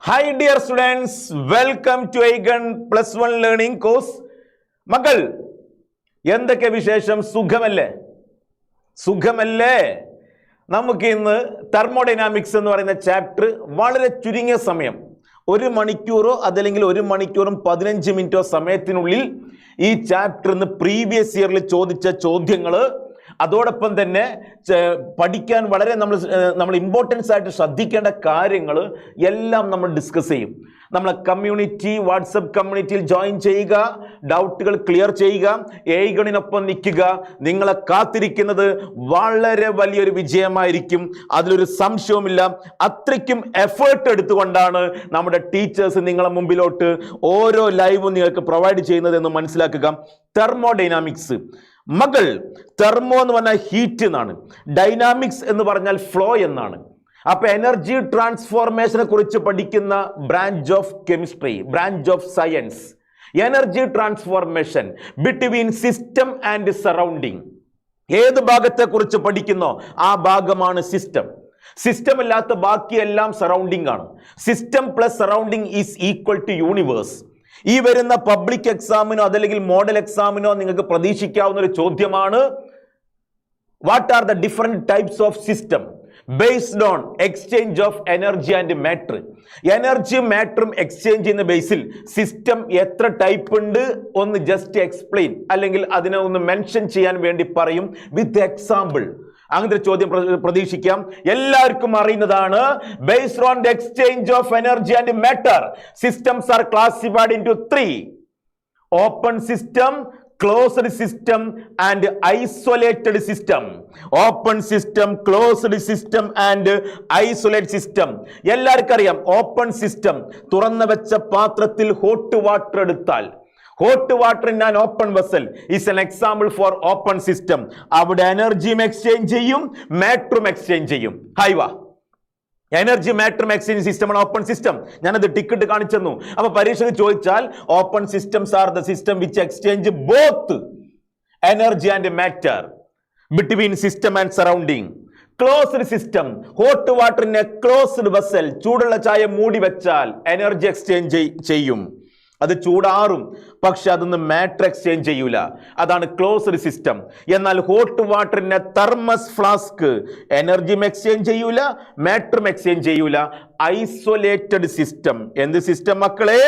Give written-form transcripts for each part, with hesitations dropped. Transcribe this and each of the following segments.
Hi dear students, welcome to Aegon Plus 1 learning course. മക്കൾ എന്തൊക്കെ വിശേഷം? സുഖമല്ലേ? നമുക്ക് ഇന്ന് തെർമോഡൈനാമിക്സ് എന്ന് പറയുന്ന ചാപ്റ്റർ വളരെ ചുരുങ്ങിയ സമയം, 1 മണിക്കൂറോ അതല്ലെങ്കിൽ 1 മണിക്കൂറും 15 മിനിറ്റോ സമയത്തിനുള്ളിൽ ഈ ചാപ്റ്ററിന് പ്രീവിയസ് ഇയറിൽ ചോദിച്ച ചോദ്യങ്ങൾ, അതോടൊപ്പം തന്നെ പഠിക്കാൻ വളരെ നമ്മൾ ഇമ്പോർട്ടൻസ് ആയിട്ട് ശ്രദ്ധിക്കേണ്ട കാര്യങ്ങൾ എല്ലാം നമ്മൾ ഡിസ്കസ് ചെയ്യും. നമ്മളെ കമ്മ്യൂണിറ്റി, വാട്സപ്പ് കമ്മ്യൂണിറ്റിയിൽ ജോയിൻ ചെയ്യുക, ഡൗട്ടുകൾ ക്ലിയർ ചെയ്യുക, എയ്ഗണിനൊപ്പം നിൽക്കുക. നിങ്ങളെ കാത്തിരിക്കുന്നത് വളരെ വലിയൊരു വിജയമായിരിക്കും, അതിലൊരു സംശയവുമില്ല. അത്രയ്ക്കും എഫേർട്ട് എടുത്തുകൊണ്ടാണ് നമ്മുടെ ടീച്ചേഴ്സ് നിങ്ങളെ മുമ്പിലോട്ട് ഓരോ ലൈവും നിങ്ങൾക്ക് പ്രൊവൈഡ് ചെയ്യുന്നത് എന്ന് മനസ്സിലാക്കുക. തെർമോഡൈനാമിക്സ് മകൾ, തെർമോ എന്ന് പറഞ്ഞാൽ ഹീറ്റ് എന്നാണ്, ഡൈനാമിക്സ് എന്ന് പറഞ്ഞാൽ ഫ്ലോ എന്നാണ്. അപ്പൊ എനർജി ട്രാൻസ്ഫോർമേഷനെ കുറിച്ച് പഠിക്കുന്ന branch of chemistry, branch of science, energy transformation between system and surrounding. ഏത് ഭാഗത്തെ കുറിച്ച് പഠിക്കുന്നോ ആ ഭാഗമാണ് സിസ്റ്റം. സിസ്റ്റം അല്ലാത്ത ബാക്കിയെല്ലാം സറൗണ്ടിങ് ആണ്. System plus surrounding is equal to universe. ഈ വരുന്ന പബ്ലിക് എക്സാമിനോ അതല്ലെങ്കിൽ മോഡൽ എക്സാമിനോ നിങ്ങൾക്ക് പ്രതീക്ഷിക്കാവുന്ന ഒരു ചോദ്യമാണ്, what are the different types of system based on exchange of energy and matter. എനർജിയും മാറ്ററും എക്സ്ചേഞ്ച് ചെയ്യുന്ന ബേസിൽ സിസ്റ്റം എത്ര ടൈപ്പ് ഉണ്ട് ഒന്ന് ജസ്റ്റ് എക്സ്പ്ലെയിൻ, അല്ലെങ്കിൽ അതിനെ ഒന്ന് മെൻഷൻ ചെയ്യാൻ വേണ്ടി പറയും വിത്ത് എക്സാമ്പിൾ. അങ്ങനത്തെ ചോദ്യം പ്രതീക്ഷിക്കാം. എല്ലാവർക്കും അറിയുന്നതാണ്, based on the exchange of energy and matter systems R classified into 3: open system, closed system and isolated system. Open system, closed system and isolated system. എല്ലാവർക്കും അറിയാം, ഓപ്പൺ സിസ്റ്റം തുറന്നു വെച്ച പാത്രത്തിൽ ഹോട്ട് വാട്ടർ എടുത്താൽ, hot water in an open vessel is an example for open system. അവിടെ എനർജിയും exchange ചെയ്യും, മാറ്ററും exchange ചെയ്യും. ഹൈവാ, എനർജി മാറ്ററും എക്സ്ചേഞ്ച് സിസ്റ്റമാണ് ഓപ്പൺ സിസ്റ്റം. ഞാനത് ടിക്കറ്റ് കാണിച്ചു തന്നു. അപ്പൊ പരീക്ഷയ്ക്ക് ചോദിച്ചാൽ open systems are the system which exchange both energy and matter between system and surrounding. Closed system, hot water in a closed vessel, ചൂടുള്ള ചായ മൂടി വെച്ചാൽ എനർജി എക്സ്ചേഞ്ച് ചെയ്യും, അത് ചൂടാറും, പക്ഷെ അതൊന്നും മാറ്റർ എക്സ്ചേഞ്ച് ചെയ്യൂല. അതാണ് ക്ലോസ്ഡ് സിസ്റ്റം. എന്നാൽ ഹോട്ട് വാട്ടറിന്റെ തെർമസ് ഫ്ലാസ്ക് എനർജിയും എക്സ്ചേഞ്ച് ചെയ്യൂല, മാറ്ററും എക്സ്ചേഞ്ച് ചെയ്യൂല. Isolated system. എന്ത് സിസ്റ്റം മക്കളെ?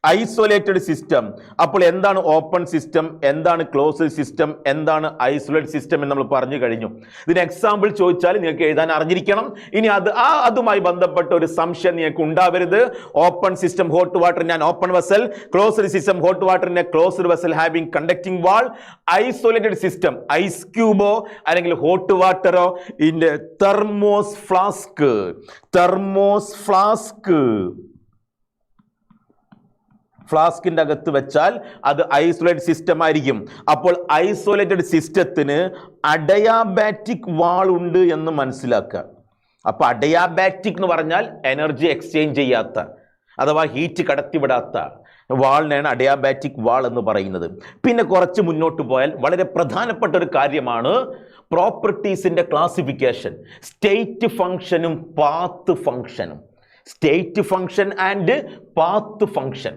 Isolated system. അപ്പോൾ എന്താണ് ഓപ്പൺ സിസ്റ്റം, എന്താണ് ക്ലോസ്ഡ് സിസ്റ്റം, എന്താണ് ഐസൊലേറ്റഡ് സിസ്റ്റം എന്ന് നമ്മൾ പറഞ്ഞു കഴിഞ്ഞു. ഇതിന് എക്സാമ്പിൾ ചോദിച്ചാൽ നിങ്ങൾക്ക് എഴുതാൻ അറിഞ്ഞിരിക്കണം. ഇനി അതുമായി ബന്ധപ്പെട്ട ഒരു സംശയം നിങ്ങൾക്ക് ഉണ്ടാവരുത്. Open system, hot water in an open vessel. Closed system, hot water in a closed vessel having conducting wall. Isolated system, ice ക്യൂബോ അല്ലെങ്കിൽ ഹോട്ട് വാട്ടറോ in thermos flask. Thermos flask, ഫ്ലാസ്കിന്റെ അകത്ത് വെച്ചാൽ അത് ഐസൊലേറ്റഡ് സിസ്റ്റം ആയിരിക്കും. അപ്പോൾ ഐസൊലേറ്റഡ് സിസ്റ്റത്തിന് അഡയാബാറ്റിക് വാൾ ഉണ്ട് എന്ന് മനസ്സിലാക്കുക. അപ്പൊ അഡയാബാറ്റിക് എന്ന് പറഞ്ഞാൽ എനർജി എക്സ്ചേഞ്ച് ചെയ്യാത്ത അഥവാ ഹീറ്റ് കടത്തിവിടാത്ത വാളിനെയാണ് അഡയാബാറ്റിക് വാൾ എന്ന് പറയുന്നത്. പിന്നെ കുറച്ച് മുന്നോട്ട് പോയാൽ വളരെ പ്രധാനപ്പെട്ട ഒരു കാര്യമാണ് പ്രോപ്പർട്ടീസിന്റെ ക്ലാസിഫിക്കേഷൻ. സ്റ്റേറ്റ് ഫംഗ്ഷനും പാത്ത് ഫംഗ്ഷനും. State function and path function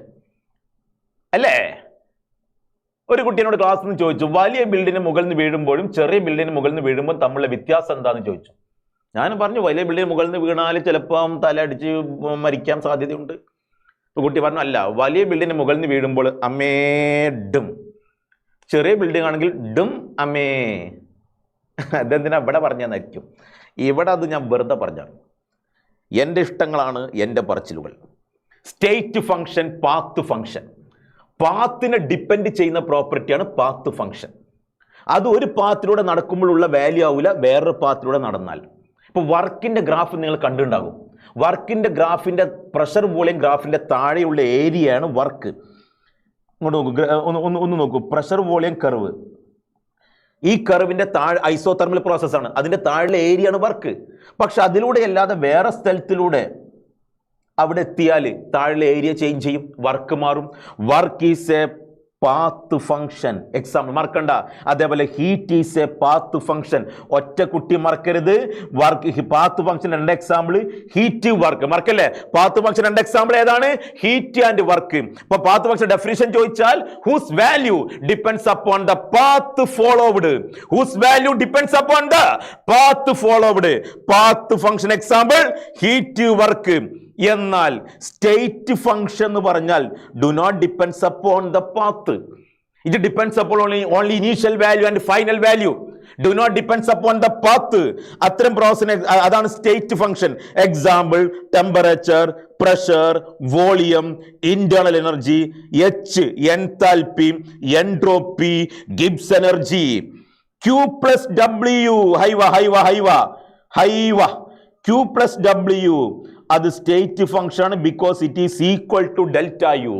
അല്ലേ? ഒരു കുട്ടീനോട് ക്ലാസ്സിൽ നിന്ന് ചോദിച്ചു, വലിയ ബിൽഡിന് മുകളിൽ നിന്ന് വീഴുമ്പോഴും ചെറിയ ബിൽഡിന് മുകളിൽ നിന്ന് വീഴുമ്പോൾ തമ്മിലുള്ള വ്യത്യാസം എന്താണെന്ന് ചോദിച്ചു. ഞാൻ പറഞ്ഞു, വലിയ ബിൽഡിന് മുകളിൽ നിന്ന് വീണാൽ ചിലപ്പം തലയടിച്ച് മരിക്കാൻ സാധ്യതയുണ്ട്. കുട്ടി പറഞ്ഞു, അല്ല, വലിയ ബിൽഡിന് മുകളിൽ നിന്ന് വീഴുമ്പോൾ അമ്മേ ഡും, ചെറിയ ബിൽഡിംഗ് ആണെങ്കിൽ ഡും അമ്മേ. അതെന്തിനാ ഇവിടെ പറഞ്ഞായിരിക്കും. ഇവിടെ അത് ഞാൻ വെറുതെ പറഞ്ഞാണ്. എൻ്റെ ഇഷ്ടങ്ങളാണ് എൻ്റെ പറച്ചിലുകൾ. State function, path function. പാത്തിനെ ഡിപ്പെൻഡ് ചെയ്യുന്ന പ്രോപ്പർട്ടിയാണ് പാത്ത് ഫംഗ്ഷൻ. അത് ഒരു പാത്തിലൂടെ നടക്കുമ്പോഴുള്ള വാല്യൂ ആവില്ല വേറൊരു പാത്തിലൂടെ നടന്നാൽ. ഇപ്പോൾ വർക്കിന്റെ ഗ്രാഫ് നിങ്ങൾ കണ്ടുണ്ടാകും. വർക്കിന്റെ ഗ്രാഫിന്റെ പ്രഷർ വോളിയം ഗ്രാഫിന്റെ താഴെയുള്ള ഏരിയയാണ് വർക്ക്. ഇങ്ങോട്ട് നോക്കൂ, ഒന്ന് നോക്കൂ, പ്രഷർ വോളിയം കർവ്. ഈ കർവിന്റെ താഴെ ഐസോതെർമൽ പ്രോസസ്സാണ്, അതിന്റെ താഴെ ഏരിയയാണ് വർക്ക്. പക്ഷെ അതിലൂടെ അല്ലാതെ വേറെ സ്ഥലത്തിലൂടെ അവിടെ എത്തിയാൽ താഴെ ഏരിയ ചേഞ്ച് ചെയ്യും, വർക്ക് മാറും. Work is a path function. Example മറക്കണ്ട. അതേപോലെ heat is a path function. ഒറ്റ കുട്ടി മറക്കരുത്. Work path function 2 example, heat, work. മറക്കല്ലേ? പാത്ത് ഫംഗ്ഷൻ 2 എക്സാമ്പിൾ ഏതാണ്? Heat and work. ഇപ്പൊ പാത്ത് ഫംഗ്ഷൻ ഡെഫിനിഷൻ ചോദിച്ചാൽ whose value depends upon the path followed. Whose value depends upon the path followed. Path function example heat, work. എന്നാൽ state function എന്ന് പറഞ്ഞാൽ do not depends upon the path. It depends upon only initial value and final value. Do not depends upon the path. അത്തരം പ്രോസസ്സിന് അതാണ് state function. Example temperature, pressure, volume, internal energy, H enthalpy, entropy, Gibbs energy. Q plus W, ഹൈവ Q plus W അത് state function ആണ്. Because it is equal to delta U.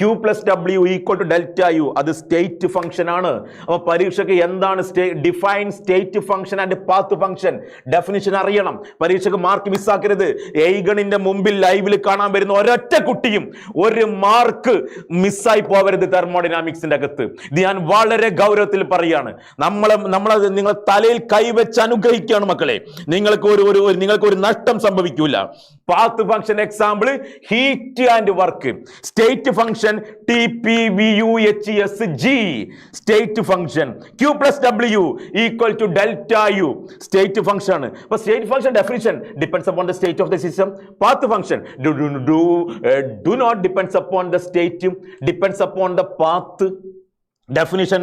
Q plus W equal to delta U അത് state function ആണ്. അപ്പൊ പരീക്ഷയ്ക്ക് എന്താണ് define state function and path function definition അറിയണം. പരീക്ഷയ്ക്ക് മാർക്ക് മിസ്സാക്കരുത്. എയ്ഗണിന്റെ മുമ്പിൽ ലൈവിൽ കാണാൻ വരുന്ന ഒരൊറ്റ കുട്ടിയും ഒരു മാർക്ക് മിസ്സായി പോവരുത് തെർമോഡൈനാമിക്സിന്റെ അകത്ത്. ഇത് ഞാൻ വളരെ ഗൗരവത്തിൽ പറയാണ്. നമ്മളത് നിങ്ങൾ തലയിൽ കൈവച്ച് അനുഗ്രഹിക്കുകയാണ് മക്കളെ. നിങ്ങൾക്ക് ഒരു നഷ്ടം സംഭവിക്കൂല. Path function example heat and work. State function TPVUHESG state function. Q plus W equal to delta U state function ആണ്. അപ്പൊ state function definition depends upon the state of the system. Path function do not depends upon the state, depends upon the path. Definition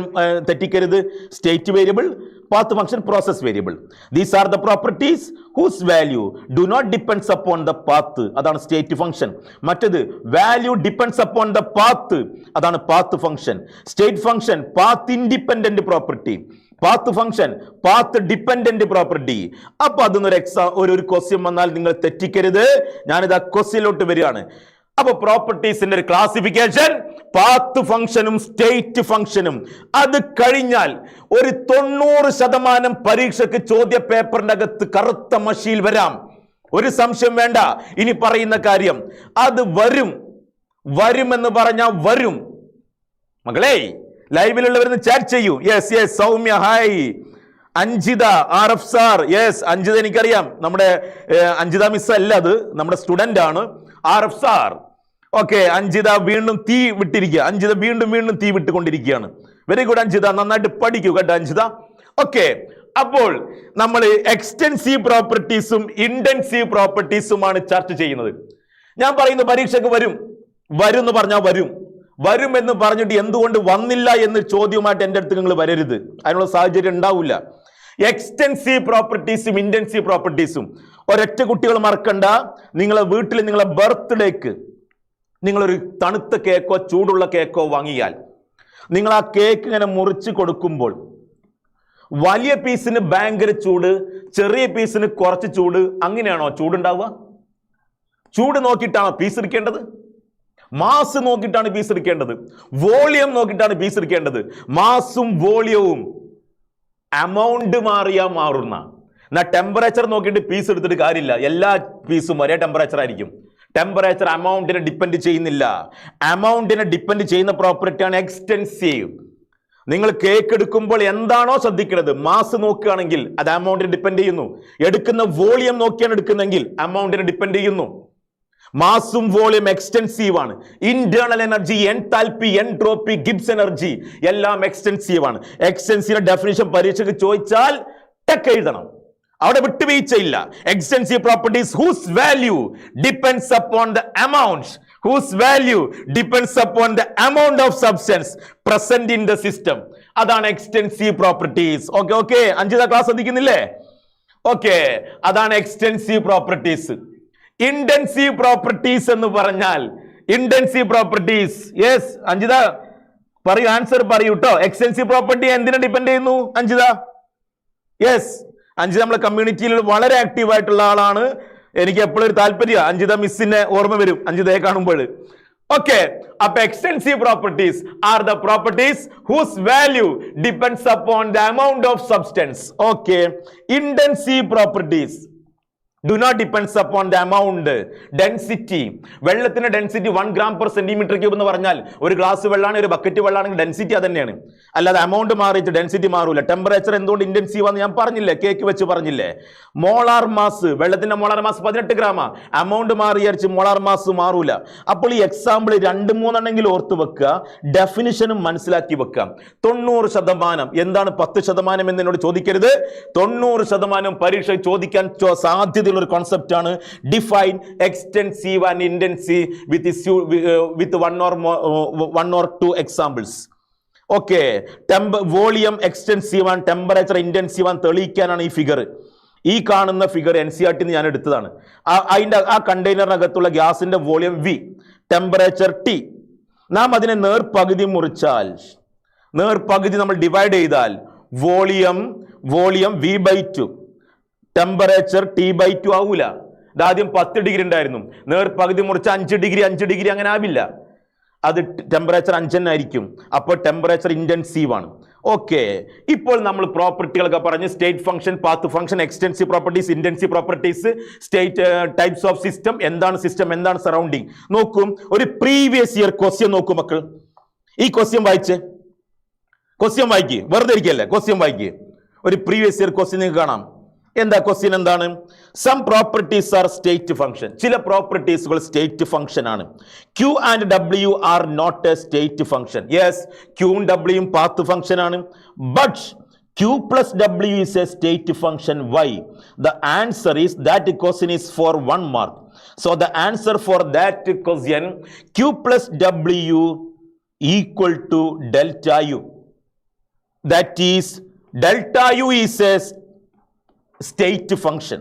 തെറ്റിക്കരുത്. State variable, path function, process variable. These are the properties whose value do not depends upon the path. അതാണ് state function. മറ്റേത് value depends upon the path. അതാണ് path function. State function path independent property, path function path dependent property. അപ്പൊ അതിനൊരു ഒരു question വന്നാൽ നിങ്ങൾ തെറ്റിക്കരുത്. ഞാനിത് ആ ക്വസ്റ്റ്യനിലോട്ട് വരികയാണ്. അപ്പൊ പ്രോപ്പർട്ടീസിന്റെ ഒരു ക്ലാസിഫിക്കേഷൻ പാത്ത് ഫംഗ്ഷനും സ്റ്റേറ്റ് ഫംഗ്ഷനും. അത് കഴിഞ്ഞാൽ ഒരു 90% പരീക്ഷയ്ക്ക് ചോദ്യ പേപ്പറിന്റെ അകത്ത് കറുത്ത മഷിയിൽ വരാം. ഒരു സംശയം വേണ്ട. ഇനി പറയുന്ന കാര്യം അത് വരുമെന്ന് പറഞ്ഞാൽ വരും. മകളെ ലൈവിലുള്ളവരെന്ന് ചാറ്റ് ചെയ്യൂ. Yes Soumya hi. Anjitha RF sir. Yes Anjitha എനിക്കറിയാം. നമ്മുടെ അഞ്ജിത മിസ് അല്ല, അത് നമ്മുടെ സ്റ്റുഡന്റ് ആണ്. RF sir. ഓക്കെ, അഞ്ജിത വീണ്ടും തീ വിട്ടിരിക്കുക. അഞ്ജിത വീണ്ടും തീ വിട്ടുകൊണ്ടിരിക്കുകയാണ്. വെരി ഗുഡ് അഞ്ജിത, നന്നായിട്ട് പഠിക്കൂ കേട്ടോ അഞ്ജിത. ഓക്കെ, അപ്പോൾ നമ്മൾ എക്സ്റ്റെൻസീവ് പ്രോപ്പർട്ടീസും ഇന്റൻസീവ് പ്രോപ്പർട്ടീസുമാണ് ചർച്ച ചെയ്യുന്നത്. ഞാൻ പറയുന്ന പരീക്ഷയ്ക്ക് വരും എന്ന് പറഞ്ഞാൽ വരും എന്ന് പറഞ്ഞിട്ട് എന്തുകൊണ്ട് വന്നില്ല എന്ന് ചോദ്യവുമായിട്ട് എൻ്റെ അടുത്ത് നിങ്ങൾ വരരുത്. അതിനുള്ള സാഹചര്യം ഉണ്ടാവില്ല. എക്സ്റ്റെൻസീവ് പ്രോപ്പർട്ടീസും ഇന്റൻസീവ് പ്രോപ്പർട്ടീസും ഒരൊറ്റ കുട്ടികൾ മറക്കണ്ട. നിങ്ങളെ വീട്ടിൽ നിങ്ങളെ ബർത്ത്ഡേക്ക് നിങ്ങളൊരു തണുത്ത കേക്കോ ചൂടുള്ള കേക്കോ വാങ്ങിയാൽ നിങ്ങൾ ആ കേക്ക് ഇങ്ങനെ മുറിച്ച് കൊടുക്കുമ്പോൾ വലിയ പീസിന് ഭയങ്കര ചൂട്, ചെറിയ പീസിന് കുറച്ച് ചൂട്, അങ്ങനെയാണോ ചൂടുണ്ടാവുക? ചൂട് നോക്കിയിട്ടാണോ പീസ് എടുക്കേണ്ടത്? മാസ് നോക്കിയിട്ടാണ് പീസ് എടുക്കേണ്ടത്. വോളിയം നോക്കിയിട്ടാണ് പീസ് എടുക്കേണ്ടത്. മാസും വോളിയവും എമൗണ്ട് മാറിയാൽ മാറുന്ന. എന്നാൽ ടെമ്പറേച്ചർ നോക്കിയിട്ട് പീസ് എടുത്തിട്ട് കാര്യമില്ല. എല്ലാ പീസും ഒരേ ടെമ്പറേച്ചർ ആയിരിക്കും. ടെമ്പറേച്ചർ അമൗണ്ടിനെ ഡിപ്പെൻഡ് ചെയ്യുന്നില്ല. അമൗണ്ടിനെ ഡിപ്പെൻഡ് ചെയ്യുന്ന പ്രോപ്പർട്ടിയാണ് എക്സ്റ്റെൻസീവ്. നിങ്ങൾ കേക്ക് എടുക്കുമ്പോൾ എന്താണോ ശ്രദ്ധിക്കുന്നത്, മാസ് നോക്കുകയാണെങ്കിൽ അത് അമൗണ്ടിനെ ഡിപ്പെൻഡ് ചെയ്യുന്നു. എടുക്കുന്ന വോളിയം നോക്കിയാണ് എടുക്കുന്നതെങ്കിൽ അമൗണ്ടിനെ ഡിപ്പെൻഡ് ചെയ്യുന്നു. മാസും വോളിയം എക്സ്റ്റെൻസീവ് ആണ്. Internal energy, enthalpy, entropy, Gibbs energy എല്ലാം എക്സ്റ്റെൻസീവ് ആണ്. എക്സ്റ്റെൻസീവ് ഡെഫിനിഷൻ പരീക്ഷയ്ക്ക് ചോദിച്ചാൽ ടെക്ക് എഴുതണം. അവിടെ വിട്ടുവീഴ്ചയില്ല. Extensive properties whose value depends upon the amount, whose value depends upon the amount of substance present in the system. അതാണ് extensive properties. Okay Anjitha class ശ്രദ്ധിക്കുന്നില്ലേ? ഓക്കെ, അതാണ് എക്സ്റ്റെൻസീവ് പ്രോപ്പർട്ടീസ്. ഇന്റൻസീവ് പ്രോപ്പർട്ടീസ് എന്ന് പറഞ്ഞാൽ ഇന്റൻസീവ് പ്രോപ്പർട്ടീസ്. യെസ് അഞ്ജിത പറയൂ, answer പറയൂ കേട്ടോ. Extensive property എന്തിനെ depend ചെയ്യുന്നു അഞ്ജിത? യെസ് അഞ്ജിത നമ്മളെ കമ്മ്യൂണിറ്റിയിൽ വളരെ ആക്റ്റീവ് ആയിട്ടുള്ള ആളാണ്. എനിക്ക് എപ്പോഴും ഒരു താല്പര്യം, അഞ്ജിത മിസ്സിനെ ഓർമ്മ വരും അഞ്ജിതയെ കാണുമ്പോൾ. ഓക്കെ, അപ്പൊ extensive properties are the properties whose value depends upon the amount of substance. Okay, intensive properties do not depends upon the amount. Density, വെള്ളത്തിന്റെ density 1 gram per centimeter cube എന്ന് പറഞ്ഞാൽ ഒരു ഗ്ലാസ് വെള്ളമാണ്, ഒരു ബക്കറ്റ് വെള്ളമാണെങ്കിൽ ഡെൻസിറ്റി അത് തന്നെയാണ്. അല്ലാതെ amount മാറിയിട്ട് ഡെൻസിറ്റി മാറൂല. ടെമ്പറേച്ചർ എന്തുകൊണ്ട് ഇന്റൻസീവ് ആണെന്ന് ഞാൻ പറഞ്ഞില്ലേ, കേക്ക് വെച്ച് പറഞ്ഞില്ലേ. മോളാർ മാസ്, വെള്ളത്തിന്റെ മോളാർ മാസ് 18 ഗ്രാമാ. എമൗണ്ട് മാറിയരിച്ച് മോളാർ മാസ് മാറൂല. അപ്പോൾ ഈ എക്സാമ്പിൾ 2-3 ഓർത്ത് വെക്കുക, ഡെഫിനിഷനും മനസ്സിലാക്കി വെക്കുക. 90% എന്താണ് 10% എന്ന് എന്നോട് ചോദിക്കരുത്. 90% പരീക്ഷ ചോദിക്കാൻ സാധ്യതയുള്ള ഒരു കോൺസെപ്റ്റ് ആണ് define extensive and intensive with one or two examples. Okay, volume extensive ആണ്, ടെമ്പറേച്ചർ ഇന്റൻസീവ് ആണ് തെളിയിക്കാനാണ് ഈ ഫിഗർ. ഈ കാണുന്ന ഫിഗർ NCERT ഞാൻ എടുത്തതാണ്. അതിന്റെ ആ കണ്ടെയ്നറിനകത്തുള്ള ഗ്യാസിന്റെ വോളിയം V, ടെമ്പറേച്ചർ T. നാം അതിനെ നേർപകുതി മുറിച്ചാൽ, നേർപകുതി നമ്മൾ ഡിവൈഡ് ചെയ്താൽ വോളിയം V/2, ടെമ്പറേച്ചർ T/2 ആവൂല. ഇതാദ്യം 10 ഡിഗ്രി ഉണ്ടായിരുന്നു, നേർപകുതി മുറിച്ച 5 ഡിഗ്രി അങ്ങനെ ആവില്ല. അത് ടെമ്പറേച്ചർ 5 തന്നെ ആയിരിക്കും. അപ്പോൾ ടെമ്പറേച്ചർ ഇന്റൻസീവ് ആണ്. ഓക്കെ, ഇപ്പോൾ നമ്മൾ പ്രോപ്പർട്ടികളൊക്കെ പറഞ്ഞ് state function, path function, extensive properties, intensive properties, state types of system, എന്താണ് സിസ്റ്റം, എന്താണ് സറൗണ്ടിങ്. നോക്കും, ഒരു പ്രീവിയസ് ഇയർ ക്വസ്റ്റ്യൻ നോക്കൂ മക്കൾ. ഈ ക്വസ്റ്റ്യൻ വായിച്ച്, ക്വസ്റ്റ്യൻ വായിക്ക്, വെറുതെ ഇരിക്കല്ലേ, ക്വസ്റ്റ്യൻ വായിക്ക്. ഒരു പ്രീവിയസ് ഇയർ ക്വസ്റ്റ്യൻ നിങ്ങൾക്ക് കാണാം. എന്താ ക്വസ്റ്റ്യൻ എന്താണ്? Some properties are state function. ചില പ്രോപ്പർട്ടീസുകൾ സ്റ്റേറ്റ് ഫംഗ്ഷൻ ആണ്. Q and W are not a state function. Yes, Qയും Wയും പാത്ത് ഫംഗ്ഷൻ ആണ്. But Q plus W is a state function. Why? The answer is that question is for 1 mark. So the answer for that question, Q plus W equal to delta U. That is, delta U is a state function.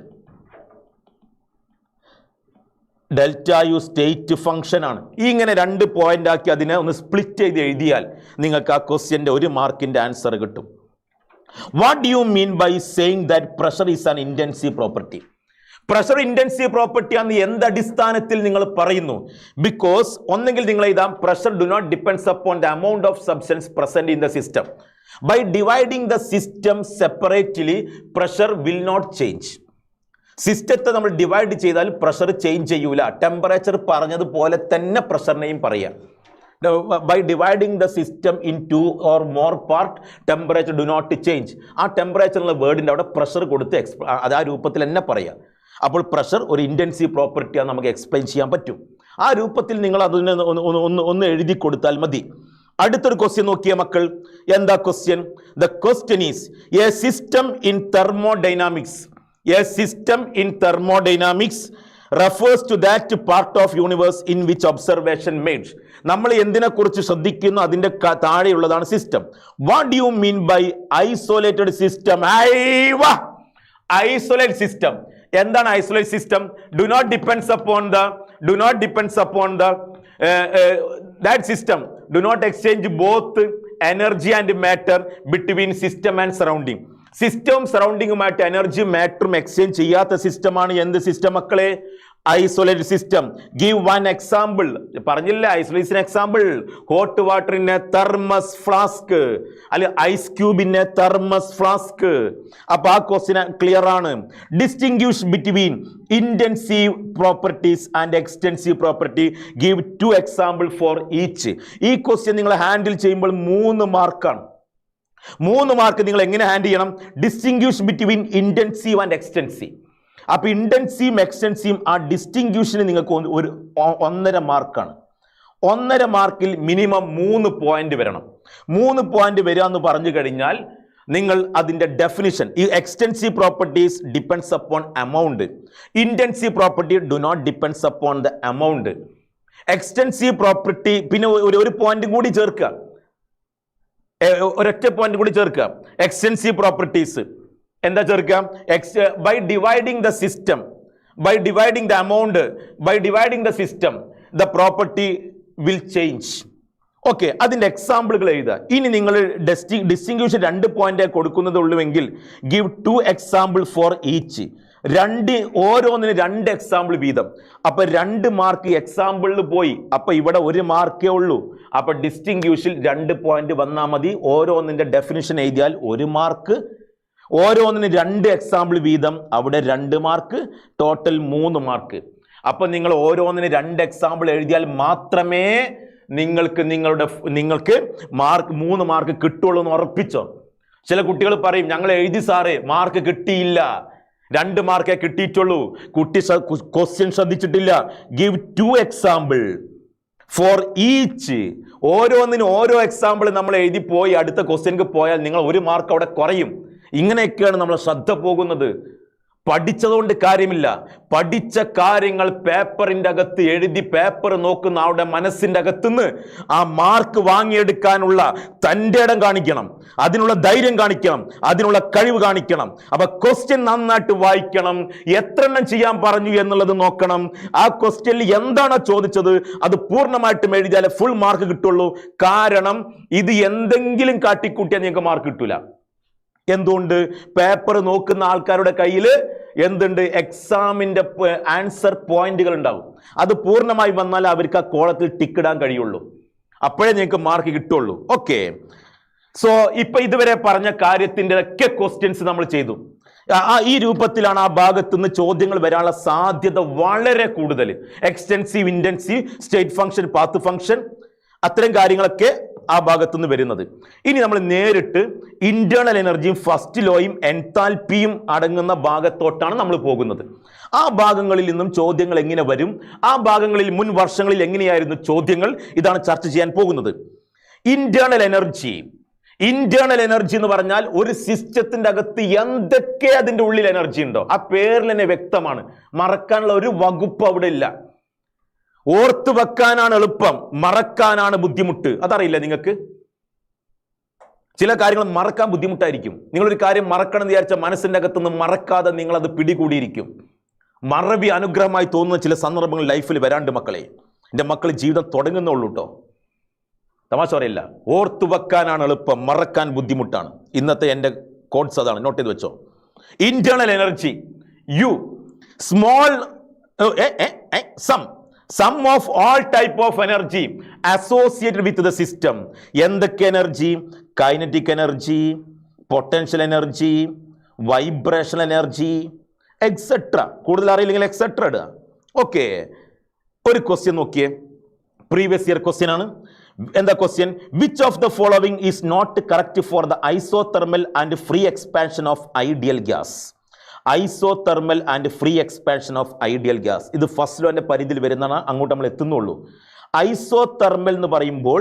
Delta U state function ആണ്. ഇങ്ങനെ 2 point ആക്കി അതിനെ ഒന്ന് split ചെയ്ത് എഴുതിയാൽ നിങ്ങൾക്ക് ആ ക്വസ്റ്റ്യന്റെ 1 മാർക്കിന്റെ ആൻസർ കിട്ടും. What do you mean by saying that pressure is an intensive property? Pressure intensive property ആണെന്ന് എന്ത് അടിസ്ഥാനത്തിൽ നിങ്ങൾ പറയുന്നു? ബിക്കോസ് ഒന്നെങ്കിൽ നിങ്ങൾ എഴുതാം pressure do not depends upon the amount of substance present in the system. By dividing the system separately, pressure will not change. സിസ്റ്റത്തെ നമ്മൾ ഡിവൈഡ് ചെയ്താൽ പ്രഷർ ചേഞ്ച് ചെയ്യൂല. ടെമ്പറേച്ചർ പറഞ്ഞതുപോലെ തന്നെ പ്രഷറിനെയും പറയാം. By dividing the system in 2 or more part, temperature do not change. ആ temperature എന്നുള്ള വേർഡിന്റെ അവിടെ പ്രഷർ കൊടുത്ത് അത് ആ രൂപത്തിൽ തന്നെ പറയാം. അപ്പോൾ പ്രഷർ ഒരു ഇന്റൻസീവ് പ്രോപ്പർട്ടിയാണ്, നമുക്ക് എക്സ്പ്ലെയിൻ ചെയ്യാൻ പറ്റും. ആ രൂപത്തിൽ നിങ്ങൾ അതിനെ ഒന്ന് എഴുതി കൊടുത്താൽ മതി. അടുത്തൊരു ക്വസ്റ്റ്യൻ നോക്കിയ മക്കൾ. എന്താ question? The question is A system in thermodynamics. A system in thermodynamics refers to that part of universe in which observation made. നമ്മൾ എന്തിനെ കുറിച്ച് ശ്രദ്ധിക്കുന്നു അതിന്റെ താഴെയുള്ളതാണ് system. What do you mean by isolated system? Isolate system എന്താണ്? Isolate system do not depends upon the that system do not exchange both energy and matter between system and surrounding. സിസ്റ്റവും സറൗണ്ടിങ്ങുമായിട്ട് എനർജിയും മാറ്ററും exchange ചെയ്യാത്ത സിസ്റ്റമാണ് എന്ത് system മക്കളെ? Isolated system. Give 1 example. പറഞ്ഞില്ലേ isolation example? Hot water in a thermos flask, അല്ലെ ice cube in a thermos flask. അപ്പൊ ആ ക്വസ്റ്റ്യൻ ക്ലിയർ ആണ്. Distinguish between intensive properties and extensive property. Give 2 example for each. ഈ question നിങ്ങൾ handle ചെയ്യുമ്പോൾ 3 മാർക്കാണ്. 3 mark നിങ്ങൾ എങ്ങനെ ഹാൻഡിൽ ചെയ്യണം? Distinguish between intensive and extensive. അപ്പൊ ഇന്റൻസീവും എക്സ്റ്റെൻസീവും ആ ഡിസ്റ്റിംഗ്വിഷന് നിങ്ങൾക്ക് ഒരു 1.5 മാർക്കാണ്. 1.5 മാർക്കിൽ മിനിമം 3 പോയിന്റ് വരണം. 3 പോയിന്റ് വരിക എന്ന് പറഞ്ഞു കഴിഞ്ഞാൽ നിങ്ങൾ അതിന്റെ ഡെഫിനിഷൻ, ഈ extensive properties depends upon amount, intensive property do not depends upon the amount. Extensive property പിന്നെ ഒരു പോയിന്റ് കൂടി ചേർക്കുക, ഒരൊറ്റ പോയിന്റ് കൂടി ചേർക്കുക. എക്സ്റ്റെൻസീവ് പ്രോപ്പർട്ടീസ് എന്താ ചേർക്കുക? By dividing the system, by dividing the amount, by dividing the system the property will change. Okay, അതിന്റെ എക്സാമ്പിളുകൾ എഴുതുക. ഇനി നിങ്ങൾ ഡിസ്റ്റിംഗ്വിഷൻ 2 പോയിന്റ് കൊടുക്കുന്നതുള്ളൂവെങ്കിൽ ഗിവ് 2 എക്സാമ്പിൾ ഫോർ ഈച്ച്. ഓരോന്നിന് 2 എക്സാമ്പിൾ വീതം. അപ്പൊ 2 മാർക്ക് എക്സാമ്പിളിൽ പോയി. അപ്പൊ ഇവിടെ 1 മാർക്കേ ഉള്ളൂ. അപ്പൊ ഡിസ്റ്റിംഗ്വിഷിൽ 2 പോയിന്റ് വന്നാൽ മതി. ഓരോന്നിന്റെ ഡെഫിനിഷൻ എഴുതിയാൽ 1 മാർക്ക്. ഓരോന്നിന് 2 എക്സാമ്പിൾ വീതം, അവിടെ 2 മാർക്ക്, ടോട്ടൽ 3 മാർക്ക്. അപ്പൊ നിങ്ങൾ ഓരോന്നിന് 2 എക്സാമ്പിൾ എഴുതിയാൽ മാത്രമേ നിങ്ങൾക്ക് മാർക്ക് 3 മാർക്ക് കിട്ടുള്ളൂ എന്ന് ഉറപ്പിച്ചോ. ചില കുട്ടികൾ പറയും ഞങ്ങൾ എഴുതി സാറേ മാർക്ക് കിട്ടിയില്ല, 2 മാർക്കേ കിട്ടിയിട്ടുള്ളൂ, കുട്ടി ക്വസ്റ്റ്യൻ ശ്രദ്ധിച്ചിട്ടില്ല. Give 2 example for each. ഓരോന്നിനും ഓരോ എക്സാമ്പിൾ നമ്മൾ എഴുതി പോയി അടുത്ത ക്വസ്റ്റ്യൻക്ക് പോയാൽ നിങ്ങൾ 1 മാർക്ക് അവിടെ കുറയും. ഇങ്ങനെയൊക്കെയാണ് നമ്മൾ ശ്രദ്ധ പോകുന്നത്. പഠിച്ചതുകൊണ്ട് കാര്യമില്ല. പഠിച്ച കാര്യങ്ങൾ പേപ്പറിന്റെ അകത്ത് എഴുതി പേപ്പർ നോക്കുന്ന ആളുടെ മനസ്സിന്റെ അകത്തുനിന്ന് ആ മാർക്ക് വാങ്ങിയെടുക്കാനുള്ള തൻ്റെ ഇടം കാണിക്കണം, അതിനുള്ള ധൈര്യം കാണിക്കണം, അതിനുള്ള കഴിവ് കാണിക്കണം. അപ്പൊ ക്വസ്റ്റ്യൻ നന്നായിട്ട് വായിക്കണം, എത്ര എണ്ണം ചെയ്യാൻ പറഞ്ഞു എന്നുള്ളത് നോക്കണം. ആ ക്വസ്റ്റ്യനിൽ എന്താണോ ചോദിച്ചത് അത് പൂർണ്ണമായിട്ടും എഴുതിയാലേ ഫുൾ മാർക്ക് കിട്ടുള്ളൂ. കാരണം ഇത് എന്തെങ്കിലും കാട്ടിക്കൂട്ടിയാൽ നിങ്ങൾക്ക് മാർക്ക് കിട്ടൂല. എന്തുകൊണ്ട്? പേപ്പർ നോക്കുന്ന ആൾക്കാരുടെ കയ്യിൽ എന്തുണ്ട്? എക്സാമിന്റെ ആൻസർ പോയിന്റുകൾ ഉണ്ടാവും. അത് പൂർണ്ണമായി വന്നാൽ അവർക്ക് ആ കോളത്തിൽ ടിക്കിടാൻ കഴിയുള്ളൂ, അപ്പോഴേ നിങ്ങൾക്ക് മാർക്ക് കിട്ടുള്ളൂ. ഓക്കെ, സോ ഇപ്പൊ ഇതുവരെ പറഞ്ഞ കാര്യത്തിന്റെ ഒക്കെ ക്വസ്റ്റ്യൻസ് നമ്മൾ ചെയ്തു. ഈ രൂപത്തിലാണ് ആ ഭാഗത്തുനിന്ന് ചോദ്യങ്ങൾ വരാനുള്ള സാധ്യത വളരെ കൂടുതൽ. Extensive, intensive, state function, path function, അത്തരം കാര്യങ്ങളൊക്കെ ആ ഭാഗത്തുനിന്ന് വരുന്നത്. ഇനി നമ്മൾ നേരിട്ട് ഇന്റേണൽ എനർജിയും ഫസ്റ്റ് ലോയും എൻതാൽപ്പിയും അടങ്ങുന്ന ഭാഗത്തോട്ടാണ് നമ്മൾ പോകുന്നത്. ആ ഭാഗങ്ങളിൽ നിന്നും ചോദ്യങ്ങൾ എങ്ങനെ വരും, ആ ഭാഗങ്ങളിൽ മുൻ വർഷങ്ങളിൽ എങ്ങനെയായിരുന്നു ചോദ്യങ്ങൾ, ഇതാണ് ചർച്ച ചെയ്യാൻ പോകുന്നത്. ഇന്റേണൽ എനർജി എന്ന് പറഞ്ഞാൽ ഒരു സിസ്റ്റത്തിന്റെ അകത്ത് എന്തൊക്കെ അതിന്റെ ഉള്ളിൽ എനർജി ഉണ്ടോ ആ പേരിൽ തന്നെ വ്യക്തമാണ്. മറക്കാനുള്ള ഒരു വകുപ്പ് അവിടെ ഇല്ല. ഓർത്തു വെക്കാനാണ് എളുപ്പം, മറക്കാനാണ് ബുദ്ധിമുട്ട്. അതറിയില്ല നിങ്ങൾക്ക്? ചില കാര്യങ്ങൾ മറക്കാൻ ബുദ്ധിമുട്ടായിരിക്കും. നിങ്ങളൊരു കാര്യം മറക്കണം എന്ന് വിചാരിച്ച മനസ്സിന്റെ അകത്തുനിന്ന് മറക്കാതെ നിങ്ങൾ അത് പിടികൂടിയിരിക്കും. മറവി അനുഗ്രഹമായി തോന്നുന്ന ചില സന്ദർഭങ്ങൾ ലൈഫിൽ വരാണ്ട് മക്കളെ. എൻ്റെ മക്കൾ ജീവിതം തുടങ്ങുന്നുള്ളൂ കേട്ടോ, തമാശ പറയില്ല. ഓർത്തു വെക്കാനാണ് എളുപ്പം, മറക്കാൻ ബുദ്ധിമുട്ടാണ്. ഇന്നത്തെ എൻ്റെ കോഡ്സ് അതാണ്, നോട്ട് ചെയ്ത് വെച്ചോ. Internal energy U small sum of all type of energy associated with the system. എന്തൊക്കെ energy? Kinetic energy, potential energy, vibrational energy, etcetera. കൂടുതൽ അറിയില്ലെങ്കിൽ എക്സെട്ര ഇടുക. ഓക്കെ, ഒരു ക്വസ്റ്റ്യൻ നോക്കിയേ, പ്രീവിയസ് ഇയർ ക്വസ്റ്റ്യൻ ആണ്. എന്താ question? Which of the following is not correct for the isothermal and free expansion of ideal gas? Isothermal and free expansion of ideal gas. ഇത് first ലോന്റെ പരിധിയിൽ വരുന്നതാണ്, അങ്ങോട്ട് നമ്മൾ എത്തുന്നുള്ളൂ. ഐസോതെർമൽ എന്ന് പറയുമ്പോൾ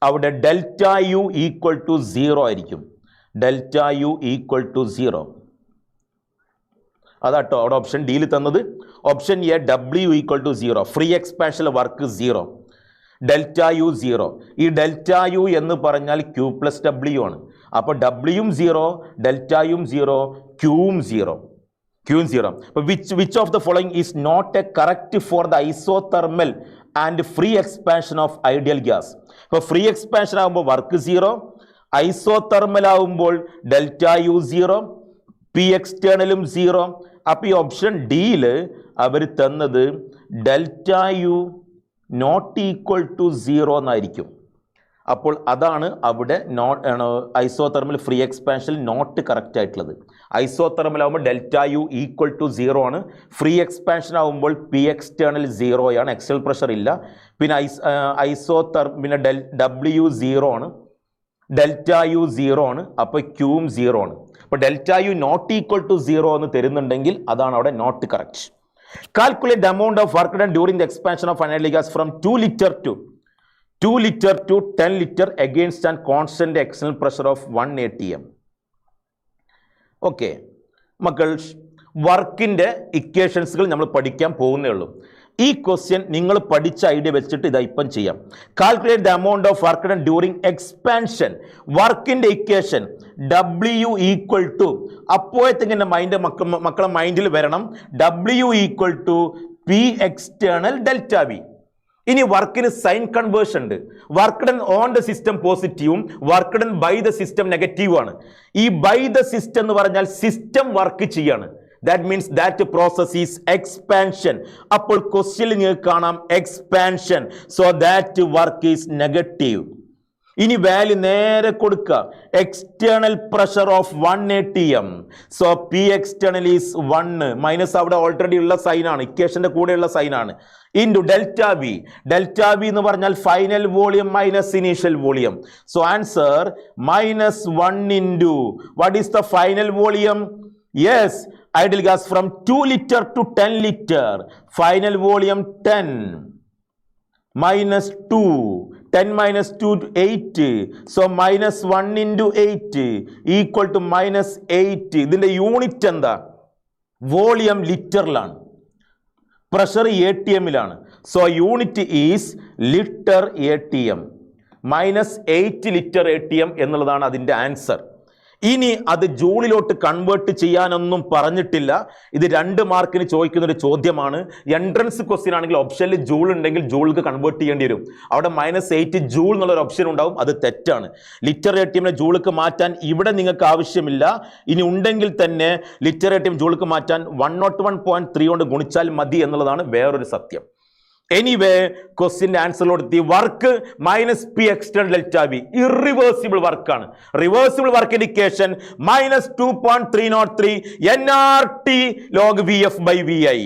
അവിടെ ഡെൽറ്റ യു ഈക്വൽ ടു 0 ആയിരിക്കും. ഡെൽറ്റ യു ഈക്വൽ ടു 0 അതാട്ടോ അവിടെ ഓപ്ഷൻ ഡിയിൽ തന്നത്. Option A W equal to 0, free expansion work 0, delta U 0. ഈ ഡെൽറ്റ യു എന്ന് പറഞ്ഞാൽ ക്യൂ പ്ലസ് ഡബ്ല്യു ആണ്. അപ്പൊ ഡബ്ല്യൂയും 0, ഡെൽറ്റയും 0, ക്യൂവും 0. Which of the following is not a correct for the isothermal and free expansion of ideal gas? ഇപ്പൊ free expansion ആകുമ്പോൾ work 0, isothermal ആകുമ്പോൾ delta U 0, P എക്സ്റ്റേണലും 0. അപ്പൊ ഈ ഓപ്ഷൻ ഡിയിൽ അവർ തന്നത് delta U not equal to 0 എന്നായിരിക്കും. അപ്പോൾ അതാണ് അവിടെ isothermal free expansion not correct ആയിട്ടുള്ളത്. ഐസോതെർമൽ ആകുമ്പോൾ ഡെൽറ്റ യു ഈക്വൽ ടു 0 ആണ്. ഫ്രീ എക്സ്പാൻഷൻ ആകുമ്പോൾ പി എക്സ്റ്റേണൽ 0 ആണ്, എക്സ്റ്റേണൽ പ്രഷർ ഇല്ല. പിന്നെ പിന്നെ ഡബ്ല്യു 0 ആണ്, ഡെൽറ്റ യു 0 ആണ്, അപ്പോൾ ക്യൂവും 0 ആണ്. അപ്പോൾ delta U not equal to 0 എന്ന് തരുന്നുണ്ടെങ്കിൽ അതാണ് അവിടെ not correct. Calculate the amount of work done during the expansion of an ideal gas from 2 liter to 10 liter against an constant external pressure of 1 atm. Okay മക്കൾ, വർക്കിന്റെ ഇക്വേഷൻസുകൾ നമ്മൾ പഠിക്കാൻ പോകുന്നേ ഉള്ളൂ. ഈ ക്വസ്റ്റ്യൻ നിങ്ങൾ പഠിച്ച ഐഡിയ വെച്ചിട്ട് ഇതാ ഇപ്പം ചെയ്യാം. Calculate the amount of work done during expansion. വർക്കിന്റെ ഇക്വേഷൻ ഡബ്ല്യു ഈക്വൽ ടു, അപ്പോഴത്തേക്ക് മക്കളെ മൈൻഡിൽ വരണം, W equal to P external delta V. ഇനി വർക്കിന് സൈൻ കൺവേർഷൻ ഉണ്ട്. Work done on the system പോസിറ്റീവും work done by the system നെഗറ്റീവും ആണ്. ഈ ബൈ ദ സിസ്റ്റം എന്ന് പറഞ്ഞാൽ സിസ്റ്റം വർക്ക് ചെയ്യാണ്. That means that process is expansion. അപ്പോൾ ക്വസ്റ്റ്യനിൽ നിങ്ങൾക്ക് കാണാം expansion, so that work is negative. ഇനി വാല്യൂ നേരെ കൊടുക്കുക. External pressure of 1 atm. So P external is 1 minus അവിടെ ഓൾറെഡി ഉള്ള സൈനാണ്, ഇക്വേഷന്റെ കൂടെയുള്ള സൈനാണ്, into delta V. Delta V എന്ന് പറഞ്ഞാൽ final volume minus initial volume. So answer -1 into what is the final volume? Yes, ideal gas from 2 liter to 10 liter. Final volume 10 -2, 10 - 2 8. So -1 into 8 equal to -8. ഇതിന്റെ unit എന്താ? Volume ലിറ്ററിലാണ്, pressure ATM-ലാണ്. So unit is litre ATM. -8 litre ATM എന്നുള്ളതാണ് അതിന്റെ answer. ഇനി അത് ജൂളിലോട്ട് convert ചെയ്യാനൊന്നും പറഞ്ഞിട്ടില്ല. ഇത് 2 മാർക്കിന് ചോദിക്കുന്ന ഒരു ചോദ്യമാണ്. എൻട്രൻസ് ക്വസ്റ്റ്യൻ ആണെങ്കിൽ ഓപ്ഷനിൽ ജൂൾ ഉണ്ടെങ്കിൽ ജൂൾക്ക് കൺവേർട്ട് ചെയ്യേണ്ടി വരും. അവിടെ -8 ജൂൾ എന്നുള്ളൊരു ഓപ്ഷൻ ഉണ്ടാവും, അത് തെറ്റാണ്. ലിറ്റർ ATM ജൂൾക്ക് മാറ്റാൻ ഇവിടെ നിങ്ങൾക്ക് ആവശ്യമില്ല. ഇനി ഉണ്ടെങ്കിൽ തന്നെ ലിറ്റർ ATM ജൂൾക്ക് മാറ്റാൻ 101.3 കൊണ്ട് ഗുണിച്ചാൽ മതി എന്നുള്ളതാണ് വേറൊരു സത്യം. എനിവേ ക്വസ്റ്റ്യൻ്റെ ആൻസറിലോടെത്തി. Work -P external delta V irreversible വർക്കാണ്. Reversible work indication -2.303 nRT log VF/VI.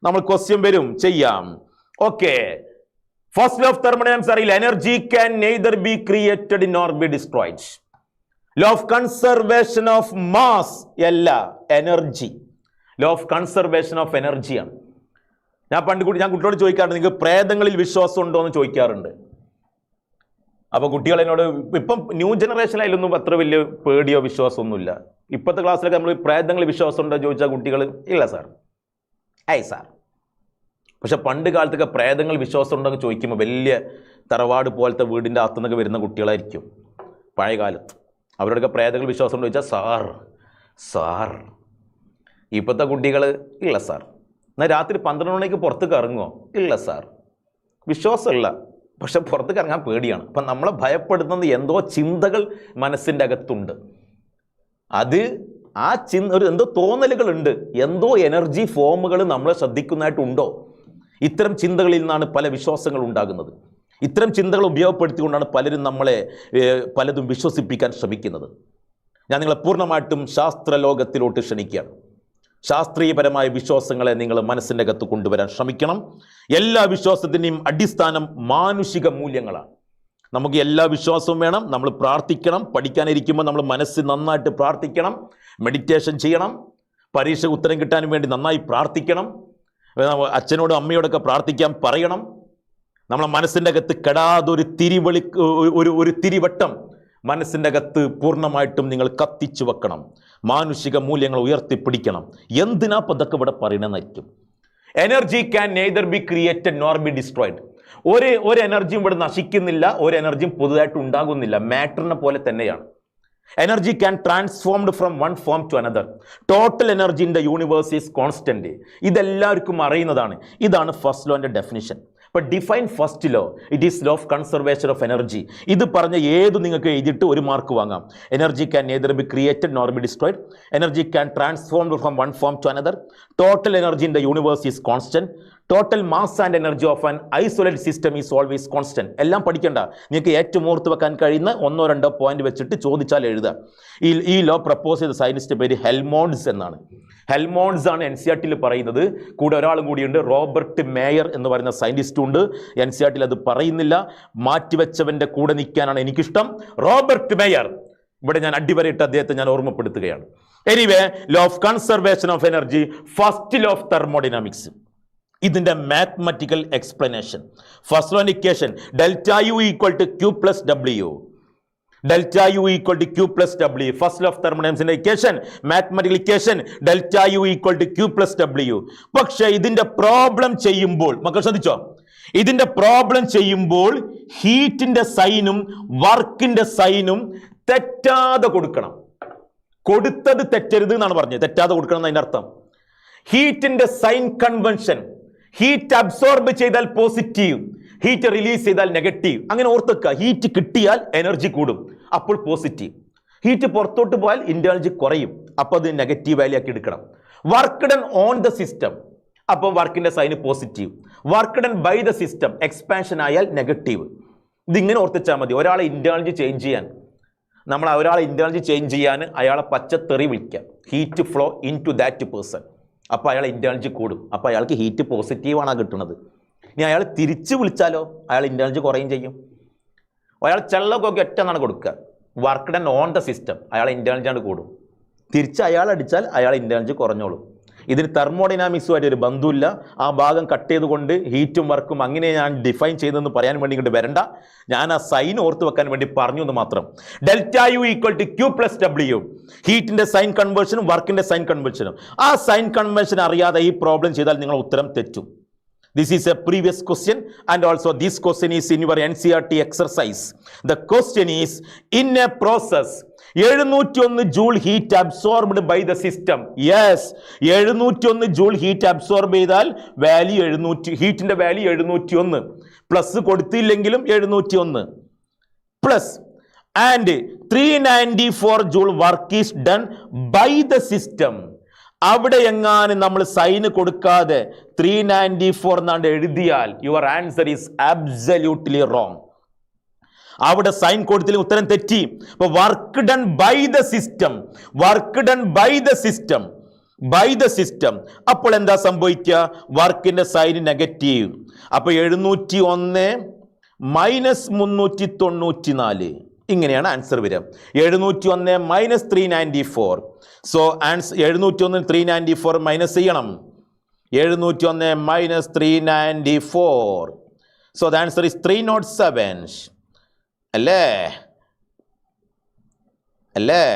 നമ്മൾ ക്വസ്റ്റ്യൻ വരും, ചെയ്യാം. Okay, first law of thermodynamics അറിയില്ല. Energy can neither be created nor be destroyed. Law of conservation of mass അല്ല, energy. Law of conservation of എനർജിയാണ്. ഞാൻ കുട്ടികളോട് ചോദിക്കാറുണ്ട്, നിങ്ങൾക്ക് പ്രേതങ്ങളിൽ വിശ്വാസം ഉണ്ടോ എന്ന് ചോദിക്കാറുണ്ട്. അപ്പോൾ കുട്ടികൾ എന്നോട്, ഇപ്പം ന്യൂ ജനറേഷനിലൊന്നും അത്ര വലിയ പേടിയോ വിശ്വാസമൊന്നുമില്ല. ഇപ്പോഴത്തെ ക്ലാസ്സിലൊക്കെ നമ്മൾ പ്രേതങ്ങളിൽ വിശ്വാസം ഉണ്ടോ ചോദിച്ചാൽ കുട്ടികൾ ഇല്ല സാർ, സാർ. പക്ഷെ പണ്ട് കാലത്തൊക്കെ പ്രേതങ്ങൾ വിശ്വാസം ഉണ്ടോ എന്ന് ചോദിക്കുമ്പോൾ വലിയ തറവാട് പോലത്തെ വീടിൻ്റെ അകത്തുനിന്നൊക്കെ വരുന്ന കുട്ടികളായിരിക്കും പഴയ കാലത്ത്. അവരോടൊക്കെ പ്രേതങ്ങൾ വിശ്വാസം ഉണ്ടോ ചോദിച്ചാൽ സാർ സാർ. ഇപ്പോഴത്തെ കുട്ടികൾ ഇല്ല സാർ. എന്നാൽ രാത്രി 12 മണിക്ക് പുറത്തേക്ക് ഇറങ്ങുമോ? ഇല്ല സാർ. വിശ്വാസമില്ല, പക്ഷെ പുറത്തേക്ക് ഇറങ്ങാൻ പേടിയാണ്. അപ്പം നമ്മളെ ഭയപ്പെടുത്തുന്നത് എന്തോ ചിന്തകൾ മനസ്സിൻ്റെ അകത്തുണ്ട്. അത് ആ എന്തോ തോന്നലുകളുണ്ട്, എന്തോ എനർജി ഫോമുകൾ നമ്മളെ ശ്രദ്ധിക്കുന്നതായിട്ടുണ്ടോ. ഇത്തരം ചിന്തകളിൽ നിന്നാണ് പല വിശ്വാസങ്ങൾ ഉണ്ടാകുന്നത്. ഇത്തരം ചിന്തകൾ ഉപയോഗപ്പെടുത്തിക്കൊണ്ടാണ് പലരും നമ്മളെ പലതും വിശ്വസിപ്പിക്കാൻ ശ്രമിക്കുന്നത്. ഞാൻ നിങ്ങളെ പൂർണ്ണമായിട്ടും ശാസ്ത്രലോകത്തിലോട്ട് ക്ഷണിക്കുകയാണ്. ശാസ്ത്രീയപരമായ വിശ്വാസങ്ങളെ നിങ്ങൾ മനസ്സിൻ്റെ അകത്ത് കൊണ്ടുവരാൻ ശ്രമിക്കണം. എല്ലാ വിശ്വാസത്തിൻ്റെയും അടിസ്ഥാനം മാനുഷിക മൂല്യങ്ങളാണ്. നമുക്ക് എല്ലാ വിശ്വാസവും വേണം. നമ്മൾ പ്രാർത്ഥിക്കണം. പഠിക്കാനിരിക്കുമ്പോൾ നമ്മൾ മനസ്സ് നന്നായിട്ട് പ്രാർത്ഥിക്കണം, മെഡിറ്റേഷൻ ചെയ്യണം. പരീക്ഷ ഉത്തരം കിട്ടാനും വേണ്ടി നന്നായി പ്രാർത്ഥിക്കണം. അച്ഛനോടും അമ്മയോടൊക്കെ പ്രാർത്ഥിക്കാൻ പറയണം. നമ്മളെ മനസ്സിൻ്റെ അകത്ത് കെടാതൊരു ഒരു തിരിവട്ടം മനസ്സിൻ്റെ അകത്ത് പൂർണ്ണമായിട്ടും നിങ്ങൾ കത്തിച്ചു വെക്കണം. മാനുഷിക മൂല്യങ്ങൾ ഉയർത്തിപ്പിടിക്കണം. എന്തിനാ പതൊക്കെ ഇവിടെ പറയണമെന്നായിരിക്കും. Energy can neither be created nor be destroyed. ഒരു എനർജിയും ഇവിടെ നശിക്കുന്നില്ല, ഒരു എനർജിയും പുതുതായിട്ട് ഉണ്ടാകുന്നില്ല. മാറ്ററിനെ പോലെ തന്നെയാണ്. Energy can transformed from one form to another. Total energy in the universe is constant. ഇതെല്ലാവർക്കും അറിയുന്നതാണ്. ഇതാണ് ഫസ്റ്റ് ലോന്റെ definition. But define first law. It is law of conservation of energy. ഇത് പറഞ്ഞ ഏതു നിങ്ങൾക്ക് എഴുതിയിട്ട് 1 മാർക്ക് വാങ്ങാം. Energy can neither be created nor be destroyed. Energy can transform from one form to another. Total energy in the universe is constant. Total mass and energy of an isolated system is always constant. എല്ലാം പഠിക്കണ്ട. നിങ്ങൾക്ക് ഏറ്റവും ഓർത്ത് വെക്കാൻ കഴിയുന്ന 1-2 point വെച്ചിട്ട് ചോദിച്ചാൽ എഴുതുക. ഈ ലോ പ്രപ്പോസ് ചെയ്ത സയന്റിസ്റ്റ് പേര് ഹെൽമോൺസ് എന്നാണ്. ഹെൽമോൺസ് ആണ് NCERT-ൽ പറയുന്നത്. കൂടെ ഒരാളും കൂടിയുണ്ട്, റോബർട്ട് മേയർ എന്ന് പറയുന്ന സയന്റിസ്റ്റ് ഉണ്ട്. NCERT-ൽ അത് പറയുന്നില്ല. മാറ്റിവെച്ചവന്റെ കൂടെ നിൽക്കാനാണ് എനിക്കിഷ്ടം. Robert Mayer. ഇവിടെ ഞാൻ അടിവരയിട്ട് അദ്ദേഹത്തെ ഞാൻ ഓർമ്മപ്പെടുത്തുകയാണ്. Anyway, law of conservation of energy, first law of thermodynamics. ഇതിന്റെ mathematical explanation. First law equation delta U equal to Q plus W. Delta U equal to Q plus W. First law of തെർമോഡൈനാമിക്സിന്റെ equation, mathematical equation delta U equal to Q plus W. പക്ഷേ ഇതിന്റെ problem ചെയ്യുമ്പോൾ മക്കൾ ശ്രദ്ധിച്ചോ, ഇതിന്റെ problem ചെയ്യുമ്പോൾ ഹീറ്റിന്റെ സൈനും വർക്കിന്റെ സൈനും തെറ്റാതെ കൊടുക്കണം. കൊടുത്തത് തെറ്റരുത് എന്നാണ് പറഞ്ഞത്. തെറ്റാതെ കൊടുക്കണം എന്നതിന്റെ അർത്ഥം. ഹീറ്റിന്റെ സൈൻ കൺവെൻഷൻ, ഹീറ്റ് അബ്സോർബ് ചെയ്താൽ പോസിറ്റീവ്, ഹീറ്റ് റിലീസ് ചെയ്താൽ നെഗറ്റീവ്. അങ്ങനെ ഓർത്തുക. ഹീറ്റ് കിട്ടിയാൽ എനർജി കൂടും, അപ്പോൾ പോസിറ്റീവ്. ഹീറ്റ് പുറത്തോട്ട് പോയാൽ എനർജി കുറയും, അപ്പോൾ അത് നെഗറ്റീവ് വാല്യൂ ആക്കി എടുക്കണം. Work done on the system, അപ്പോൾ വർക്കിന്റെ sign positive. Work done by the system, expansion ആയാൽ നെഗറ്റീവ്. ഇതിങ്ങനെ ഓർത്തിച്ചാൽ മതി. ഒരാളെ ഇൻറ്റേർണലി ചേഞ്ച് ചെയ്യാൻ, നമ്മൾ ഒരാളെ ഇൻറ്റേർണലി ചേഞ്ച് ചെയ്യാൻ അയാളെ പച്ചത്തെറി വിളിക്കാം, heat flow into that person. അപ്പോൾ അയാൾ ഇൻറ്റേർണലി കൂടും, അപ്പോൾ അയാൾക്ക് ഹീറ്റ് പോസിറ്റീവാണ് കിട്ടുന്നത്. ഇനി അയാൾ തിരിച്ച് വിളിച്ചാലോ അയാൾ ഇൻറ്റേർണലി കുറയും ചെയ്യും. അയാൾ ചെള്ളക്കൊക്കെ ഒറ്റന്നാണ് കൊടുക്കുക, work done on the system, അയാൾ ഇൻറ്റേർണലിയാണ് കൂടും. തിരിച്ച് അയാൾ അടിച്ചാൽ അയാൾ ഇൻറ്റേർണലി കുറഞ്ഞോളും. ഇതിന് തെർമോഡൈനാമിക്സുമായിട്ട് ഒരു ബന്ധമില്ല. ആ ഭാഗം കട്ട് ചെയ്തുകൊണ്ട് ഹീറ്റും വർക്കും അങ്ങനെ ഞാൻ ഡിഫൈൻ ചെയ്തെന്ന് പറയാൻ വേണ്ടി ഇങ്ങോട്ട് വരണ്ട. ഞാൻ ആ സൈൻ ഓർത്ത് വെക്കാൻ വേണ്ടി പറഞ്ഞു എന്ന് മാത്രം. Delta U equal to Q plus W, ഹീറ്റിന്റെ സൈൻ കൺവേർഷനും വർക്കിന്റെ സൈൻ കൺവേർഷനും. ആ സൈൻ കൺവേർഷൻ അറിയാതെ ഈ പ്രോബ്ലം ചെയ്താൽ നിങ്ങൾ ഉത്തരം തെറ്റും. This is a previous question and also this question is in your NCERT exercise. The question is, in a process 701 joule heat absorbed by the system. Yes, 701 joule heat absorb ചെയ്താൽ value 700, ഹീറ്റിന്റെ value 701, plus കൊടുത്തില്ലെങ്കിലും 701 plus, and 394 joule work is done by the system. അവിടെ എങ്ങാനും നമ്മൾ sign കൊടുക്കാതെ 394 എന്നാണ്ട് എഴുതിയാൽ your answer is absolutely wrong. അവിടെ സൈൻ കൊടുത്തില്ലെങ്കിൽ ഉത്തരം തെറ്റി. അപ്പൊ work done by the system, work done by the system, by the system. അപ്പോൾ എന്താ സംഭവിക്കുക? വർക്കിന്റെ സൈൻ നെഗറ്റീവ്. അപ്പൊ 701 മൈനസ് 394, ഇങ്ങനെയാണ് ആൻസർ വരിക. 701 മൈനസ് 394. സോ ആൻസർ 701 394 മൈനസ് ചെയ്യണം. 701 minus 394. So the answer is 307. അല്ലേ? അല്ലേ?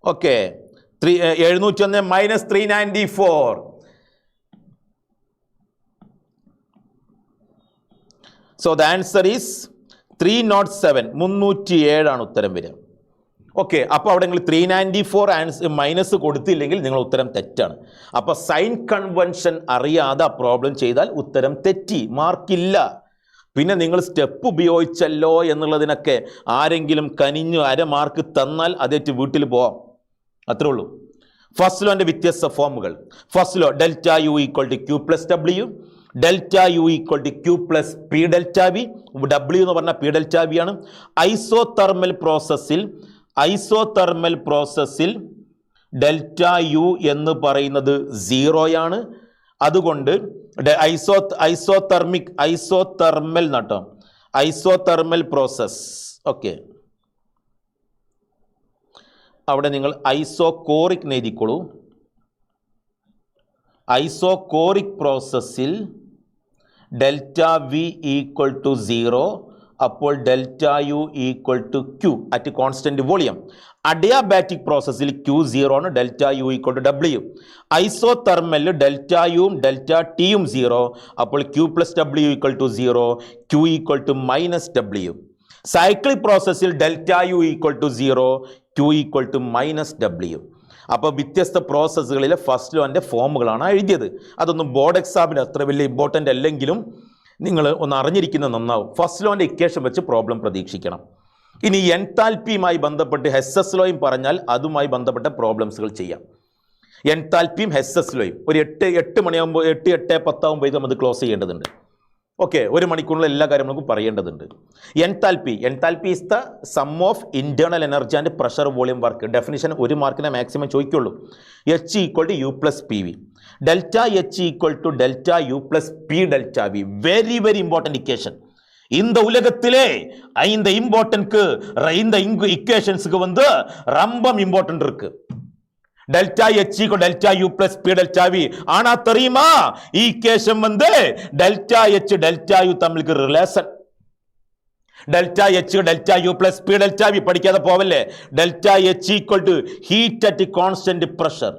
Okay. 701 minus 394. So the answer is 307. 307 ആണ് ഉത്തരം വരിക. ഓക്കെ. അപ്പോൾ അവിടെ നിങ്ങൾ 394 ആൻസർ മൈനസ് കൊടുത്തില്ലെങ്കിൽ നിങ്ങൾ ഉത്തരം തെറ്റാണ്. അപ്പോൾ സൈൻ കൺവെൻഷൻ അറിയാതെ ആ പ്രോബ്ലം ചെയ്താൽ ഉത്തരം തെറ്റി, മാർക്കില്ല. പിന്നെ നിങ്ങൾ സ്റ്റെപ്പ് ഉപയോഗിച്ചല്ലോ എന്നുള്ളതിനൊക്കെ ആരെങ്കിലും കനിഞ്ഞു അരമാർക്ക് തന്നാൽ അതേറ്റ് വീട്ടിൽ പോവാം, അത്രേ ഉള്ളൂ. ഫസ്റ്റ് ലോന്റെ വ്യത്യസ്ത ഫോമുകൾ. First law delta U equal to Q plus W, delta U equal to Q plus P delta V. W എന്ന് പറഞ്ഞാൽ പി ഡെൽറ്റ വി ആണ്. ഐസോതെർമൽ പ്രോസസ്സിൽ ഡെൽറ്റ യു എന്ന് പറയുന്നത് 0 ആണ്. അതുകൊണ്ട് ഐസോതെർമൽ പ്രോസസ്. ഓക്കെ, അവിടെ നിങ്ങൾ ഐസോകോറിക് എഴുതിക്കോളൂ. ഐസോകോറിക് പ്രോസസ്സിൽ ഡെൽറ്റ വി ഈക്വൽ ടു 0, അപ്പോൾ delta U equal to Q at constant volume. Adiabatic പ്രോസസ്സിൽ ക്യൂ 0 ആണ്, delta U equal to W. ഐസോതെർമലിൽ ഡെൽറ്റ യുവും ഡെൽറ്റ ടിയും 0, അപ്പോൾ Q plus W equal to 0, Q equal to minus W. Cyclic പ്രോസസ്സിൽ delta U equal to 0, Q equal to minus W. അപ്പോൾ വ്യത്യസ്ത പ്രോസസ്സുകളിലെ first ലോന്റെ ഫോമുകളാണ് എഴുതിയത്. അതൊന്നും ബോർഡ് എക്സാമിന് അത്ര വലിയ ഇമ്പോർട്ടൻ്റ് അല്ലെങ്കിലും നിങ്ങൾ ഒന്ന് അറിഞ്ഞിരിക്കുന്നത് നന്നാവും. ഫസ്റ്റ് ലോന്റെ ഇക്വേഷൻ വെച്ച് പ്രോബ്ലം പ്രതീക്ഷിക്കണം. ഇനി എൻതാൽപ്പിയുമായി ബന്ധപ്പെട്ട് ഹെസ്സസ് ലോയും പറഞ്ഞാൽ അതുമായി ബന്ധപ്പെട്ട പ്രോബ്ലംസുകൾ ചെയ്യാം. എൻതാൽപ്പിയും ഹെസ്സസ് ലോയും ഒരു 8 മണിയാകുമ്പോൾ 8:10 ആകുമ്പോൾ ഇത് നമ്മൾ ക്ലോസ് ചെയ്യേണ്ടതുണ്ട്. ഓക്കെ, 1 മണിക്കൂറിനുള്ള എല്ലാ കാര്യവും നമുക്ക് പറയേണ്ടതുണ്ട്. Enthalpy is the sum of internal energy and pressure volume work. Definition 1 മാർക്കിനെ മാക്സിമം ചോദിക്കുള്ളൂ. H equal to U plus P V. Delta H equal to delta U plus P delta V. Very very important equation. இந்த உலகத்திலே இந்த இக்குவேஷன்ஸுக்கு வந்து ரொம்ப important இருக்கு. Delta H equal delta U plus P delta V. ஆனா தெரியுமா equation வந்து டெல்டா H டெல்டா யூ தம்மிலுக்கு relation. Delta H delta U plus P delta V പഠിക്കാതെ പോവല്ലേ. Delta H equal to heat at constant pressure.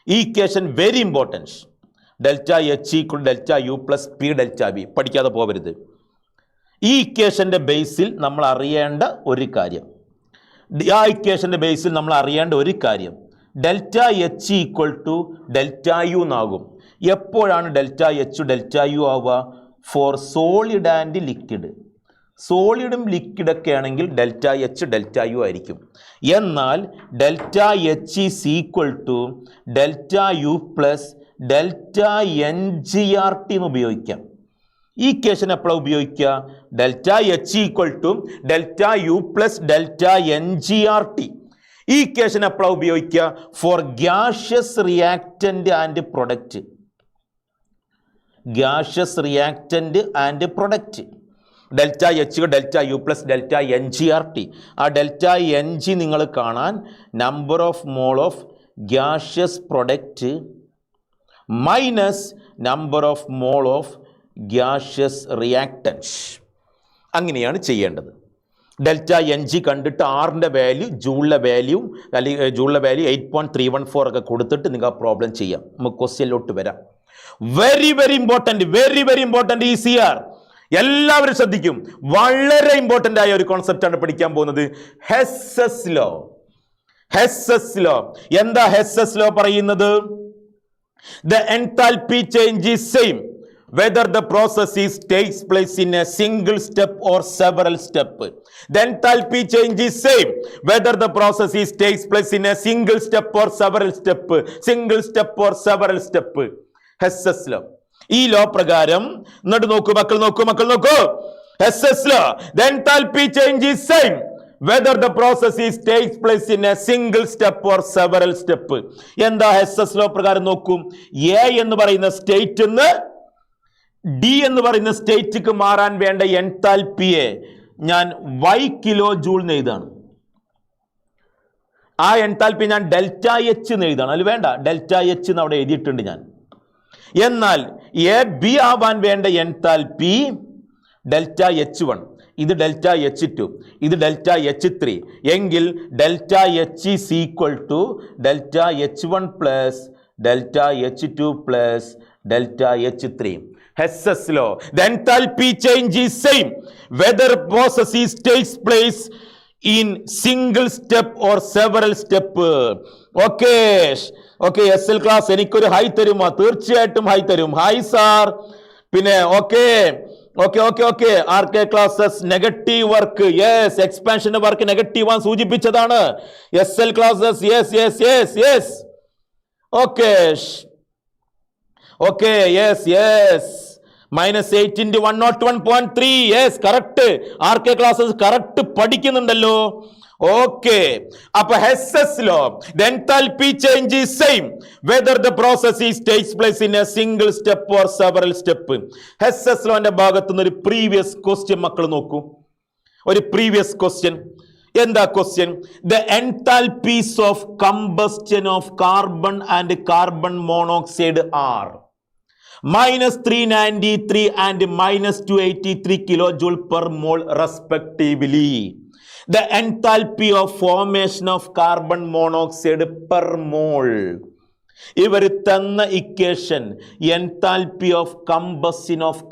Equation very important. Delta H equal delta U plus P delta V പഠിക്കാതെ പോവരുത്. ഈ ഇക്വേഷൻ്റെ ബേസിൽ നമ്മൾ അറിയേണ്ട ഒരു കാര്യം, delta H equal to delta U എന്നാകും. എപ്പോഴാണ് ഡെൽറ്റ എച്ച് ഡെൽറ്റ യു ആവുക? For solid and liquid. സോളിഡും ലിക്വിഡൊക്കെ ആണെങ്കിൽ ഡെൽറ്റ എച്ച് ഡെൽറ്റ യു ആയിരിക്കും. എന്നാൽ delta H is equal to delta U plus delta N G R T എന്ന് ഉപയോഗിക്കാം. ഈ ഇക്വേഷൻ എപ്പോഴാണ് ഉപയോഗിക്കുക? Delta H equal to delta U plus delta N G R T. ഈ ഇക്വേഷൻ എപ്പോഴാണ് ഉപയോഗിക്കുക? For gaseous reactant and product. Gaseous reactant and product. Delta H delta U plus delta N G R T. ആ delta N G നിങ്ങൾ കാണാൻ number of mole of gaseous product minus number of mole of gaseous reactants. അങ്ങനെയാണ് ചെയ്യേണ്ടത്. Delta N G കണ്ടിട്ട് ആറിൻ്റെ value ജൂളിലെ value അല്ലെങ്കിൽ ജൂളിലെ value 8.314 ഒക്കെ കൊടുത്തിട്ട് നിങ്ങൾ ആ പ്രോബ്ലം ചെയ്യാം. നമുക്ക് ക്വസ്റ്റ്യനിലോട്ട് വരാം. Very very important, very very important ഈ CR എല്ലാവരും ശ്രദ്ധിക്കും. വളരെ ഇമ്പോർട്ടൻ്റ് ആയ ഒരു കോൺസെപ്റ്റാണ് പഠിക്കാൻ പോകുന്നത്. ഹെസ്സസ് ലോ. ഹെസ്സസ് ലോ എന്താ? ഹെസ്സസ് ലോ പറയുന്നത് the enthalpy change is same whether the process takes place in a single step or several steps. The enthalpy change is same whether the process takes place in a single step or several steps. Single step or several steps. Hess's law. ഈ law പ്രകാരം എന്നിട്ട് നോക്കൂ മക്കൾ, നോക്കൂ. Hess's law. The enthalpy change is same whether the process takes place in a single step or several step. എന്താ ഹെസ്സസ് law പ്രകാരം? നോക്കും, A എന്ന് പറയുന്ന സ്റ്റേറ്റ് നിന്ന് ഡി എന്ന് പറയുന്ന സ്റ്റേറ്റിക്ക് മാറാൻ വേണ്ട എൻതാൽപ്പിയെ ഞാൻ y കിലോ ജൂൾ എഴുതാണ്. ആ എൻതാൽപ്പി ഞാൻ ഡെൽറ്റ എച്ച് എഴുതാണ്. അതിൽ വേണ്ട, ഡെൽറ്റ എച്ച് എന്ന് അവിടെ എഴുതിയിട്ടുണ്ട് ഞാൻ. എന്നാൽ എ ബി ആവാൻ വേണ്ട എൻതാൽപ്പി ഡെൽറ്റ H1, ഇത് ഡെൽറ്റ H2, ഇത് ഡെൽറ്റ H3 എങ്കിൽ delta H is equal to delta H1 plus delta H2 plus delta H3. Hess's law. The enthalpy change is same whether process takes place in single step or several step. Okay, SL class എനിക്കൊരു hi തരുമോ? തീർച്ചയായിട്ടും hi തരും. Hi sir. പിന്നെ okay RK classes negative work. Yes, എക്സ്പാൻഷന്റെ work negative ആണ് സൂചിപ്പിച്ചതാണ്. SL classes yes. Okay yes. -8 into 101.3. Yes, correct. RK classes correct പഠിക്കുന്നുണ്ടല്ലോ. Okay, അപ്പൊ Hess's law, the enthalpy change is same whether the process takes place in a single step or several step. ഹെസ്സസ് ലോന്റെ ഭാഗത്തു നിന്ന് ഒരു previous question മക്കൾ നോക്കൂ. ഒരു previous question. എന്താ question? The enthalpies of combustion of carbon and carbon monoxide are -393 and -283 kilojoule per mole respectively. The enthalpy of formation of carbon monoxide per mole. ഇവർ തന്ന equation enthalpy of combustion of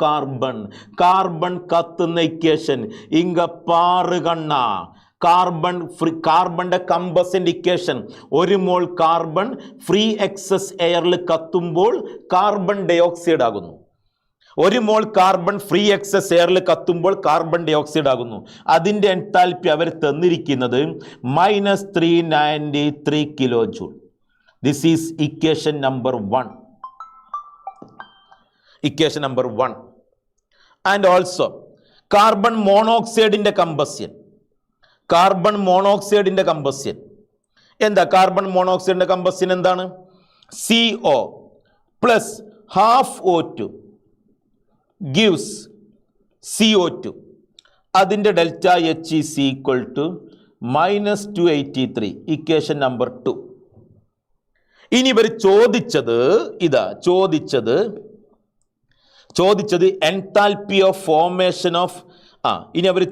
carbon കത്തുന്ന equation ഇങ്ങ പാറ് കണ്ണ. കാർബണിന്റെ കമ്പഷന്റെ equation, 1 mole carbon free excess എയറിൽ കത്തുമ്പോൾ carbon dioxide ആകുന്നു. 1 mole carbon free excess എയറിൽ കത്തുമ്പോൾ carbon dioxide ആകുന്നു. അതിന്റെ എൻതാൽപ്പി അവർ തന്നിരിക്കുന്നത് -393 kilo joule. This is equation number 1. And also carbon മോണോക്സൈഡിന്റെ കമ്പഷൻ. എന്താ കാർബൺ മോണോക്സൈഡിന്റെ കമ്പഷൻ എന്താണ്? CO plus half O2 gives CO2. അതിന്റെ delta H is equal to -283. Equation number 2. ഇനി ഇവർ ചോദിച്ചത് എൻതാൽപ്പി ഓഫ് ഫോർമേഷൻ ഓഫ് ഇനി അവർ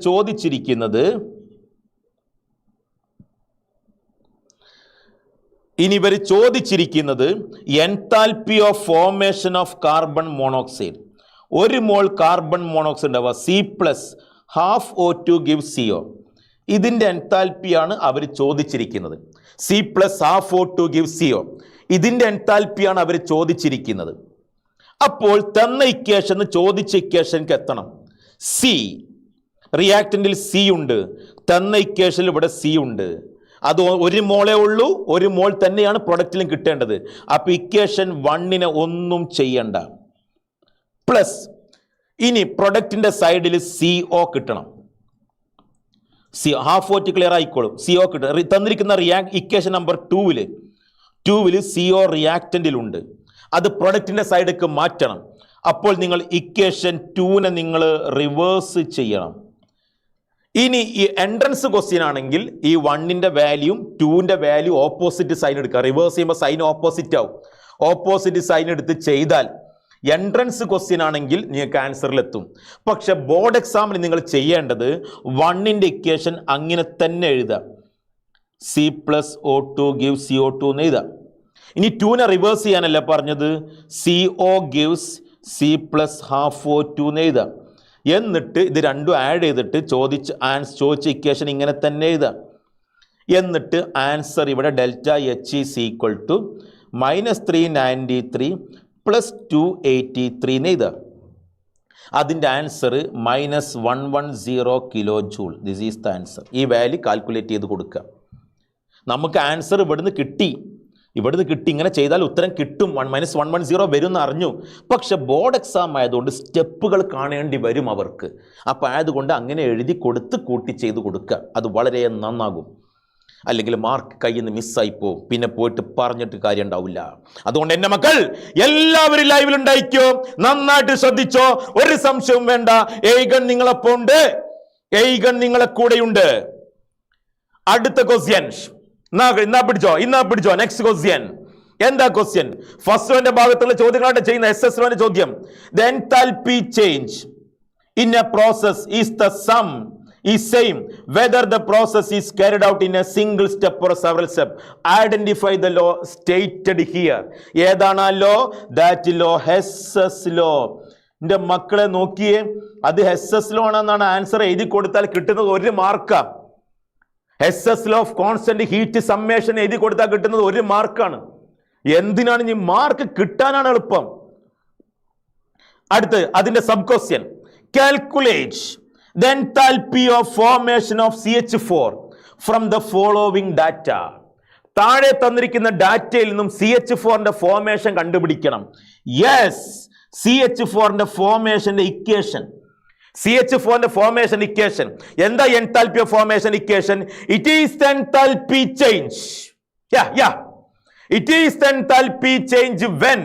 ചോദിച്ചിരിക്കുന്നത് enthalpy of formation of carbon monoxide. 1 mole carbon monoxide ഉണ്ടാവുക C plus half O2 give CO. ഇതിന്റെ എൻതാൽപ്പിയാണ് അവർ ചോദിച്ചിരിക്കുന്നത്. C plus half O2 give CO. ഇതിന്റെ എൻതാൽപ്പിയാണ് അവർ ചോദിച്ചിരിക്കുന്നത്. അപ്പോൾ തന്ന ഇക്വേഷൻ ചോദിച്ച ഇക്വേഷനിലേക്ക് എത്തണം. C റിയാക്ടന്റിൽ C ഉണ്ട്, തന്ന ഇക്വേഷനിൽ ഇവിടെ C ഉണ്ട്. അത് 1 മോളേ ഉള്ളൂ, 1 മോൾ തന്നെയാണ് പ്രൊഡക്റ്റിലും കിട്ടേണ്ടത്. അപ്പൊ ഇക്വേഷൻ 1 ഒന്നും ചെയ്യണ്ട. പ്ലസ് ഇനി പ്രൊഡക്റ്റിന്റെ സൈഡിൽ CO കിട്ടണം. ഹാഫ് വോറ്റ് ക്ലിയർ ആയിക്കോളും. CO കിട്ടണം. തന്നിരിക്കുന്ന ഇക്വേഷൻ നമ്പർ 2 CO റിയാക്റ്റന്റിലുണ്ട്. അത് പ്രൊഡക്റ്റിന്റെ സൈഡിലേക്ക് മാറ്റണം. അപ്പോൾ നിങ്ങൾ ഇക്വേഷൻ 2 നിങ്ങൾ റിവേഴ്സ് ചെയ്യണം. ഇനി ഈ എൻട്രൻസ് ക്വസ്റ്റ്യൻ ആണെങ്കിൽ ഈ 1ന്റെ വാല്യൂം 2ന്റെ വാല്യൂ ഓപ്പോസിറ്റ് സൈൻ എടുക്കുക. റിവേഴ്സ് ചെയ്യുമ്പോൾ സൈൻ ഓപ്പോസിറ്റ് ആവും. ഓപ്പോസിറ്റ് സൈൻ എടുത്ത് ചെയ്താൽ എൻട്രൻസ് ക്വസ്റ്റ്യൻ ആണെങ്കിൽ നിങ്ങൾക്ക് ആൻസറിലെത്തും. പക്ഷെ ബോർഡ് എക്സാമിന് നിങ്ങൾ ചെയ്യേണ്ടത് 1ന്റെ ഇക്വേഷൻ അങ്ങനെ തന്നെ എഴുതാം. C+O2 gives CO2 എന്ന് എഴുതാം. ഇനി 2നെ റിവേഴ്സ് ചെയ്യാനല്ല പറഞ്ഞത്. CO gives C+½ എന്ന് എഴുതാം. എന്നിട്ട് ഇത് രണ്ടും ആഡ് ചെയ്തിട്ട് ചോദിച്ച ഇക്വേഷൻ ഇങ്ങനെ തന്നെ എഴുതാം. എന്നിട്ട് ആൻസർ ഇവിടെ ΔH = -393 + 283 എന്ന് എഴുതാം. അതിൻ്റെ answer -110 kilo joule. This is the answer. ഈ വാല്യൂ കാൽക്കുലേറ്റ് ചെയ്ത് കൊടുക്കുക. നമുക്ക് ആൻസർ ഇവിടുന്ന് കിട്ടി. ഇങ്ങനെ ചെയ്താൽ ഉത്തരം കിട്ടും. -110 വരും എന്ന് അറിഞ്ഞു. പക്ഷെ ബോർഡ് എക്സാം ആയതുകൊണ്ട് സ്റ്റെപ്പുകൾ കാണേണ്ടി വരും അവർക്ക്. അപ്പോൾ ആയതുകൊണ്ട് അങ്ങനെ എഴുതി കൊടുത്ത് കൂട്ടി ചെയ്ത് കൊടുക്കുക. അത് വളരെ നന്നാകും. അല്ലെങ്കിൽ മാർക്ക് കയ്യിൽ നിന്ന് മിസ്സായി പോവും. പിന്നെ പോയിട്ട് പറഞ്ഞിട്ട് കാര്യം ഉണ്ടാവില്ല. അതുകൊണ്ട് എൻ്റെ മക്കൾ എല്ലാവരും ലൈവിൽ ഉണ്ടായിക്കോ. നന്നായിട്ട് ശ്രദ്ധിച്ചോ. ഒരു സംശയവും വേണ്ട. ഏഗൺ നിങ്ങളെപ്പോ ഉണ്ട്. ഏഗൺ നിങ്ങളെ കൂടെയുണ്ട്. അടുത്ത ക്വസ്റ്റ്യൻ ഇന്നാ പിടിച്ചോ. Next question. എന്താ ക്വസ്റ്റ്യൻ? ഫസ്റ്റ് വന്റെ ഭാഗത്തുള്ള ചോദ്യങ്ങളായിട്ട് ചെയ്യുന്ന SS1 ചോദ്യം. The enthalpy change in a process is the sum is same whether the process is carried out in a single step or several steps. Identify the law stated here. ഏതാണ് ആ law? That law Hess's law. എൻ്റെ മക്കളെ നോക്കിയേ, അത് Hess's law ആണെന്നാണ് answer എഴുതി കൊടുത്താൽ കിട്ടുന്നത് 1 മാർക്കാ. Hess's law of constant heat summation എഴുതി കൊടുത്താൽ കിട്ടുന്നത് 1 മാർക്കാണ്. എന്തിനാണ് ഈ മാർക്ക് കിട്ടാനാണ് എളുപ്പം. അടുത്ത് അതിന്റെ sub question. Calculate the enthalpy of formation of CH4 from the following data. താഴെ തന്നിരിക്കുന്ന ഡാറ്റയിൽ നിന്നും CH4ന്റെ ഫോർമേഷൻ കണ്ടുപിടിക്കണം. യെസ്, CH4ന്റെ ഫോർമേഷന്റെ ഇക്വേഷൻ. CH4ന്റെ ഫോർമേഷൻ ഇക്വേഷൻ എന്താ? Enthalpy of formation equation. It is the enthalpy change. It is the enthalpy change when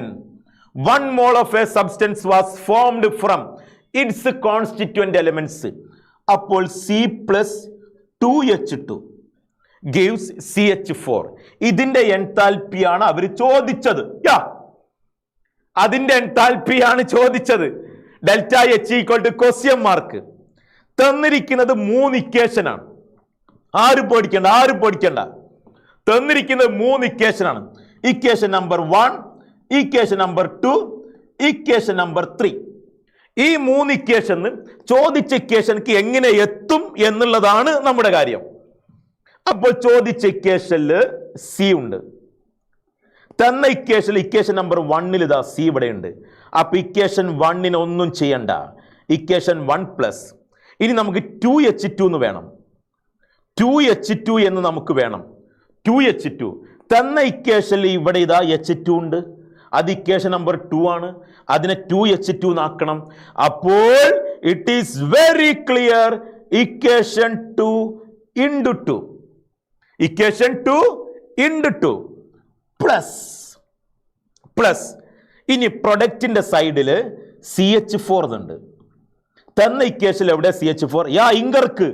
1 mole of a substance was formed from its constituent elements. അപ്പോൾ C+2H2 gives CH4. ഇതിന്റെ എൻതാൽപ്പിയാണ് അവർ ചോദിച്ചത്. അതിന്റെ എൻതാൽപ്പിയാണ് ചോദിച്ചത്. ΔH = question mark. തന്നിരിക്കുന്നത് 3 equation ആണ്. ആരും പേടിക്കണ്ട. തന്നിരിക്കുന്നത് 3 ഇക്വേഷൻ ആണ്. Equation number 1, equation number 2, equation number 3. ഈ 3 ഇക്വേഷന് ചോദിച്ച ഇക്വേഷനിക്ക് എങ്ങനെ എത്തും എന്നുള്ളതാണ് നമ്മുടെ കാര്യം. അപ്പോൾ ചോദിച്ച ഇക്വേഷനിൽ C ഉണ്ട്. തന്ന ഇക്വേഷൻ നമ്പർ 1 ഇതാ C ഇവിടെ ഉണ്ട്. അപ്പൊ ഇക്വേഷൻ 1 ഒന്നും ചെയ്യണ്ട. ഇക്വേഷൻ 1+. ഇനി നമുക്ക് 2H2 എന്ന് വേണം. 2H2 എന്ന് നമുക്ക് വേണം. 2H2 തന്ന ഇക്വേഷനിൽ ഇവിടെ ഇതാ H2 ഉണ്ട്. അത് ഇക്വേഷൻ നമ്പർ 2 ആണ്. അതിനെ 2H2 ആക്കണം. അപ്പോൾ it is very clear. Equation 2 × 2. Equation 2 × 2 plus. ഇനി പ്രൊഡക്റ്റിന്റെ സൈഡിൽ CH4 ഉണ്ട്. തന്ന ഇക്വേഷൻ എവിടെ? CH4. இங்க இருக்கு.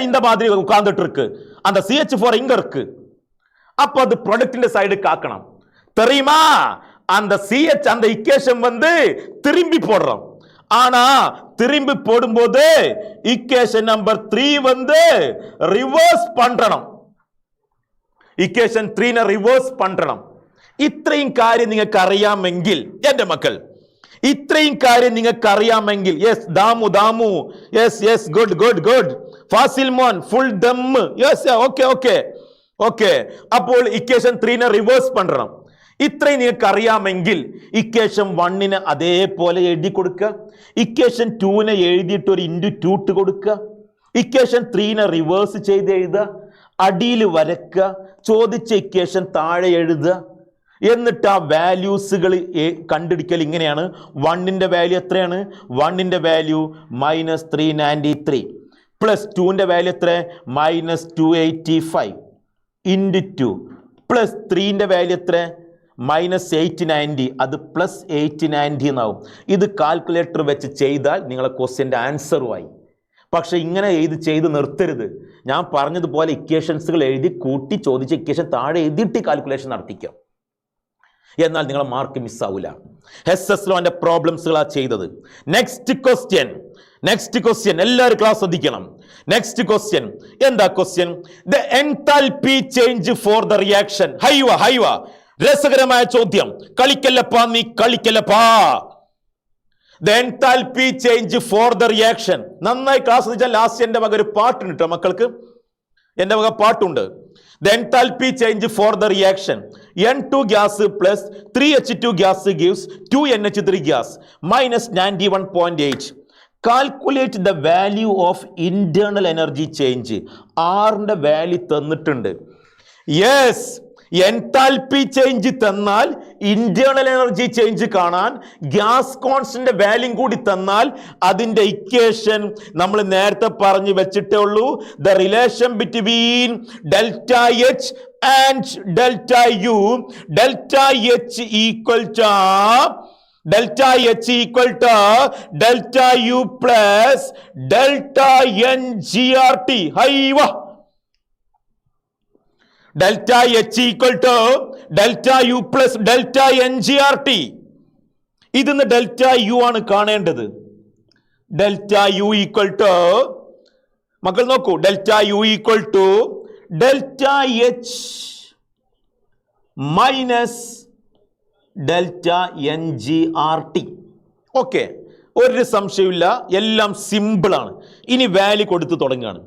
இந்த மாதிரி உட்கார்ந்துட்டு இருக்கு. அந்த CH4 இங்க இருக்கு. அப்ப அது ப்ராடக்ட்டின் சைடுக்கு ஆக்கணும். தெரியுமா? அந்த CH அந்த இக்வேஷன் திரும்பி போடுறோம். ஆனா திரும்பி போடும்போது இக்வேஷன் நம்பர் 3 ரிவர்ஸ் பண்றணும். ഇക്വേഷൻ 3നെ റിവേഴ്സ് പണ്ടണം. ഇത്രയും കാര്യം നിങ്ങൾക്ക് അറിയാമെങ്കിൽ എൻ്റെ മക്കൾ, ഇത്രയും കാര്യം നിങ്ങൾക്ക് അറിയാമെങ്കിൽ, yes Damu yes good Fazil മോൻ ഫുൾ ദം യെസ് ഓക്കെ. അപ്പോൾ ഇക്വേഷൻ 3നെ റിവേഴ്സ് പണ്ടണം. ഇത്രയും നിങ്ങൾക്ക് അറിയാമെങ്കിൽ ഇക്വേഷൻ 1നെ അതേപോലെ എഴുതി കൊടുക്കുക. ഇക്വേഷൻ 2നെ എഴുതിയിട്ട് ഒരു × 2 കൊടുക്കുക. ഇക്വേഷൻ 3നെ റിവേഴ്സ് ചെയ്ത് എഴുതുക. അടിയിൽ വരക്കുക. ചോദിച്ച ഇക്വേഷൻ താഴെ എഴുതുക. എന്നിട്ട് ആ വാല്യൂസുകൾ കണ്ടുപിടിക്കൽ ഇങ്ങനെയാണ്. 1ന്റെ വാല്യൂ എത്രയാണ്? 1ന്റെ വാല്യൂ -393 പ്ലസ് 2ന്റെ വാല്യൂ എത്ര? -285 ഇൻറ്റു 2 പ്ലസ് 3ന്റെ വാല്യൂ എത്ര? -890, അത് +890 എന്നാവും. ഇത് കാൽക്കുലേറ്റർ വെച്ച് ചെയ്താൽ നിങ്ങളെ ക്വസ്റ്റ്യൻ്റെ ആൻസറുമായി. പക്ഷെ ഇങ്ങനെ ചെയ്ത് നിർത്തരുത്. ഞാൻ പറഞ്ഞതുപോലെ ഇക്വേഷൻസുകൾ എഴുതി കൂട്ടി ചോദിച്ച ഇക്വേഷൻ താഴെ എഴുതിയിട്ട് കാൽക്കുലേഷൻ നടത്തിക്കാം. എന്നാൽ നിങ്ങളെ മാർക്ക് മിസ്സാവില്ല. ഹെസ്സസ് ലോന്റെ പ്രോബ്ലംസുകളാണ് ചെയ്തത്. നെക്സ്റ്റ് ക്വസ്റ്റ്യൻ എല്ലാവരും ക്ലാസ് ശ്രദ്ധിക്കണം. നെക്സ്റ്റ് ക്വസ്റ്റ്യൻ എന്താ question? The enthalpy change for the reaction. ഹൈവ രസകരമായ ചോദ്യം. കളിക്കല്ലപ്പാ നീ കളിക്കല്ലപ്പാ. The enthalpy change for the reaction. നന്നായി ക്ലാസ് ശ്രദ്ധിച്ചാൽ ലാസ്റ്റ് എൻ്റെ വക ഒരു പാട്ടുണ്ട് കേട്ടോ മക്കൾക്ക്. എൻ്റെ വക പാട്ടുണ്ട്. The enthalpy change for the reaction N2 gas plus 3H2 gas gives 2NH3 gas minus 91.8. Calculate the value of internal energy change. R-ന്റെ വാല്യൂ തന്നിട്ടുണ്ട്. യെസ്, എൻതാൽപി ചേഞ്ച് തന്നാൽ ഇന്റേണൽ എനർജി ചേഞ്ച് കാണാൻ ഗ്യാസ് കോൺസ്റ്റന്റ് വാല്യൂ കൂടി തന്നാൽ അതിന്റെ equation നമ്മൾ നേരത്തെ പറഞ്ഞു വെച്ചിട്ടേ ഉള്ളൂ. The relation between delta H and delta U. Delta H equal to delta U plus delta N G R T. ഹൈവ delta H equal to delta U plus delta N G R T. ഇതിന്ന് delta U ആണ് കാണേണ്ടത്. Delta U equal to, മക്കൾ നോക്കൂ, delta U equal to delta H minus delta N G R T. Okay, ഒരു സംശയമില്ല, എല്ലാം സിമ്പിളാണ്. ഇനി വാല്യൂ കൊടുത്ത് തുടങ്ങുകയാണ്.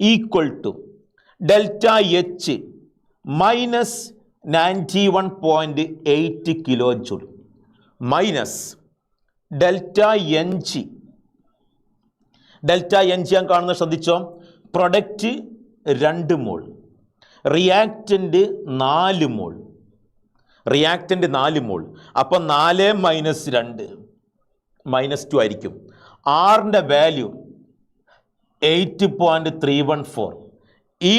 Equal to delta H minus 91.8 kilo joule minus delta N G. Delta N G ഞാൻ കാണുന്നത് ശ്രദ്ധിച്ചോ. Product 2 mole, reactant 4 mole. അപ്പം 4 മൈനസ് 2 -2 ആയിരിക്കും. ആറിൻ്റെ വാല്യൂ 8.314. ഈ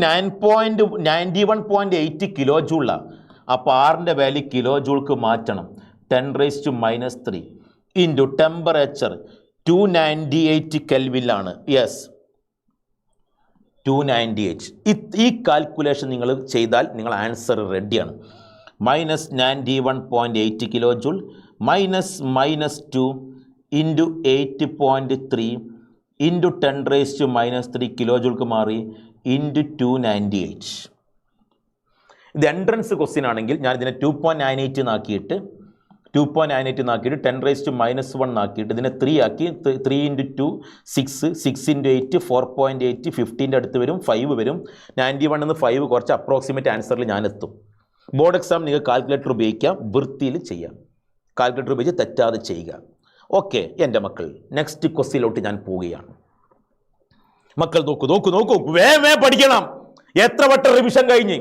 91.8 കിലോ ജൂളാണ്. അപ്പോൾ ആറിൻ്റെ വാല്യൂ കിലോ ജൂൾക്ക് മാറ്റണം. 10⁻³ ഇൻറ്റു ടെമ്പറേച്ചർ 298 കെൽവിലാണ്. യെസ്, 298. ഈ കാൽക്കുലേഷൻ നിങ്ങൾ ചെയ്താൽ നിങ്ങൾ ആൻസർ റെഡിയാണ്. -91.8 kilo joule -2 into 8.3 into 10⁻³ kilo ജൂൾക്ക് മാറി ഇൻറ്റു 298. ഇത് എൻട്രൻസ് ക്വസ്റ്റ്യൻ ആണെങ്കിൽ ഞാൻ ഇതിനെ 2.98 നാക്കിയിട്ട് 10⁻1 നാക്കിയിട്ട് ഇതിനെ 3 ആക്കി. 3 ഇൻറ്റു 2 6, 6 ഇൻറ്റു 8 4.8, 15ൻ്റെ അടുത്ത് വരും, 5 വരും. 91 നിന്ന് 5 കുറച്ച് അപ്രോക്സിമേറ്റ് ആൻസറിൽ ഞാൻ എത്തും. ബോർഡ് എക്സാം നിങ്ങൾക്ക് കാൽക്കുലേറ്റർ ഉപയോഗിക്കാം, വൃത്തിയിൽ ചെയ്യാം. കാൽക്കുലേറ്റർ ഉപയോഗിച്ച് തെറ്റാതെ ചെയ്യുക. ഓക്കെ എൻ്റെ മക്കൾ, നെക്സ്റ്റ് ക്വസ്റ്റ്യനിലോട്ട് ഞാൻ പോവുകയാണ്. മക്കൾ നോക്കൂ, വേഗം പഠിക്കണം. എത്ര വട്ടം റിവിഷൻ കഴിഞ്ഞ്,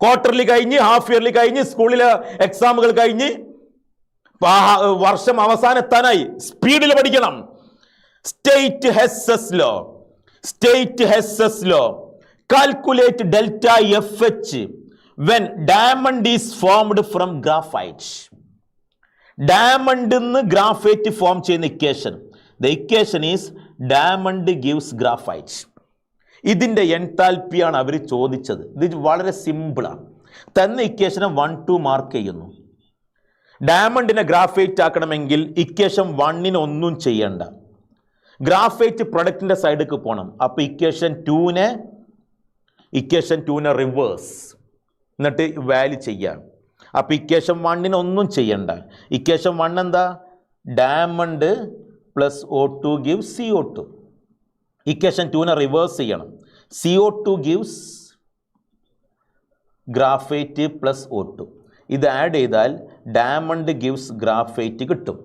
ക്വാർട്ടർലി കഴിഞ്ഞ്, ഹാഫ് ഇയർലി കഴിഞ്ഞ്, സ്കൂളിലെ എക്സാമുകൾ കഴിഞ്ഞ്, വർഷം അവസാനെത്താനായി. സ്പീഡിൽ പഠിക്കണം. State Hess's law calculate delta F H when diamond is formed from graphite. Diamond നിന്ന് ഗ്രാഫൈറ്റ് ഫോം ചെയ്യുന്ന ഇക്വേഷൻ. The equation is diamond gives graphite. ഇതിൻ്റെ എൻതാൽപ്പിയാണ് അവർ ചോദിച്ചത്. ഇത് വളരെ സിമ്പിളാണ്. തന്ന ഇക്വേഷനെ 1, 2 മാർക്ക് ചെയ്യുന്നു. ഡയമണ്ടിനെ ഗ്രാഫൈറ്റ് ആക്കണമെങ്കിൽ ഇക്വേഷൻ 1ന് ഒന്നും ചെയ്യണ്ട. ഗ്രാഫൈറ്റ് പ്രൊഡക്റ്റിൻ്റെ സൈഡിലേക്ക് പോകണം. അപ്പോൾ ഇക്വേഷൻ 2നെ റിവേഴ്സ് എന്നിട്ട് വാല്യൂ ചെയ്യാം. അപ്പോൾ ഇക്വേഷൻ 1ന് ഒന്നും ചെയ്യണ്ട. ഇക്വേഷൻ 1 എന്താ? Diamond plus O2 gives CO2. Equation 2നെ റിവേഴ്സ് ചെയ്യണം. CO2 gives graphite plus O2. ഇത് ആഡ് ചെയ്താൽ ഡയമണ്ട് ഗിവ്സ് ഗ്രാഫൈറ്റ് കിട്ടും.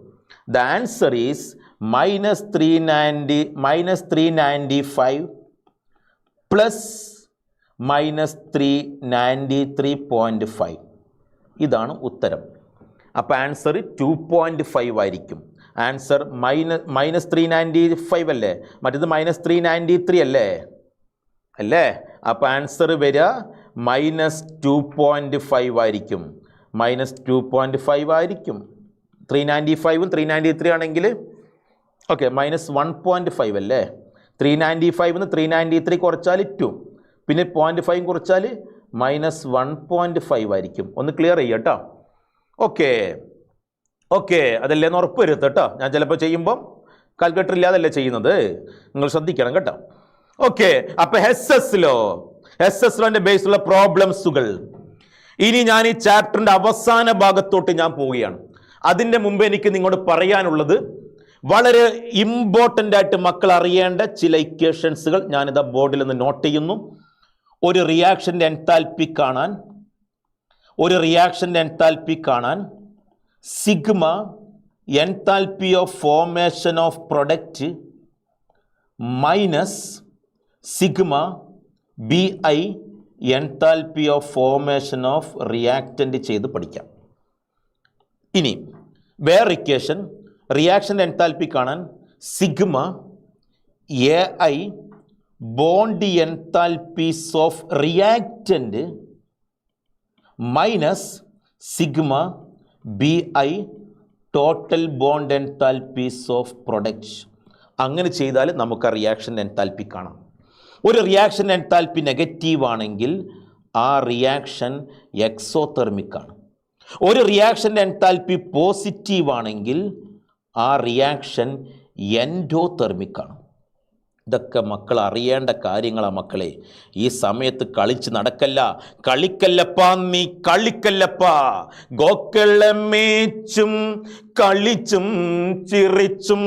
The answer is -395 plus -393.5. ഇതാണ് ഉത്തരം. അപ്പോൾ ആൻസർ 2.5 ആയിരിക്കും. ആൻസർ -395 അല്ലേ, മറ്റേത് -393 അല്ലേ. അപ്പോൾ ആൻസർ വരിക -2.5 ആയിരിക്കും. -2.5 ആയിരിക്കും. 395ഉം 393 ആണെങ്കിൽ ഓക്കെ -1.5 അല്ലേ. 395 393 കുറച്ചാൽ 2, പിന്നെ 0.5 കുറച്ചാൽ -1.5 ആയിരിക്കും. ഒന്ന് ക്ലിയർ ചെയ്യുക കേട്ടോ. ഓക്കെ അതല്ലേന്ന് ഉറപ്പ് വരുത്ത കേട്ടോ. ഞാൻ ചിലപ്പോൾ ചെയ്യുമ്പം കാൽക്കുലേറ്റർ ഇല്ലാതല്ലേ ചെയ്യുന്നത്, നിങ്ങൾ ശ്രദ്ധിക്കണം കേട്ടോ. ഓക്കെ, അപ്പോൾ എസ് ലോന്റെ ബേസിലുള്ള പ്രോബ്ലംസുകൾ. ഇനി ഞാൻ ഈ ചാപ്റ്ററിന്റെ അവസാന ഭാഗത്തോട്ട് ഞാൻ പോവുകയാണ്. അതിൻ്റെ മുമ്പ് എനിക്ക് നിങ്ങളോട് പറയാനുള്ളത്, വളരെ ഇമ്പോർട്ടൻ്റ് ആയിട്ട് മക്കൾ അറിയേണ്ട ചില ഇക്വേഷൻസുകൾ ഞാനിതാ ബോർഡിൽ നിന്ന് നോട്ട് ചെയ്യുന്നു. ഒരു റിയാക്ഷൻ്റെ എൻതാൽപ്പി കാണാൻ sigma enthalpy of formation of product minus sigma BI enthalpy of formation of reactant ചെയ്ത് പഠിക്കാം. ഇനി വേറെ ഇക്വേഷൻ, റിയാക്ഷൻ്റെ എൻതാൽപ്പി കാണാൻ sigma AI bond enthalpies of reactant minus sigma BI total bond enthalpies of product. അങ്ങനെ ചെയ്താൽ നമുക്ക് ആ റിയാക്ഷൻ്റെ എൻതാൽപ്പി കാണാം. ഒരു റിയാക്ഷൻ എൻതാൽപ്പി നെഗറ്റീവ് ആണെങ്കിൽ ആ റിയാക്ഷൻ എക്സോതെർമിക് ആണ്. ഒരു റിയാക്ഷൻ്റെ എൻതാൽപ്പി പോസിറ്റീവ് ആണെങ്കിൽ ആ റിയാക്ഷൻ എൻഡോതെർമിക് ആണ്. ഇതൊക്കെ മക്കൾ അറിയേണ്ട കാര്യങ്ങളാണ് മക്കളെ. ഈ സമയത്ത് കളിച്ച് കളിക്കല്ലപ്പാ നീ കളിക്കല്ലപ്പാ, ഗോക്കളമേച്ചും കളിച്ചും ചിറിച്ചും.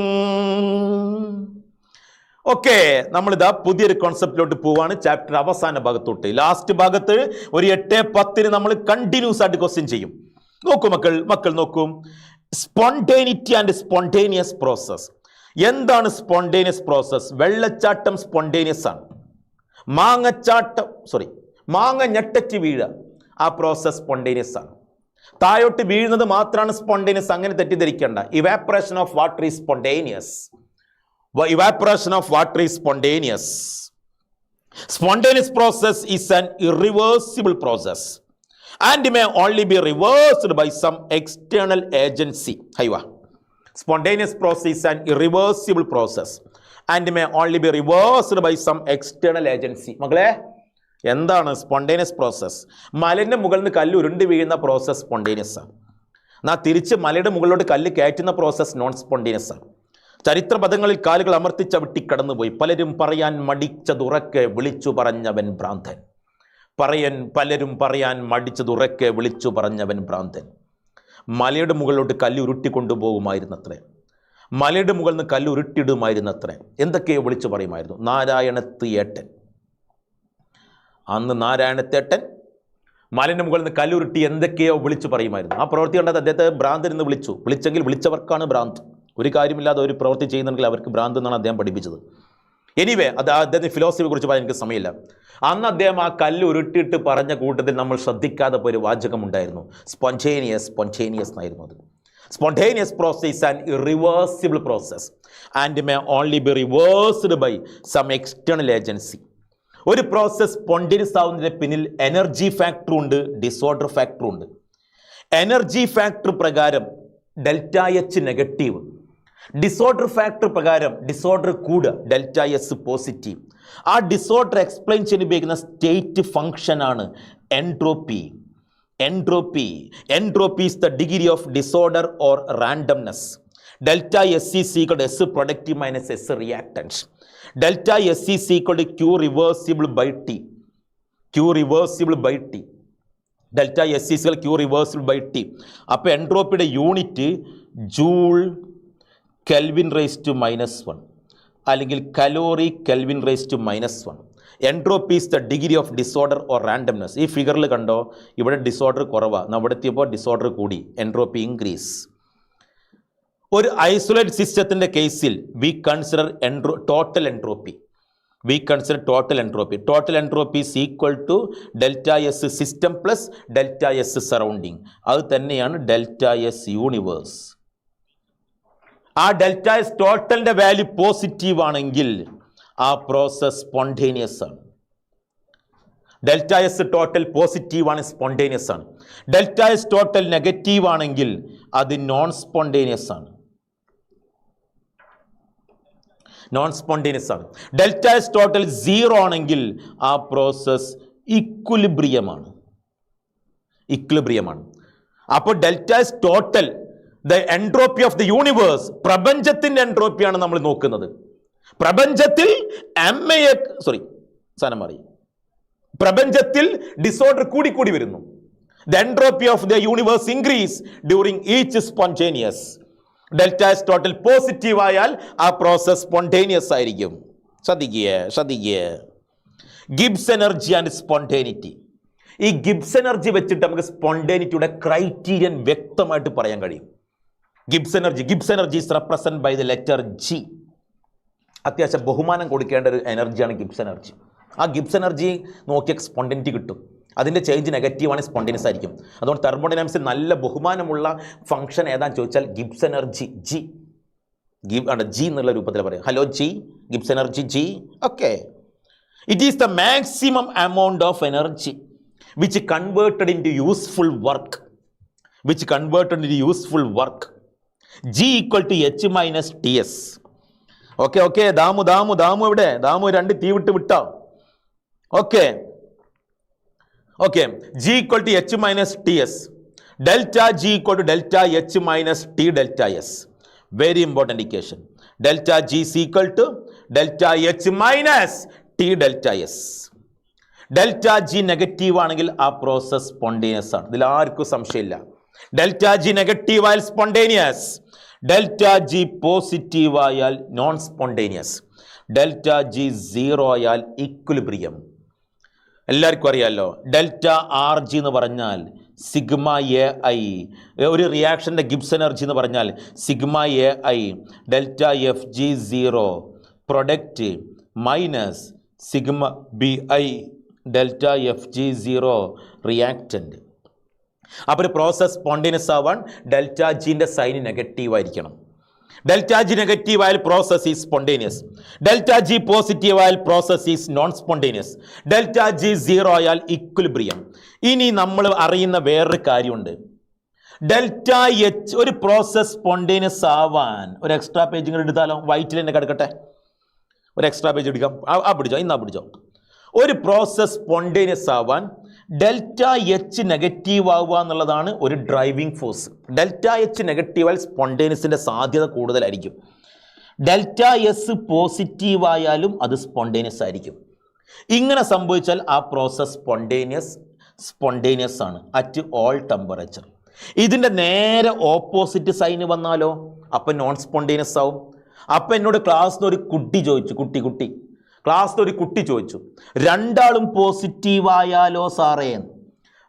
ഓക്കെ, നമ്മളിതാ പുതിയൊരു കോൺസെപ്റ്റിലോട്ട് പോവാണ്. ചാപ്റ്റർ അവസാന ഭാഗത്തോട്ട്, ലാസ്റ്റ് ഭാഗത്ത് ഒരു 8-10 നമ്മൾ കണ്ടിന്യൂസ് ആയിട്ട് ക്വസ്റ്റ്യൻ ചെയ്യും. നോക്കൂ മക്കൾ നോക്കൂ. Spontaneity and spontaneous process. എന്താണ് സ്പോണ്ടേനിയസ് പ്രോസസ്? വെള്ളച്ചാട്ടം സ്പോണ്ടേനിയസ് ആണ്. മാങ്ങ ഞെട്ടറ്റ് വീഴുക, ആ പ്രോസസ് സ്പോണ്ടേനിയസ് ആണ്. താഴോട്ട് വീഴുന്നത് മാത്രമാണ് സ്പോണ്ടേനിയസ്, അങ്ങനെ തെറ്റിദ്ധരിക്കേണ്ട. Evaporation of water is spontaneous. Spontaneous process is an irreversible process and may only be reversed by some external agency. Spontaneous process is an irreversible process and may only be reversed by some external agency. മകളെ, എന്താണ് spontaneous process? മലയുടെ മുകളിൽ നിന്ന് കല്ല് ഉരുണ്ട് വീഴുന്ന process spontaneous ആണ്. തിരിച്ച് മലയുടെ മുകളിലോട്ട് കല്ല് കയറ്റുന്ന പ്രോസസ് നോൺ സ്പോണ്ടേനിയസ് ആണ്. ചരിത്ര പദങ്ങളിൽ കാലുകൾ അമർത്തി ചവിട്ടി കടന്നുപോയി. പലരും പറയാൻ മടിച്ചതുറക്കെ വിളിച്ചു പറഞ്ഞവൻ ഭ്രാന്തൻ. പലരും പറയാൻ മടിച്ചതുറക്കെ വിളിച്ചു പറഞ്ഞവൻ ഭ്രാന്തൻ. മലയുടെ മുകളിലോട്ട് കല്ല് ഉരുട്ടിക്കൊണ്ടുപോകുമായിരുന്നത്രേ. മലയുടെ മുകളിൽ നിന്ന് കല്ല് ഉരുട്ടിയിടുമായിരുന്നത്രേ. എന്തൊക്കെയോ വിളിച്ചു പറയുമായിരുന്നു. അന്ന് നാരായണത്തേട്ടൻ മലയുടെ മുകളിൽ നിന്ന് കല്ലുരുട്ടി എന്തൊക്കെയോ വിളിച്ചു പറയുമായിരുന്നു. ആ പ്രവൃത്തി കണ്ടത് അദ്ദേഹത്തെ ഭ്രാന്തൻ എന്ന് വിളിച്ചെങ്കിൽ വിളിച്ചവർക്കാണ് ഭ്രാന്ത്. ഒരു കാര്യമില്ലാതെ ഒരു പ്രവൃത്തി ചെയ്യുന്നുണ്ടെങ്കിൽ അവർക്ക് ഭ്രാന്ത് എന്നാണ് അദ്ദേഹം പഠിപ്പിച്ചത്. എനിവേ, അത് അദ്ദേഹത്തിന് ഫിലോസഫിയെ കുറിച്ച് പറയാൻ എനിക്ക് സമയമില്ല. അന്ന് അദ്ദേഹം ആ കല്ല് ഉരുട്ടിയിട്ട് പറഞ്ഞ കൂട്ടത്തിൽ നമ്മൾ ശ്രദ്ധിക്കാതെ പോയ ഒരു വാചകമുണ്ടായിരുന്നു. സ്പോണ്ടേനിയസ് എന്നായിരുന്നു അത്. Spontaneous process is an irreversible process and may only be reversed by some external agency. ഒരു പ്രോസസ് സ്പോണ്ടേനിയസ് ആവുന്നതിന് പിന്നിൽ എനർജി ഫാക്ടർ ഉണ്ട്, ഡിസോർഡർ ഫാക്ടർ ഉണ്ട്. എനർജി ഫാക്ടർ പ്രകാരം ΔH നെഗറ്റീവ്, ഡിസോർഡർ ഫാക്ടർ പ്രകാരം ഡിസോർഡർ കൂടുക, ΔS പോസിറ്റീവ്. ആ ഡിസോർഡർ എക്സ്പ്ലെയിൻ ചെയ്യാൻ ഉപയോഗിക്കുന്ന സ്റ്റേറ്റ് ഫംഗ്ഷൻ ആണ് entropy. Entropy is the degree of disorder or randomness. ΔS is equal to S productive minus S reactants. ΔS is equal to Q reversible by T. ΔS is equal to Q reversible by T. അപ്പോൾ എൻട്രോപ്പിയുടെ unit joule kelvin raise to -1 അല്ലെങ്കിൽ calorie kelvin raise to -1. Entropy is the degree of disorder or randomness. ഈ ഫിഗറിൽ കണ്ടോ, ഇവിടെ disorder കുറവാണ്, അവിടെ എത്തിയപ്പോൾ ഡിസോർഡർ കൂടി, എൻട്രോപ്പി ഇൻക്രീസ്. ഒരു ഐസൊലേറ്റ് സിസ്റ്റത്തിൻ്റെ കേസിൽ we consider total entropy. We consider total entropy. Total entropy is equal to delta S system plus delta S surrounding. അത് തന്നെയാണ് delta S universe. ആ ഡെൽറ്റ എസ് ടോട്ടലിന്റെ വാല്യൂ പോസിറ്റീവ് ആണെങ്കിൽ ആ process spontaneous ആണ്. Delta S total positive ആണ്, spontaneous ആണ്. Delta S total negative ആണെങ്കിൽ അത് നോൺ സ്പോണ്ടേനിയസ് ആണ്. നോൺ സ്പോണ്ടേനിയസ് ആണ്. ഡെൽറ്റ എസ് ടോട്ടൽ 0 ആണെങ്കിൽ ആ പ്രോസസ് ഇക്വിലിബ്രിയമാണ്. അപ്പോൾ delta S total the entropy of the universe, പ്രപഞ്ചത്തിന്റെ എൻട്രോപ്പിയാണ് നമ്മൾ നോക്കുന്നത്. പ്രപഞ്ചത്തിൽ പ്രപഞ്ചത്തിൽ ഡിസോർഡർ കൂടി വരുന്നു. The entropy of the universe increase during each spontaneous. Delta S total positive ആയാൽ ആ പ്രോസസ് സ്പോണ്ടേനിയസ് ആയിരിക്കും. ശ്രദ്ധിക്കുക. Gibbs energy and spontaneity. ഈ ഗിബ്സ് എനർജി വെച്ചിട്ട് നമുക്ക് സ്പോണ്ടേനിറ്റിയുടെ ക്രൈറ്റീരിയൻ വ്യക്തമായിട്ട് പറയാൻ കഴിയും. Gibbs energy is represented by the letter G. അത്യാവശ്യം ബഹുമാനം കൊടുക്കേണ്ട ഒരു എനർജിയാണ് ഗിബ്സ് എനർജി. ആ ഗിബ്സ് എനർജി നോക്കിയ സ്പോണ്ടേനിറ്റി കിട്ടും. അതിൻ്റെ ചേഞ്ച് നെഗറ്റീവാണ്, സ്പോണ്ടേനിയസ് ആയിരിക്കും. അതുകൊണ്ട് തെർമോഡൈനാമിക്സിൽ നല്ല ബഹുമാനമുള്ള ഫംഗ്ഷൻ ഏതാണെന്ന് ചോദിച്ചാൽ ഗിബ്സ് എനർജി ജി എന്നുള്ള രൂപത്തിൽ പറയാം. Hello G, Gibbs energy G. Okay, it is the maximum amount of energy which converted into useful work. G equal to H minus TS. Okay Damu എവിടെ? ദാമു 2 തീ വിട്ടോ. Okay, G equal to H minus TS. Delta G equal to delta H minus T delta S. Very important equation. Delta G is equal to delta H minus T delta S. Delta G negative ആണെങ്കിൽ ആ process spontaneous ആണ്. ഇതിൽ ആർക്കും സംശയമില്ല. Delta G negative ആയാൽ spontaneous, delta G positive ആയാൽ non spontaneous, delta G 0 ആയാൽ equilibrium. എല്ലാവർക്കും അറിയാമല്ലോ. ഡെൽറ്റ ആർ ജി എന്ന് പറഞ്ഞാൽ സിഗ്മ എ ഐ. ഒരു റിയാക്ഷൻ്റെ ഗിബ്സ് എനർജി എന്ന് പറഞ്ഞാൽ sigma A I delta F G 0 product minus sigma B I delta F G 0 reactant. അപ്പോൾ ഒരു പ്രോസസ് സ്പോണ്ടേനിയസ് ആവാൻ ഡെൽറ്റ ജിൻ്റെ സൈൻ നെഗറ്റീവ് ആയിരിക്കണം. ഡെൽറ്റ ജി നെഗറ്റീവ് ആയാൽ process is spontaneous. Delta G positive ആയാൽ process is non spontaneous. Delta G 0 ആയാൽ equilibrium. ഇനി നമ്മൾ അറിയുന്ന വേറൊരു കാര്യമുണ്ട്. ഡെൽറ്റ എച്ച് ഒരു പ്രോസസ് സ്പോണ്ടേനിയസ് ആവാൻ ഒരു എക്സ്ട്രാ പേജ് ഇങ്ങനെ എടുത്താലോ? വൈറ്റിൽ തന്നെ കിടക്കട്ടെ, ഒരു എക്സ്ട്രാ പേജ് എടുക്കാം. പിടിച്ചോ. ഒരു പ്രോസസ് സ്പോണ്ടേനിയസ് ആവാൻ ഡെൽറ്റ എച്ച് നെഗറ്റീവ് ആവുക എന്നുള്ളതാണ് ഒരു ഡ്രൈവിംഗ് ഫോഴ്സ്. ഡെൽറ്റ എച്ച് നെഗറ്റീവായാൽ സ്പോണ്ടേനിയസിൻ്റെ സാധ്യത കൂടുതലായിരിക്കും. ഡെൽറ്റ എസ് പോസിറ്റീവ് ആയാലും അത് സ്പോണ്ടേനിയസ് ആയിരിക്കും. ഇങ്ങനെ സംഭവിച്ചാൽ ആ പ്രോസസ് സ്പോണ്ടേനിയസ് ആണ് അറ്റ് ഓൾ ടെമ്പറേച്ചർ. ഇതിൻ്റെ നേരെ ഓപ്പോസിറ്റ് സൈന് വന്നാലോ അപ്പം നോൺ സ്പോണ്ടേനിയസ് ആവും. അപ്പം എന്നോട് ക്ലാസ്സിൽ ഒരു കുട്ടി ചോദിച്ചു, ക്ലാസ്സിൽ ഒരു കുട്ടി ചോദിച്ചു, രണ്ടാളും പോസിറ്റീവായാലോ സാറേ?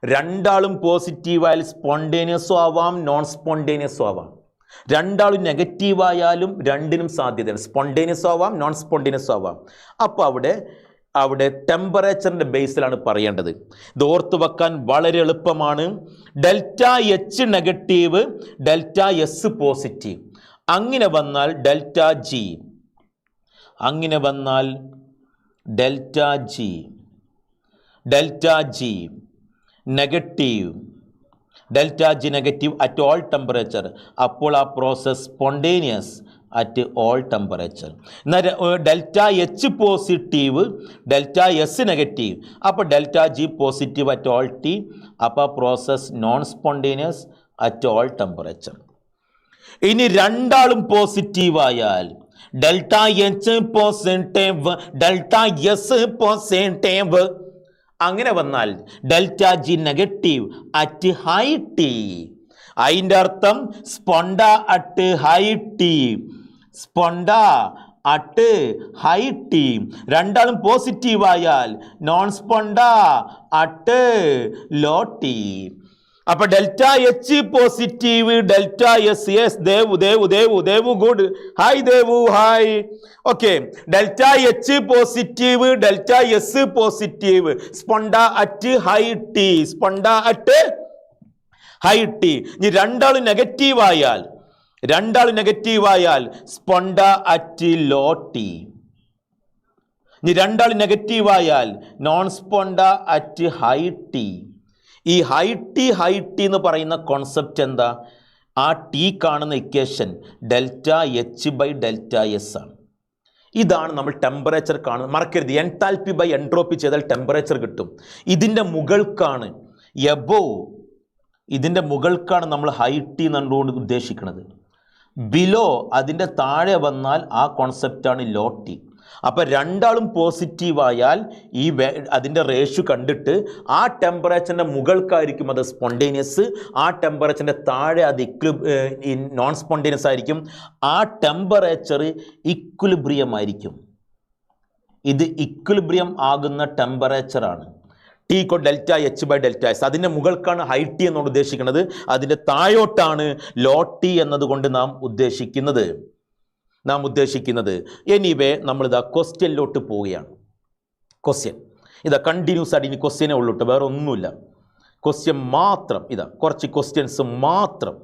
രണ്ടാളും പോസിറ്റീവായാൽ സ്പോണ്ടേനിയസും ആവാം നോൺ സ്പോണ്ടേനിയസും ആവാം. രണ്ടാളും നെഗറ്റീവായാലും രണ്ടിനും സാധ്യതയാണ്. സ്പോണ്ടേനിയസും ആവാം നോൺ സ്പോണ്ടേനിയസും ആവാം. അപ്പോൾ അവിടെ ടെമ്പറേച്ചറിൻ്റെ ബേസിലാണ് പറയേണ്ടത്. ഇത് ഓർത്ത് വെക്കാൻ വളരെ എളുപ്പമാണ്. Delta H negative, delta S positive. അങ്ങനെ വന്നാൽ delta G negative at all temperature. അപ്പോൾ ആ process spontaneous at all temperature. എന്നാൽ delta H positive, delta S negative. അപ്പോൾ delta G positive at all T. അപ്പോൾ process non spontaneous at all temperature. ഇനി രണ്ടാളും positive ആയാൽ delta H positive, delta S positive. അങ്ങനെ വന്നാൽ delta G negative at high T. അതിൻ്റെ അർത്ഥം sponta at high T, രണ്ടാളും പോസിറ്റീവ് ആയാൽ നോൺ സ്പോണ്ട അറ്റ് ലോ ടി. അപ്പൊ delta H positive, delta S, yes Devu good, hi Devu hi. Okay, delta H positive, delta S positive, sponta at high T, sponta at high T. ഇനി രണ്ടാളും negative ആയാൽ സ്പോണ്ട at low T. ഇനി രണ്ടാളും negative ആയാൽ non സ്പോണ്ട at high T. ഈ high T എന്ന് പറയുന്ന concept എന്താ? ആ ടി കാണുന്ന equation delta H by delta S ആണ്. ഇതാണ് നമ്മൾ ടെമ്പറേച്ചർ കാണുന്നത്. മറക്കരുത്, എൻതാൽപ്പി ബൈ എൻട്രോപ്പി ചെയ്താൽ ടെമ്പറേച്ചർ കിട്ടും. ഇതിൻ്റെ മുകൾക്കാണ് എബോവ്, ഇതിൻ്റെ മുകൾക്കാണ് നമ്മൾ ഹൈ ടി എന്നുകൊണ്ട് ഉദ്ദേശിക്കുന്നത്. ബിലോ, അതിൻ്റെ താഴെ വന്നാൽ ആ കോൺസെപ്റ്റാണ് ലോ ടി. അപ്പം രണ്ടാളും പോസിറ്റീവായാൽ ഈ അതിൻ്റെ റേഷ്യോ കണ്ടിട്ട് ആ ടെമ്പറേച്ചറിൻ്റെ മുകൾക്കായിരിക്കും അത് സ്പോണ്ടേനിയസ്, ആ ടെമ്പറേച്ചറിൻ്റെ താഴെ അത് നോൺ സ്പോണ്ടേനിയസ് ആയിരിക്കും. ആ ടെമ്പറേച്ചർ ഇക്വിലിബ്രിയം ആയിരിക്കും. ഇത് ഇക്വിലിബ്രിയം ആകുന്ന ടെമ്പറേച്ചറാണ് T equal delta H by delta S. അതിൻ്റെ മുകൾക്കാണ് ഹൈ ടി എന്നാണ് ഉദ്ദേശിക്കുന്നത്, അതിൻ്റെ താഴോട്ടാണ് ലോ ടി എന്നതുകൊണ്ട് നാം ഉദ്ദേശിക്കുന്നത്. എനിവേ നമ്മളിതാ ക്വസ്റ്റ്യനിലോട്ട് പോവുകയാണ്. ക്വസ്റ്റ്യൻ ഇതാ കണ്ടിന്യൂസ് ആയിട്ട് ഇനി ക്വസ്റ്റ്യനെ ഉള്ളൂട്ട്, വേറെ ഒന്നുമില്ല. ക്വസ്റ്റ്യൻ മാത്രം, ഇതാ കുറച്ച് ക്വസ്റ്റ്യൻസ് മാത്രം,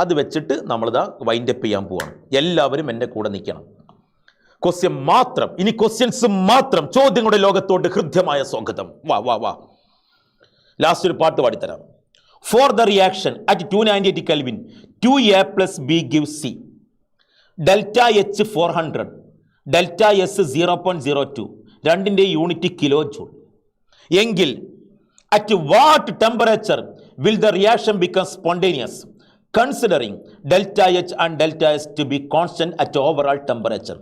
അത് വെച്ചിട്ട് നമ്മളിതാ വൈൻഡപ്പ് ചെയ്യാൻ പോവാണ്. എല്ലാവരും എൻ്റെ കൂടെ നിൽക്കണം. ക്വസ്റ്റ്യൻ മാത്രം, ഇനി ക്വസ്റ്റ്യൻസ് മാത്രം. ചോദ്യങ്ങളുടെ ലോകത്തോട്ട് ഹൃദ്യമായ സ്വാഗതം. വാ ലാസ്റ്റ് ഒരു പാട്ട് പാടിത്തരാം. For the reaction at 298 Kelvin 2A plus B gives C. Delta H 400, delta S 0.02, രണ്ടിൻ്റെ യൂണിറ്റ് കിലോ ജൂൾ. എങ്കിൽ at what temperature will the reaction become spontaneous considering delta H and delta S to be constant at overall temperature.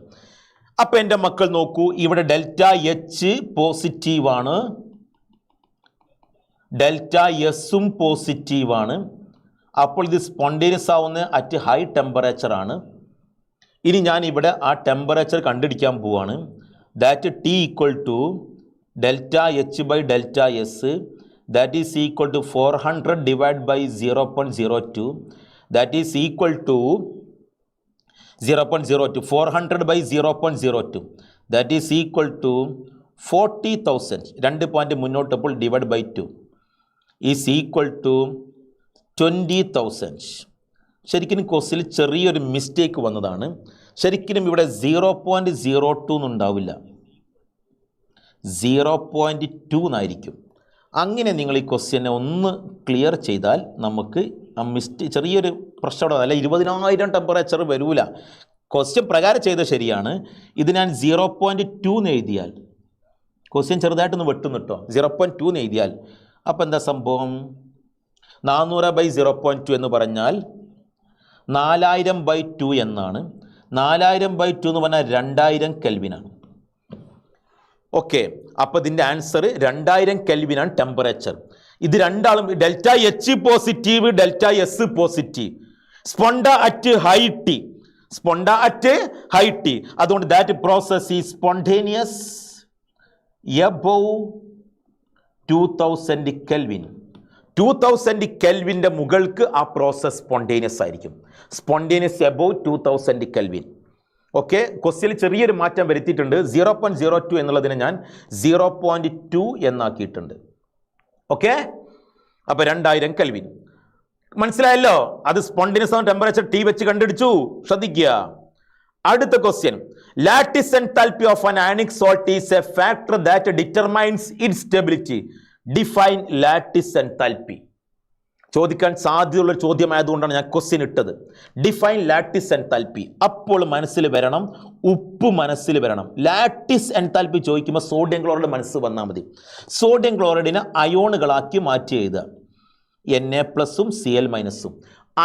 അപ്പം എൻ്റെ മക്കൾ നോക്കൂ, ഇവിടെ delta H പോസിറ്റീവാണ്, delta എസും പോസിറ്റീവാണ്. അപ്പോൾ ഇത് സ്പോണ്ടേനിയസ് ആവുന്ന അറ്റ് ഹൈ ടെമ്പറേച്ചർ ആണ്. ഇനി ഞാൻ ഇവിടെ ആ ടെമ്പറേച്ചർ കണ്ടുപിടിക്കാൻ പോവാണ്. That T equal to delta H by delta S, that is equal to 400 divide by 0.02, that is equal to 0.02, 400 by 0.02, that is equal to 40,000. 2 point മുന്നോട്ടപ്പോൾ divide by 2 is equal to 20,000. ശരിക്കും ക്വസ്റ്റിൽ ചെറിയൊരു mistake വന്നതാണ്. ശരിക്കും ഇവിടെ 0.02 എന്നുണ്ടാവില്ല, 0.2 എന്നായിരിക്കും. അങ്ങനെ നിങ്ങൾ ഈ ക്വസ്റ്റ്യനെ ഒന്ന് ക്ലിയർ ചെയ്താൽ നമുക്ക് ആ ചെറിയൊരു പ്രശ്നം, അല്ല 20,000 ടെമ്പറേച്ചർ വരൂല. ക്വസ്റ്റ്യൻ പ്രകാരം ചെയ്ത് ശരിയാണ്. ഇത് ഞാൻ 0.2 എന്ന് എഴുതിയാൽ, ക്വസ്റ്റ്യൻ ചെറുതായിട്ടൊന്ന് വെട്ടുന്നു കേട്ടോ, 0.2 എന്ന് എഴുതിയാൽ അപ്പോൾ എന്താ സംഭവം? 400/0.2 എന്ന് പറഞ്ഞാൽ 4000/2 എന്നാണ്. 4000/2 എന്ന് പറഞ്ഞാൽ 2000 കെൽവിനാണ്. ഓക്കെ, അപ്പോൾ ഇതിൻ്റെ ആൻസർ 2000 കെൽവിനാണ് ടെമ്പറേച്ചർ. ഇത് രണ്ടാളും delta H positive, delta S positive, sponta at high T, sponta at high T. അതുകൊണ്ട് that process is spontaneous above 2000 kelvin. 2000 കെൽവിൻ്റെ മുകൾക്ക് ആ പ്രോസസ് സ്പോണ്ടേനിയസ് ആയിരിക്കും. Spontaneous above 2000 kelvin. ഓക്കെ, ക്വസ്റ്റ്യനിൽ ചെറിയൊരു മാറ്റം വരുത്തിയിട്ടുണ്ട്. 0.02 എന്നുള്ളതിനെ ഞാൻ 0.2 എന്നാക്കിയിട്ടുണ്ട്. ഓക്കെ, അപ്പോൾ 2000 കെൽവിൻ മനസ്സിലായല്ലോ. അത് സ്പോണ്ടേനിയസ് ടെമ്പറേച്ചർ ടി വെച്ച് കണ്ടുപിടിച്ചു. ശ്രദ്ധിക്കുക. അടുത്ത question, lattice enthalpy of an ionic salt is A factor that determines it's stability. Define lattice enthalpy. ചോദിക്കാൻ സാധ്യതയുള്ള ചോദ്യമായതുകൊണ്ടാണ് ഞാൻ ക്വസ്റ്റ്യൻ ഇട്ടത്. Define lattice enthalpy. അപ്പോൾ മനസ്സിൽ വരണം, ഉപ്പ് മനസ്സിൽ വരണം. ലാറ്റിസ് എൻതാൽപ്പി ചോദിക്കുമ്പോൾ സോഡിയം ക്ലോറൈഡ് മനസ്സ് വന്നാൽ മതി. സോഡിയം ക്ലോറൈഡിനെ അയോണുകളാക്കി മാറ്റി എഴുതുക, Na+ഉം Cl-ഉം.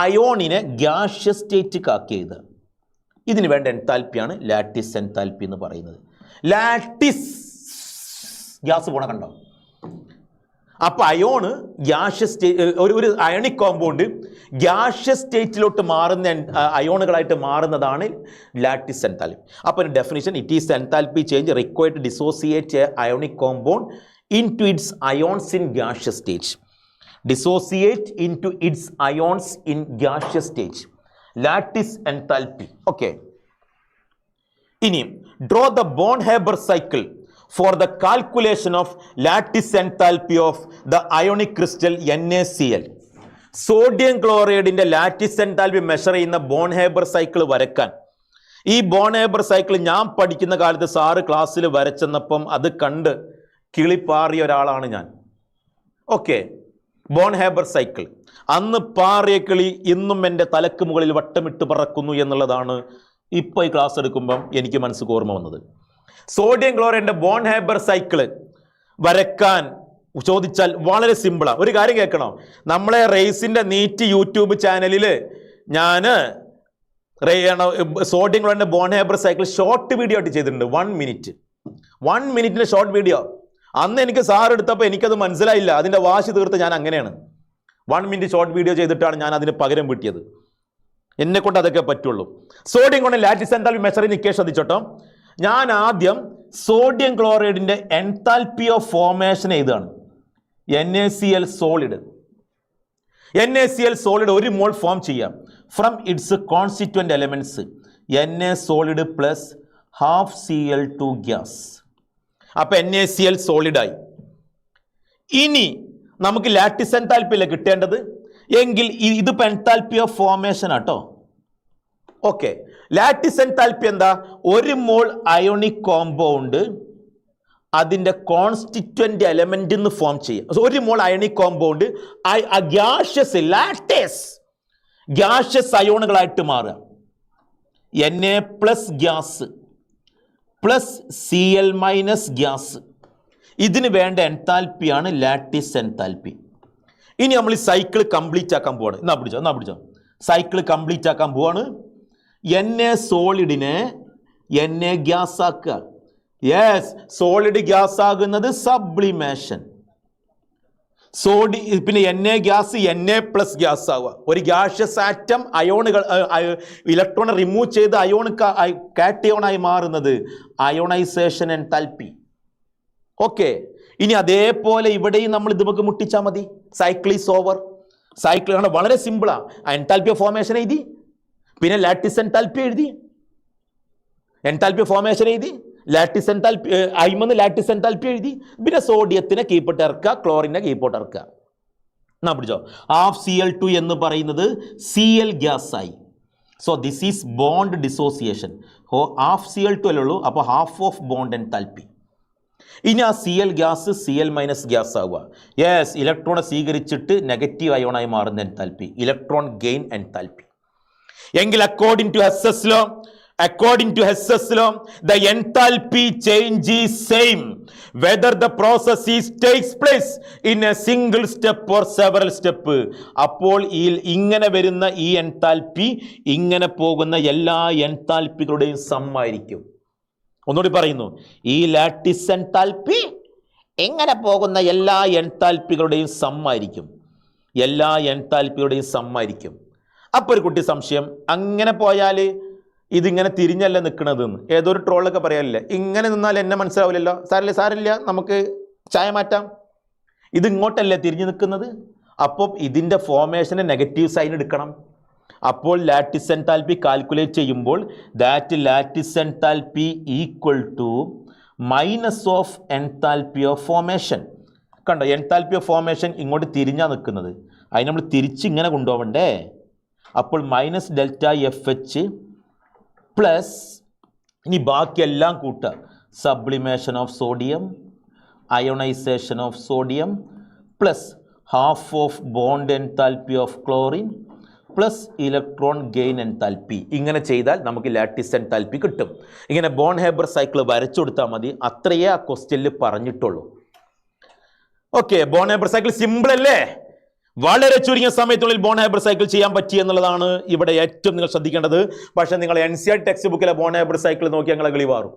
അയോണിനെ ഗ്യാഷ്യസ് സ്റ്റേറ്റ് ആക്കി എഴുതുക. ഇതിന് വേണ്ട എൻതാൽപ്പിയാണ് ലാറ്റിസ് എൻതാൽപ്പി എന്ന് പറയുന്നത്. ലാറ്റിസ് ഗ്യാസ് പോണ കണ്ടോ? അപ്പോൾ അയോണ് ഗ്യാഷ്യസ് ഒരു അയണിക് കോമ്പൗണ്ട് ഗ്യാഷ്യസ് സ്റ്റേറ്റിലോട്ട് മാറുന്ന അയോണുകളായിട്ട് മാറുന്നതാണ് ലാറ്റിസ് എൻതാൽപ്പി. അപ്പോൾ definition, it is enthalpy change required to dissociate a ionic compound into its ions in gaseous state. dissociate into its ions in gaseous stage. Lattice enthalpy. Okay. ഇനി draw the Born-Haber cycle for the calculation of lattice enthalpy of the ionic crystal NaCl. Sodium ക്ലോറൈഡിന്റെ lattice enthalpy measure ചെയ്യുന്ന Born Haber cycle വരക്കാൻ, ഈ bone-Haber cycle ഞാൻ പഠിക്കുന്ന കാലത്ത് sir ക്ലാസ്സിൽ വരച്ചെന്നപ്പം അത് കണ്ട് കിളിപ്പാറിയ ഒരാളാണ് ഞാൻ. ഓക്കെ, ബോൺ-ഹേബർ സൈക്കിൾ അന്ന് പാറിയ കിളി ഇന്നും എൻ്റെ തലക്ക് മുകളിൽ വട്ടമിട്ട് പറക്കുന്നു എന്നുള്ളതാണ് ഇപ്പോൾ ഈ ക്ലാസ് എടുക്കുമ്പം എനിക്ക് മനസ്സിൽ ഓർമ്മ വന്നത്. സോഡിയം ക്ലോറൈഡിന്റെ ബോൺ-ഹേബർ സൈക്കിള് വരക്കാൻ ചോദിച്ചാൽ വളരെ സിമ്പിളാണ്. ഒരു കാര്യം കേൾക്കണോ, നമ്മളെ റേസിന്റെ നീറ്റ് യൂട്യൂബ് ചാനലിൽ ഞാൻ സോഡിയം ക്ലോറൈഡിന്റെ ബോൺ-ഹേബർ സൈക്കിൾ ഷോർട്ട് വീഡിയോ ആയിട്ട് ചെയ്തിട്ടുണ്ട്. 1 മിനിറ്റിന്റെ ഷോർട്ട് വീഡിയോ. അന്ന് എനിക്ക് സാർ എടുത്തപ്പോൾ എനിക്കത് മനസ്സിലായില്ല, അതിന്റെ വാശി തീർത്ത് ഞാൻ അങ്ങനെയാണ് 1 മിനിറ്റ് ഷോർട്ട് വീഡിയോ ചെയ്തിട്ടാണ് ഞാൻ അതിന് പകരം വീട്ടിയത്. എന്നെ കൊണ്ട് അതൊക്കെ പറ്റുള്ളൂ. സോഡിയം കൊണ്ട് ലാറ്റിസ് എൻതാൽപ്പി മെഷറിംഗ് ഇക്വേഷൻ ശ്രദ്ധിച്ചോട്ടോ. ഞാൻ ആദ്യം സോഡിയം ക്ലോറൈഡിന്റെ എൻതാൽപ്പി ഓഫ് ഫോർമേഷൻ എഴുതാണ്. NaCl solid. NaCl solid 1 mole form ചെയ്യാം from its constituent elements Na solid plus half Cl2 gas. അപ്പൊ NaCl സോളിഡായി. ഇനി നമുക്ക് ലാറ്റിസ് എൻതാൽപ്പി അല്ലേ കിട്ടേണ്ടത്, എങ്കിൽ ഇതിപ്പോ എൻതാൽപ്പി ഓഫ് ഫോർമേഷൻ ആട്ടോ. ഓക്കെ, ലാറ്റിസ് എൻതാൽപ്പി എന്താ, 1 മോൾ അയോണിക് കോമ്പൗണ്ട് അതിന്റെ കോൺസ്റ്റിറ്റ്വന്റ് എലമെന്റ് എന്ന് ഫോം ചെയ്യും. 1 മോൾ അയോണിക് കോമ്പൗണ്ട് ഗ്യാഷ്യസ് ലാറ്റേസ് ഗ്യാഷ്യസ് അയോണുകളായിട്ട് മാറുക. Na plus gas plus Cl minus gas. ഇതിന് വേണ്ട എൻതാൽപ്പിയാണ് ലാറ്റിസ് എൻതാൽപ്പി. ഇനി നമ്മൾ ഈ സൈക്കിൾ കംപ്ലീറ്റ് ആക്കാൻ പോവാണ്. എന്നാ പിടിച്ചോ സൈക്കിൾ കംപ്ലീറ്റ് ആക്കാൻ പോവാണ്. Na സോളിഡിനെ Na ഗ്യാസ് ആക്കുക. യെസ്, സോളിഡ് ഗ്യാസ് ആകുന്നത് സബ്ലിമേഷൻ. പിന്നെ Na gas Na plus gas ആവുക. ഒരു ഗ്യാഷ്യസ് ആറ്റം അയോണുകൾ ഇലക്ട്രോൺ റിമൂവ് ചെയ്ത് അയോൺ കാറ്റയോണായി മാറുന്നത് അയോണൈസേഷൻ എൻതാൽപ്പി. ഓക്കെ, ഇനി അതേപോലെ ഇവിടെയും നമ്മൾ ഇത് നമുക്ക് മുട്ടിച്ചാൽ മതി. Cycle is over. സൈക്കിൾ ആണ് വളരെ സിമ്പിളാ. എൻതാൽപ്പി ഓഫ് ഫോർമേഷൻ എഴുതി, പിന്നെ ലാറ്റിസ് എൻതാൽപ്പി എഴുതി, എൻതാൽപ്പി ഓഫ് ഫോർമേഷൻ എഴുതി, ലാറ്റിസ് എൻതാൽപ്പി അയിമെന്ന് ലാറ്റിസ് എൻതാൽപ്പി എഴുതി, പിന്നെ സോഡിയത്തിനെ കീപ്പോട്ട് ഇറക്കുക, ക്ലോറിനെ കീപ്പോട്ട് ഇറക്കുക. എന്നാ പിടിച്ചോ, ഹാഫ് Cl2 എന്ന് പറയുന്നത് Cl ഗ്യാസ് ആയി. So this is bond dissociation. Half Cl2 അല്ലേ ഉള്ളൂ, അപ്പോൾ ഹാഫ് ഓഫ് ബോണ്ട് എൻതാൽപ്പി. ഇനി ആ Cl gas Cl minus gas ആവുക. യെസ്, ഇലക്ട്രോണെ സ്വീകരിച്ചിട്ട് നെഗറ്റീവ് അയോണായി മാറുന്ന എൻതാൽപ്പി, ഇലക്ട്രോൺ ഗെയിൻ എൻതാൽപ്പി. എങ്കിൽ according to Hess's law, the enthalpy change is same whether the process takes place in a single step or several step. അപ്പോൾ ഇങ്ങനെ വരുന്ന ഈ എൻതാൽപ്പി ഇങ്ങനെ പോകുന്ന എല്ലാ എൻതാൽപ്പികളുടെയും സം ആയിരിക്കും. ഒന്നുകൂടി പറയുന്നു, ഈ ലാറ്റിസ് എൻതാൽപ്പി എങ്ങനെ പോകുന്ന എല്ലാ എൻതാൽപ്പികളുടെയും സം ആയിരിക്കും. എല്ലാ എൻതാൽപ്പികളുടെയും സം ആയിരിക്കും. അപ്പോൾ ഒരു കുട്ടി സംശയം, അങ്ങനെ പോയാൽ ഇതിങ്ങനെ തിരിഞ്ഞല്ല നിൽക്കണതെന്ന് ഏതൊരു ട്രോളൊക്കെ പറയാനില്ല. ഇങ്ങനെ നിന്നാൽ എന്നെ മനസ്സിലാവില്ലല്ലോ. സാരില്ല നമുക്ക് ചായ മാറ്റാം. ഇത് ഇങ്ങോട്ടല്ലേ തിരിഞ്ഞു നിൽക്കുന്നത്. അപ്പോൾ ഇതിൻ്റെ ഫോർമേഷന് നെഗറ്റീവ് സൈൻ എടുക്കണം. അപ്പോൾ ലാറ്റിസ് എൻതാൽപ്പി കാൽക്കുലേറ്റ് ചെയ്യുമ്പോൾ that lattice enthalpy equal to minus of enthalpy of formation. കണ്ടോ, എൻതാൽപ്പി ഓഫ് ഫോർമേഷൻ ഇങ്ങോട്ട് തിരിഞ്ഞാണ് നിൽക്കുന്നത്, അതിന് നമ്മൾ തിരിച്ചിങ്ങനെ കൊണ്ടുപോകണ്ടേ. അപ്പോൾ മൈനസ് ഡെൽറ്റ FH പ്ലസ് ഇനി ബാക്കിയെല്ലാം കൂട്ടുക, sublimation of sodium, ionisation of sodium plus half of bond enthalpy of chlorine plus electron gain enthalpy. ഇങ്ങനെ ചെയ്താൽ നമുക്ക് ലാറ്റിസ് എൻതാൽപ്പി കിട്ടും. ഇങ്ങനെ ബോൺ-ഹേബർ സൈക്കിൾ വരച്ചു കൊടുത്താൽ മതി. അത്രയേ ആ ക്വസ്റ്റ്യനിൽ പറഞ്ഞിട്ടുള്ളൂ. ഓക്കെ, ബോൺ-ഹേബർ സൈക്കിൾ സിമ്പിൾ അല്ലേ? വളരെ ചുരുങ്ങിയ സമയത്തുള്ളിൽ ബോൺ-ഹേബർ സൈക്കിൾ ചെയ്യാൻ പറ്റി എന്നുള്ളതാണ് ഇവിടെ ഏറ്റവും നിങ്ങൾ ശ്രദ്ധിക്കേണ്ടത്. പക്ഷെ നിങ്ങൾ NCERT ടെക്സ്റ്റ് ബുക്കിലെ ബോൺ-ഹേബർ സൈക്കിൾ നോക്കി ഞങ്ങളെ കിളിവാറും.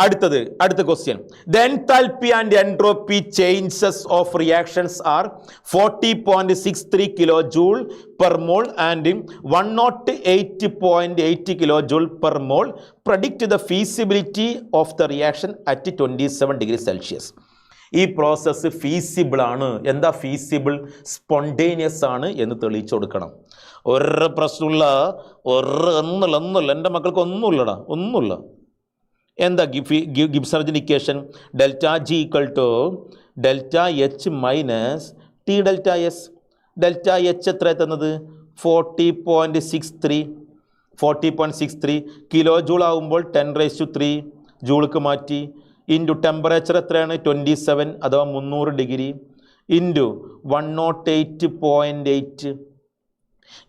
അടുത്ത question. The enthalpy and entropy changes of reactions are 40.63 kilojoule per mole and 108.80 kilojoule per mole. Predict the feasibility of the reaction at 27 degrees Celsius. ഈ പ്രോസസ്സ് ഫീസിബിൾ ആണ്. എന്താ feasible? Spontaneous ആണ് എന്ന് തെളിയിച്ചു കൊടുക്കണം. ഒരു പ്രശ്നമുള്ള ഒന്നുമില്ല എൻ്റെ മക്കൾക്ക് ഒന്നുമില്ലടാ, ഒന്നുമില്ല. എന്താ Gibson equation? Delta G equal to delta H minus T delta S. Delta H എത്ര തന്നത്? 40.63 കിലോ ജൂൾ ആകുമ്പോൾ 10⁻³ ജൂൾക്ക് മാറ്റി ഇൻറ്റു ടെമ്പറേച്ചർ എത്രയാണ്? 27 അഥവാ 300 ഡിഗ്രി ഇൻറ്റു 108.8.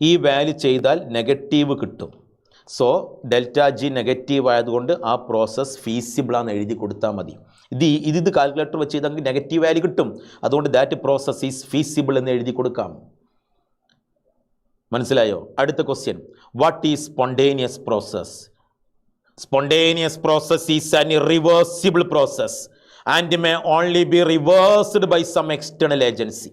ഈ വാല്യൂ ചെയ്താൽ നെഗറ്റീവ് കിട്ടും. സോ ഡെൽറ്റ ജി നെഗറ്റീവ് ആയതുകൊണ്ട് ആ പ്രോസസ്സ് ഫീസിബിളാന്ന് എഴുതി കൊടുത്താൽ മതി. ഇത് കാൽക്കുലേറ്റർ വെച്ച് ചെയ്തെങ്കിൽ നെഗറ്റീവ് വാല്യൂ കിട്ടും. അതുകൊണ്ട് ദാറ്റ് പ്രോസസ് ഈസ് ഫീസിബിൾ എന്ന് എഴുതി കൊടുക്കാം. മനസ്സിലായോ? അടുത്ത question, what is spontaneous process? Spontaneous process is an irreversible process and may only be reversed by some external agency.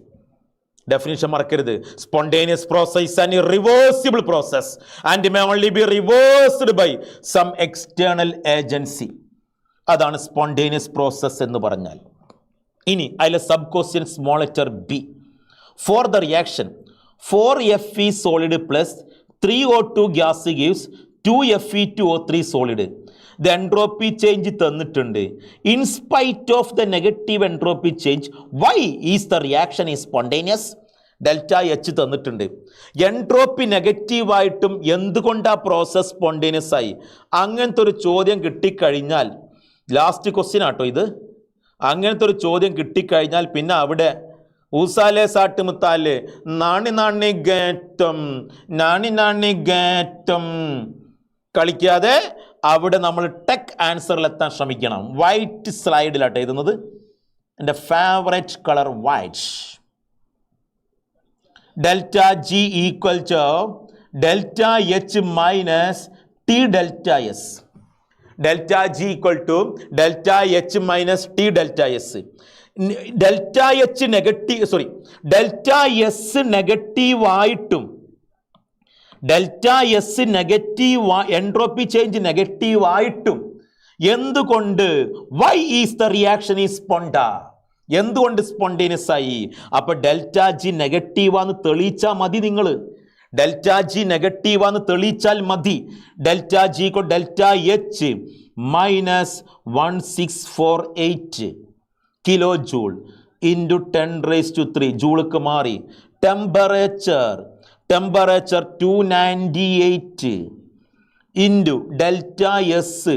Definition മറക്കരുത്. Spontaneous process is an irreversible process and may only be reversed by some external agency. അതാണ് spontaneous process എന്ന് പറഞ്ഞാൽ. ഇനി അതിലെ sub question small letter B. Four the reaction 4Fe solid plus 3O2 gas gives 2Fe2O3 solid. The entropy change തന്നിട്ടുണ്ട്. In spite of the negative entropy change, why is the reaction is spontaneous? Delta H തന്നിട്ടുണ്ട്. Entropy നെഗറ്റീവായിട്ടും എന്തുകൊണ്ടാ process spontaneous ആയി? അങ്ങനത്തെ ഒരു ചോദ്യം കിട്ടിക്കഴിഞ്ഞാൽ, last question ആട്ടോ ഇത്, അങ്ങനത്തെ ഒരു ചോദ്യം കിട്ടിക്കഴിഞ്ഞാൽ പിന്നെ അവിടെ ഊസാലെ സാട്ട് മുത്താല് നാണി ഗേറ്റം കളിക്കാതെ അവിടെ നമ്മൾ ടെക് ആൻസറിലെത്താൻ ശ്രമിക്കണം. വൈറ്റ് സ്ലൈഡിലാട്ടോ എഴുതുന്നത്. എൻ്റെ favourite colour white. Delta G equal to delta H minus T delta S. Delta G equal to delta H minus T delta S. Delta H negative, delta S നെഗറ്റീവായിട്ടും delta S negative, entropy change negative ആയിട്ടും എന്തുകൊണ്ട്? Why is the reaction is sponta? എന്തുകൊണ്ട് spontaneous ആയി? അപ്പൊ delta G നെഗറ്റീവാന്ന് തെളിയിച്ചാൽ മതി. നിങ്ങൾ delta G നെഗറ്റീവാന്ന് തെളിയിച്ചാൽ മതി. Delta G delta H minus 1648 kilo joule into 10⁻³ ജൂൾക്ക് മാറി. Temperature 298 into delta S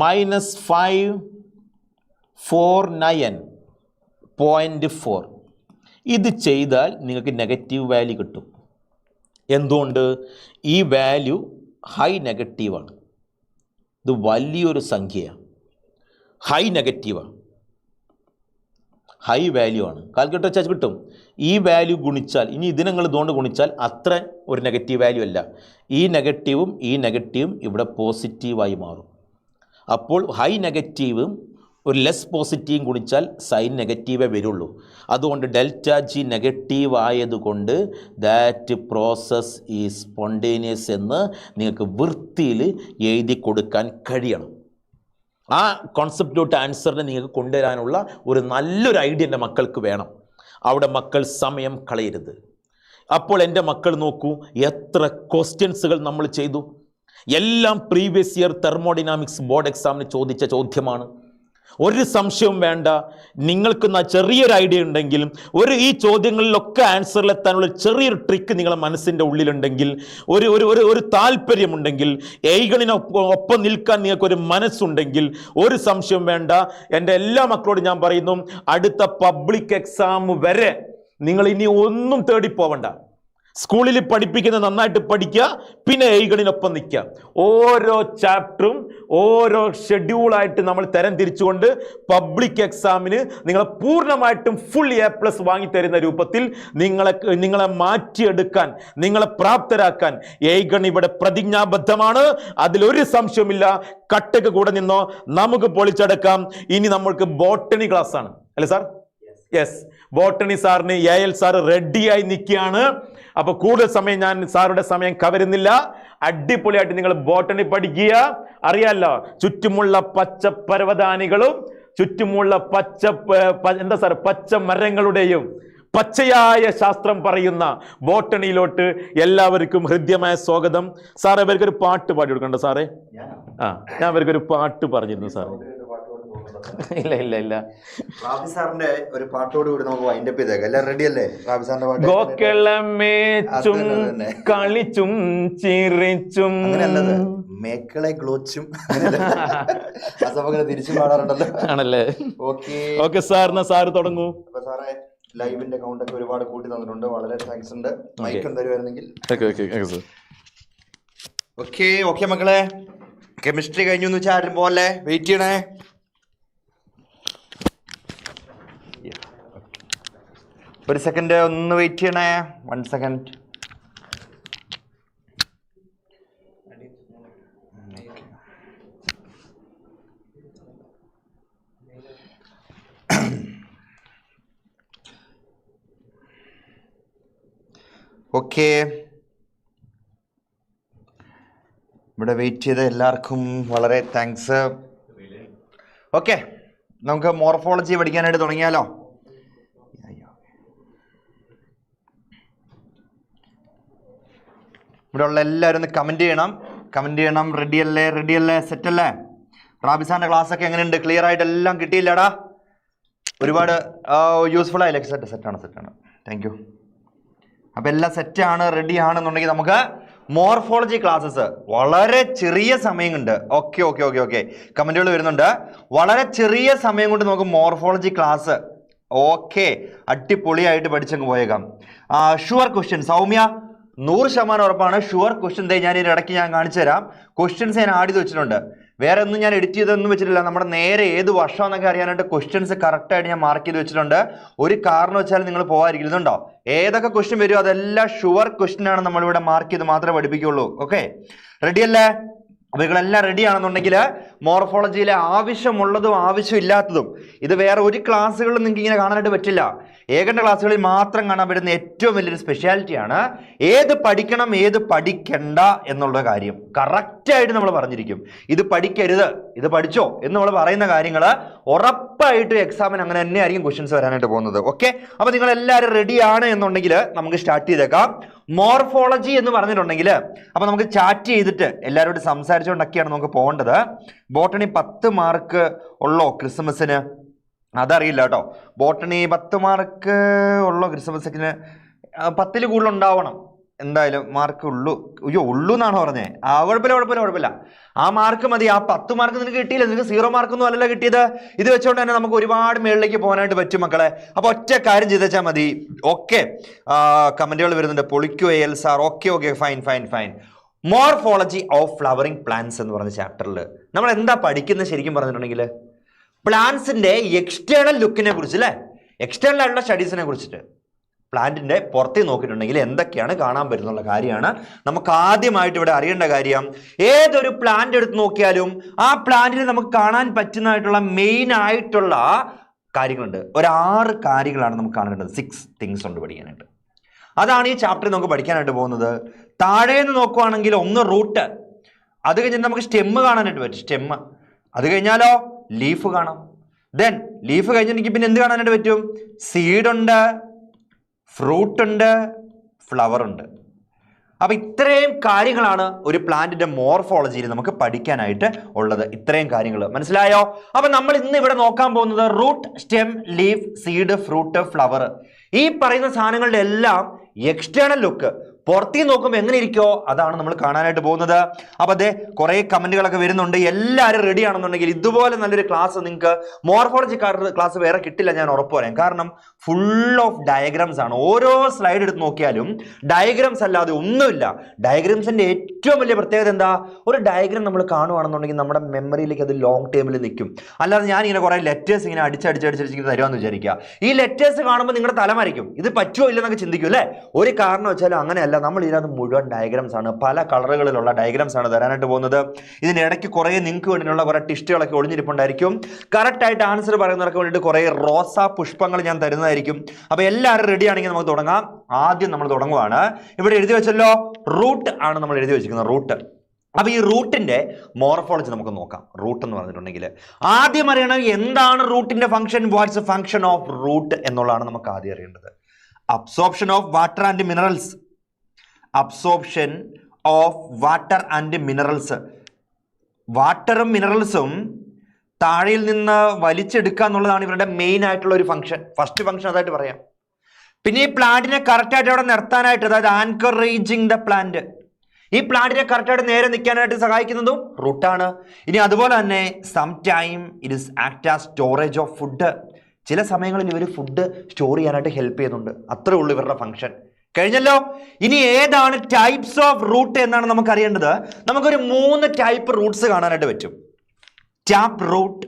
minus 549.4. ഇത് ചെയ്താൽ നിങ്ങൾക്ക് നെഗറ്റീവ് വാല്യൂ കിട്ടും. എന്തുകൊണ്ട്? ഈ വാല്യൂ ഹൈ നെഗറ്റീവാണ്. ഇത് വലിയൊരു സംഖ്യയാണ്, ഹൈ നെഗറ്റീവാണ്, ഹൈ വാല്യൂ ആണ്. കാൽക്കുലേറ്റർ വെച്ചാൽ കിട്ടും. ഈ വാല്യൂ ഗുണിച്ചാൽ, ഇനി ഇതിനെ നിങ്ങൾ ഇതുകൊണ്ട് ഗുണിച്ചാൽ അത്ര ഒരു നെഗറ്റീവ് വാല്യൂ അല്ല. ഈ നെഗറ്റീവും ഇവിടെ പോസിറ്റീവായി മാറും. അപ്പോൾ ഹൈ നെഗറ്റീവും ഒരു ലെസ് പോസിറ്റീവും ഗുണിച്ചാൽ സൈൻ നെഗറ്റീവേ വരുള്ളൂ. അതുകൊണ്ട് ഡെൽറ്റ ജി നെഗറ്റീവ് ആയതുകൊണ്ട് ദാറ്റ് പ്രോസസ് ഈസ് സ്പോണ്ടേനിയസ് എന്ന് നിങ്ങൾക്ക് വൃത്തിയിൽ എഴുതി കൊടുക്കാൻ കഴിയണം. ആ കോൺസെപ്റ്റിലോട്ട് ആൻസറിനെ നിങ്ങൾക്ക് കൊണ്ടുവരാനുള്ള ഒരു നല്ലൊരു ഐഡിയ എൻ്റെ മക്കൾക്ക് വേണം. അവിടെ മക്കൾ സമയം കളയരുത്. അപ്പോൾ എൻ്റെ മക്കൾ നോക്കൂ, എത്ര ക്വസ്റ്റ്യൻസുകൾ നമ്മൾ ചെയ്തു. എല്ലാം പ്രീവിയസ് ഇയർ തെർമോഡൈനാമിക്സ് ബോർഡ് എക്സാമിന് ചോദിച്ച ചോദ്യമാണ്. ഒരു സംശയവും വേണ്ട. നിങ്ങൾക്ക് ചെറിയൊരു ഐഡിയ ഉണ്ടെങ്കിലും ഈ ചോദ്യങ്ങളിലൊക്കെ ആൻസറിലെത്താനുള്ള ചെറിയൊരു ട്രിക്ക് നിങ്ങളുടെ മനസ്സിൻ്റെ ഉള്ളിലുണ്ടെങ്കിൽ, ഒരു താല്പര്യമുണ്ടെങ്കിൽ, എയ്ഗണിനൊപ്പം നിൽക്കാൻ നിങ്ങൾക്കൊരു മനസ്സുണ്ടെങ്കിൽ ഒരു സംശയവും വേണ്ട. എൻ്റെ എല്ലാ മക്കളോടും ഞാൻ പറയുന്നു, അടുത്ത പബ്ലിക് എക്സാം വരെ നിങ്ങൾ ഇനി ഒന്നും തേടിപ്പോവണ്ട. സ്കൂളിൽ പഠിപ്പിക്കുന്നത് നന്നായിട്ട് പഠിക്കുക, പിന്നെ എയ്ഗണിനൊപ്പം നിൽക്കുക. ഓരോ ചാപ്റ്ററും ഓരോ ഷെഡ്യൂളായിട്ട് നമ്മൾ തരം തിരിച്ചുകൊണ്ട് പബ്ലിക് എക്സാമിന് നിങ്ങളെ പൂർണ്ണമായിട്ടും ഫുൾ A+ വാങ്ങിത്തരുന്ന രൂപത്തിൽ നിങ്ങളെ മാറ്റിയെടുക്കാൻ, നിങ്ങളെ പ്രാപ്തരാക്കാൻ എയ്ഗൺ ഇവിടെ പ്രതിജ്ഞാബദ്ധമാണ്. അതിലൊരു സംശയമില്ല. കട്ടക്ക് കൂടെ നിന്നോ, നമുക്ക് പൊളിച്ചെടുക്കാം. ഇനി നമ്മൾക്ക് ബോട്ടണി ക്ലാസ് ആണ് അല്ലേ സാർ? യെസ്, ബോട്ടണി സാറിന് AL സാർ റെഡിയായി നിൽക്കുകയാണ്. അപ്പൊ കൂടുതൽ സമയം ഞാൻ സാറുടെ സമയം കവരുന്നില്ല. അടിപൊളിയായിട്ട് നിങ്ങൾ ബോട്ടണി പഠിക്കുക. അറിയാലോ, ചുറ്റുമുള്ള പച്ച പരവതാനികളും ചുറ്റുമുള്ള എന്താ സാർ പച്ച മരങ്ങളുടെയും പച്ചയായ ശാസ്ത്രം പറയുന്ന ബോട്ടണിയിലോട്ട് എല്ലാവർക്കും ഹൃദ്യമായ സ്വാഗതം. സാറേ, ഇവർക്കൊരു പാട്ട് പാടി കൊടുക്കണ്ട സാറേ? ഞാൻ ഇവർക്കൊരു പാട്ട് പറഞ്ഞിരുന്നു സാറേ. ഇല്ല റാബി സാറിന്റെ ഒരു പാട്ടോട് കൂടി നമുക്ക് വൈൻഡപ്പ് ചെയ്തേക്കാം. എല്ലാം റെഡി അല്ലേ? റാബി സാറിന്റെ പാട്ട് ഗോക്കളമേച്ചും കളിച്ചും ചിരിച്ചും മേക്കളെ ഗ്ലോച്ചും തിരിച്ചു പാടാറുണ്ടല്ലോ ആണല്ലേ? ഓക്കെ സാർ, എന്നാ സാറ് തുടങ്ങൂ. അപ്പൊ സാറേ, ലൈവിന്റെ കൗണ്ട് ഒക്കെ ഒരുപാട് കൂട്ടി തന്നിട്ടുണ്ട്, വളരെ താങ്ക്സ് ഉണ്ട്. മൈക്ക് തരുവായിരുന്നെങ്കിൽ. ഓക്കെ മക്കളെ, കെമിസ്ട്രി കഴിഞ്ഞു എന്ന് വെച്ചാൽ ആരും പോലെ വെയിറ്റ് ചെയ്യണേ. ഒരു സെക്കൻഡ് ഒന്ന് വെയിറ്റ് ചെയ്യണേ. 1 സെക്കൻഡ്. ഓക്കെ, ഇവിടെ വെയിറ്റ് ചെയ്ത എല്ലാവർക്കും വളരെ താങ്ക്സ്. ഓക്കെ, നമുക്ക് മോർഫോളജി പഠിക്കാനായിട്ട് തുടങ്ങിയാലോ? ഇവിടെ ഉള്ള എല്ലാവരും ഒന്ന് കമൻറ്റ് ചെയ്യണം. റെഡി അല്ലേ? സെറ്റ് അല്ലേ? റാബിസാറിൻ്റെ ക്ലാസ് ഒക്കെ എങ്ങനെയുണ്ട്? ക്ലിയർ ആയിട്ട് എല്ലാം കിട്ടിയില്ലടാ? ഒരുപാട് യൂസ്ഫുൾ ആയില്ലേ? സെറ്റാണ്. Thank you. അപ്പം എല്ലാം സെറ്റാണ്, റെഡി ആണെന്നുണ്ടെങ്കിൽ നമുക്ക് മോർഫോളജി ക്ലാസ്സസ് വളരെ ചെറിയ സമയം കൊണ്ട് ഓക്കെ കമൻറ്റുകൾ വരുന്നുണ്ട്. വളരെ ചെറിയ സമയം കൊണ്ട് നമുക്ക് മോർഫോളജി ക്ലാസ് അടിപൊളിയായിട്ട് പഠിച്ചങ്ങ് പോയേക്കാം. ഷുവർ ക്വസ്റ്റ്യൻ സൗമ്യ 100% ഉറപ്പാണ്. ഷുവർ ക്വസ്റ്റ്യൻ ഞാൻ ഇതിൻ്റെ ഇടയ്ക്ക് ഞാൻ കാണിച്ചു തരാം. ക്വസ്റ്റ്യൻസ് ഞാൻ ആഡ് ചെയ്ത് വെച്ചിട്ടുണ്ട്. വേറെ ഒന്നും ഞാൻ എഡിറ്റ് ചെയ്തൊന്നും വെച്ചിട്ടില്ല. നമ്മുടെ നേരെ ഏത് വർഷമാണെന്നൊക്കെ അറിയാനായിട്ട് ക്വസ്റ്റ്യൻസ് കറക്റ്റായിട്ട് ഞാൻ മാർക്ക് ചെയ്ത് വെച്ചിട്ടുണ്ട്. ഒരു കാരണം വെച്ചാൽ നിങ്ങൾ പോകാതിരിക്കുന്നുണ്ടോ? ഏതൊക്കെ ക്വസ്റ്റ്യൻ വരുമോ അതെല്ലാം ഷുവർ ക്വസ്റ്റ്യൻ ആണ് നമ്മളിവിടെ മാർക്ക് ചെയ്ത് മാത്രമേ പഠിപ്പിക്കുകയുള്ളൂ. ഓക്കെ, റെഡി അല്ലേ? അപ്പോൾ നിങ്ങളെല്ലാം റെഡി ആണെന്നുണ്ടെങ്കിൽ മോർഫോളജിയിലെ ആവശ്യമുള്ളതും ആവശ്യമില്ലാത്തതും ഇത് വേറെ ഒരു ക്ലാസ്സുകളിലും നിങ്ങൾക്ക് ഇങ്ങനെ കാണാനായിട്ട് പറ്റില്ല. ഏകന്റെ ക്ലാസ്സുകളിൽ മാത്രം കാണാൻ പറ്റുന്ന ഏറ്റവും വലിയൊരു സ്പെഷ്യാലിറ്റിയാണ് ഏത് പഠിക്കണം ഏത് പഠിക്കണ്ട എന്നുള്ള കാര്യം കറക്റ്റായിട്ട് നമ്മൾ പറഞ്ഞിരിക്കും. ഇത് പഠിക്കരുത്, ഇത് പഠിച്ചോ എന്ന് നമ്മൾ പറയുന്ന കാര്യങ്ങൾ ഉറപ്പായിട്ട് എക്സാമിന് അങ്ങനെ തന്നെ ആയിരിക്കും ക്വസ്റ്റ്യൻസ് വരാനായിട്ട് പോകുന്നത്. ഓക്കെ, അപ്പോൾ നിങ്ങൾ എല്ലാവരും റെഡിയാണ് എന്നുണ്ടെങ്കിൽ നമുക്ക് സ്റ്റാർട്ട് ചെയ്തേക്കാം. മോർഫോളജി എന്ന് പറഞ്ഞിട്ടുണ്ടെങ്കിൽ അപ്പോൾ നമുക്ക് ചാറ്റ് ചെയ്തിട്ട് എല്ലാവരോടും സംസാരിച്ചുകൊണ്ടൊക്കെയാണ് നമുക്ക് പോകേണ്ടത്. ബോട്ടണി 10 മാർക്ക് ഉള്ളോ ക്രിസ്മസിന്? അതറിയില്ല കേട്ടോ. ബോട്ടണി 10 മാർക്ക് ഉള്ളോ ക്രിസ്മസിന്? 10ൽ കൂടുതൽ ഉണ്ടാവണം എന്തായാലും. മാർക്ക് ഉള്ളൂ എന്നാണ് പറഞ്ഞത്. കുഴപ്പമില്ല. ആ മാർക്ക് മതി. ആ 10 മാർക്ക് നിനക്ക് കിട്ടിയില്ല, നിനക്ക് 0 മാർക്കൊന്നും അല്ലല്ലോ കിട്ടിയത്. ഇത് വെച്ചുകൊണ്ട് തന്നെ നമുക്ക് ഒരുപാട് മേളിലേക്ക് പോകാനായിട്ട് പറ്റും മക്കളെ. അപ്പോൾ ഒറ്റ കാര്യം ചെയ്തേച്ചാൽ മതി. ഓക്കെ, കമൻറ്റുകൾ വരുന്നുണ്ട്. പൊളിക്കോ എൽ sir? Okay fine. Morphology of flowering plants എന്ന് പറഞ്ഞ ചാപ്റ്ററിൽ നമ്മൾ എന്താ പഠിക്കുന്നത് ശരിക്കും പറഞ്ഞിട്ടുണ്ടെങ്കിൽ പ്ലാന്റ്സിന്റെ എക്സ്റ്റേണൽ ലുക്കിനെ കുറിച്ച് അല്ലേ, എക്സ്റ്റേണൽ ആയിട്ടുള്ള സ്റ്റഡീസിനെ കുറിച്ചിട്ട് പ്ലാന്റിന്റെ പുറത്തേ നോക്കിയിട്ടുണ്ടെങ്കിൽ എന്തൊക്കെയാണ് കാണാൻ പറ്റുന്നുള്ള കാര്യമാണ് നമുക്ക് ആദ്യമായിട്ട് ഇവിടെ അറിയേണ്ട കാര്യം. ഏതൊരു പ്ലാന്റ് എടുത്ത് നോക്കിയാലും ആ പ്ലാന്റിൽ നമുക്ക് കാണാൻ പറ്റുന്നതായിട്ടുള്ള മെയിൻ ആയിട്ടുള്ള കാര്യങ്ങളുണ്ട്. ഒരു 6 കാര്യങ്ങളാണ് നമുക്ക് കാണേണ്ടത്. 6 തിങ്സ് ഉണ്ട് പഠിക്കാനായിട്ട്. അതാണ് ഈ ചാപ്റ്ററിൽ നമുക്ക് പഠിക്കാനായിട്ട് പോകുന്നത്. താഴേന്ന് നോക്കുവാണെങ്കിൽ ഒന്ന് റൂട്ട്, അത് കഴിഞ്ഞിട്ട് നമുക്ക് സ്റ്റെമ്മ് കാണാനായിട്ട് പറ്റും. സ്റ്റെമ്മ് അത് കഴിഞ്ഞാലോ ലീഫ് കാണാം. ദെൻ ലീഫ് കഴിഞ്ഞിട്ടുണ്ടെങ്കിൽ പിന്നെ എന്ത് കാണാനായിട്ട് പറ്റും? സീഡുണ്ട്, ഫ്രൂട്ട് ഉണ്ട്, ഫ്ലവർ ഉണ്ട്. അപ്പൊ ഇത്രയും കാര്യങ്ങളാണ് ഒരു പ്ലാന്റിന്റെ മോർഫോളജിയിൽ നമുക്ക് പഠിക്കാനായിട്ട് ഉള്ളത്. ഇത്രയും കാര്യങ്ങൾ മനസ്സിലായോ? അപ്പൊ നമ്മൾ ഇന്ന് ഇവിടെ നോക്കാൻ പോകുന്നത് root, stem, leaf, seed, fruit, flower, ഈ പറയുന്ന സാധനങ്ങളുടെ എല്ലാം എക്സ്റ്റേണൽ ലുക്ക് പുറത്തേ നോക്കുമ്പോൾ എങ്ങനെ ഇരിക്കോ അതാണ് നമ്മൾ കാണാനായിട്ട് പോകുന്നത്. അപ്പൊ അതെ കുറെ കമന്റുകളൊക്കെ വരുന്നുണ്ട്. എല്ലാവരും റെഡി ആണെന്നുണ്ടെങ്കിൽ ഇതുപോലെ നല്ലൊരു ക്ലാസ് നിങ്ങൾക്ക് മോർഫോളജി ക്ലാസ് വേറെ കിട്ടില്ല, ഞാൻ ഉറപ്പ് പറയാം. കാരണം ഫുൾ ഓഫ് ഡയഗ്രാംസ് ആണ്. ഓരോ സ്ലൈഡ് എടുത്ത് നോക്കിയാലും ഡയഗ്രാംസ് അല്ലാതെ ഒന്നുമില്ല. ഡയഗ്രാംസിന്റെ ഏറ്റവും വലിയ പ്രത്യേകത എന്താ? ഒരു ഡയഗ്രാം നമ്മൾ കാണുവാണെന്നുണ്ടെങ്കിൽ നമ്മുടെ മെമ്മറിയിലേക്ക് അത് ലോങ് ടൈമിൽ നിൽക്കും. അല്ലാതെ ഞാൻ ഇങ്ങനെ കുറെ ലെറ്റേഴ്സ് ഇങ്ങനെ അടിച്ചടിച്ച് തരുമെന്ന് വിചാരിക്കുക. ഈ ലെറ്റേഴ്സ് കാണുമ്പോൾ നിങ്ങളുടെ തലമറിക്കും. ഇത് പറ്റുമോ ഇല്ലെന്നൊക്കെ ചിന്തിക്കും അല്ലേ? ഒരു കാരണം വെച്ചാലും അങ്ങനെയല്ല. നമ്മൾ ഇതിനകത്ത് മുഴുവൻ ഡയഗ്രാംസ് ആണ്, പല കളറുകളിലുള്ള ഡയഗ്രാംസ് ആണ് തരാനായിട്ട് പോകുന്നത്. ഇതിന്റെ ഇടയ്ക്ക് കുറെ നിങ്ങൾക്ക് വേണ്ടിയുള്ള കുറെ ടിസ്റ്റുകളൊക്കെ ഒളിഞ്ഞിരിപ്പുണ്ടായിരിക്കും. കറക്റ്റ് ആയിട്ട് ആൻസർ പറയുന്നവർക്ക് വേണ്ടിയിട്ട് കുറെ റോസാ പുഷ്പങ്ങൾ ഞാൻ തരുന്നതായിരിക്കും. അപ്പൊ എല്ലാവരും റെഡി ആണെങ്കിൽ നമുക്ക് തുടങ്ങാം. ആദ്യം നമ്മൾ തുടങ്ങുവാണ്. ഇവിടെ എഴുതി വെച്ചല്ലോ റൂട്ട് ആണ് നമ്മൾ എഴുതി വെച്ചിരിക്കുന്നത്. അപ്പൊ ഈ റൂട്ടിന്റെ മോർഫോളജി നമുക്ക് നോക്കാം. റൂട്ട് എന്ന് പറഞ്ഞിട്ടുണ്ടെങ്കിൽ ആദ്യം അറിയണം എന്താണ് റൂട്ടിന്റെ function. What's a function of root എന്നുള്ളതാണ് നമുക്ക് ആദ്യം അറിയേണ്ടത്. Absorption of water and minerals. Absorption of water and minerals. വാട്ടറും മിനറൽസും താഴെയിൽ നിന്ന് വലിച്ചെടുക്കുക എന്നുള്ളതാണ് ഇവരുടെ മെയിൻ ആയിട്ടുള്ള ഒരു ഫംഗ്ഷൻ. ഫസ്റ്റ് ഫംഗ്ഷൻ അതായിട്ട് പറയാം. പിന്നെ ഈ പ്ലാന്റിനെ കറക്റ്റായിട്ട് അവിടെ നിർത്താനായിട്ട്, അതായത് ആൻകറേജിങ് ദ പ്ലാന്റ്, ഈ പ്ലാന്റിനെ കറക്റ്റായിട്ട് നേരെ നിൽക്കാനായിട്ട് സഹായിക്കുന്നതും റൂട്ടാണ്. ഇനി അതുപോലെ തന്നെ some time it is act as storage of food. ചില സമയങ്ങളിൽ ഇവർ ഫുഡ് സ്റ്റോർ ചെയ്യാനായിട്ട് ഹെൽപ്പ് ചെയ്യുന്നുണ്ട്. അത്രേ ഉള്ളൂ ഇവരുടെ ഫംഗ്ഷൻ. കഴിഞ്ഞല്ലോ. ഇനി ഏതാണ് ടൈപ്സ് ഓഫ് റൂട്ട് എന്നാണ് നമുക്ക് അറിയേണ്ടത്. നമുക്കൊരു 3 ടൈപ്പ് റൂട്ട്സ് കാണാനായിട്ട് പറ്റും. Tap root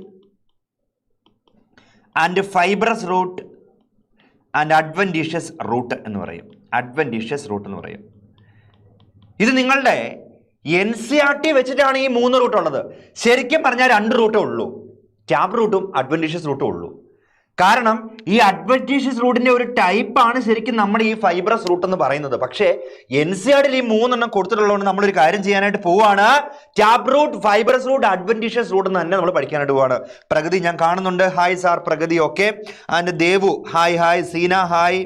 and fibrous root and adventitious root എന്ന് പറയും. അഡ്വൻറ്റീഷ്യസ് റൂട്ട് എന്ന് പറയും. ഇത് നിങ്ങളുടെ NCERT വെച്ചിട്ടാണ് ഈ 3 റൂട്ട് ഉള്ളത്. ശരിക്കും പറഞ്ഞാൽ 2 റൂട്ടേ ഉള്ളൂ. ടാപ്പ് റൂട്ടും അഡ്വൻറ്റീഷ്യസ് റൂട്ടും ഉള്ളൂ. കാരണം ഈ അഡ്വൻറ്റീഷ്യസ് റൂട്ടിന്റെ ഒരു ടൈപ്പാണ് ശരിക്കും നമ്മുടെ ഈ ഫൈബ്രസ് റൂട്ട് എന്ന് പറയുന്നത്. പക്ഷേ NCERT ഈ 3 കൊടുത്തിട്ടുള്ളതുകൊണ്ട് നമ്മളൊരു കാര്യം ചെയ്യാനായിട്ട് പോവാണ്. Tap root, fibrous root, adventitious root എന്ന് തന്നെ നമ്മൾ പഠിക്കാനായിട്ട് പോവാണ്. പ്രഗതി ഞാൻ കാണുന്നുണ്ട്. Hi sir Pragathi. Okay. And Devu hi hi. Seena hi.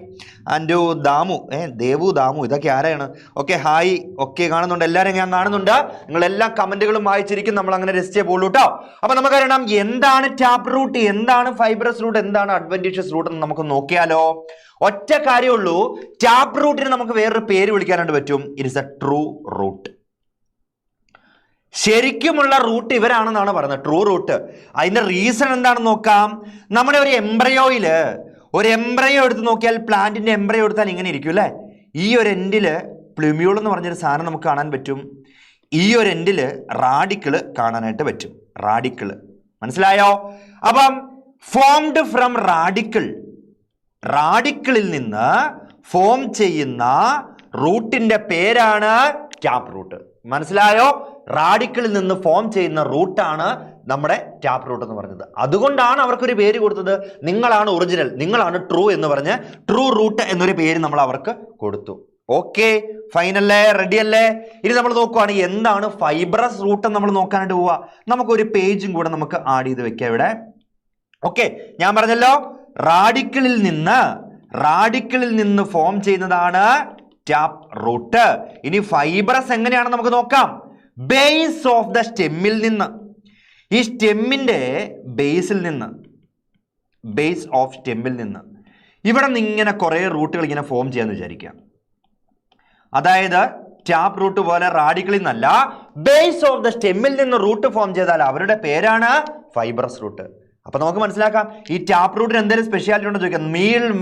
And Damu Devu Damu ഇതൊക്കെ ആരാണ്? Okay hi. ഓക്കെ കാണുന്നുണ്ട്. എല്ലാവരും ഞാൻ കാണുന്നുണ്ട്. നിങ്ങളെല്ലാ കമന്റുകളും വായിച്ചിരിക്കും. നമ്മൾ അങ്ങനെ രജിസ്റ്റർ പോളൂ കേട്ടോ. അപ്പൊ നമുക്കറിയണം എന്താണ് ടാപ്പ് റൂട്ട്, എന്താണ് ഫൈബ്രസ് റൂട്ട്, എന്താണ് അഡ്വൻറ്റീഷ്യസ് റൂട്ട് എന്ന് നമുക്ക് നോക്കിയാലോ. ഒറ്റ കാര്യമുള്ളൂ, ടാപ്പ് റൂട്ടിന് നമുക്ക് വേറൊരു പേര് വിളിക്കാനായിട്ട് പറ്റും. It is a true root. ശരിക്കുമുള്ള റൂട്ട് ഇവരാണെന്നാണ് പറയുന്നത്, ട്രൂ റൂട്ട്. അതിന്റെ റീസൺ എന്താണെന്ന് നോക്കാം. നമ്മുടെ ഒരു എംബ്രയോയില് ഒരു എംബ്രയോ എടുത്ത് നോക്കിയാൽ, പ്ലാന്റിന്റെ എംബ്രയോ എടുത്താൽ ഇങ്ങനെ ഇരിക്കും അല്ലേ. ഈ ഒരു എൻഡില് പ്ലുമ്യൂൾ എന്ന് പറഞ്ഞൊരു സാധനം നമുക്ക് കാണാൻ പറ്റും. ഈ ഒരു എൻഡില് റാഡിക്കിള് കാണാനായിട്ട് പറ്റും. റാഡിക്കിള് മനസ്സിലായോ? അപ്പം ഫോംഡ് ഫ്രം റാഡിക്കിൾ, റാഡിക്കിളിൽ നിന്ന് ഫോം ചെയ്യുന്ന റൂട്ടിന്റെ പേരാണ് ടാപ്പ് റൂട്ട്. മനസ്സിലായോ? റാഡിക്കിളിൽ നിന്ന് ഫോം ചെയ്യുന്ന റൂട്ടാണ് നമ്മുടെ ടാപ്പ് റൂട്ട് എന്ന് പറഞ്ഞത്. അതുകൊണ്ടാണ് അവർക്കൊരു പേര് കൊടുത്തത്. നിങ്ങളാണ് ഒറിജിനൽ, നിങ്ങളാണ് ട്രൂ എന്ന് പറഞ്ഞ് ട്രൂ റൂട്ട് എന്നൊരു പേര് നമ്മൾ അവർക്ക് കൊടുത്തു. ഓക്കെ, ഫൈനല്ലേ? റെഡി അല്ലേ? ഇനി നമ്മൾ നോക്കുവാണ് എന്താണ് ഫൈബ്രസ് റൂട്ട് എന്ന് നമ്മൾ നോക്കാനായിട്ട് പോവാ. നമുക്കൊരു പേജും കൂടെ നമുക്ക് ആഡ് ചെയ്ത് വെക്കാം ഇവിടെ. ഓക്കെ, ഞാൻ പറഞ്ഞല്ലോ റാഡിക്കിളിൽ നിന്ന് ഫോം ചെയ്യുന്നതാണ് ടാപ്പ് റൂട്ട്. ഇനി ഫൈബ്രസ് എങ്ങനെയാണെന്ന് നമുക്ക് നോക്കാം. ബേസ് ഓഫ് ദ സ്റ്റെമ്മിൽ നിന്ന്, ഈ സ്റ്റെമ്മിന്റെ ബേസിൽ നിന്ന്, ബേസ് ഓഫ് സ്റ്റെമ്മിൽ നിന്ന് ഇവിടെ നിന്ന് ഇങ്ങനെ കുറെ റൂട്ടുകൾ ഇങ്ങനെ ഫോം ചെയ്യാന്ന് വിചാരിക്കാം. അതായത് ടാപ്പ് റൂട്ട് പോലെ റാഡിക്കിളിൽ നിന്നല്ല, ബേസ് ഓഫ് ദ സ്റ്റെമ്മിൽ നിന്ന് റൂട്ട് ഫോം ചെയ്താൽ അവരുടെ പേരാണ് ഫൈബ്രസ് റൂട്ട്. അപ്പൊ നമുക്ക് മനസ്സിലാക്കാം ഈ ടാപ്പ് റൂട്ടിന് എന്തെങ്കിലും സ്പെഷ്യാലിറ്റി ഉണ്ടോ ചോദിക്കാം.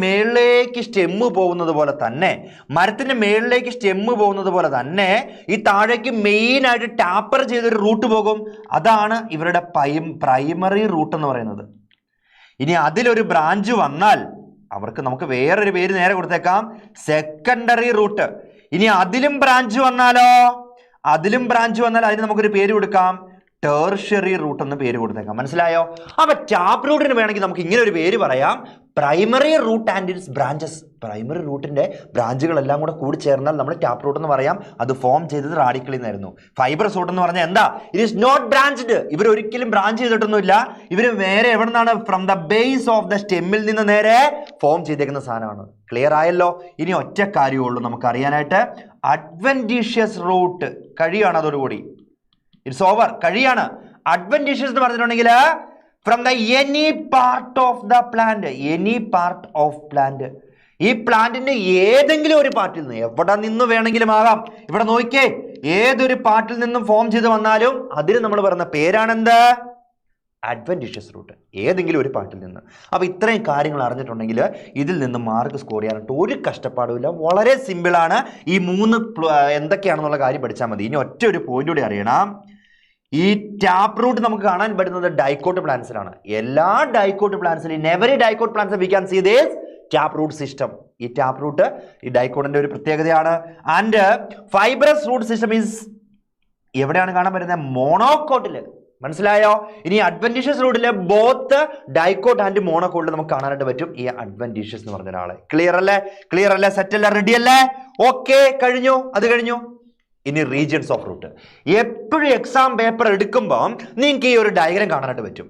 മേളിലേക്ക് സ്റ്റെമ്മ് പോകുന്നത് പോലെ തന്നെ, മരത്തിന്റെ മേളിലേക്ക് സ്റ്റെമ്മ് പോകുന്നത് പോലെ തന്നെ ഈ താഴേക്ക് മെയിൻ ആയിട്ട് ടാപ്പർ ചെയ്തൊരു റൂട്ട് പോകും. അതാണ് ഇവരുടെ പ്രൈമറി റൂട്ട് എന്ന് പറയുന്നത്. ഇനി അതിലൊരു ബ്രാഞ്ച് വന്നാൽ അവർക്ക് നമുക്ക് വേറൊരു പേര് നേരെ കൊടുത്തേക്കാം, സെക്കൻഡറി റൂട്ട്. ഇനി അതിലും ബ്രാഞ്ച് വന്നാൽ അതിന് നമുക്കൊരു പേര് കൊടുക്കാം, ടെർഷ്യറി റൂട്ട് എന്ന് പേര് കൊടുത്തേക്കാം. മനസ്സിലായോ? അപ്പൊ ടാപ്പ് റൂട്ടിന് വേണമെങ്കിൽ നമുക്ക് ഇങ്ങനെ ഒരു പേര് പറയാം, primary root and its branches. Primary റൂട്ടിന്റെ ബ്രാഞ്ചുകളെല്ലാം കൂടെ കൂടി ചേർന്നാൽ നമ്മൾ ടാപ്പ് റൂട്ട് എന്ന് പറയാം. അത് ഫോം ചെയ്തത് റാഡിക്കിളിൽ നിന്നായിരുന്നു. ഫൈബ്രസ് റൂട്ട് എന്ന് പറഞ്ഞാൽ എന്താ? It is not branched. ഇവർ ഒരിക്കലും ബ്രാഞ്ച് ചെയ്തിട്ടൊന്നുമില്ല. ഇവർ വേറെ എവിടെ നിന്നാണ്? From the base of the സ്റ്റെമ്മിൽ നിന്ന് നേരെ ഫോം ചെയ്തേക്കുന്ന സാധനമാണ്. ക്ലിയർ ആയല്ലോ? ഇനി ഒറ്റ കാര്യമുള്ളൂ നമുക്ക് അറിയാനായിട്ട്, അഡ്വൻറ്റീഷ്യസ് റൂട്ട് കഴിയാണ്. അതോടുകൂടി ഇറ്റ്സ് ഓവർ, കഴിയാണ്. അഡ്വൻറ്റീഷ്യസ് എന്ന് പറഞ്ഞിട്ടുണ്ടെങ്കിൽ from the any part of the plant, any part of plant, ഈ പ്ലാന്റിന്റെ ഏതെങ്കിലും ഒരു പാർട്ടിൽ നിന്ന്, എവിടെ നിന്ന് വേണമെങ്കിലും ആകാം. ഇവിടെ നോക്കിയേ, ഏതൊരു പാർട്ടിൽ നിന്നും ഫോം ചെയ്ത് വന്നാലും അതിന് നമ്മൾ പറയുന്ന പേരാണെന്ത്? Adventitious root. ഏതെങ്കിലും ഒരു പാർട്ടിൽ നിന്ന്. അപ്പൊ ഇത്രയും കാര്യങ്ങൾ അറിഞ്ഞിട്ടുണ്ടെങ്കിൽ ഇതിൽ നിന്ന് മാർക്ക് സ്കോർ ചെയ്യാനായിട്ട് ഒരു കഷ്ടപ്പാടുമില്ല. വളരെ സിമ്പിളാണ്. ഈ 3 എന്തൊക്കെയാണെന്നുള്ള കാര്യം പഠിച്ചാൽ മതി. ഇനി ഒറ്റ ഒരു പോയിന്റ് കൂടി അറിയണം. ഈ ടാപ്പ് റൂട്ട് നമുക്ക് കാണാൻ പറ്റുന്നത് ഡൈക്കോട്ട് പ്ലാന്റ്സിലാണ്. എല്ലാ ഡൈക്കോട്ട് പ്ലാന്റ്സിലും, in every dicot plants we can see this tap root system. ഈ ടാപ്പ് റൂട്ട് ഈ ഡൈക്കോട്ടിന്റെ ഒരു പ്രത്യേകതയാണ്. And fibrous root system is എവിടെയാണ് കാണാൻ പറ്റുന്നത്? മോണോക്കോട്ടില്. മനസ്സിലായോ? ഇനി അഡ്വൻറ്റീഷ്യസ് റൂട്ടിലെ ബോത്ത് ഡൈക്കോട്ട് ആൻഡ് മോണോക്കോട്ടിൽ നമുക്ക് കാണാനായിട്ട് പറ്റും ഈ അഡ്വൻറ്റീഷ്യസ് എന്ന് പറഞ്ഞ ഒരാളെ. ക്ലിയർ അല്ലേ? സെറ്റ് അല്ലേ? റെഡി അല്ലേ? ഓക്കെ, കഴിഞ്ഞു. അത് കഴിഞ്ഞു. ഇനി റീജിയൻസ് ഓഫ് റൂട്ട്. എപ്പോഴും എക്സാം പേപ്പർ എടുക്കുമ്പോൾ നിങ്ങൾക്ക് ഈ ഒരു ഡയഗ്രാം കാണാനായിട്ട് പറ്റും.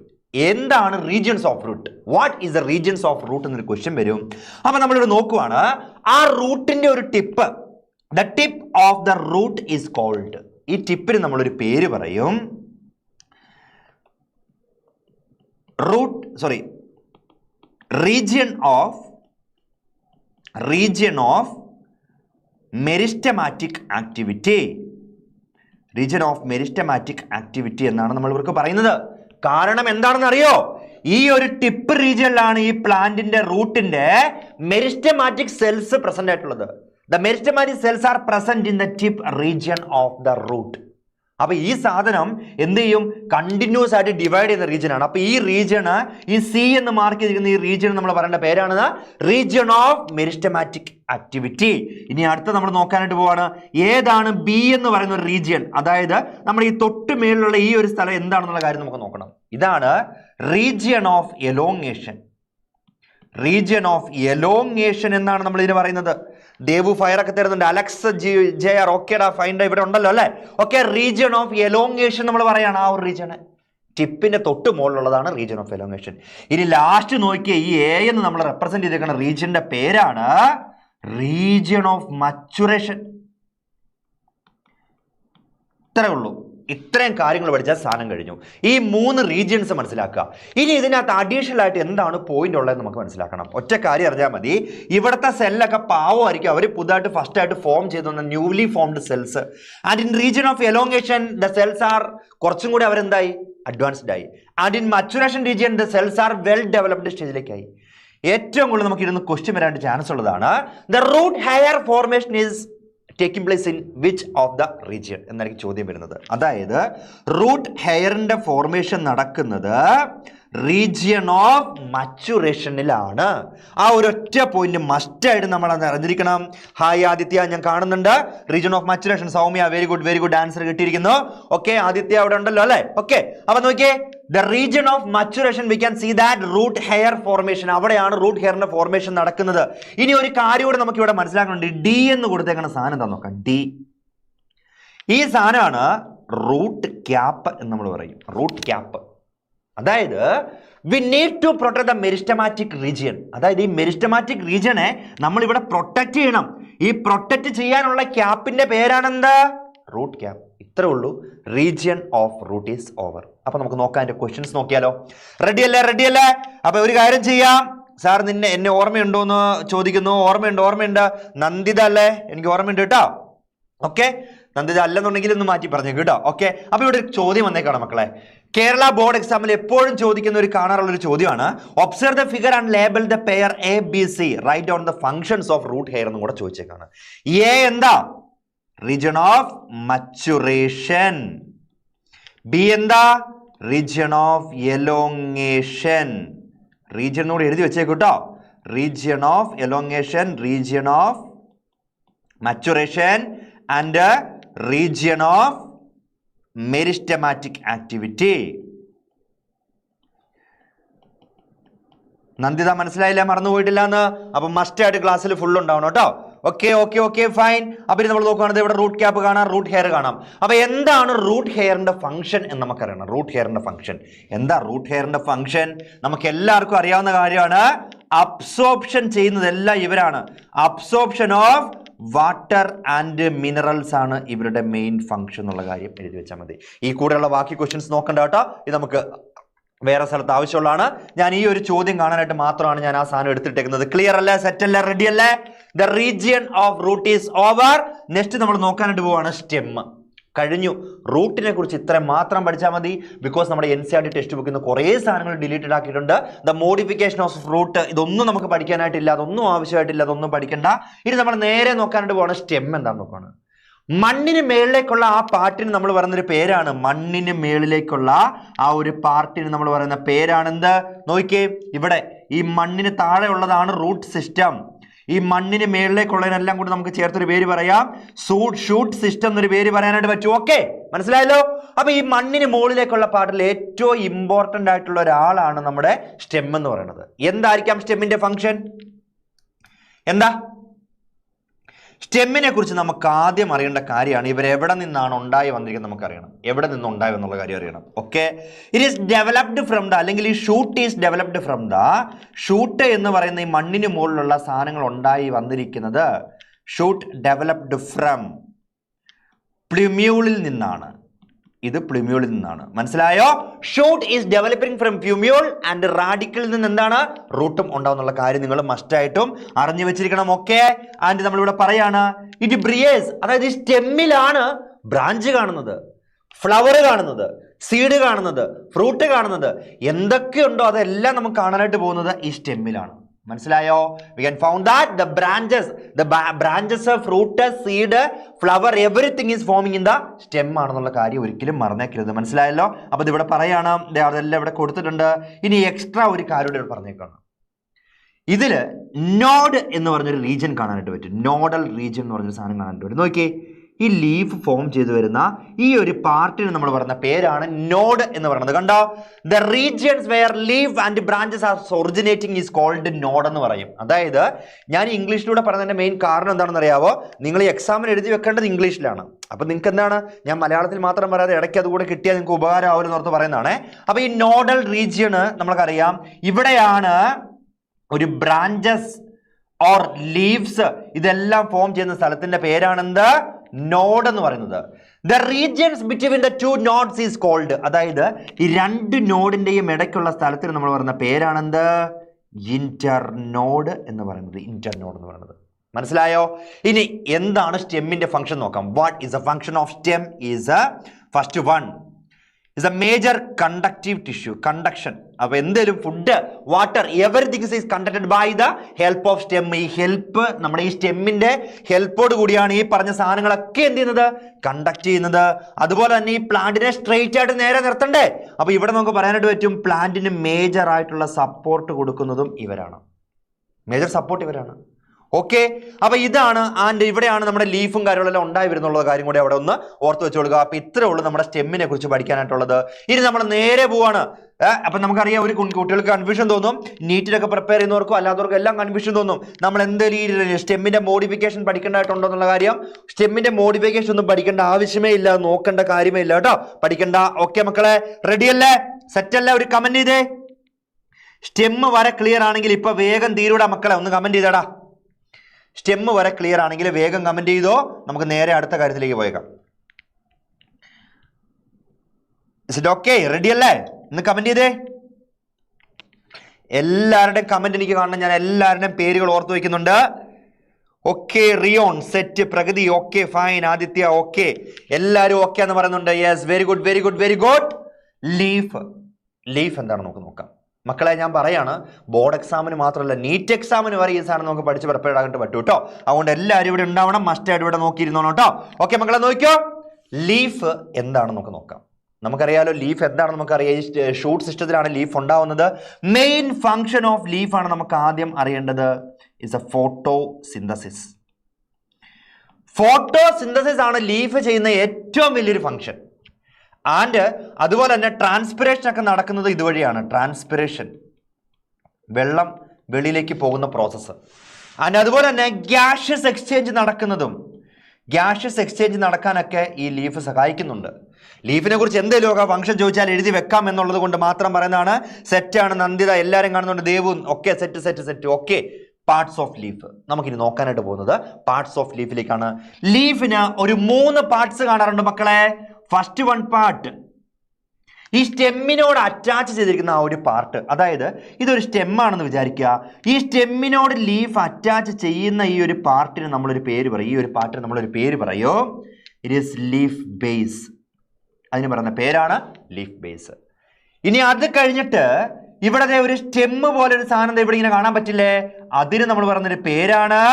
എന്താണ് regions of root, what is the regions of root എന്നൊരു ക്വസ്റ്റ്യൻ വരും. അപ്പൊ നമ്മളിവിടെ നോക്കുവാണ്, ആ റൂട്ടിന്റെ ഒരു tip, the tip of the root is called, ഈ ടിപ്പിന് നമ്മളൊരു പേര് പറയും, region of meristematic activity. Region of meristematic activity എന്നാണ് നമ്മൾ ഇവർക്ക് പറയുന്നത്. കാരണം എന്താണെന്ന് അറിയോ? ഈ ഒരു ടിപ്പ് റീജിയനിലാണ് ഈ പ്ലാന്റിന്റെ റൂട്ടിന്റെ മെരിസ്റ്റമാറ്റിക് സെൽസ് പ്രസന്റ് ആയിട്ടുള്ളത്. The meristematic cells are present in the tip region of the root. അപ്പൊ ഈ സാധനം എന്ത് ചെയ്യും? കണ്ടിന്യൂസ് ആയിട്ട് ഡിവൈഡ് ചെയ്യുന്ന റീജിയൻ ആണ്. അപ്പൊ ഈ റീജിയണ്, ഈ സി എന്ന് മാർക്ക് ചെയ്തിരിക്കുന്ന ഈ റീജിയൻ നമ്മൾ പറയേണ്ട പേരാണ് റീജിയൻ ഓഫ് മെരിസ്റ്റമാറ്റിക് ആക്ടിവിറ്റി. ഇനി അടുത്ത നമ്മൾ നോക്കാനായിട്ട് പോവാണ്, ഏതാണ് ബി എന്ന് പറയുന്ന ഒരു റീജിയൻ, അതായത് നമ്മുടെ ഈ തൊട്ട് മേളിലുള്ള ഈ ഒരു സ്ഥലം എന്താണെന്നുള്ള കാര്യം നമുക്ക് നോക്കണം. ഇതാണ് region of elongation. Region of elongation എന്നാണ് നമ്മൾ ഇതിന് പറയുന്നത്. ദേവു ഫയർ ഒക്കെ തരുന്നുണ്ട്, അലക്സ് ജെ ആർ ഓക്കേടാ ഫൈൻഡ് ഇവിടെ ഉണ്ടല്ലോ അല്ലെ. ഓക്കെ, റീജിയൻ ഓഫ് എലോങ്ങേഷൻ നമ്മൾ പറയാണ്. ആ ഒരു റീജിയൻ ടിപ്പിന്റെ തൊട്ട് മുകളിലുള്ളതാണ് റീജിയൻ ഓഫ് എലോങ്ങേഷൻ. ഇനി ലാസ്റ്റ് നോക്കിയ ഈ എ എന്ന് നമ്മൾ റെപ്രസെന്റ് ചെയ്തിരിക്കുന്ന റീജിയന്റെ പേരാണ് റീജിയൻ ഓഫ് മച്ചുറേഷൻ. ഇത്രേ ഉള്ളൂ. ഇത്രയും കാര്യങ്ങൾ പഠിച്ചാൽ സാധനം കഴിഞ്ഞു. ഈ 3 റീജിയൻസ് മനസ്സിലാക്കുക. ഇനി ഇതിനകത്ത് അഡീഷണൽ ആയിട്ട് എന്താണ് പോയിന്റ് ഉള്ളതെന്ന് നമുക്ക് മനസ്സിലാക്കണം. ഒറ്റ കാര്യം അറിഞ്ഞാൽ മതി, ഇവിടുത്തെ സെല്ലൊക്കെ പാവമായിരിക്കും, അവർ പുതുതായിട്ട് ഫസ്റ്റ് ആയിട്ട് ഫോം ചെയ്തുന്ന newly formed cells. And in region of elongation the cells are കുറച്ചും കൂടി അവരെന്തായി, അഡ്വാൻസ്ഡ് ആയി. And in maturation region the cells are well developed സ്റ്റേജിലേക്കായി. ഏറ്റവും കൂടുതൽ നമുക്ക് ഇരുന്ന് ക്വസ്റ്റ്യൻ വരാനായിട്ട് ചാൻസ് ഉള്ളതാണ് the root hair formation is taking place in which of the region എന്നായിരിക്കും ചോദ്യം വരുന്നത്. അതായത് റൂട്ട് ഹെയറിന്റെ ഫോർമേഷൻ നടക്കുന്നത് റീജിയൻ ഓഫ് മച്ചുറേഷനിലാണ്. ആ ഒരൊറ്റ പോയിന്റ് മസ്റ്റായിട്ട് നമ്മൾ അത് അറിഞ്ഞിരിക്കണം. ഹായ് ആദിത്യ, ഞാൻ കാണുന്നുണ്ട്. Region of maturation. Soumya, very good answer കിട്ടിയിരിക്കുന്നു. ഓക്കെ, ആദിത്യ അവിടെ ഉണ്ടല്ലോ അല്ലെ. ഓക്കെ, അപ്പൊ നോക്കിയേ, the region of maturation we can see that root hair formation, അവിടെയാണ് റൂട്ട് ഹെയറിന്റെ ഫോർമേഷൻ നടക്കുന്നത്. ഇനി ഒരു കാര്യം കൂടെ നമുക്ക് ഇവിടെ മനസ്സിലാക്കുന്നുണ്ട്. ഡി എന്ന് കൊടുത്തേക്കുന്ന സാധനം എന്താ നോക്കാം. ഡി, ഈ സാധനമാണ് റൂട്ട് ക്യാപ്പ് എന്ന് നമ്മൾ പറയും. റൂട്ട് ക്യാപ്പ്, അതായത് we need to protect the meristematic region. അതായത് ഈ മെരിസ്റ്റമാറ്റിക് റീജിയനെ നമ്മൾ ഇവിടെ പ്രൊട്ടക്ട് ചെയ്യണം. ഈ പ്രൊട്ടക്ട് ചെയ്യാനുള്ള ക്യാപ്പിന്റെ പേരാണെന്ത്? Root cap. ഇത്രേ ഉള്ളൂ. Region of root is over. അപ്പൊ നമുക്ക് നോക്കാം, അതിന്റെ ക്വസ്റ്റ്യൻസ് നോക്കിയാലോ. റെഡി അല്ലേ? അപ്പൊ ഒരു കാര്യം ചെയ്യാം. സാർ എന്നെ ഓർമ്മയുണ്ടോ എന്ന് ചോദിക്കുന്നു. ഓർമ്മയുണ്ട്. നന്ദിത അല്ലേ? എനിക്ക് ഓർമ്മയുണ്ട് കേട്ടോ. ഓക്കെ, നന്ദിത അല്ലെന്നുണ്ടെങ്കിൽ ഒന്ന് മാറ്റി പറഞ്ഞു കേട്ടോ. ഓക്കെ, അപ്പൊ ഇവിടെ ഒരു ചോദ്യം വന്നേക്കാണ് മക്കളെ. കേരള ബോർഡ് എക്സാമിൽ എപ്പോഴും ചോദിക്കുന്ന ഒരു കാണാറുള്ള ഒരു ചോദ്യമാണ്, observe the figure and label the pair A B C, write down the functions of root hair എന്നും കൂടെ ചോദിച്ചേക്കാണ്. എ എന്താ? Region of maturation. ബി എന്താ? Region of elongation. റീജിയൻ കൂടെ എഴുതി വെച്ചേക്കൂട്ടോ. Region of elongation, region of maturation and region of meristematic activity. Nanditha മനസ്സിലായില്ല, മറന്നുപോയിട്ടില്ല എന്ന്. അപ്പൊ മസ്റ്റ് ആയിട്ട് ക്ലാസ്സിൽ ഫുൾ ഉണ്ടാവണം കേട്ടോ. Okay fine. അപ്പൊ നമ്മൾ നോക്കുകയാണെങ്കിൽ ഇവിടെ റൂട്ട് ക്യാപ്പ് കാണാം, റൂട്ട് ഹെയർ കാണാം. അപ്പൊ എന്താണ് റൂട്ട് ഹെയറിന്റെ ഫംഗ്ഷൻ എന്ന് നമുക്കറിയണം. റൂട്ട് ഹെയറിന്റെ ഫംഗ്ഷൻ എന്താ? റൂട്ട് ഹെയറിന്റെ ഫംഗ്ഷൻ നമുക്ക് എല്ലാവർക്കും അറിയാവുന്ന കാര്യമാണ്. അബ്സോർപ്ഷൻ ചെയ്യുന്നതെല്ലാം ഇവരാണ്. Absorption of water and minerals ആണ് ഇവരുടെ മെയിൻ ഫംഗ്ഷൻ എന്നുള്ള കാര്യം എഴുതി വെച്ചാൽ മതി. ഈ കൂടെയുള്ള ബാക്കി ക്വസ്റ്റ്യൻസ് നോക്കണ്ട കേട്ടോ. ഇത് നമുക്ക് വേറെ സ്ഥലത്ത് ആവശ്യമുള്ളതാണ്. ഞാൻ ഈ ഒരു ചോദ്യം കാണാനായിട്ട് മാത്രമാണ് ഞാൻ ആ സാധനം എടുത്തിട്ടേക്കുന്നത്. ക്ലിയർ അല്ലേ? സെറ്റ് അല്ലേ? റെഡി അല്ലേ? The region of root is over. Next നമ്മൾ നോക്കാനായിട്ട് പോവാണ് സ്റ്റെം. കഴിഞ്ഞു. റൂട്ടിനെ കുറിച്ച് ഇത്ര മാത്രം പഠിച്ചാൽ മതി. ബിക്കോസ് നമ്മുടെ NCERT ടെക്സ്റ്റ് ബുക്കിൽ നിന്ന് കുറേ സാധനങ്ങൾ ഡിലീറ്റഡ് ആക്കിയിട്ടുണ്ട്. ദ മോഡിഫിക്കേഷൻ ഓഫ് റൂട്ട്, ഇതൊന്നും നമുക്ക് പഠിക്കാനായിട്ടില്ല, അതൊന്നും ആവശ്യമായിട്ടില്ല, അതൊന്നും പഠിക്കണ്ട. ഇനി നമ്മൾ നേരെ നോക്കാനായിട്ട് പോവാണ് സ്റ്റെം എന്താണെന്ന് നോക്കാണ്. മണ്ണിന് മേളിലേക്കുള്ള ആ പാർട്ടിന് നമ്മൾ പറയുന്നൊരു പേരാണ്. മണ്ണിന് മേളിലേക്കുള്ള ആ ഒരു പാർട്ടിന് നമ്മൾ പറയുന്ന പേരാണെന്ത്? നോക്കിയേ, ഇവിടെ ഈ മണ്ണിന് താഴെ ഉള്ളതാണ് റൂട്ട് സിസ്റ്റം. ഈ മണ്ണിന് മേളിലേക്കുള്ളതിനെല്ലാം കൂടി നമുക്ക് ചേർത്തൊരു പേര് പറയാം. ഷൂട്ട് സിസ്റ്റം എന്നൊരു പേര് പറയാനായിട്ട് പറ്റും. ഓക്കെ, മനസ്സിലായല്ലോ? അപ്പൊ ഈ മണ്ണിന് മുകളിലേക്കുള്ള പാർട്ടിൽ ഏറ്റവും ഇമ്പോർട്ടന്റ് ആയിട്ടുള്ള ഒരാളാണ് നമ്മുടെ സ്റ്റെം എന്ന് പറയുന്നത്. എന്തായിരിക്കാം സ്റ്റെമ്മിന്റെ ഫംഗ്ഷൻ? എന്താ? സ്റ്റെമ്മിനെ കുറിച്ച് നമുക്ക് ആദ്യം അറിയേണ്ട കാര്യമാണ് ഇവർ എവിടെ നിന്നാണ് ഉണ്ടായി വന്നിരിക്കുന്നത് നമുക്കറിയണം. എവിടെ നിന്ന് ഉണ്ടായി എന്നുള്ള കാര്യം അറിയണം. Okay, it is developed from the, അല്ലെങ്കിൽ ഈ shoot is developed from the, shoot എന്ന് പറയുന്ന ഈ മണ്ണിന് മുകളിലുള്ള സാധനങ്ങൾ ഉണ്ടായി വന്നിരിക്കുന്നത് ഷൂട്ട് ഡെവലപ്ഡ് ഫ്രം പ്ലുമ്യൂളിൽ നിന്നാണ്. ഇത് പ്ലുമ്യൂളിൽ നിന്നാണ്. മനസ്സിലായോ? Shoot is developing from plumule and റാഡിക്കലിൽ നിന്ന് എന്താണ് റൂട്ടും ഉണ്ടാവുന്നുള്ള കാര്യം നിങ്ങൾ മസ്റ്റായിട്ടും അറിഞ്ഞു വെച്ചിരിക്കണം. ഓക്കെ, ആൻഡ് നമ്മളിവിടെ പറയാണ് ഇറ്റ് ബ്രിയേഴ്സ്, അതായത് ഈ സ്റ്റെമ്മിലാണ് ബ്രാഞ്ച് കാണുന്നത്, ഫ്ലവർ കാണുന്നത്, സീഡ് കാണുന്നത്, ഫ്രൂട്ട് കാണുന്നത്, എന്തൊക്കെയുണ്ടോ അതെല്ലാം നമുക്ക് കാണാനായിട്ട് പോകുന്നത് ഈ സ്റ്റെമ്മിലാണ്. മനസ്സിലായോ? we can found that the branches fruit seed flower everything is forming in the stem ആണെന്നുള്ള കാര്യം ഒരിക്കലും മറന്നേക്കരുത്. മനസ്സിലായല്ലോ? അപ്പൊ ഇത് ഇവിടെ പറയാണ്, അതെല്ലാം ഇവിടെ കൊടുത്തിട്ടുണ്ട്. ഇനി എക്സ്ട്രാ ഒരു കാര്യം ഇവിടെ പറഞ്ഞേക്കാണ്. ഇതില് നോഡ് എന്ന് പറഞ്ഞൊരു റീജിയൻ കാണാനായിട്ട് പറ്റും. നോഡൽ റീജിയൻ എന്ന് പറഞ്ഞൊരു സാധനം കാണാനായിട്ട് പറ്റും. നോക്കിയേ, ഈ ലീഫ് ഫോം ചെയ്തു വരുന്ന ഈ ഒരു പാർട്ടിന് നമ്മൾ പറയുന്ന പേരാണ് നോഡ് എന്ന് പറയുന്നത്. കണ്ടോ? The regions where leaf and branches are originating is called node എന്ന് പറയും. അതായത് ഞാൻ ഇംഗ്ലീഷിലൂടെ പറഞ്ഞതിന്റെ മെയിൻ കാരണം എന്താണെന്ന് അറിയാവോ? നിങ്ങൾ ഈ എക്സാമിന് എഴുതി വെക്കേണ്ടത് ഇംഗ്ലീഷിലാണ്. അപ്പൊ നിങ്ങൾക്ക് എന്താണ്, ഞാൻ മലയാളത്തിൽ മാത്രം പറയാതെ ഇടയ്ക്ക് അതുകൂടെ കിട്ടിയാൽ നിങ്ങൾക്ക് ഉപകാരമാവുമെന്ന് ഓർത്ത് പറയുന്നതാണ്. അപ്പൊ ഈ നോഡൽ റീജിയന് നമ്മൾക്കറിയാം, ഇവിടെയാണ് ഒരു ബ്രാഞ്ചസ് ഓർ ലീവ്സ് ഇതെല്ലാം ഫോം ചെയ്യുന്ന സ്ഥലത്തിന്റെ പേരാണെന്ത്? നോഡ് എന്ന് പറയുന്നത്. The regions between the two nodes is called, അതായത് ഈ രണ്ട് നോഡിന്റെയും ഇടയ്ക്കുള്ള സ്ഥലത്തിന് നമ്മൾ പറയുന്ന പേരാണെന്ത്? ഇന്റർനോഡ് എന്ന് പറയുന്നത്. ഇന്റർനോഡ് എന്ന് പറയുന്നത്. മനസ്സിലായോ? ഇനി എന്താണ് സ്റ്റെമ്മിന്റെ ഫംഗ്ഷൻ നോക്കാം. What is a function of stem? Is first one is a major conductive tissue. Conduction. അപ്പോൾ എന്തെങ്കിലും food, water, everything is conducted by the help of stem. ഈ ഹെൽപ്പ്, നമ്മുടെ ഈ സ്റ്റെമ്മിന്റെ ഹെൽപ്പോട് കൂടിയാണ് ഈ പറഞ്ഞ സാധനങ്ങളൊക്കെ എന്ത് ചെയ്യുന്നത്? കണ്ടക്ട് ചെയ്യുന്നത്. അതുപോലെ തന്നെ ഈ പ്ലാന്റിനെ സ്ട്രെയിറ്റ് ആയിട്ട് നേരെ നിർത്തണ്ടേ? അപ്പൊ ഇവിടെ നമുക്ക് പറയാനായിട്ട് പറ്റും, പ്ലാന്റിന് മേജർ ആയിട്ടുള്ള സപ്പോർട്ട് കൊടുക്കുന്നതും ഇവരാണ്. മേജർ സപ്പോർട്ട് ഇവരാണ്. ഓക്കെ, അപ്പൊ ഇതാണ്. ആൻഡ് ഇവിടെയാണ് നമ്മുടെ ലീഫും കാര്യങ്ങളെല്ലാം ഉണ്ടായി വരുന്നുള്ള കാര്യം കൂടി അവിടെ ഒന്ന് ഓർത്ത് വെച്ചോളുക. അപ്പൊ ഇത്രേ ഉള്ളൂ നമ്മുടെ സ്റ്റെമ്മിനെ കുറിച്ച് പഠിക്കാനായിട്ടുള്ളത്. ഇനി നമ്മൾ നേരെ പോവാണ്. അപ്പൊ നമുക്കറിയാം, ഒരു കുട്ടികൾക്ക് കൺഫ്യൂഷൻ തോന്നും, നീറ്റിലൊക്കെ പ്രിപ്പയർ ചെയ്യുന്നവർക്കും അല്ലാത്തവർക്കും എല്ലാം കൺഫ്യൂഷൻ തോന്നും. നമ്മൾ എന്തെങ്കിലും ഈ സ്റ്റെമ്മിന്റെ മോഡിഫിക്കേഷൻ പഠിക്കേണ്ടതായിട്ടുണ്ടോ എന്നുള്ള കാര്യം. സ്റ്റെമ്മിന്റെ മോഡിഫിക്കേഷൻ ഒന്നും പഠിക്കേണ്ട ആവശ്യമേ ഇല്ല, നോക്കേണ്ട കാര്യമേ ഇല്ല കേട്ടോ, പഠിക്കണ്ട. ഓക്കെ മക്കളെ, റെഡി അല്ലേ? സെറ്റ് അല്ലേ? ഒരു കമന്റ് ചെയ്തേ. സ്റ്റെമ്മ് വരെ ക്ലിയർ ആണെങ്കിൽ ഇപ്പൊ വേഗം തീരൂടാ മക്കളെ, ഒന്ന് കമന്റ് ചെയ്തേടാ. സ്റ്റെമ്മ് വരെ ക്ലിയർ ആണെങ്കിൽ വേഗം കമന്റ് ചെയ്തോ, നമുക്ക് നേരെ അടുത്ത കാര്യത്തിലേക്ക് പോയേക്കാം. ഓക്കെ, റെഡി അല്ലേ? ഇന്ന് കമന്റ് ചെയ്തേ. എല്ലാവരുടെയും കമന്റ് എനിക്ക് കാണണം, ഞാൻ എല്ലാവരുടെയും പേരുകൾ ഓർത്ത് വയ്ക്കുന്നുണ്ട്. ഓക്കെ, റിയോൺ set, Pragathi okay, fine, Aditya okay, എല്ലാവരും ഓക്കെ എന്ന് പറയുന്നുണ്ട്. Yes, very good, very good, very good. Leaf, leaf എന്താണ് നമുക്ക് നോക്കാം മക്കളെ. ഞാൻ പറയാണ്, ബോർഡ് എക്സാമിന് മാത്രമല്ല നീറ്റ് എക്സാമിന് വരെ ഈ സാധനം നമുക്ക് പഠിച്ച് പ്രിപ്പയർ ആയിട്ട് പറ്റൂ കേട്ടോ. അതുകൊണ്ട് എല്ലാവരും ഇവിടെ ഉണ്ടാവണം, മസ്റ്റായിട്ട് ഇവിടെ നോക്കിയിരുന്നോണം കേട്ടോ. ഓക്കെ മക്കളെ, നോക്കിയോ. ലീഫ് എന്താണെന്ന് നമുക്ക് നോക്കാം. നമുക്കറിയാലോ ലീഫ് എന്താണെന്ന് നമുക്കറിയാം. ഈ ഷൂട്ട് സിസ്റ്റത്തിലാണ് ലീഫ് ഉണ്ടാവുന്നത്. മെയിൻ ഫംഗ്ഷൻ ഓഫ് ലീഫ് ആണ് നമുക്ക് ആദ്യം അറിയേണ്ടത്. Is A photosynthesis. ഫോട്ടോസിന്തസിസ് ആണ് ലീഫ് ചെയ്യുന്ന ഏറ്റവും വലിയൊരു ഫംഗ്ഷൻ. ആൻഡ് അതുപോലെ തന്നെ ട്രാൻസ്പിറേഷൻ ഒക്കെ നടക്കുന്നത് ഇതുവഴിയാണ്. ട്രാൻസ്പിറേഷൻ, വെള്ളം വെളിയിലേക്ക് പോകുന്ന പ്രോസസ്സ്. ആൻഡ് അതുപോലെ തന്നെ ഗ്യാഷ്യസ് എക്സ്ചേഞ്ച് നടക്കുന്നതും. ഗ്യാഷ്യസ് എക്സ്ചേഞ്ച് നടക്കാനൊക്കെ ഈ ലീഫ് സഹായിക്കുന്നുണ്ട്. ലീഫിനെ കുറിച്ച് എന്തെങ്കിലും ഫംഗ്ഷൻ ചോദിച്ചാൽ എഴുതി വെക്കാം എന്നുള്ളത് കൊണ്ട് മാത്രം പറയുന്നതാണ്. സെറ്റാണ് നന്ദിത, എല്ലാവരും കാണുന്നുണ്ട്, ദേവു ഒക്കെ, set set set. Okay, parts of leaf നമുക്കിനി നോക്കാനായിട്ട് പോകുന്നത് പാർട്സ് ഓഫ് ലീഫിലേക്കാണ്. ലീഫിന് ഒരു 3 പാർട്സ് കാണാറുണ്ട് മക്കളെ. ഫസ്റ്റ് വൺ പാർട്ട്, ഈ സ്റ്റെമ്മിനോട് അറ്റാച്ച് ചെയ്തിരിക്കുന്ന ആ ഒരു പാർട്ട്, അതായത് ഇതൊരു സ്റ്റെമ്മാണെന്ന് വിചാരിക്കുക. ഈ സ്റ്റെമ്മിനോട് ലീഫ് അറ്റാച്ച് ചെയ്യുന്ന ഈ ഒരു പാർട്ടിന് നമ്മളൊരു പേര് പറയും. ഈ ഒരു പാർട്ടിന് നമ്മളൊരു പേര് പറയോ, ഇറ്റ് ഈസ് ലീഫ് ബേസ്. അതിന് പറയുന്ന പേരാണ് ലീഫ് ബേസ്. ഇനി അത് കഴിഞ്ഞിട്ട് ഇവിടെ ഒരു സ്റ്റെമ്മ് പോലെ ഒരു സാധനം ഇവിടെ ഇങ്ങനെ കാണാൻ പറ്റില്ലേ, അതിന് നമ്മൾ പറയുന്നൊരു പേരാണ്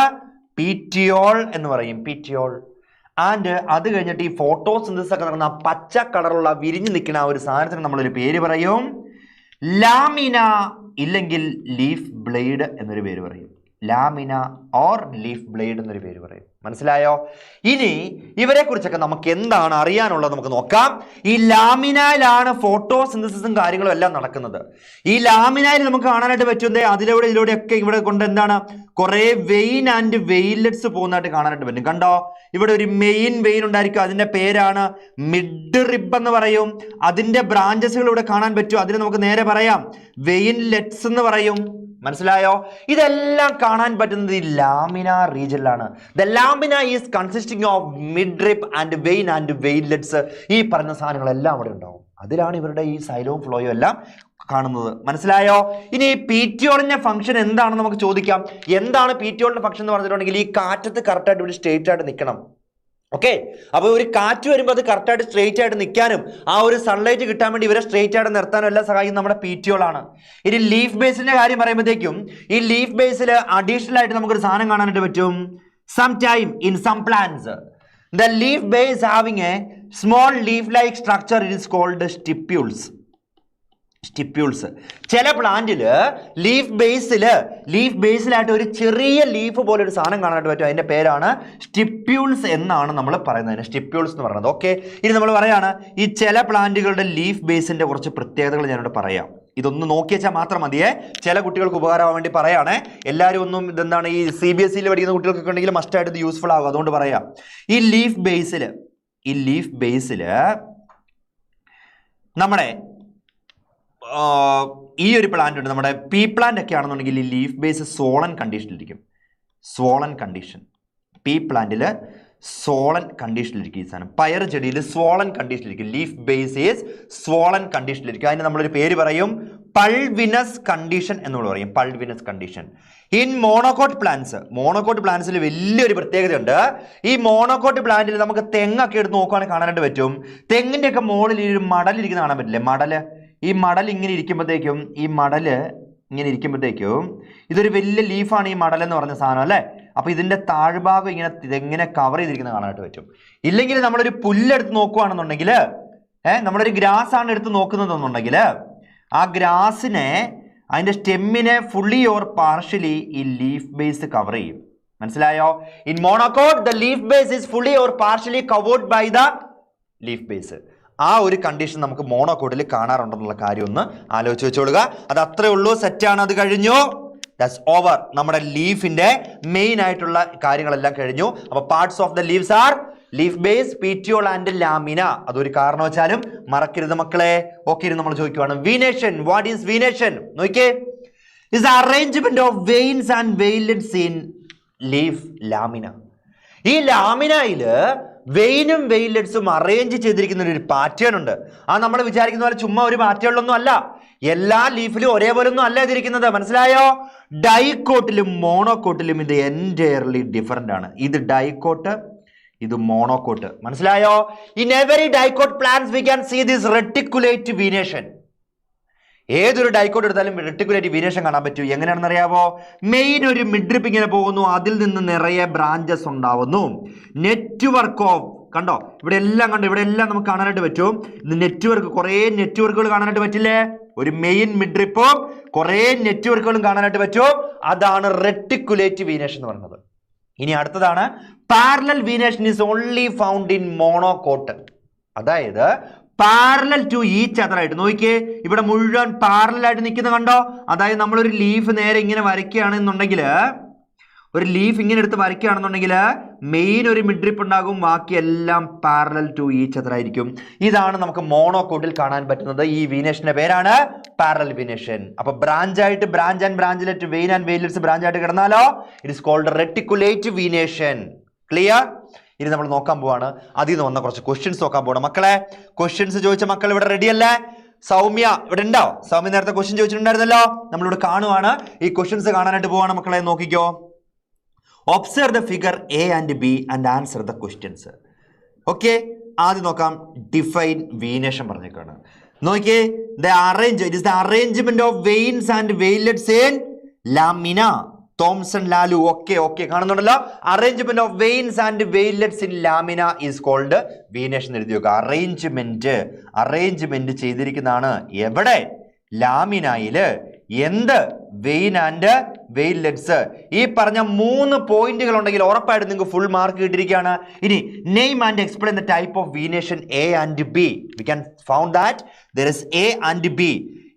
പീറ്റിയോൾ എന്ന് പറയും. പീറ്റിയോൾ. ആൻഡ് അത് കഴിഞ്ഞിട്ട് ഈ ഫോട്ടോസിന്തസിസ് ഒക്കെ നടക്കുന്ന പച്ച കളറുള്ള വിരിഞ്ഞു നിൽക്കുന്ന ആ ഒരു സാധനത്തിന് നമ്മളൊരു പേര് പറയും ലാമിന, ഇല്ലെങ്കിൽ ലീഫ് ബ്ലേഡ് എന്നൊരു പേര് പറയും. ലാമിന ഓർ ലീഫ് ബ്ലേഡ് എന്നൊരു പേര് പറയും. മനസ്സിലായോ? ഇനി ഇവരെ കുറിച്ചൊക്കെ നമുക്ക് എന്താണ് അറിയാനുള്ളത് നമുക്ക് നോക്കാം. ഈ ലാമിനയിലാണ് ഫോട്ടോസിന്തസിസും കാര്യങ്ങളും എല്ലാം നടക്കുന്നത്. ഈ ലാമിനയിൽ നമുക്ക് കാണാനായിട്ട് പറ്റുന്നത് അതിലൂടെ ഇതിലൂടെയൊക്കെ ഇവിടെ കൊണ്ട് എന്താണ് കുറെ വെയിൻ ആൻഡ് വെയിൻലെറ്റ്സ് പോകുന്നതായിട്ട് കാണാനായിട്ട് പറ്റും. കണ്ടോ, ഇവിടെ ഒരു മെയിൻ വെയിൻ ഉണ്ടായിരിക്കും, അതിന്റെ പേരാണ് മിഡ് റിബ് എന്ന് പറയും. അതിന്റെ ബ്രാഞ്ചസുകൾ ഇവിടെ കാണാൻ പറ്റും, അതിന് നമുക്ക് നേരെ പറയാം വെയിൻലെറ്റ്സ് എന്ന് പറയും. മനസ്സിലായോ? ഇതെല്ലാം കാണാൻ പറ്റുന്നത് ഈ ലാമിന റീജിയനിലാണ്. The lamina is consisting of mid rib and vein and veinlets. ഈ പറഞ്ഞ സാധനങ്ങളെല്ലാം അവിടെ ഉണ്ടാവും. അതിലാണ് ഇവരുടെ ഈ സൈലോം ഫ്ലോയും എല്ലാം കാണുന്നത്. മനസ്സിലായോ? ഇനി പീറ്റിയോളിന്റെ ഫംഗ്ഷൻ എന്താണെന്ന് നമുക്ക് ചോദിക്കാം. എന്താണ് പീറ്റിയോളിന്റെ ഫംഗ്ഷൻ എന്ന് പറഞ്ഞിട്ടുണ്ടെങ്കിൽ ഈ കാറ്റത്ത് കറക്റ്റായിട്ട് ഇവിടെ സ്ട്രേറ്റ് ആയിട്ട് നിൽക്കണം. ഓക്കെ, അപ്പോൾ ഒരു കാറ്റ് വരുമ്പോൾ അത് കറക്റ്റായിട്ട് സ്ട്രേറ്റ് ആയിട്ട് നിൽക്കാനും ആ ഒരു സൺലൈറ്റ് കിട്ടാൻ വേണ്ടി ഇവരെ സ്ട്രേറ്റ് ആയിട്ട് നിർത്താനും എല്ലാം സഹായിക്കുന്നത് നമ്മുടെ പീറ്റിയോളാണ്. ഇനി ലീഫ് ബേസിന്റെ കാര്യം പറയുമ്പോഴത്തേക്കും ഈ ലീഫ് ബേസിൽ അഡീഷണൽ ആയിട്ട് നമുക്കൊരു സാധനം കാണാനായിട്ട് പറ്റും. Some time in some plants the leaf base having a small leaf like structure it is called stipules. ചില പ്ലാന്റില് ലീഫ് ബേസിലായിട്ട് ഒരു ചെറിയ ലീഫ് പോലെ ഒരു സാധനം കാണാനായിട്ട് പറ്റും. അതിന്റെ പേരാണ് സ്റ്റിപ്യൂൾസ് എന്നാണ് നമ്മൾ പറയുന്നത്. സ്റ്റിപ്യൂൾസ് എന്ന് പറയുന്നത്. ഓക്കെ, ഇനി നമ്മൾ പറയാണ് ഈ ചില പ്ലാന്റുകളുടെ ലീഫ് ബേസിന്റെ കുറച്ച് പ്രത്യേകതകൾ ഞാനിവിടെ പറയാം. ഇതൊന്ന് നോക്കി വെച്ചാൽ മാത്രം മതിയേ, ചില കുട്ടികൾക്ക് ഉപകാരമാവാൻ വേണ്ടി പറയുകയാണെ. എല്ലാവരും ഒന്നും ഇതെന്താണ് ഈ CBSE പഠിക്കുന്ന കുട്ടികൾക്കൊക്കെ ഉണ്ടെങ്കിൽ മസ്റ്റായിട്ട് ഇത് യൂസ്ഫുൾ ആകും, അതുകൊണ്ട് പറയാം. ഈ ലീഫ് ബേസിൽ നമ്മുടെ ഈ ഒരു പ്ലാന്റ് ഉണ്ട്, നമ്മുടെ പീ പ്ലാന്റ് ഒക്കെ ആണെന്നുണ്ടെങ്കിൽ ഈ ലീഫ് ബേസ് സോളൻ കണ്ടീഷനിലിരിക്കും. പീ പ്ലാന്റിൽ സോളൻ കണ്ടീഷനിലിരിക്കും. ഈ സാധനം പയർ ചെടിയിൽ സോളൻ കണ്ടീഷനിലിരിക്കും. ലീഫ് ബേസ് ഈസ് സോളൻ കണ്ടീഷനിലിരിക്കും. അതിന് നമ്മളൊരു പേര് പറയും പൾവിനസ് കണ്ടീഷൻ എന്ന് പറയും. Pulvinus condition. ഇൻ മോണോകോട്ട് പ്ലാന്റ്സിൽ വലിയൊരു പ്രത്യേകതയുണ്ട്. ഈ മോണോകോട്ട് പ്ലാന്റിൽ നമുക്ക് തെങ്ങൊക്കെ എടുത്ത് നോക്കുകയാണെങ്കിൽ കാണാനായിട്ട് പറ്റും. തെങ്ങിന്റെ ഒക്കെ മുകളിൽ ഒരു മടലിരിക്കുന്ന കാണാൻ പറ്റില്ലേ? ഈ മടൽ ഇങ്ങനെ ഇരിക്കുമ്പോഴത്തേക്കും ഇതൊരു വലിയ ലീഫാണ് ഈ മടൽ എന്ന് പറഞ്ഞ സാധനം അല്ലേ. അപ്പൊ ഇതിന്റെ താഴ്ഭാഗം ഇങ്ങനെ കവർ ചെയ്തിരിക്കുന്നത് കാണാനായിട്ട് പറ്റും. ഇല്ലെങ്കിൽ നമ്മളൊരു പുല്ലെടുത്ത് നോക്കുകയാണെന്നുണ്ടെങ്കിൽ നമ്മളൊരു ഗ്രാസ് ആണ് എടുത്ത് നോക്കുന്നതെന്നുണ്ടെങ്കിൽ ആ ഗ്രാസിനെ അതിന്റെ സ്റ്റെമ്മിനെ ഫുള്ളി ഓർ പാർഷ്യലി ഈ ലീഫ് ബേസ് കവർ ചെയ്യും. മനസ്സിലായോ? In monocot the leaf base is fully or partially covered by the leaf base. ആ ഒരു കണ്ടീഷൻ നമുക്ക് മോണോകോട്ടിൽ കാണാറുണ്ടെന്നുള്ള കാര്യം ഒന്ന് ആലോചിച്ച് വെച്ചോളുക. അത് അത്രേ ഉള്ളൂ. സെറ്റാണ്, അത് കഴിഞ്ഞു. That's over. നമ്മുടെ ലീഫിന്റെ മെയിൻ ആയിട്ടുള്ള കാര്യങ്ങളെല്ലാം കഴിഞ്ഞു. അപ്പൊ parts of the leaves are leaf base, petiole and lamina. അതൊരു കാരണവശാലും മറക്കരുത് മക്കളെ. ഓക്കെ, നമ്മൾ ചോദിക്കുവാണ് വീനേഷൻ. What is venation? നോക്കിയേ, is the arrangement of veins and veinlets in leaf lamina. ഈ ലാമിനയില് വെയിനും വെയിൻലെറ്റ്സും അറേഞ്ച് ചെയ്തിരിക്കുന്ന ഒരു പാറ്റേൺ ഉണ്ട്. ആ നമ്മൾ വിചാരിക്കുന്ന പോലെ ചുമ്മാ ഒരു പാറ്റേണിലൊന്നും അല്ല. എല്ലാ ലീഫിലും ഒരേപോലെ ഒന്നും അല്ല ഇതിരിക്കുന്നത്. മനസ്സിലായോ? ഡൈക്കോട്ടിലും മോണോകോട്ടിലും ഇത് എൻറ്റയർലി ഡിഫറെന്റ് ആണ്. ഇത് ഡൈക്കോട്ട്, ഇത് മോണോകോട്ട്. മനസ്സിലായോ? In every dicot plants we can see this reticulate venation. ഏതൊരു ഡൈക്കോട്ട് എടുത്താലും റെട്ടിക്കുലേറ്റ് വീനേഷൻ കാണാൻ പറ്റൂ. എങ്ങനെയാണെന്ന് അറിയാവോ? മെയിൻ ഒരു മിഡ്രിപ്പ് ഇങ്ങനെ പോകുന്നു, അതിൽ നിന്ന് നിറയെ ബ്രാഞ്ചസ് ഉണ്ടാവുന്നു. നെറ്റ്വർക്ക് ഓഫ്, കണ്ടോ ഇവിടെ എല്ലാം കണ്ടോ, ഇവിടെ എല്ലാം നമുക്ക് കാണാനായിട്ട് പറ്റും. ഇത് നെറ്റ്വർക്ക്, കുറേ നെറ്റ്വർക്കുകൾ കാണാനായിട്ട് പറ്റില്ലേ? ഒരു മെയിൻ മിഡ്രിപ്പും കുറേ നെറ്റ്വർക്കുകളും കാണാനായിട്ട് പറ്റും. അതാണ് റെട്ടിക്കുലേറ്റ് വീനേഷൻ എന്ന് പറയുന്നത്. ഇനി അടുത്തതാണ് parallel venation is only found in monocot. അതായത് പാരലൽ ടു ഈച്ച് അതർ ആയിട്ട്. നോക്കിയേ, ഇവിടെ മുഴുവൻ പാരലൽ ആയിട്ട് നിൽക്കുന്നത് കണ്ടോ? അതായത് നമ്മളൊരു ലീഫ് നേരെ ഇങ്ങനെ വരയ്ക്കുകയാണെന്നുണ്ടെങ്കിൽ, ഒരു ലീഫ് ഇങ്ങനെ എടുത്ത് വരയ്ക്കുകയാണെന്നുണ്ടെങ്കിൽ മെയിൻ ഒരു മിഡ്രിപ്പ് ഉണ്ടാകും, ബാക്കി എല്ലാം പാരലൽ ടു ഈച്ച് അതർ ആയിരിക്കും. ഇതാണ് നമുക്ക് മോണോകോട്ടിൽ കാണാൻ പറ്റുന്നത്. ഈ വീനേഷന്റെ പേരാണ് പാരലൽ വീനേഷൻ. അപ്പൊ ബ്രാഞ്ച് ആയിട്ട് branch and branchlet, vein and veinlets branch ആയിട്ട് കിടന്നാലോ it is called reticulate venation. Clear? ഇനി നമ്മൾ നോക്കാൻ പോവാണ്, അതിൽ നിന്ന് വന്ന കുറച്ച് ക്വസ്റ്റ്യൻസ് നോക്കാൻ പോവാണ്. മക്കളെ, ക്വസ്റ്റ്യൻസ് ചോദിച്ച മക്കൾ ഇവിടെ റെഡി അല്ലേ? സൗമ്യ ഇവിടെ ഉണ്ടോ? സൗമ്യ നേരത്തെ ക്വസ്റ്റ്യൻ ചോദിച്ചിട്ടുണ്ടായിരുന്നല്ലോ, നമ്മളിവിടെ കാണുവാണ്. ഈ ക്വസ്റ്റ്യൻസ് കാണാനായിട്ട് പോവാണ് മക്കളെ. നോക്കിക്കോ. Observe the figure A and B and answer the questions. Okay, ആദ്യം നോക്കാം. ഡിഫൈൻ വീനേഷൻ പറഞ്ഞേക്കാണ്. നോക്കിയേ, it is the arrangement of veins and veinlets in lamina. Thomson Lalu. Okay കാണുന്നുണ്ടല്ലോ. Arrangement of veins and veinlets in lamina is called venation. എഴുതി നോക്കുക. Arrangement ചെയ്തിരിക്കുന്നതാണ് എവിടെ? ലാമിനയില്. എന്ത്? Vein and veinlets. ഈ പറഞ്ഞ 3 പോയിന്റുകൾ ഉണ്ടെങ്കിൽ ഉറപ്പായിട്ട് നിങ്ങൾക്ക് ഫുൾ മാർക്ക് കിട്ടിയിരിക്കുകയാണ്. ഇനി name and explain the type of venation A and B. We can found that there is A and B.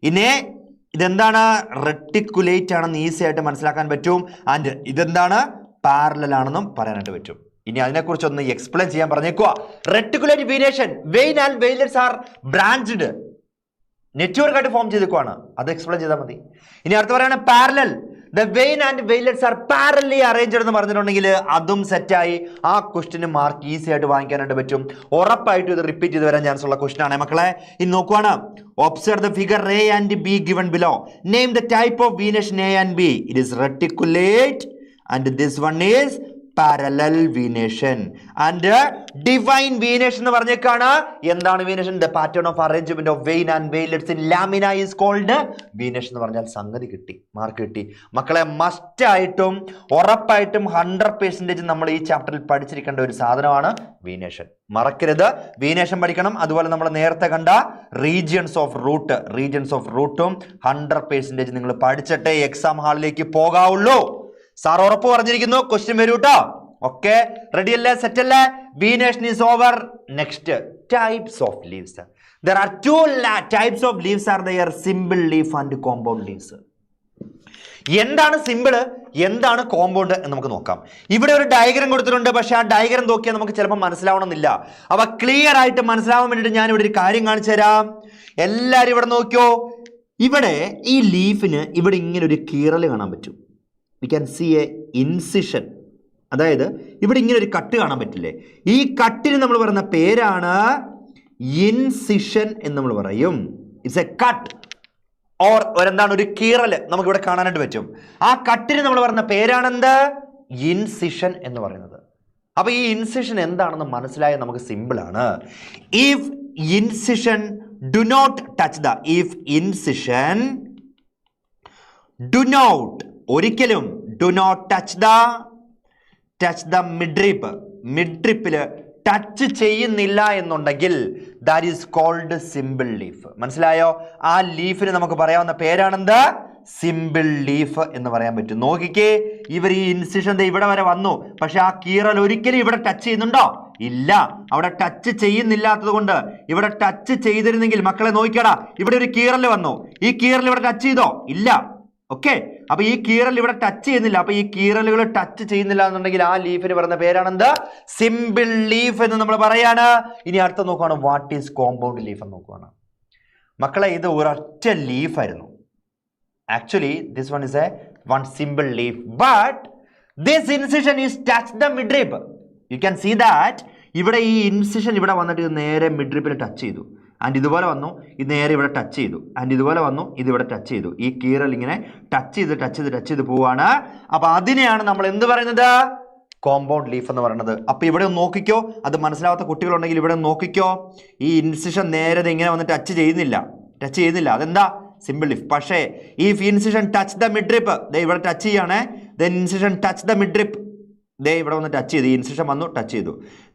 ഇനി ഇതെന്താണ്? റെട്ടിക്കുലേറ്റ് ആണെന്ന് ഈസി ആയിട്ട് മനസ്സിലാക്കാൻ പറ്റും. ആൻഡ് ഇതെന്താണ്? പാരലൽ ആണെന്നും പറയാനായിട്ട് പറ്റും. ഇനി അതിനെക്കുറിച്ച് ഒന്ന് എക്സ്പ്ലെയിൻ ചെയ്യാൻ പറഞ്ഞേക്കുക. Reticulate venation, vein and veinlets are branched, network ആയിട്ട് ഫോം ചെയ്തേക്കുവാണ്. അത് എക്സ്പ്ലെയിൻ ചെയ്താൽ മതി. ഇനി അടുത്ത് പറയാണ് parallel. The vein and veinlets are parallely arranged എന്ന് പറഞ്ഞിട്ടുണ്ടെങ്കിൽ അതും സെറ്റായി. ആ ക്വസ്റ്റിന് മാർക്ക് ഈസി ആയിട്ട് വാങ്ങിക്കാനായിട്ട് പറ്റും. ഉറപ്പായിട്ടും ഇത് റിപ്പീറ്റ് ചെയ്ത് വരാൻ ചാൻസ് ഉള്ള ക്വസ്റ്റൻ ആണ് മക്കളെ. ഇനി നോക്കുവാണ്. Observe the figure A and B given below. Name the type of venation A and B. It is reticulate and this one is parallel venation. And define venation എന്ന് പറഞ്ഞേക്കാണ്. എന്താണ് വീനേഷൻ? The pattern of arrangement of vein and veinlets in lamina is called venation എന്ന് പറഞ്ഞാൽ സംഗതി കിട്ടി, mark കിട്ടി. മക്കളെ മസ്റ്റ് ആയിട്ടും ഉറപ്പായിട്ടും 100% നമ്മൾ ഈ ചാപ്റ്ററിൽ പഠിച്ചിരിക്കേണ്ട ഒരു സാധനമാണ് വീനേഷൻ. മറക്കരുത്, വീനേഷൻ പഠിക്കണം. അതുപോലെ നമ്മൾ നേരത്തെ കണ്ട റീജിയൻസ് ഓഫ് റൂട്ടും 100% നിങ്ങൾ പഠിച്ചിട്ടേ എക്സാം ഹാളിലേക്ക് പോകാവുള്ളൂ. സാർ ഉറപ്പ് പറഞ്ഞിരിക്കുന്നു. ക്വസ്റ്റ്യൻ വരൂ കേട്ടോ. ഓക്കെ, റെഡി അല്ലേ? സെറ്റ് അല്ലേ? Venation is over. Next, types of leaves. There are 2 types of leaves are there, simple leaf and compound leaves. എന്താണ് സിമ്പിൾ, എന്താണ് കോമ്പൗണ്ട് എന്ന് നമുക്ക് നോക്കാം. ഇവിടെ ഒരു ഡയഗ്രം കൊടുത്തിട്ടുണ്ട്. പക്ഷെ ആ ഡയഗ്രം നോക്കിയാൽ നമുക്ക് ചിലപ്പോൾ മനസ്സിലാവണമെന്നില്ല. അവ ക്ലിയർ ആയിട്ട് മനസ്സിലാവാൻ വേണ്ടിയിട്ട് ഞാൻ ഇവിടെ ഒരു കാര്യം കാണിച്ചു തരാം. എല്ലാവരും ഇവിടെ നോക്കിയോ. ഇവിടെ ഈ ലീഫിന് ഇവിടെ ഇങ്ങനെ ഒരു കീറൽ കാണാൻ പറ്റും. We can see a incision. അതായത് ഇവിടെ ഇങ്ങനെ ഒരു കട്ട് കാണാൻ പറ്റില്ലേ? ഈ കട്ടിന് നമ്മൾ പറയുന്ന പേരാണ് ഇൻസിഷൻ എന്ന് നമ്മൾ പറയും. ഇറ്റ്സ് എ കട്ട് ഓർ എന്താണ്, ഒരു കീറൽ നമുക്ക് ഇവിടെ കാണാനായിട്ട് പറ്റും. ആ കട്ടിന് നമ്മൾ പറയുന്ന പേരാണെന്ത്? ഇൻസിഷൻ എന്ന് പറയുന്നത്. അപ്പൊ ഈ ഇൻസിഷൻ എന്താണെന്ന് മനസ്സിലായ നമുക്ക് സിമ്പിൾ ആണ്. If incision do not touch the, if incision do not, ഒരിക്കലും do not touch the midrib, മിഡ്രിപ്പില് ടച്ച് ചെയ്യുന്നില്ല എന്നുണ്ടെങ്കിൽ that is called simple leaf. മനസ്സിലായോ? ആ ലീഫിന് നമുക്ക് പറയാവുന്ന പേരാണെന്ത്? സിമ്പിൾ ലീഫ് എന്ന് പറയാൻ പറ്റും. നോക്കിക്കേ, ഇവർ ഈ ഇൻസിഷൻ ഇവിടെ വരെ വന്നു. പക്ഷെ ആ കീറൽ ഒരിക്കലും ഇവിടെ ടച്ച് ചെയ്യുന്നുണ്ടോ? ഇല്ല, അവിടെ ടച്ച് ചെയ്യുന്നില്ലാത്തത് കൊണ്ട്. ഇവിടെ ടച്ച് ചെയ്തിരുന്നെങ്കിൽ മക്കളെ നോക്കിക്കടാ, ഇവിടെ ഒരു കീറൽ വന്നു. ഈ കീറൽ ഇവിടെ ടച്ച് ചെയ്തോ? ഇല്ല. ഓക്കെ, അപ്പൊ ഈ കീറൽ ഇവിടെ ടച്ച് ചെയ്യുന്നില്ല. അപ്പൊ ഈ കീറലുകൾ ടച്ച് ചെയ്യുന്നില്ല എന്നുണ്ടെങ്കിൽ ആ ലീഫിന് പറയുന്ന പേരാണെന്ത്? സിമ്പിൾ ലീഫ് എന്ന് നമ്മൾ പറയാണ്. ഇനി അടുത്ത നോക്കുവാണ്, വാട്ട് ഈസ് കോമ്പൗണ്ട് ലീഫ് എന്ന് നോക്കുവാണ്. മക്കളെ ഇത് ഒരൊറ്റ ലീഫായിരുന്നു. Actually this one is a one simple leaf, but this incision is touch the midrib. You can see that ഇവിടെ ഈ ഇൻസിഷൻ ഇവിടെ വന്നിട്ട് ഇത് നേരെ മിഡ്രിപ്പിനെ ടച്ച് ചെയ്തു. ആൻഡ് ഇതുപോലെ വന്നു, ഇത് നേരെ ഇവിടെ ടച്ച് ചെയ്തു. ആൻഡ് ഇതുപോലെ വന്നു, ഇത് ഇവിടെ ടച്ച് ചെയ്തു. ഈ കീറൽ ഇങ്ങനെ ടച്ച് ചെയ്ത് പോവാണ്. അപ്പൊ അതിനെയാണ് നമ്മൾ എന്ത് പറയുന്നത്? കോമ്പൗണ്ട് ലീഫ് എന്ന് പറയുന്നത്. അപ്പൊ ഇവിടെ ഒന്ന് നോക്കിക്കോ, അത് മനസ്സിലാവാത്ത കുട്ടികളുണ്ടെങ്കിൽ ഇവിടെ നോക്കിക്കോ. ഈ ഇൻസിഷൻ നേരെ ഇങ്ങനെ വന്ന് ടച്ച് ചെയ്യുന്നില്ല. അതെന്താ? Simple leaf. പക്ഷേ ഈ ഇൻസിഷൻ ടച്ച് ദ മിഡ്രിപ്പ്, ഇവിടെ ടച്ച് ചെയ്യാണ്. ദെൻ ഇൻസിഷൻ ടച്ച് ദ മിഡ്രിപ്പ്, ഇവിടെ വന്ന് ടച്ച് ചെയ്തു. ഈ ഇൻസിഷൻ വന്നു, ടച്ച് ചെയ്തു.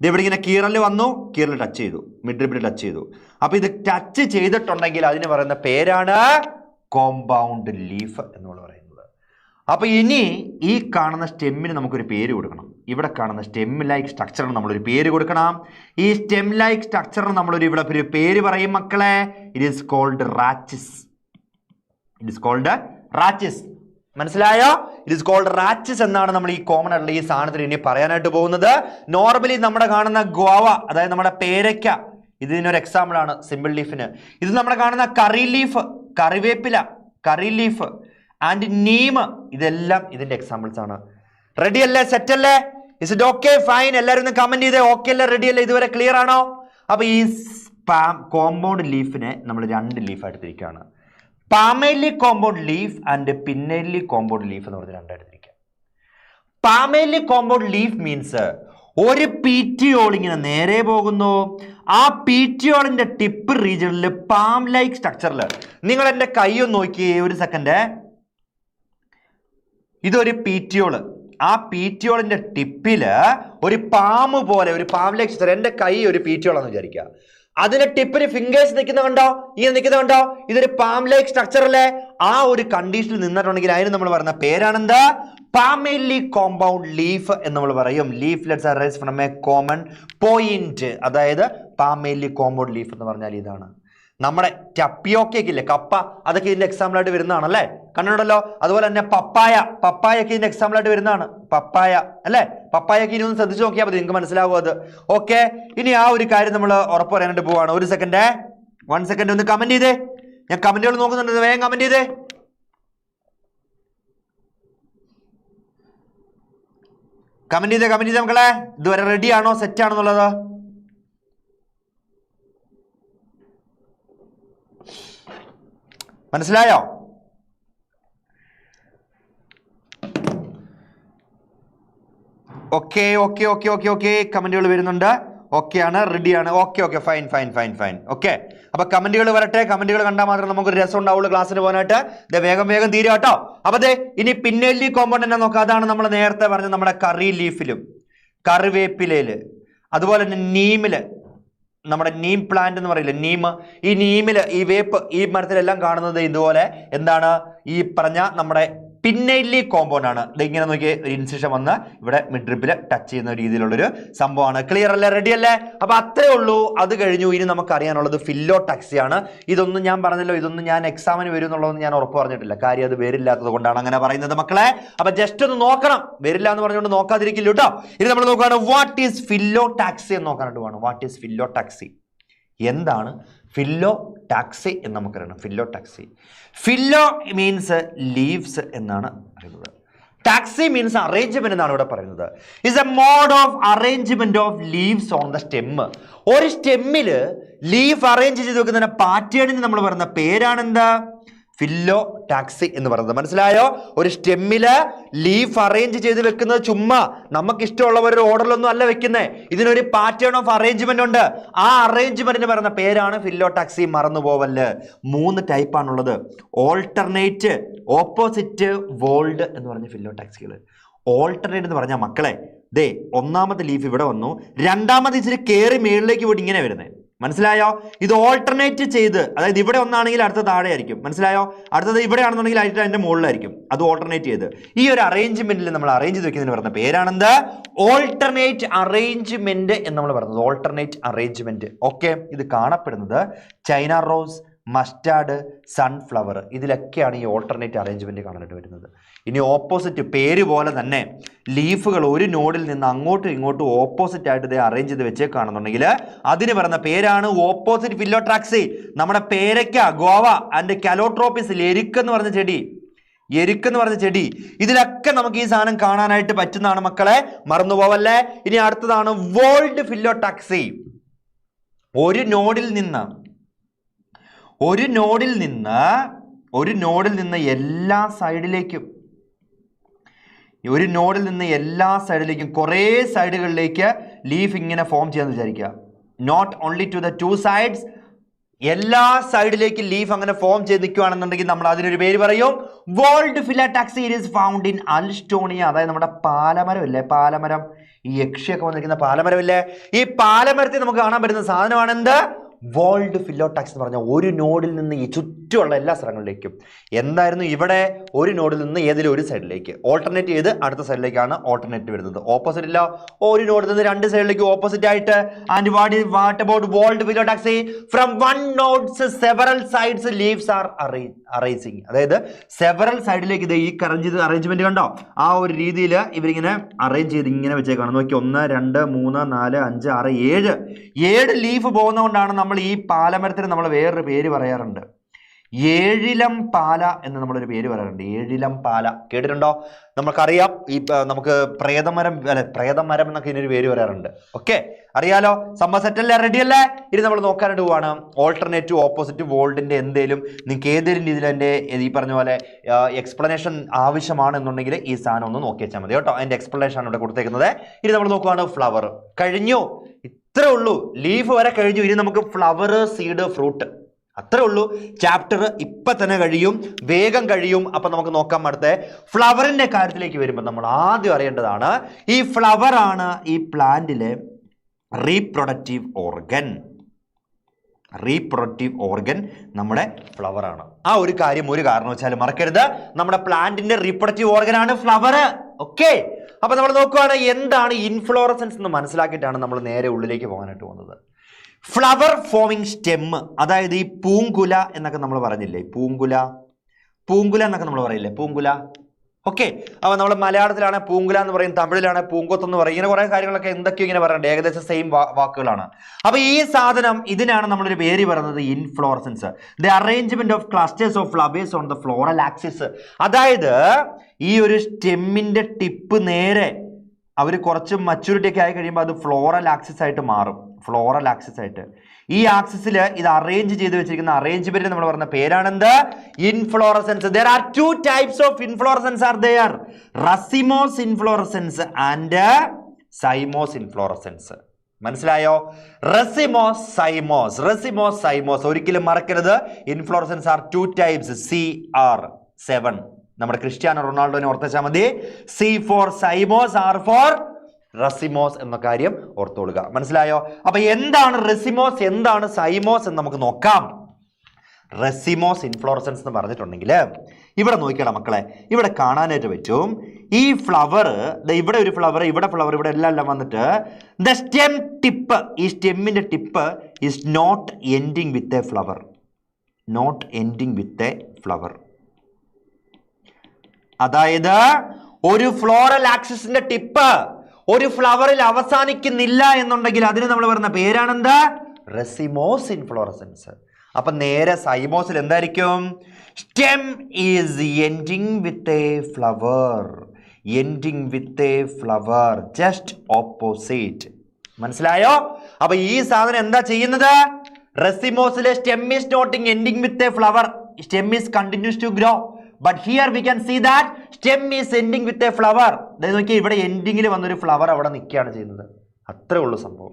ഇവിടെ ഇങ്ങനെ കീറൽ വന്നു, കീറൽ ടച്ച് ചെയ്തു, മിഡ്രിപ്പിൽ ടച്ച് ചെയ്തു. അപ്പൊ ഇത് ടച്ച് ചെയ്തിട്ടുണ്ടെങ്കിൽ അതിന് പറയുന്ന പേരാണ് കോമ്പൗണ്ട് ലീഫ് എന്ന് പറയുന്നത്. അപ്പൊ ഇനി ഈ കാണുന്ന സ്റ്റെമ്മിന് നമുക്കൊരു പേര് കൊടുക്കണം. ഇവിടെ കാണുന്ന സ്റ്റെം ലൈക്ക് സ്ട്രക്ചറിന് നമ്മളൊരു പേര് കൊടുക്കണം. ഈ സ്റ്റെം ലൈക്ക് സ്ട്രക്ചറിന് നമ്മളൊരു ഇവിടെ ഒരു പേര് പറയും മക്കളെ. It is called rachis. മനസ്സിലായോ? ഇറ്റ് ഈസ് കോൾഡ് റാച്ചിസ് എന്നാണ് നമ്മൾ ഈ കോമൺ ആയിട്ടുള്ള ഈ സാധനത്തിന് ഇനി പറയാനായിട്ട് പോകുന്നത്. നോർമലി നമ്മുടെ കാണുന്ന ഗോവ, അതായത് നമ്മുടെ പേരയ്ക്ക, ഇതിനൊരു എക്സാമ്പിൾ ആണ് സിമ്പിൾ ലീഫിന്. ഇത് നമ്മുടെ കാണുന്ന കറി ലീഫ്, കറിവേപ്പില, കറി ലീഫ് ആൻഡ് നീം, ഇതെല്ലാം ഇതിന്റെ എക്സാമ്പിൾസ് ആണ്. റെഡി അല്ലേ? സെറ്റ് അല്ലേ? Is it okay? ഫൈൻ. എല്ലാവരും ഒന്ന് കമന്റ് ചെയ്തേ. ഓക്കെ അല്ലേ? റെഡി അല്ലേ? ഇതുവരെ ക്ലിയർ ആണോ? അപ്പൊ ഈ കോമ്പൗണ്ട് ലീഫിനെ നമ്മൾ 2 ലീഫായിട്ട് തിരിക്കുകയാണ്. Palmately compound leaf and pinnately compound leaf എന്ന് പറഞ്ഞ് 2ആയിട്ട് തിരിക്കുക. പാമേലി കോമ്പൗണ്ട് ലീഫ് മീൻസ് ഒരു പീറ്റിയോൾ ഇങ്ങനെ നേരെ പോകുന്നു. ആ പീറ്റിയോളിന്റെ ടിപ്പ് റീജിയണിൽ പാം ലൈക്ക് സ്ട്രക്ചറിൽ, നിങ്ങൾ എൻ്റെ കൈ ഒന്ന് നോക്കിയേ ഒരു സെക്കൻഡ്. ഇതൊരു പീറ്റിയോള്. ആ പീറ്റിയോളിന്റെ ടിപ്പില് ഒരു പാമ്പ് പോലെ ഒരു പാം ലൈക്ക് സ്ട്രക്ചർ. എൻ്റെ കൈ ഒരു പീറ്റിയോളാന്ന് വിചാരിക്കുക. അതിന്റെ ടിപ്പിന് ഫിംഗേഴ്സ് നിൽക്കുന്ന കണ്ടോ? ഇങ്ങനെ നിൽക്കുന്ന കണ്ടോ? ഇതൊരു പാം ലൈക്ക് സ്ട്രക്ചർ അല്ലേ? ആ ഒരു കണ്ടീഷനിൽ നിന്നിട്ടുണ്ടെങ്കിൽ അതിന് നമ്മൾ പറയുന്ന പേരാണെന്ത്? പാമേലി കോമ്പൗണ്ട് ലീഫ് എന്ന് നമ്മൾ പറയും. Leaflets arise from A common point. അതായത് പാമേലി കോമ്പൗണ്ട് ലീഫ് എന്ന് പറഞ്ഞാൽ ഇതാണ്. നമ്മുടെ ടപ്പിയോക്കൊക്കെ ഇല്ലേ, കപ്പ, അതൊക്കെ ഇതിന്റെ എക്സാമ്പിൾ ആയിട്ട് വരുന്നതാണ് അല്ലേ, കണ്ടിട്ടുണ്ടല്ലോ. അതുപോലെ തന്നെ പപ്പായൊക്കെ ഇതിന്റെ എക്സാമ്പിൾ ആയിട്ട് വരുന്നതാണ്. പപ്പായ അല്ലേ, പപ്പായൊക്കെ ഇനി ഒന്ന് ശ്രദ്ധിച്ച് നോക്കിയാൽ മതി, നിങ്ങൾക്ക് മനസ്സിലാവും അത്. ഓക്കെ, ഇനി ആ ഒരു കാര്യം നമ്മൾ ഉറപ്പ് പറയാനായിട്ട് പോവാണ്. ഒരു സെക്കൻഡ്, 1 സെക്കൻഡ് ഒന്ന് കമന്റ് ചെയ്തേ. ഞാൻ കമന്റുകൾ നോക്കുന്നുണ്ട്, വേഗം കമന്റ് ചെയ്തേ. കമന്റ് ചെയ്തേ മക്കളെ. ഇതുവരെ റെഡി ആണോ, സെറ്റ് ആണോ എന്നുള്ളത്? മനസ്സിലായോ? Okay okay okay okay okay കമന്റുകൾ വരുന്നുണ്ട്. ഓക്കെ ആണ്, റെഡിയാണ്. Okay okay fine fine fine fine okay. അപ്പൊ കമന്റുകൾ വരട്ടെ. കമന്റുകൾ കണ്ടാൽ മാത്രമേ നമുക്കൊരു രസം ഉണ്ടാവുള്ളൂ ക്ലാസ്സിന് പോകാനായിട്ട്. വേഗം വേഗം തീരുക കേട്ടോ. അപ്പൊ ഇനി പിന്നേലി കോമ്പൗണ്ട് തന്നെ നോക്കാം. അതാണ് നമ്മൾ നേരത്തെ പറഞ്ഞ നമ്മുടെ കറി ലീഫിലും കറിവേപ്പിലയില്, അതുപോലെ തന്നെ നീമില്, നമ്മുടെ നീം പ്ലാന്റ് എന്ന് പറയില്ലേ, ഈ നീമില്, ഈ വേപ്പ്, ഈ മരത്തിലെല്ലാം കാണുന്നത് ഇതുപോലെ എന്താണ്, ഈ പറഞ്ഞ നമ്മുടെ പിന്നൈലി കോമ്പൗണ്ട് ആണ്. ഇങ്ങനെ നോക്കിയേ, ഒരു ഇൻസിഷൻ വന്ന് ഇവിടെ മിഡ്രിപ്പിൽ ടച്ച് ചെയ്യുന്ന രീതിയിലുള്ളൊരു സംഭവമാണ്. ക്ലിയർ അല്ലേ, റെഡി അല്ലേ? അപ്പൊ അത്രേ ഉള്ളൂ. അത് കഴിഞ്ഞു. ഇനി നമുക്ക് അറിയാനുള്ളത് ഫില്ലോടാക്സി ആണ്. ഇതൊന്നും ഞാൻ പറഞ്ഞല്ലോ, ഇതൊന്നും ഞാൻ എക്സാമിന് വരും എന്നുള്ളതൊന്നും ഞാൻ ഉറപ്പ് പറഞ്ഞിട്ടില്ല. കാര്യം അത് വരില്ലാത്തത് കൊണ്ടാണ് അങ്ങനെ പറയുന്നത് മക്കളെ. അപ്പൊ ജസ്റ്റ് ഒന്ന് നോക്കണം, വരില്ല എന്ന് പറഞ്ഞുകൊണ്ട് നോക്കാതിരിക്കില്ല കേട്ടോ. ഇനി നമ്മൾ നോക്കുകയാണ് വാട്ട് ഈസ് ഫില്ലോടാക്സി എന്ന് നോക്കാനായിട്ട് പോകണം. വാട്ട് ഈസ് ഫില്ലോടാക്സി, എന്താണ് ഫില്ലോടാക്സി എന്ന് നമുക്കറിയണം. ഫില്ലോ മീൻസ് ലീവ്സ് എന്നാണ് പറയുന്നത്. ടാക്സി മീൻസ് അറേഞ്ച്മെന്റ് എന്നാണ് ഇവിടെ പറയുന്നത്. Is a mode of arrangement of leaves on the stem. ഒരു സ്റ്റെമ്മില് ലീഫ് അറേഞ്ച് ചെയ്ത് വെക്കുന്ന പാറ്റേണിന് നമ്മൾ പറയുന്ന പേരാണെന്താ? ഫില്ലോടാക്സി എന്ന് പറയുന്നത്. മനസ്സിലായോ? ഒരു സ്റ്റെമ്മില് ലീഫ് അറേഞ്ച് ചെയ്ത് വെക്കുന്നത് ചുമ്മാ നമുക്ക് ഇഷ്ടമുള്ള ഒരു ഓർഡറിലൊന്നും അല്ല വെക്കുന്നത്. ഇതിനൊരു പാറ്റേൺ ഓഫ് അറേഞ്ച്മെന്റ് ഉണ്ട്. ആ അറേഞ്ച്മെന്റിന് പറയുന്ന പേരാണ് ഫില്ലോടാക്സി. മറന്നു പോവല്ല്. 3 ടൈപ്പാണുള്ളത്: ഓൾട്ടർനേറ്റ്, ഓപ്പോസിറ്റ്, വോൾഡ് എന്ന് പറഞ്ഞ ഫില്ലോടാക്സികൾ. ഓൾട്ടർനേറ്റ് എന്ന് പറഞ്ഞാൽ മക്കളെ, ഒന്നാമത്തെ ലീഫ് ഇവിടെ വന്നു, രണ്ടാമത് ഇച്ചിരി കയറി മേളിലേക്ക് പോയിട്ട് ഇങ്ങനെ വരുന്നത്. മനസ്സിലായോ? ഇത് ഓൾട്ടർനേറ്റ് ചെയ്ത്, അതായത് ഇവിടെ ഒന്നാണെങ്കിൽ അടുത്ത താഴെ ആയിരിക്കും. മനസ്സിലായോ? അടുത്തത് ഇവിടെ ആണെന്നുണ്ടെങ്കിൽ അതിന്റെ മുകളിലായിരിക്കും. അത് ഓൾട്ടർനേറ്റ് ചെയ്ത് ഈ ഒരു അറേഞ്ച്മെന്റിൽ നമ്മൾ അറേഞ്ച് ചെയ്ത് വെക്കുന്നതിന് പറയുന്ന പേരാണെന്ത്? ഓൾട്ടർനേറ്റ് അറേഞ്ച്മെന്റ് എന്ന് നമ്മൾ പറയുന്നത്. Alternate arrangement. ഓക്കെ, ഇത് കാണപ്പെടുന്നത് ചൈന റോസ്, മസ്റ്റാർഡ്, സൺഫ്ലവർ, ഇതിലൊക്കെയാണ് ഈ ഓൾട്ടർനേറ്റ് അറേഞ്ച്മെന്റ് കാണാനായിട്ട് വരുന്നത്. ഇനി ഓപ്പോസിറ്റ്, പേര് പോലെ തന്നെ ലീഫുകൾ ഒരു നോഡിൽ നിന്ന് അങ്ങോട്ടും ഇങ്ങോട്ടും ഓപ്പോസിറ്റ് ആയിട്ട് ഇത് അറേഞ്ച് ചെയ്ത് വെച്ചേക്കാണെന്നുണ്ടെങ്കിൽ അതിന് പറയുന്ന പേരാണ് ഓപ്പോസിറ്റ് ഫില്ലോടാക്സി. നമ്മുടെ പേരയ്ക്ക, ഗോവ ആൻഡ് കലോട്രോപ്പിസിൽ എരുക്കെന്ന് പറഞ്ഞ ചെടി, ഇതിലൊക്കെ നമുക്ക് ഈ സാധനം കാണാനായിട്ട് പറ്റുന്നതാണ് മക്കളെ, മറന്നുപോവല്ലേ. ഇനി അടുത്തതാണ് വോൾഡ് ഫില്ലോടാക്സി. ഒരു നോഡിൽ നിന്ന് എല്ലാ സൈഡിലേക്കും കുറേ സൈഡുകളിലേക്ക് ലീഫ് ഇങ്ങനെ ഫോം ചെയ്യാന്ന് വിചാരിക്കുക. Not only to the 2 sides, എല്ലാ സൈഡിലേക്കും ലീഫ് അങ്ങനെ ഫോം ചെയ്ത് നിൽക്കുകയാണെന്നുണ്ടെങ്കിൽ നമ്മൾ അതിനൊരു പേര് പറയും whorled phyllotaxy. It is found in Alstonia. അതായത് നമ്മുടെ പാലമരം ഇല്ലേ, പാലമരം, ഈ യക്ഷിയൊക്കെ വന്നിരിക്കുന്ന പാലമരമില്ലേ, ഈ പാലമരത്തിൽ നമുക്ക് കാണാൻ പറ്റുന്ന സാധനമാണ് എന്ത്? വോൾഡ് ഫില്ലോടാക്സി എന്ന് പറഞ്ഞാൽ ഒരു നോഡിൽ നിന്ന് ഈ ചുറ്റുമുള്ള എല്ലാ സ്ഥലങ്ങളിലേക്കും. എന്തായിരുന്നു ഇവിടെ? ഒരു നോഡിൽ നിന്ന് ഏതെങ്കിലും ഒരു സൈഡിലേക്ക് ഓൾട്ടർനേറ്റ് ചെയ്ത് അടുത്ത സൈഡിലേക്കാണ് ഓൾട്ടർനേറ്റ് വരുന്നത്. ഓപ്പോസിറ്റ് ഇല്ല, ഒരു നോഡിൽ നിന്ന് 2 സൈഡിലേക്ക് ഓപ്പോസിറ്റ് ആയിട്ട്. And what about whorled phyllotaxy? From 1 nodes several sides leaves are arising. അതായത് സെവറൽ സൈഡിലേക്ക് ഈ അറേഞ്ച്മെന്റ് കണ്ടോ? ആ ഒരു രീതിയിൽ ഇവരിങ്ങനെ അറേഞ്ച് ചെയ്ത് ഇങ്ങനെ വെച്ചേക്കാണ്. നോക്കി, 1 2 3 4 5 6 7 ലീഫ് പോകുന്നതുകൊണ്ടാണ് നമ്മൾ ഈ പാലമരത്തിന് നമ്മൾ വേറൊരു പേര് പറയാറുണ്ട്. ഏഴിലം പാല എന്ന് നമ്മളൊരു പേര് പറയാറുണ്ട്. ഏഴിലം പാല കേട്ടിട്ടുണ്ടോ? നമുക്കറിയാം, ഈ നമുക്ക് പ്രേതമരം എന്നൊക്കെ ഇതിനൊരു പേര് പറയാറുണ്ട്. ഓക്കെ, അറിയാലോ. സംഭവം സെറ്റല്ലേ, റെഡി അല്ലേ? ഇനി നമ്മൾ നോക്കാനായിട്ട് പോവാണ് ഓൾട്ടർനേറ്റ്, ഓപ്പോസിറ്റ്, വോൾഡിന്റെ എന്തേലും നിങ്ങൾക്ക് ഏതെങ്കിലും രീതിയിൽ എൻ്റെ ഈ പറഞ്ഞ പോലെ എക്സ്പ്ലനേഷൻ ആവശ്യമാണെന്നുണ്ടെങ്കിൽ ഈ സാധനം ഒന്ന് നോക്കി വെച്ചാൽ മതി കേട്ടോ. അതിന്റെ എക്സ്പ്ലനേഷൻ ആണ് ഇവിടെ കൊടുത്തേക്കുന്നത്. ഇനി നമ്മൾ നോക്കുവാണ് ഫ്ലവർ. കഴിഞ്ഞു, ഇത്രേ ഉള്ളൂ. ലീഫ് വരെ കഴിഞ്ഞു. ഇനി നമുക്ക് ഫ്ലവർ, സീഡ്, ഫ്രൂട്ട്, അത്രേ ഉള്ളൂ. ചാപ്റ്റർ ഇപ്പൊ തന്നെ കഴിയും, വേഗം കഴിയും. അപ്പൊ നമുക്ക് നോക്കാം അടുത്ത ഫ്ലവറിന്റെ കാര്യത്തിലേക്ക് വരുമ്പോൾ നമ്മൾ ആദ്യം അറിയേണ്ടതാണ് ഈ ഫ്ലവർ ആണ് ഈ പ്ലാന്റിലെ റീപ്രൊഡക്റ്റീവ് ഓർഗൻ. റീപ്രൊഡക്റ്റീവ് ഓർഗൻ നമ്മുടെ ഫ്ലവർ ആണ്. ആ ഒരു കാര്യം ഒരു കാരണവശാലും മറക്കരുത്. നമ്മുടെ പ്ലാന്റിന്റെ റീപ്രൊഡക്റ്റീവ് ഓർഗൻ ആണ് ഫ്ലവർ. ഓക്കെ, അപ്പൊ നമ്മൾ നോക്കുകയാണ് എന്താണ് ഇൻഫ്ലോറസൻസ് എന്ന് മനസ്സിലാക്കിയിട്ടാണ് നമ്മൾ നേരെ ഉള്ളിലേക്ക് പോകാനായിട്ട് പോകുന്നത്. ഫ്ലവർ ഫോമിങ് സ്റ്റെം, അതായത് ഈ പൂങ്കുല എന്നൊക്കെ നമ്മൾ പറഞ്ഞില്ലേ, പൂങ്കുല എന്നൊക്കെ നമ്മൾ പറയില്ലേ, പൂങ്കുല. ഓക്കെ, അപ്പോൾ നമ്മൾ മലയാളത്തിലാണ് പൂങ്കുല എന്ന് പറയും, തമിഴിലാണ് പൂങ്കൊത്ത് എന്ന് പറയും. ഇങ്ങനെ കുറേ കാര്യങ്ങളൊക്കെ എന്തൊക്കെയോ ഇങ്ങനെ പറയുന്നുണ്ട്, ഏകദേശം സെയിം വാക്കുകളാണ്. അപ്പോൾ ഈ സാധനം ഇതിനാണ് നമ്മളൊരു പേര് പറയുന്നത് inflorescence. The arrangement of clusters of flowers on the floral axis. അതായത് ഈ ഒരു സ്റ്റെമ്മിന്റെ ടിപ്പ് നേരെ അവർ കുറച്ച് മച്യൂരിറ്റി ഒക്കെ ആയി കഴിയുമ്പോൾ അത് ഫ്ലോറൽ ആക്സിസ് ആയിട്ട് മാറും. ഫ്ലോറൽ ആക്സിസ് ആയിട്ട് ഈ ആക്സിസിൽ ഇത് അറേഞ്ച് ചെയ്ത് വെച്ചിരിക്കുന്ന അറേഞ്ച്മെന്റ് നമ്മൾ പറഞ്ഞ പേരാണെന്ത്? Inflorescence. There are two types of inflorescence are there. Racemose inflorescence and cymose inflorescence. മനസ്സിലായോ? Racemose, cymose. ഒരിക്കലും മറക്കരുത്. Inflorescence are two types, CR7. നമ്മുടെ ക്രിസ്ത്യാനോ റൊണാൾഡോനെ ഓർത്താൽ മതി. C for cymose, R for racemose എന്ന കാര്യം ഓർത്തോളുക. മനസ്സിലായോ? അപ്പൊ എന്താണ് റെസിമോസ്, എന്താണ് സൈമോസ് എന്ന് നമുക്ക് നോക്കാം. റെസിമോസ് ഇൻഫ്ലോറസൻസ് എന്ന് പറഞ്ഞിട്ടുണ്ടെങ്കിൽ ഇവിടെ നോക്കിക്കണം മക്കളെ, ഇവിടെ കാണാനായിട്ട് പറ്റും ഈ ഫ്ലവർ, ഇവിടെ ഒരു ഫ്ലവർ, ഇവിടെ ഫ്ലവർ, ഇവിടെ എല്ലാം വന്നിട്ട് ദ സ്റ്റെം ടിപ്പ്, ഈ സ്റ്റെമ്മിന്റെ tip is not ending with a flower. അതായത് ഒരു ഫ്ലോറൽ ആക്സിസിന്റെ ടിപ്പ് ഒരു ഫ്ലവറിൽ അവസാനിക്കുന്നില്ല എന്നുണ്ടെങ്കിൽ അതിന് നമ്മൾ പറയുന്ന പേരാണെന്താ? Racemose inflorescence. അപ്പൊ നേരെ സൈമോസിൽ എന്തായിരിക്കും? Stem is ending with a flower, just opposite. മനസ്സിലായോ? അപ്പൊ ഈ സാധനം എന്താ ചെയ്യുന്നത്? റെസിമോസിലെ stem is not ending with a flower, stem is continues to grow. But here we can see that stem is ending with a flower. നോക്കിയാൽ ഇവിടെ എൻഡിങ്ങിൽ വന്നൊരു ഫ്ലവർ അവിടെ നിൽക്കുകയാണ് ചെയ്യുന്നത്. അത്രേ ഉള്ളൂ സംഭവം.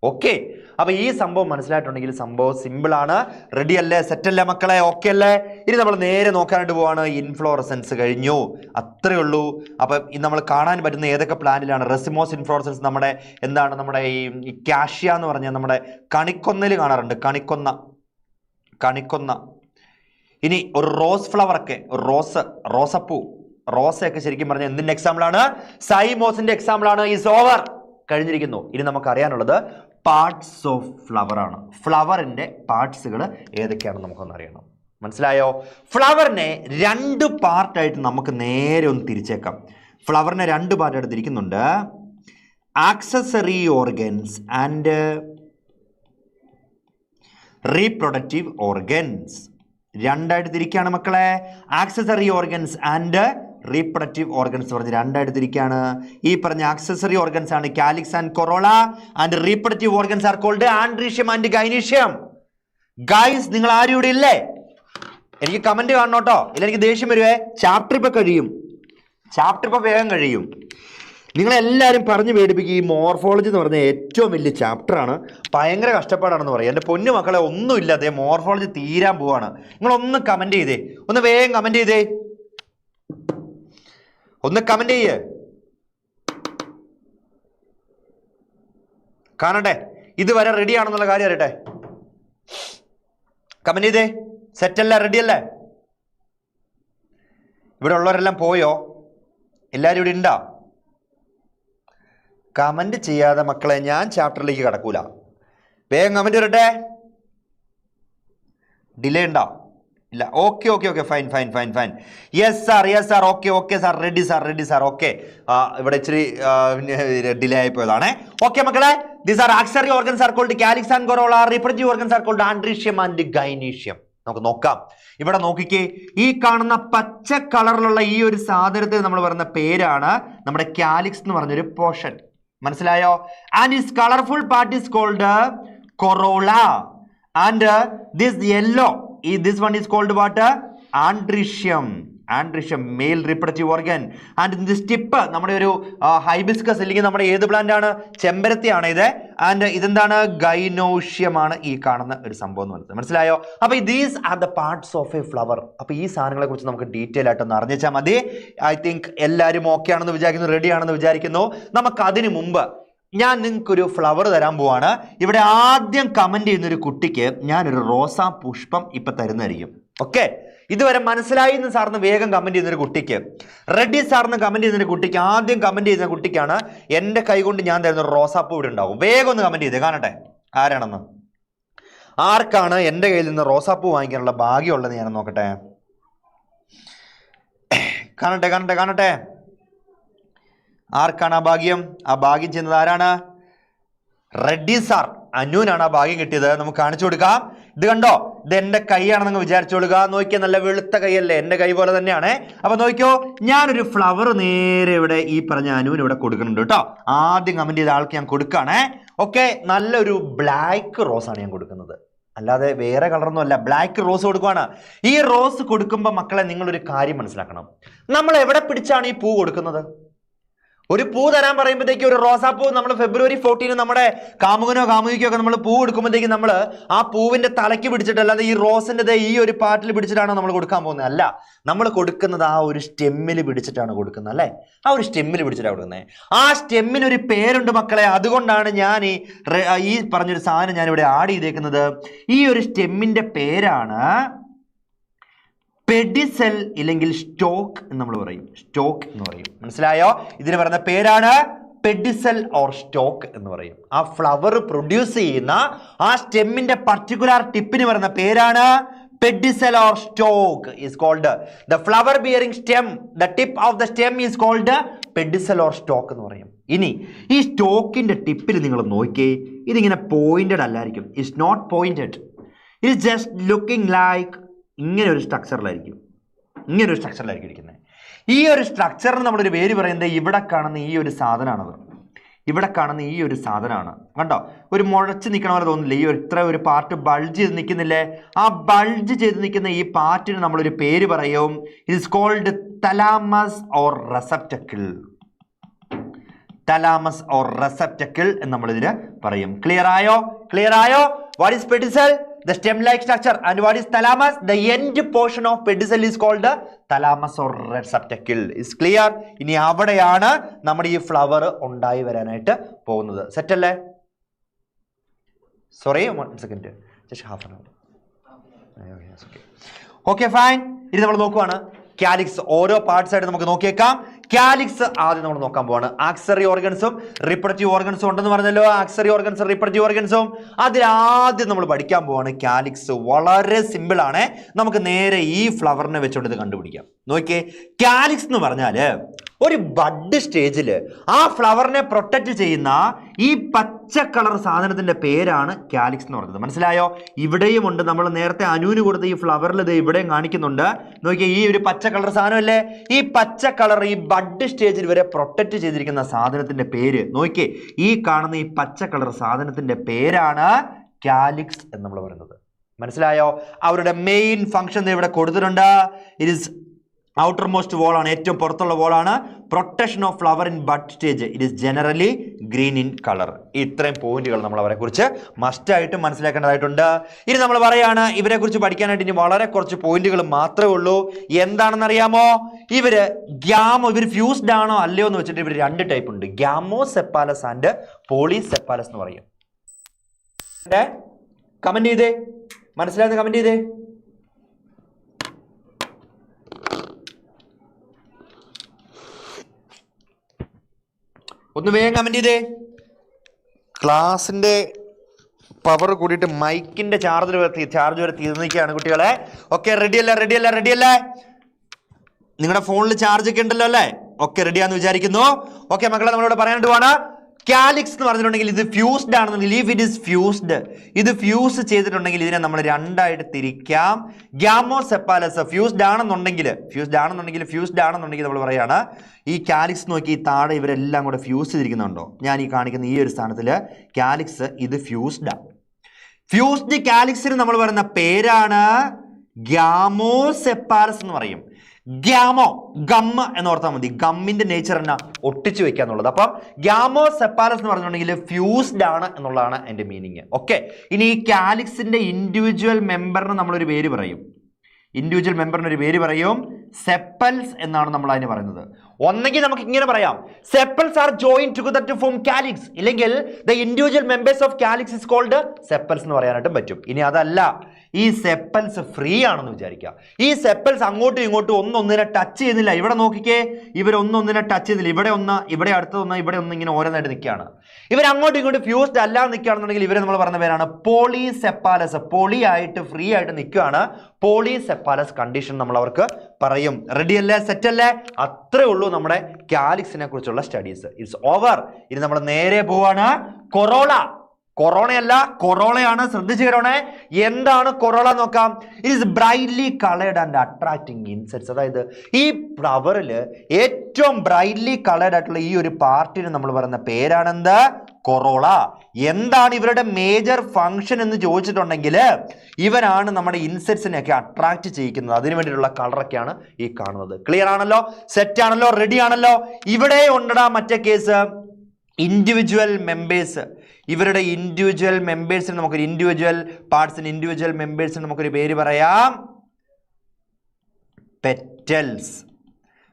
ഓക്കെ, അപ്പൊ ഈ സംഭവം മനസ്സിലായിട്ടുണ്ടെങ്കിൽ സംഭവം സിമ്പിൾ ആണ്. റെഡി അല്ലേ? സെറ്റ് അല്ലേ മക്കളെ? ഓക്കെ അല്ലേ? ഇനി നമ്മൾ നേരെ നോക്കാനായിട്ട് പോവാണ്. ഇൻഫ്ലോറസൻസ് കഴിഞ്ഞു, അത്രേ ഉള്ളൂ. അപ്പൊ നമ്മൾ കാണാൻ പറ്റുന്ന ഏതൊക്കെ പ്ലാന്റിലാണ് റെസിമോസ് ഇൻഫ്ലോറസൻസ്? നമ്മുടെ എന്താണ്, നമ്മുടെ ഈ കാഷ്യ എന്ന് പറഞ്ഞാൽ നമ്മുടെ കണിക്കൊന്നയിൽ കാണാറുണ്ട്. കണിക്കൊന്ന. ഇനി ഒരു റോസ് ഫ്ലവർ ഒക്കെ, റോസയൊക്കെ ശരിക്കും പറഞ്ഞാൽ എന്തിന്റെ എക്സാമ്പിൾ ആണ്? സൈമോസിന്റെ എക്സാമ്പിൾ ആണ്. ഈസ് ഓവർ, കഴിഞ്ഞിരിക്കുന്നു. ഇനി നമുക്ക് അറിയാനുള്ളത് പാർട്സ് ഓഫ് ഫ്ലവർ ആണ്. ഫ്ലവറിന്റെ പാർട്സുകൾ ഏതൊക്കെയാണെന്ന് നമുക്കൊന്ന് അറിയണം. മനസ്സിലായോ? ഫ്ലവറിനെ രണ്ട് പാർട്ടായിട്ട് നമുക്ക് നേരെ ഒന്ന് തിരിച്ചേക്കാം. ഫ്ലവറിനെ രണ്ട് പാർട്ടായിട്ട് തിരിക്കുന്നുണ്ട്. Accessory organs and reproductive organs. രണ്ടായിട്ട് തിരിക്കുകയാണ് മക്കളെ. Accessory organs and reproductive organs പറഞ്ഞ് രണ്ടായിട്ട് തിരിക്കുകയാണ്. ഈ പറഞ്ഞ ആക്സസറി ഓർഗൻസ് ആണ് calyx and corolla, and reproductive organs are called androecium and gynoecium. Guys, നിങ്ങൾ ആരും ഇവിടെ ഇല്ലേ? എനിക്ക് കമന്റ് കാണണം കേട്ടോ, ഇല്ല എനിക്ക് ദേഷ്യം വരുവേ. ചാപ്റ്റർ ഇപ്പൊ വേഗം കഴിയും. നിങ്ങളെല്ലാവരും പറഞ്ഞു പേടിപ്പിക്കും. ഈ മോർഫോളജി എന്ന് പറഞ്ഞാൽ ഏറ്റവും വലിയ ചാപ്റ്ററാണ്, ഭയങ്കര കഷ്ടപ്പാടാണെന്ന് പറയും. എൻ്റെ പൊന്നു മക്കളെ, ഒന്നുമില്ല, അതേ മോർഫോളജി തീരാൻ പോവാണ്. നിങ്ങളൊന്ന് കമൻറ്റ് ചെയ്തേ, ഒന്ന് വേഗം കമൻറ്റ് ചെയ്തേ, ഒന്ന് കമൻറ്റ് ചെയ്യേ, കാണട്ടെ ഇതുവരെ റെഡി ആണെന്നുള്ള കാര്യം അറിയട്ടെ. കമൻറ്റ് ചെയ്തേ. സെറ്റല്ല? റെഡിയല്ലേ? ഇവിടെ ഉള്ളവരെല്ലാം പോയോ? എല്ലാവരും ഇവിടെ ഉണ്ടോ? കമന്റ് ചെയ്യാതെ മക്കളെ ഞാൻ ചാപ്റ്ററിലേക്ക് കടക്കൂല. വേഗം കമന്റ് വരട്ടെ. ഡിലേ ഉണ്ടോ? ഇല്ല. Okay fine. Yes sir. Okay sir. Ready sir. Okay, ഇവിടെ ഇച്ചിരി ഡിലേ ആയി പോയതാണ്. ഓക്കെ മക്കളെ, these are accessory organs are called calyx and corolla, reproductive organs are called androecium and gynoecium. നമുക്ക് നോക്കാം. ഇവിടെ നോക്കിക്കേ, ഈ കാണുന്ന പച്ച കളറിലുള്ള ഈ ഒരു സാധനത്തിന് നമ്മൾ പറയുന്ന പേരാണ് നമ്മുടെ കാലിക്സ് എന്ന് പറഞ്ഞൊരു പോർഷൻ. മനസ്സിലായോ? And is colourful part is called corolla, and this yellow, this one is called what? Andricium, male reproductive organ. And this tip നമ്മുടെ ഒരു ഹൈബിസ്കസ് അല്ലെങ്കിൽ നമ്മുടെ ഏത് പ്ലാന്റ് ആണ്? ചെമ്പരത്തിയാണ് ഇത്. ആൻഡ് ഇതെന്താണ്? ഗൈനോഷ്യമാണ് ഈ കാണുന്ന ഒരു സംഭവം എന്ന് പറയുന്നത്. മനസ്സിലായോ? അപ്പൊ these are the parts of A flower. അപ്പൊ ഈ സാധനങ്ങളെ കുറിച്ച് നമുക്ക് ഡീറ്റെയിൽ ആയിട്ടൊന്ന് അറിഞ്ഞാൽ മതി. ഐ തിങ്ക് എല്ലാവരും ഓക്കെ ആണെന്ന് വിചാരിക്കുന്നു, റെഡി ആണെന്ന് വിചാരിക്കുന്നു. നമുക്ക് അതിനു മുമ്പ് ഞാൻ നിങ്ങൾക്കൊരു ഫ്ലവർ തരാൻ പോവാണ്. ഇവിടെ ആദ്യം കമന്റ് ചെയ്യുന്നൊരു കുട്ടിക്ക് ഞാനൊരു റോസാ പുഷ്പം ഇപ്പൊ തരുന്നതായിരിക്കും. ഓക്കെ, ഇതുവരെ മനസ്സിലായി എന്ന് സാറിന് വേഗം കമന്റ് ചെയ്യുന്നൊരു കുട്ടിക്ക്, റെഡി സാറിന് കമന്റ് ചെയ്യുന്നൊരു കുട്ടിക്ക്, ആദ്യം കമന്റ് ചെയ്യുന്ന കുട്ടിക്കാണ് എൻ്റെ കൈ കൊണ്ട് ഞാൻ തരുന്ന ഒരു റോസാപ്പൂ ഇവിടെ ഉണ്ടാവും. വേഗം ഒന്ന് കമന്റ് ചെയ്തേ, കാണട്ടെ ആരാണെന്ന്. ആർക്കാണ് എൻ്റെ കയ്യിൽ നിന്ന് റോസാപ്പൂ വാങ്ങിക്കാനുള്ള ഭാഗ്യമുള്ളത് ഞാൻ നോക്കട്ടെ. കാണട്ടെ കാണട്ടെ കാണട്ടെ, ആർക്കാണ് ആ ഭാഗ്യം? ആ ഭാഗ്യം ചെയ്യുന്നത് ആരാണ്? റെഡ്ഡി സാർ, അനുവിനാണ് ആ ഭാഗ്യം കിട്ടിയത്. നമുക്ക് കാണിച്ചു കൊടുക്കാം. ഇത് കണ്ടോ, ഇത് എൻ്റെ കൈയാണെന്ന് വിചാരിച്ചോളുക. നോക്കിയാൽ നല്ല വെളുത്ത കൈയല്ലേ, എൻ്റെ കൈ പോലെ തന്നെയാണ്. അപ്പൊ നോക്കിയോ, ഞാനൊരു ഫ്ലവർ നേരെ ഇവിടെ ഈ പറഞ്ഞ അനുവിന് ഇവിടെ കൊടുക്കുന്നുണ്ട് കേട്ടോ. ആദ്യം കമന്റ് ചെയ്ത ആൾക്ക് ഞാൻ കൊടുക്കുകയാണേ. ഓക്കെ, നല്ലൊരു ബ്ലാക്ക് റോസ് ആണ് ഞാൻ കൊടുക്കുന്നത്, അല്ലാതെ വേറെ കളറൊന്നും അല്ല. ബ്ലാക്ക് റോസ് കൊടുക്കുവാണ്. ഈ റോസ് കൊടുക്കുമ്പോൾ മക്കളെ നിങ്ങളൊരു കാര്യം മനസ്സിലാക്കണം. നമ്മൾ എവിടെ പിടിച്ചാണ് ഈ പൂ കൊടുക്കുന്നത്? ഒരു പൂ തരാൻ പറയുമ്പോഴത്തേക്ക്, ഒരു റോസാപ്പൂ നമ്മൾ ഫെബ്രുവരി 14 നമ്മുടെ കാമുകനോ കാമുകിക്കോ ഒക്കെ നമ്മൾ പൂ കൊടുക്കുമ്പോഴത്തേക്ക് നമ്മൾ ആ പൂവിന്റെ തലയ്ക്ക് പിടിച്ചിട്ട്, അല്ലാതെ ഈ റോസിന്റെ ഈ ഒരു പാർട്ടിൽ പിടിച്ചിട്ടാണ് നമ്മൾ കൊടുക്കാൻ പോകുന്നത്. അല്ല, നമ്മൾ കൊടുക്കുന്നത് ആ ഒരു സ്റ്റെമ്മിൽ പിടിച്ചിട്ടാണ് കൊടുക്കുന്നത്, അല്ലേ? ആ ഒരു സ്റ്റെമ്മിൽ പിടിച്ചിട്ടാണ് കൊടുക്കുന്നത്. ആ സ്റ്റെമ്മിനൊരു പേരുണ്ട് മക്കളെ. അതുകൊണ്ടാണ് ഞാൻ ഈ പറഞ്ഞൊരു സാധനം ഞാൻ ഇവിടെ ആഡ് ചെയ്തേക്കുന്നത്. ഈ ഒരു സ്റ്റെമ്മിന്റെ പേരാണ് പെഡിസെൽ, ഇല്ലെങ്കിൽ സ്റ്റോക്ക് എന്ന് നമ്മൾ പറയും. സ്റ്റോക്ക് എന്ന് പറയും, മനസ്സിലായോ? ഇതിന് പറയുന്ന പേരാണ് പെഡിസെൽ ഓർ സ്റ്റോക്ക് എന്ന് പറയും. ആ ഫ്ലവർ പ്രൊഡ്യൂസ് ചെയ്യുന്ന ആ സ്റ്റെമ്മിന്റെ പർട്ടിക്കുലർ ടിപ്പിന് പറയുന്ന പേരാണ് pedicel or stalk is called the flower bearing stem. The tip of the stem is called pedicel or stalk എന്ന് പറയും. ഇനി ഈ സ്റ്റോക്കിന്റെ ടിപ്പിൽ നിങ്ങൾ നോക്കിയേ, ഇതിങ്ങനെ പോയിന്റഡ് അല്ലായിരിക്കും. It's not pointed, it is just looking like ഇങ്ങനെ ഒരു സ്ട്രക്ചറിലായിരിക്കും. ഇരിക്കുന്നത്. ഈ ഒരു സ്ട്രക്ചറിന് നമ്മളൊരു പേര് പറയുന്നത് ഇവിടെ കാണുന്ന ഈ ഒരു സാധനമാണത്. ഇവിടെ കാണുന്ന ഈ ഒരു സാധനമാണ്. കണ്ടോ, ഒരു മുഴച്ച് നിൽക്കണ പോലെ തോന്നില്ലേ? ഈ ഇത്ര ഒരു പാർട്ട് ബൾജ് ചെയ്ത് നിൽക്കുന്നില്ലേ? ആ ബൾജ് ചെയ്ത് നിൽക്കുന്ന ഈ പാർട്ടിന് നമ്മളൊരു പേര് പറയും. It is called thalamus or receptacle. Thalamus or receptacle എന്ന് നമ്മളിതിന് പറയും. ക്ലിയർ ആയോ? What is pedicel? The stem-like structure. And what is thalamus? The end portion of pedicel is called the thalamus or receptacle. Is clear? ഇനി അവിടെയാണ് നമ്മുടെ ഈ flower ഉണ്ടായി വരാനായിട്ട് പോകുന്നത്. സെറ്റ് അല്ലേ? Sorry, 1 second, just half an hour. Okay, fine. ഇനി നമ്മൾ നോക്കുവാണ് കാലിക്സ്. ഓരോ പാർട്സ് ആയിട്ട് നമുക്ക് നോക്കിയേക്കാം. കാലിക്സ് ആദ്യം നമ്മൾ നോക്കാൻ പോവാണ്. ആക്സറി ഓർഗൻസും റിപ്രഡക്റ്റീവ് ഓർഗൻസും ഉണ്ടെന്ന് പറഞ്ഞല്ലോ. ആക്സറി ഓർഗൻസും റിപ്രഡക്റ്റീവ് ഓർഗൻസും അതിലാദ്യം നമ്മൾ പഠിക്കാൻ പോവാണ് കാലിക്സ്. വളരെ സിമ്പിൾ ആണ്. നമുക്ക് നേരെ ഈ ഫ്ലവറിനെ വെച്ചുകൊണ്ട് ഇത് കണ്ടുപിടിക്കാം. നോക്കിയേ, കാലിക്സ് എന്ന് പറഞ്ഞാല് ഒരു ബഡ് സ്റ്റേജിൽ ആ ഫ്ലവറിനെ പ്രൊട്ടക്റ്റ് ചെയ്യുന്ന ഈ പച്ച കളർ സാധനത്തിന്റെ പേരാണ് കാലിക്സ് എന്ന് പറയുന്നത്. മനസ്സിലായോ? ഇവിടെയും ഉണ്ട്. നമ്മൾ നേരത്തെ അനുവിന് കൊടുത്ത ഈ ഫ്ലവറിൽ ഇത് ഇവിടെയും കാണിക്കുന്നുണ്ട്. നോക്കിയേ, ഈ ഒരു പച്ച കളർ സാധനമല്ലേ? ഈ പച്ച കളർ ഈ ബഡ് സ്റ്റേജിൽ വരെ പ്രൊട്ടക്റ്റ് ചെയ്തിരിക്കുന്ന സാധനത്തിന്റെ പേര് നോക്കിയേ. ഈ കാണുന്ന ഈ പച്ച കളർ സാധനത്തിന്റെ പേരാണ് കാലിക്സ് എന്ന് നമ്മൾ പറയുന്നത്. മനസ്സിലായോ? അവരുടെ മെയിൻ ഫംഗ്ഷൻ ഇവിടെ കൊടുത്തിട്ടുണ്ട്. It is outermost whorl ആണ്, ഏറ്റവും പുറത്തുള്ള വോളാണ്. Protection of flower in bud stage. It is generally green in colour. ഇത്രയും പോയിന്റുകൾ നമ്മൾ അവരെ കുറിച്ച് മസ്റ്റായിട്ട് മനസ്സിലാക്കേണ്ടതായിട്ടുണ്ട്. ഇനി നമ്മൾ പറയാണ് ഇവരെ കുറിച്ച് പഠിക്കാനായിട്ട് ഇനി വളരെ കുറച്ച് പോയിന്റുകൾ മാത്രമേ ഉള്ളൂ. എന്താണെന്ന് അറിയാമോ? ഇവർ ഫ്യൂസ്ഡ് ആണോ അല്ലയോ എന്ന് വെച്ചിട്ട് ഇവർ 2 ടൈപ്പ് ഉണ്ട്. ഗ്യാമോസെപ്പാലസ് ആൻഡ് പോളിസെപ്പാലസ് എന്ന് പറയും. കമന്റ് ചെയ്തേ, മനസ്സിലായെന്ന് കമന്റ് ചെയ്തേ. ഒന്ന് വേഗം കമന്റ് ചെയ്തേ. ക്ലാസിന്റെ പവർ കൂടിയിട്ട് മൈക്കിന്റെ ചാർജ് വരെ തീർന്നിരിക്കുകയാണ് കുട്ടികളെ. ഓക്കെ, റെഡിയല്ലേ? നിങ്ങളുടെ ഫോണിൽ ചാർജ് ഒക്കെ ഉണ്ടല്ലോ അല്ലേ? ഓക്കെ, റെഡിയാന്ന് വിചാരിക്കുന്നു. ഓക്കെ മക്കളെ, നമ്മളിവിടെ പറയാനായിട്ട് പോവാണ്. കാലിക്സ് എന്ന് പറഞ്ഞിട്ടുണ്ടെങ്കിൽ ഇത് ഫ്യൂസ്ഡ് ആണെന്നുണ്ടെങ്കിൽ, ഇഫ് ഇറ്റ് ഇസ് ഫ്യൂസ്ഡ്, ഇത് ഫ്യൂസ് ചെയ്തിട്ടുണ്ടെങ്കിൽ ഇതിനെ നമ്മൾ 2ആയിട്ട് തിരിക്കാം. ഗ്യാമോസെപ്പാലസ് ഫ്യൂസ്ഡ് ആണെന്നുണ്ടെങ്കിൽ നമ്മൾ പറയാണ് ഈ കാലിക്സ് നോക്കി താഴെ ഇവരെല്ലാം കൂടെ ഫ്യൂസ് ചെയ്തിരിക്കുന്നുണ്ടോ? ഞാൻ ഈ കാണിക്കുന്ന ഈ ഒരു സ്ഥാനത്തിൽ കാലിക്സ് ഇത് ഫ്യൂസ്ഡാണ്. ഫ്യൂസ്ഡ് കാലിക്സിന് നമ്മൾ പറയുന്ന പേരാണ് ഗ്യാമോസെപ്പാലസ് എന്ന് പറയും. ഗമ്മ എന്ന് ഓർത്താൽ മതി. ഗമ്മിന്റെ നേച്ചർ എന്നാ? ഒട്ടിച്ചു വെക്കുക എന്നുള്ളത്. അപ്പം ഗ്യാമോസെപ്പാലസ് എന്ന് പറഞ്ഞിട്ടുണ്ടെങ്കിൽ ഫ്യൂസ്ഡ് ആണ് എന്നുള്ളതാണ് അതിന്റെ മീനിങ്. ഓക്കെ, ഇനി ഈ കാലിക്സിന്റെ ഇൻഡിവിജ്വൽ മെമ്പറിന് നമ്മളൊരു പേര് പറയും. സെപ്പൽസ് എന്നാണ് നമ്മൾ അതിന് പറയുന്നത്. ഒന്നെങ്കിൽ നമുക്ക് ഇങ്ങനെ പറയാം, sepals are join together to form calyx, ഇല്ലെങ്കിൽ the individual members of calyx is called sepals എന്ന് പറയാനായിട്ടും പറ്റും. ഇനി അതല്ല, ഈ സെപ്പൽസ് ഫ്രീ ആണെന്ന് വിചാരിക്കുക. ഈ സെപ്പൽസ് അങ്ങോട്ടും ഇങ്ങോട്ടും ഒന്നൊന്നിനെ ടച്ച് ചെയ്യുന്നില്ല. ഇവിടെ നോക്കിക്കേ, ഇവരൊന്നൊന്നിനെ ടച്ച് ചെയ്യുന്നില്ല. ഇവിടെ ഒന്ന്, ഇവിടെ അടുത്തൊന്ന്, ഇവിടെ ഒന്ന്, ഇങ്ങനെ ഓരോന്നായിട്ട് നിൽക്കുകയാണ്. ഇവർ അങ്ങോട്ടും ഇങ്ങോട്ടും ഫ്യൂസ്ഡ് അല്ലാതെ നിൽക്കുകയാണെന്നുണ്ടെങ്കിൽ ഇവരെ നമ്മൾ പറഞ്ഞ പേരാണ് പോളിസെപ്പാലസ്. പോളി ആയിട്ട് ഫ്രീ ആയിട്ട് നിൽക്കുകയാണ്. പോളിസെപ്പാലസ് കണ്ടീഷൻ നമ്മൾ അവർക്ക് പറയും. റെഡി അല്ലേ? സെറ്റ് അല്ലേ? അത്രേ ഉള്ളൂ നമ്മുടെ കാലിക്സിനെ കുറിച്ചുള്ള സ്റ്റഡീസ്. It's over. ഇനി നമ്മൾ നേരെ പോവാണ് കൊറോള. കൊറോണയല്ല, കൊറോളയാണ്. ശ്രദ്ധിച്ചു കേട്ടോണേ. എന്താണ് കൊറോള നോക്കാം. It is brightly coloured and attracting insects. അതായത് ഈ ഫ്ലവറിൽ ഏറ്റവും ബ്രൈറ്റ്ലി കളേർഡ് ആയിട്ടുള്ള ഈ ഒരു പാർട്ടിന് നമ്മൾ പറയുന്ന പേരാണെന്ത്? കൊറോള. എന്താണ് ഇവരുടെ മേജർ ഫംഗ്ഷൻ എന്ന് ചോദിച്ചിട്ടുണ്ടെങ്കിൽ ഇവരാണ് നമ്മുടെ ഇൻസെക്ട്സിനെയൊക്കെ അട്രാക്ട് ചെയ്യിക്കുന്നത്. അതിനു വേണ്ടിയിട്ടുള്ള കളറൊക്കെയാണ് ഈ കാണുന്നത്. ക്ലിയർ ആണല്ലോ? സെറ്റ് ആണല്ലോ? റെഡി ആണല്ലോ? ഇവിടെ ഉണ്ടടാ മറ്റേ കേസ്, ഇൻഡിവിജ്വൽ മെമ്പേഴ്സ്. ഇവരുടെ ഇൻഡിവിജ്വൽ മെമ്പേഴ്സിന് നമുക്കൊരു ഇൻഡിവിജ്വൽ പാർട്സിന്, ഇൻഡിവിജ്വൽ മെമ്പേഴ്സിന് നമുക്കൊരു പേര് പറയാം, പെറ്റൽസ്.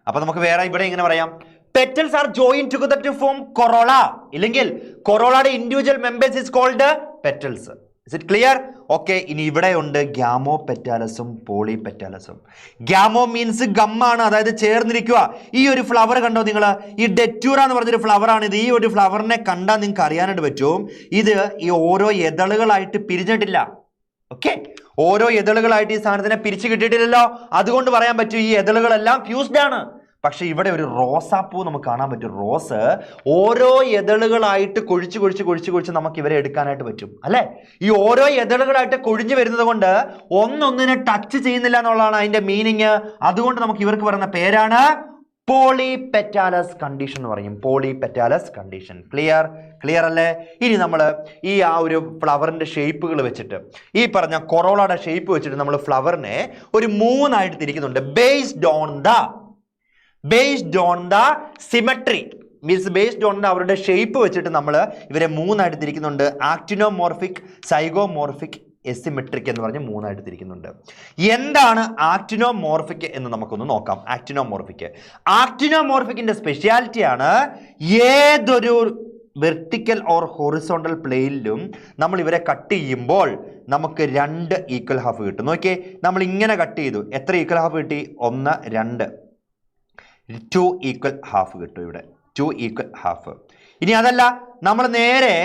അപ്പൊ നമുക്ക് വേറെ ഇവിടെ ഇങ്ങനെ പറയാം, petals are join together to form corolla, ഇല്ലെങ്കിൽ കൊറോളയുടെ individual members is called petals. Is it clear? Okay. ഇനി ഇവിടെ ഉണ്ട് ഗ്യാമോ പെറ്റാലസും പോളി പെറ്റാലസും. ഗ്യാമോ മീൻസ് ഗമ്മാണ്, അതായത് ചേർന്നിരിക്കുക. ഈ ഒരു ഫ്ലവർ കണ്ടോ നിങ്ങൾ? ഈ ഡെറ്റൂറ എന്ന് പറഞ്ഞൊരു ഫ്ലവർ ആണ് ഇത്. ഈ ഒരു ഫ്ലവറിനെ കണ്ടാൽ നിങ്ങൾക്ക് അറിയാനായിട്ട് പറ്റും, ഇത് ഈ ഓരോ എതളുകളായിട്ട് പിരിഞ്ഞിട്ടില്ല. ഓക്കെ, ഓരോ എതളുകളായിട്ട് ഈ സാധനത്തിനെ പിരിച്ചു കിട്ടിയിട്ടില്ലല്ലോ. അതുകൊണ്ട് പറയാൻ പറ്റും ഈ എതളുകളെല്ലാം ഫ്യൂസ്ഡ് ആണ്. പക്ഷെ ഇവിടെ ഒരു റോസാപ്പൂ നമുക്ക് കാണാൻ പറ്റും. റോസ് ഓരോ എതളുകളായിട്ട് കൊഴിച്ച് നമുക്ക് ഇവരെ എടുക്കാനായിട്ട് പറ്റും അല്ലെ? ഈ ഓരോ എതളുകളായിട്ട് കൊഴിഞ്ഞു വരുന്നത് കൊണ്ട് ഒന്നൊന്നിനെ ടച്ച് ചെയ്യുന്നില്ല എന്നുള്ളതാണ് അതിന്റെ മീനിങ്. അതുകൊണ്ട് നമുക്ക് ഇവർക്ക് പറയുന്ന പേരാണ് പോളിപെറ്റാലസ് കണ്ടീഷൻ എന്ന് പറയും. പോളിപെറ്റാലസ് കണ്ടീഷൻ. ക്ലിയർ? ക്ലിയർ അല്ലേ? ഇനി നമ്മൾ ഈ ആ ഒരു ഫ്ലവറിന്റെ ഷേപ്പുകൾ വെച്ചിട്ട്, ഈ പറഞ്ഞ കൊറോളയുടെ ഷേപ്പ് വെച്ചിട്ട് നമ്മൾ ഫ്ലവറിനെ ഒരു മൂന്നായിട്ട് തിരിക്കുന്നുണ്ട്. based on the symmetry, means based on അവരുടെ ഷേപ്പ് വെച്ചിട്ട് നമ്മൾ ഇവരെ മൂന്നായിട്ട് തിരിക്കുന്നുണ്ട്. ആക്ടിനോമോർഫിക്, സൈഗോമോർഫിക്, എസിമെട്രിക് എന്ന് പറഞ്ഞ് മൂന്നായിട്ട് തിരിക്കുന്നുണ്ട്. എന്താണ് ആക്ടിനോമോർഫിക് എന്ന് നമുക്കൊന്ന് നോക്കാം. ആക്ടിനോമോർഫിക്കിന്റെ സ്പെഷ്യാലിറ്റിയാണ് ഏതൊരു വെർട്ടിക്കൽ ഓർ ഹൊറിസോണ്ടൽ പ്ലെയിനിലും നമ്മൾ ഇവരെ കട്ട് ചെയ്യുമ്പോൾ നമുക്ക് 2 ഈക്വൽ ഹാഫ് കിട്ടും. നോക്കിയേ, നമ്മൾ ഇങ്ങനെ കട്ട് ചെയ്തു, എത്ര ഈക്വൽ ഹാഫ് കിട്ടി? 1, 2, 2 ഈക്വൽ ഹാഫ് കിട്ടും. ഇവിടെ 2 ഈക്വൽ ഹാഫ്. ഇനി അതല്ല, നമ്മൾ നേരെ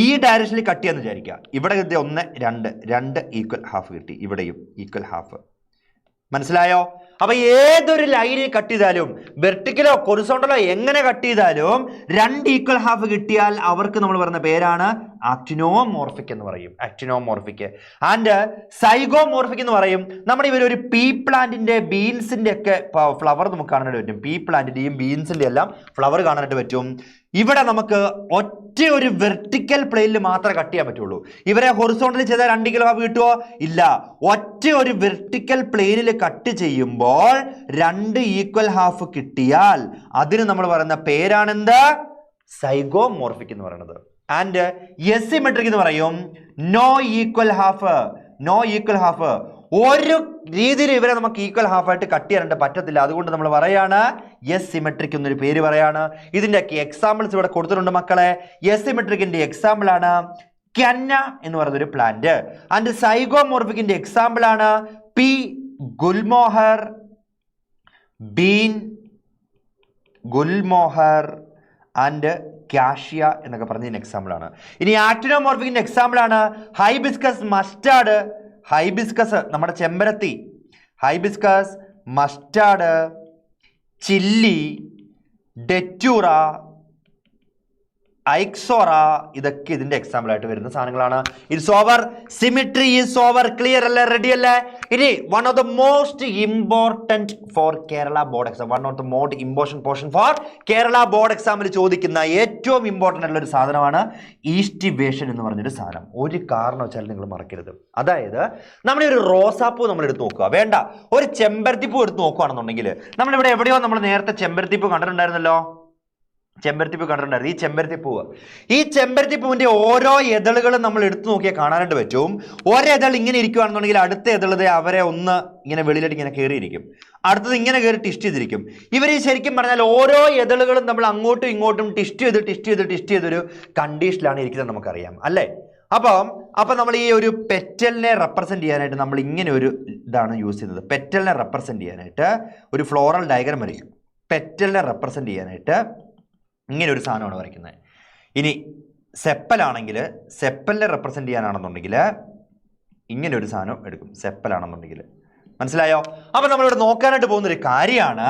ഈ ഡയറക്ഷനിൽ കട്ട് ചെയ്യാന്ന് വിചാരിക്കുക. ഇവിടെ കിട്ടിയ 1, 2, 2 ഈക്വൽ ഹാഫ് കിട്ടി. ഇവിടെയും ഈക്വൽ ഹാഫ്. മനസ്സിലായോ? അപ്പൊ ഏതൊരു ലൈനിൽ കട്ട് ചെയ്താലും, വെർട്ടിക്കലോ ഹൊറിസോണ്ടലോ എങ്ങനെ കട്ട് ചെയ്താലും 2 ഈക്വൽ ഹാഫ് കിട്ടിയാൽ അവർക്ക് നമ്മൾ പറയുന്ന പേരാണ് ആക്ടിനോമോർഫിക് എന്ന് പറയും. ആക്ടിനോമോർഫിക്. ആൻഡ് സൈഗോമോർഫിക് എന്ന് പറയും. നമ്മുടെ ഇവരൊരു പീ പ്ലാന്റിന്റെ, ബീൻസിന്റെ ഒക്കെ ഫ്ലവർ നമുക്ക് കാണാനായിട്ട് പറ്റും. പീ പ്ലാന്റിന്റെയും ബീൻസിന്റെ എല്ലാം ഫ്ലവർ കാണാനായിട്ട് പറ്റും. ഇവിടെ നമുക്ക് ഒറ്റ ഒരു വെർട്ടിക്കൽ പ്ലെയിനിൽ മാത്രമേ കട്ട് ചെയ്യാൻ പറ്റുള്ളൂ. ഇവരെ ഹൊറിസോണ്ടലിൽ ചെയ്താൽ 2 ഈക്വൽ ഹാഫ് കിട്ടുമോ? ഇല്ല. ഒറ്റ ഒരു വെർട്ടിക്കൽ പ്ലെയിനിൽ കട്ട് ചെയ്യുമ്പോൾ 2 ഈക്വൽ ഹാഫ് കിട്ടിയാൽ അതിന് നമ്മൾ പറയുന്ന പേരാണെന്ത്? സൈഗോമോർഫിക് എന്ന് പറയുന്നത്. ആൻഡ് എസിമെട്രിക് എന്ന് പറയും. No equal half. ഒരു രീതിയിൽ ഇവരെ നമുക്ക് ഈക്വൽ ഹാഫ് ആയിട്ട് കട്ട് ചെയ്യാനായിട്ട് പറ്റത്തില്ല. അതുകൊണ്ട് നമ്മൾ പറയാണ് എസിമെട്രിക് എന്നൊരു പേര് പറയാണ്. ഇതിൻ്റെയൊക്കെ എക്സാമ്പിൾസ് ഇവിടെ കൊടുത്തിട്ടുണ്ട് മക്കളെ. എസിമെട്രിക്കിന്റെ എക്സാമ്പിൾ ആണ് കന്ന എന്ന് പറയുന്ന ഒരു പ്ലാന്റ്. ആൻഡ് സൈഗോമോർഫിക്കിന്റെ എക്സാമ്പിൾ ആണ് pea gulmohar, bean, gulmohar and cassia എന്നൊക്കെ പറഞ്ഞതിന് എക്സാമ്പിൾ ആണ്. ഇനി ആക്ടിനോമോർഫിക്കിന്റെ എക്സാമ്പിൾ ആണ് ഹൈബിസ്കസ്, മസ്റ്റാർഡ്. ഹൈബിസ്കസ് നമ്മുടെ ചെമ്പരത്തി, hibiscus, mustard, chilli, datura, ixora, ഇതൊക്കെ ഇതിന്റെ എക്സാമ്പിൾ ആയിട്ട് വരുന്ന സാധനങ്ങളാണ്. It's over. Symmetry is over. Clear അല്ലേ? റെഡി അല്ലേ? ഇനി one of the most important for Kerala board exam, one of the most important portion for Kerala board എക്സാമിൽ ചോദിക്കുന്ന ഏറ്റവും ഇമ്പോർട്ടൻ്റ് ആയിട്ടുള്ള ഒരു സാധനമാണ് ഈസ്റ്റിവേഷൻ എന്ന് പറഞ്ഞൊരു സാധനം. ഒരു കാരണം വെച്ചാൽ നിങ്ങൾ മറക്കരുത്. അതായത് നമ്മുടെ ഒരു റോസാപ്പൂ നമ്മൾ എടുത്ത് നോക്കുക, വേണ്ട ഒരു ചെമ്പരത്തിപ്പൂ എടുത്ത് നോക്കുകയാണെന്നുണ്ടെങ്കിൽ, നമ്മളിവിടെ എവിടെയോ നമ്മൾ നേരത്തെ ചെമ്പരത്തിപ്പൂ കണ്ടിട്ടുണ്ടായിരുന്നല്ലോ. ചെമ്പരത്തിപ്പൂ കണ്ടിട്ടുണ്ടായിരുന്നു. ഈ ചെമ്പരത്തിപ്പൂവിന്റെ ഓരോ എതളുകളും നമ്മൾ എടുത്തു നോക്കിയാൽ കാണാനായിട്ട് പറ്റും. ഒരെതൾ ഇങ്ങനെ ഇരിക്കുകയാണെന്നുണ്ടെങ്കിൽ അടുത്ത എതളത് അവരെ ഒന്ന് ഇങ്ങനെ വെളിയിലോട്ട് ഇങ്ങനെ കയറിയിരിക്കും, അടുത്തത് ഇങ്ങനെ കയറി ടിസ്റ്റ് ചെയ്തിരിക്കും. ഇവർ ശരിക്കും പറഞ്ഞാൽ ഓരോ എതളുകളും നമ്മൾ അങ്ങോട്ടും ഇങ്ങോട്ടും ടിസ്റ്റ് ചെയ്തൊരു കണ്ടീഷനിലാണ് ഇരിക്കുന്നത്, നമുക്കറിയാം അല്ലേ? അപ്പം നമ്മൾ ഈ ഒരു പെറ്റലിനെ റെപ്രസെന്റ് ചെയ്യാനായിട്ട് നമ്മൾ ഇങ്ങനെ ഒരു ഇതാണ് യൂസ് ചെയ്യുന്നത്. പെറ്റലിനെ റെപ്രസെന്റ് ചെയ്യാനായിട്ട് ഒരു ഫ്ലോറൽ ഡയഗ്രം വരയ്ക്കും. പെറ്റലിനെ റെപ്രസെന്റ് ചെയ്യാനായിട്ട് ഇങ്ങനെ ഒരു സാധനമാണ് വരയ്ക്കുന്നത്. ഇനി സെപ്പലാണെങ്കിൽ സെപ്പലിനെ റെപ്രസെന്റ് ചെയ്യാനാണെന്നുണ്ടെങ്കിൽ ഇങ്ങനെ ഒരു സാധനം എടുക്കും, സെപ്പലാണെന്നുണ്ടെങ്കിൽ. മനസ്സിലായോ? അപ്പൊ നമ്മളിവിടെ നോക്കാനായിട്ട് പോകുന്നൊരു കാര്യമാണ്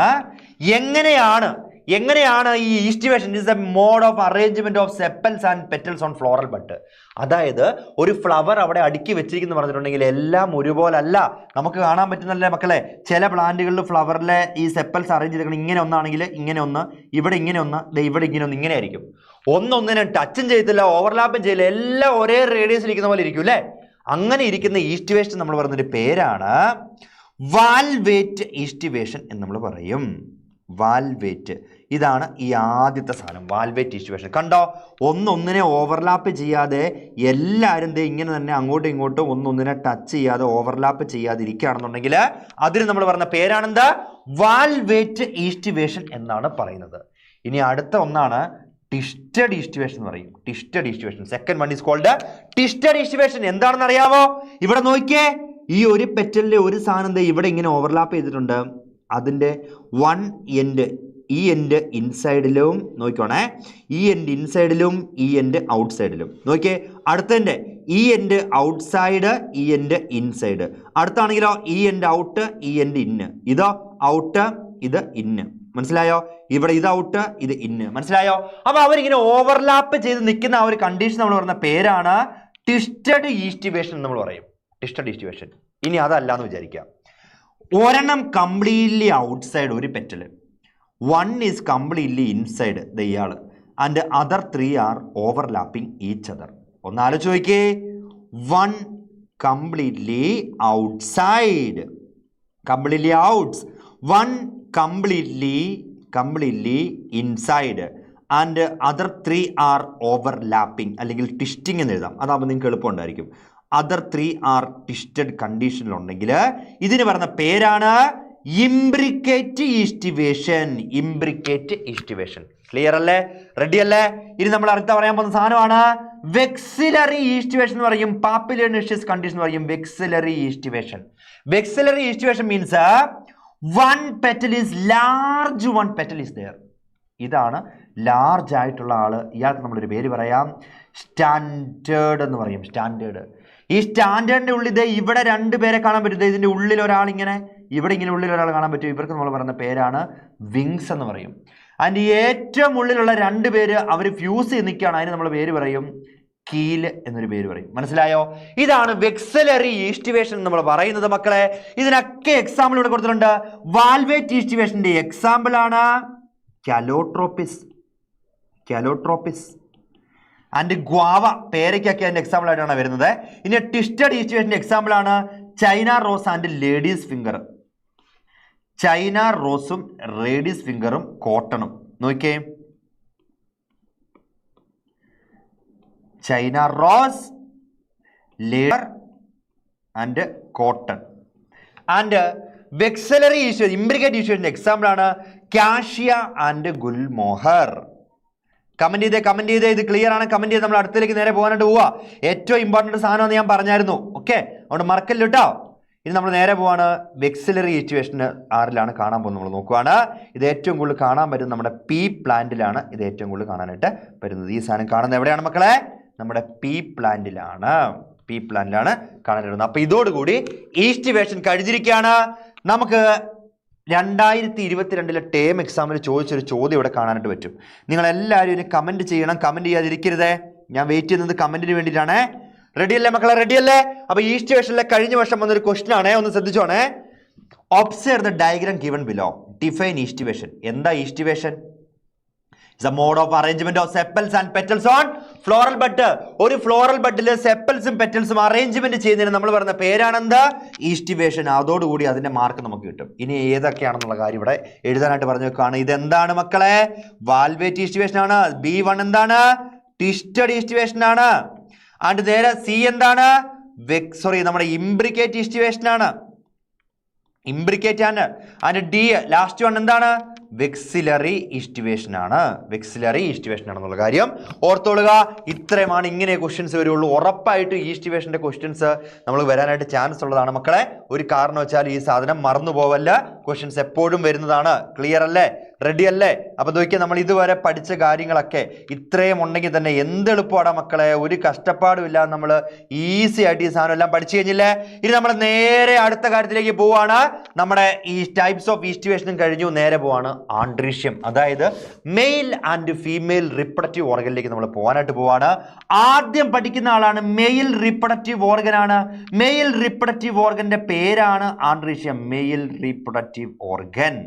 എങ്ങനെയാണ് ഈ aestivation is a mode of arrangement of sepals and petals on floral bud. അതായത് ഒരു ഫ്ലവർ അവിടെ അടുക്കി വെച്ചിരിക്കുന്നു പറഞ്ഞിട്ടുണ്ടെങ്കിൽ എല്ലാം ഒരുപോലെ അല്ല. നമുക്ക് കാണാൻ പറ്റുന്നല്ലേ മക്കളെ, ചില പ്ലാന്റുകളിൽ ഫ്ലവറിലെ ഈ സെപ്പൽസ് അറേഞ്ച് ചെയ്തിരിക്കണം. ഇങ്ങനെ ഒന്നാണെങ്കിൽ ഇങ്ങനെ ഒന്ന്, ഇവിടെ ഇങ്ങനെ ഒന്ന്, ഇവിടെ ഇങ്ങനെ ഒന്ന്, ഇങ്ങനെ ആയിരിക്കും. ഒന്നൊന്നിനെ ടച്ചും ചെയ്യത്തില്ല, ഓവർലാപ്പും ചെയ്യില്ല, എല്ലാം ഒരേ റേഡിയസിൽ ഇരിക്കുന്ന പോലെ ഇരിക്കും അല്ലേ? അങ്ങനെ ഇരിക്കുന്ന ഈസ്റ്റിവേഷൻ നമ്മൾ പറയുന്നൊരു പേരാണ് വാൽവേറ്റ് ഈസ്റ്റിവേഷൻ എന്ന് നമ്മൾ പറയും. വാൽവേറ്റ്, ഇതാണ് ഈ ആദ്യത്തെ സാധനം, വാൽവേറ്റ് ഈസ്റ്റിവേഷൻ. കണ്ടോ, ഒന്നൊന്നിനെ ഓവർലാപ്പ് ചെയ്യാതെ എല്ലാവരും ഇങ്ങനെ തന്നെ അങ്ങോട്ടും ഇങ്ങോട്ടും ഒന്നൊന്നിനെ ടച്ച് ചെയ്യാതെ ഓവർലാപ്പ് ചെയ്യാതെ ഇരിക്കുകയാണെന്നുണ്ടെങ്കിൽ അതിന് നമ്മൾ പറഞ്ഞ പേരാണെന്താ? വാൽവേറ്റ് ഈസ്റ്റിവേഷൻ എന്നാണ് പറയുന്നത്. ഇനി അടുത്ത ഒന്നാണ് ട്വിസ്റ്റഡ് ഈസ്റ്റിവേഷൻ എന്ന് പറയും. Twisted aestivation, second one is called twisted aestivation. എന്താണെന്ന് അറിയാമോ? ഇവിടെ നോക്കിയേ, ഈ ഒരു പെറ്റലിന്റെ ഒരു സാധനം ഇവിടെ ഇങ്ങനെ ഓവർലാപ്പ് ചെയ്തിട്ടുണ്ട്. അതിൻ്റെ വൺ എൻഡ്, ഈ എൻഡ് ഇൻസൈഡിലും നോക്കിക്കോണേ, ഈ എൻഡ് ഇൻസൈഡിലും ഈ എൻഡ് ഔട്ട് സൈഡിലും. നോക്കിയേ, അടുത്തതിൻ്റെ ഈ എൻഡ് ഔട്ട് സൈഡ്, ഈ എൻഡ് ഇൻസൈഡ്. അടുത്താണെങ്കിലോ ഈ എൻഡ് ഔട്ട്, ഈ എൻഡ് ഇന്ന്. ഇതോ ഔട്ട്, ഇത് ഇന്ന്. മനസ്സിലായോ? ഇവിടെ ഇത് ഔട്ട്, ഇത് ഇന്ന്. മനസ്സിലായോ? അപ്പൊ അവരിങ്ങനെ ഓവർലാപ്പ് ചെയ്ത് നിൽക്കുന്ന ആ ഒരു കണ്ടീഷൻ നമ്മൾ പറയുന്ന പേരാണ് ട്വിസ്റ്റഡ് ഈസ്റ്റിവേഷൻ നമ്മൾ പറയും. Twisted aestivation. ഇനി അതല്ല എന്ന് വിചാരിക്കാം, ഒരെണ്ണം കംപ്ലീറ്റ്ലി ഔട്ട്സൈഡ് ഒരു petal, one is completely inside ഇയാൾ, and other three are overlapping each other. ഒന്ന് ആലോചിച്ച് നോക്കിയേ, one completely outside, completely outs, one completely inside, and other three are overlapping, അല്ലെങ്കിൽ ട്വിസ്റ്റിംഗ് എന്ന് എഴുതാം, അതാകുമ്പോൾ നിങ്ങൾക്ക് എളുപ്പമുണ്ടായിരിക്കും. അതർ ത്രീ ആർ ട്വിസ്റ്റഡ് കണ്ടീഷനിലുണ്ടെങ്കിൽ ഇതിന് പറയുന്ന പേരാണ് imbricate aestivation. Imbricate aestivation. Clear അല്ലേ? റെഡി അല്ലേ? ഇനി നമ്മൾ അടുത്ത പറയാൻ പോകുന്ന സാധനമാണ് വെക്സിലറി ഈസ്റ്റിവേഷൻ എന്ന് പറയും. പാപ്പിലിയോനേഷ്യസ് കണ്ടീഷൻ എന്ന് പറയും vexillary aestivation. Vexillary aestivation means one petal is large, one petal is there. ഇതാണ് ലാർജ് ആയിട്ടുള്ള ആള്. ഇയാൾക്ക് നമ്മളൊരു പേര് പറയാം, സ്റ്റാൻഡേർഡ് എന്ന് പറയും. സ്റ്റാൻഡേർഡ്. ഈ സ്റ്റാൻഡേർഡിന്റെ ഉള്ളിൽ ഇവിടെ രണ്ട് പേരെ കാണാൻ പറ്റും. ഇതിന്റെ ഉള്ളിൽ ഒരാൾ ഇങ്ങനെ, ഇവിടെ ഇങ്ങനെ ഉള്ളിൽ ഒരാൾ കാണാൻ പറ്റും. ഇവർക്ക് നമ്മൾ പറയുന്ന പേരാണ് വിങ്സ് എന്ന് പറയും. അതിൻ്റെ ഏറ്റവും ഉള്ളിലുള്ള രണ്ട് പേര് അവർ ഫ്യൂസ് ചെയ്ത് നിൽക്കുകയാണ്, അതിന് നമ്മൾ പേര് പറയും കീല് എന്നൊരു പേര് പറയും. മനസ്സിലായോ? ഇതാണ് വെക്സിലറി ഈസ്റ്റിവേഷൻ നമ്മൾ പറയുന്നത് മക്കളെ. ഇതിനൊക്കെ എക്സാമ്പിൾ ഇവിടെ കൊടുത്തിട്ടുണ്ട്. വാൽവേറ്റ് ഈസ്റ്റിവേഷന്റെ എക്സാമ്പിൾ ആണ് കാലോട്രോപ്പിസ്, ആൻഡ് ഗ്വാവ, പേരയ്ക്കൊക്കെ അതിന്റെ എക്സാമ്പിൾ ആയിട്ടാണ് വരുന്നത്. ഇനി ട്വിസ്റ്റഡ് ഈസ്റ്റിവേഷന്റെ എക്സാമ്പിൾ ആണ് China rose and ladies finger. China റോസും ലേഡീസ് ഫിംഗറും കോട്ടണും. നോക്കിയേ, China rose, ladies and cotton. And vexillary aestivation, imbricate ഈസ്റ്റിവേഷന്റെ എക്സാമ്പിൾ ആണ് കാഷ്യ ആൻഡ് ഗുൽമോഹർ. കമന്റ് ചെയ്തേ, ഇത് ക്ലിയർ ആണ്? കമന്റ് ചെയ്ത് നമ്മൾ അടുത്തേക്ക് നേരെ പോകാനായിട്ട് പോവാ. ഏറ്റവും ഇമ്പോർട്ടൻറ്റ് സാധനമെന്ന് ഞാൻ പറഞ്ഞായിരുന്നു. ഓക്കെ, അതുകൊണ്ട് മറക്കല്ലോ കേട്ടോ. ഇനി നമ്മൾ നേരെ പോവാണ് വെക്സിലറി ഈസ്റ്റിവേഷന് ആറിലാണ് കാണാൻ പോകുന്നത്. നമ്മൾ നോക്കുവാണ്. ഇത് ഏറ്റവും കൂടുതൽ കാണാൻ പറ്റുന്നത് നമ്മുടെ പീ പ്ലാന്റിലാണ്. ഇത് ഏറ്റവും കൂടുതൽ കാണാനായിട്ട് വരുന്നത്. ഈ സാധനം കാണുന്നത് എവിടെയാണ് മക്കളെ? നമ്മുടെ പീ പ്ലാന്റിലാണ് കാണാൻ വരുന്നത്. അപ്പൊ ഇതോടുകൂടി ഈസ്റ്റിവേഷൻ കഴിഞ്ഞിരിക്കുകയാണ്. നമുക്ക് 2022 ടേം എക്സാമിൽ ചോദിച്ചൊരു ചോദ്യം ഇവിടെ കാണാനായിട്ട് പറ്റും. നിങ്ങളെല്ലാവരും ഇതിന് കമൻറ്റ് ചെയ്യണം. കമൻറ്റ് ചെയ്യാതിരിക്കരുതേ. ഞാൻ വെയിറ്റ് ചെയ്യുന്നത് കമൻറ്റിന് വേണ്ടിയിട്ടാണ്. റെഡിയല്ലേ മക്കളെ? റെഡിയല്ലേ? അപ്പോൾ ഈസ്റ്റിവേഷനിലെ കഴിഞ്ഞ വർഷം വന്നൊരു ക്വസ്റ്റൻ ആണേ, ഒന്ന് ശ്രദ്ധിച്ചോണേ. Observe the diagram given below, define aestivation. എന്താ aestivation? It's a mode of arrangement of sepals and petals on floral bud. ഒരു ഫ്ലോറൽ ബഡിൽ സെപ്പൽസും പെറ്റൽസും അറേഞ്ച്മെന്റ് ചെയ്യുന്നതിന് നമ്മൾ പറയുന്ന പേരാണെന്ത്? ഈസ്റ്റിവേഷൻ. അതോടുകൂടി അതിന്റെ മാർക്ക് നമുക്ക് കിട്ടും. ഇനി ഏതൊക്കെയാണെന്നുള്ള കാര്യം ഇവിടെ എഴുതാനായിട്ട് പറഞ്ഞു വെക്കുകയാണ്. ഇതെന്താണ് മക്കളെ? വാൽവേറ്റ് ഈസ്റ്റിവേഷൻ ആണ്. B1 എന്താണ്? ട്വിസ്റ്റഡ് ഈസ്റ്റിവേഷൻ ആണ്. ആൻഡ് നേരെ സി എന്താണ്? നമ്മുടെ ഇംബ്രിക്കേറ്റ് ഈസ്റ്റിവേഷൻ ആണ്. ഇംബ്രിക്കേറ്റ് ആണ്. ആൻഡ് ഡി ലാസ്റ്റ് വൺ എന്താണ്? വെക്സിലറി ഈസ്റ്റിവേഷൻ ആണ്. വെക്സിലറി ഈസ്റ്റിവേഷൻ ആണെന്നുള്ള കാര്യം ഓർത്തോളുക. ഇത്രയുമാണ്. ഇങ്ങനെ ക്വസ്റ്റ്യൻസ് വരുള്ളൂ. ഉറപ്പായിട്ട് ഈസ്റ്റിവേഷന്റെ ക്വസ്റ്റ്യൻസ് നമ്മൾ വരാനായിട്ട് ചാൻസ് ഉള്ളതാണ് മക്കളെ. ഒരു കാരണം വെച്ചാൽ ഈ സാധനം മറന്നു പോവല്ല. ക്വസ്റ്റ്യൻസ് എപ്പോഴും വരുന്നതാണ്. ക്ലിയർ അല്ലേ? റെഡി അല്ലേ? അപ്പൊ നോക്കിയാൽ നമ്മൾ ഇതുവരെ പഠിച്ച കാര്യങ്ങളൊക്കെ ഇത്രയും ഉണ്ടെങ്കിൽ തന്നെ എന്ത് എളുപ്പമാണ് മക്കളെ. ഒരു കഷ്ടപ്പാടും ഇല്ലാതെ നമ്മൾ ഈസി ആയിട്ട് ഈ സാധനം എല്ലാം പഠിച്ചു കഴിഞ്ഞില്ലേ? ഇനി നമ്മൾ നേരെ അടുത്ത കാര്യത്തിലേക്ക് പോവാണ്. നമ്മുടെ ഈ ടൈപ്സ് ഓഫ് ഈസ്റ്റിവേഷനും കഴിഞ്ഞു. നേരെ പോവാണ് ആൺഡ്രീഷ്യം, അതായത് മെയിൽ ആൻഡ് ഫീമെയിൽ റിപ്രഡക്റ്റീവ് ഓർഗനിലേക്ക് നമ്മൾ പോകാനായിട്ട് പോവാണ്. ആദ്യം പഠിക്കുന്ന ആളാണ് മെയിൽ റിപ്രഡക്റ്റീവ് ഓർഗൻ ആണ്. മെയിൽ റിപ്രഡക്റ്റീവ് ഓർഗന്റെ പേരാണ് androecium. Male reproductive organ.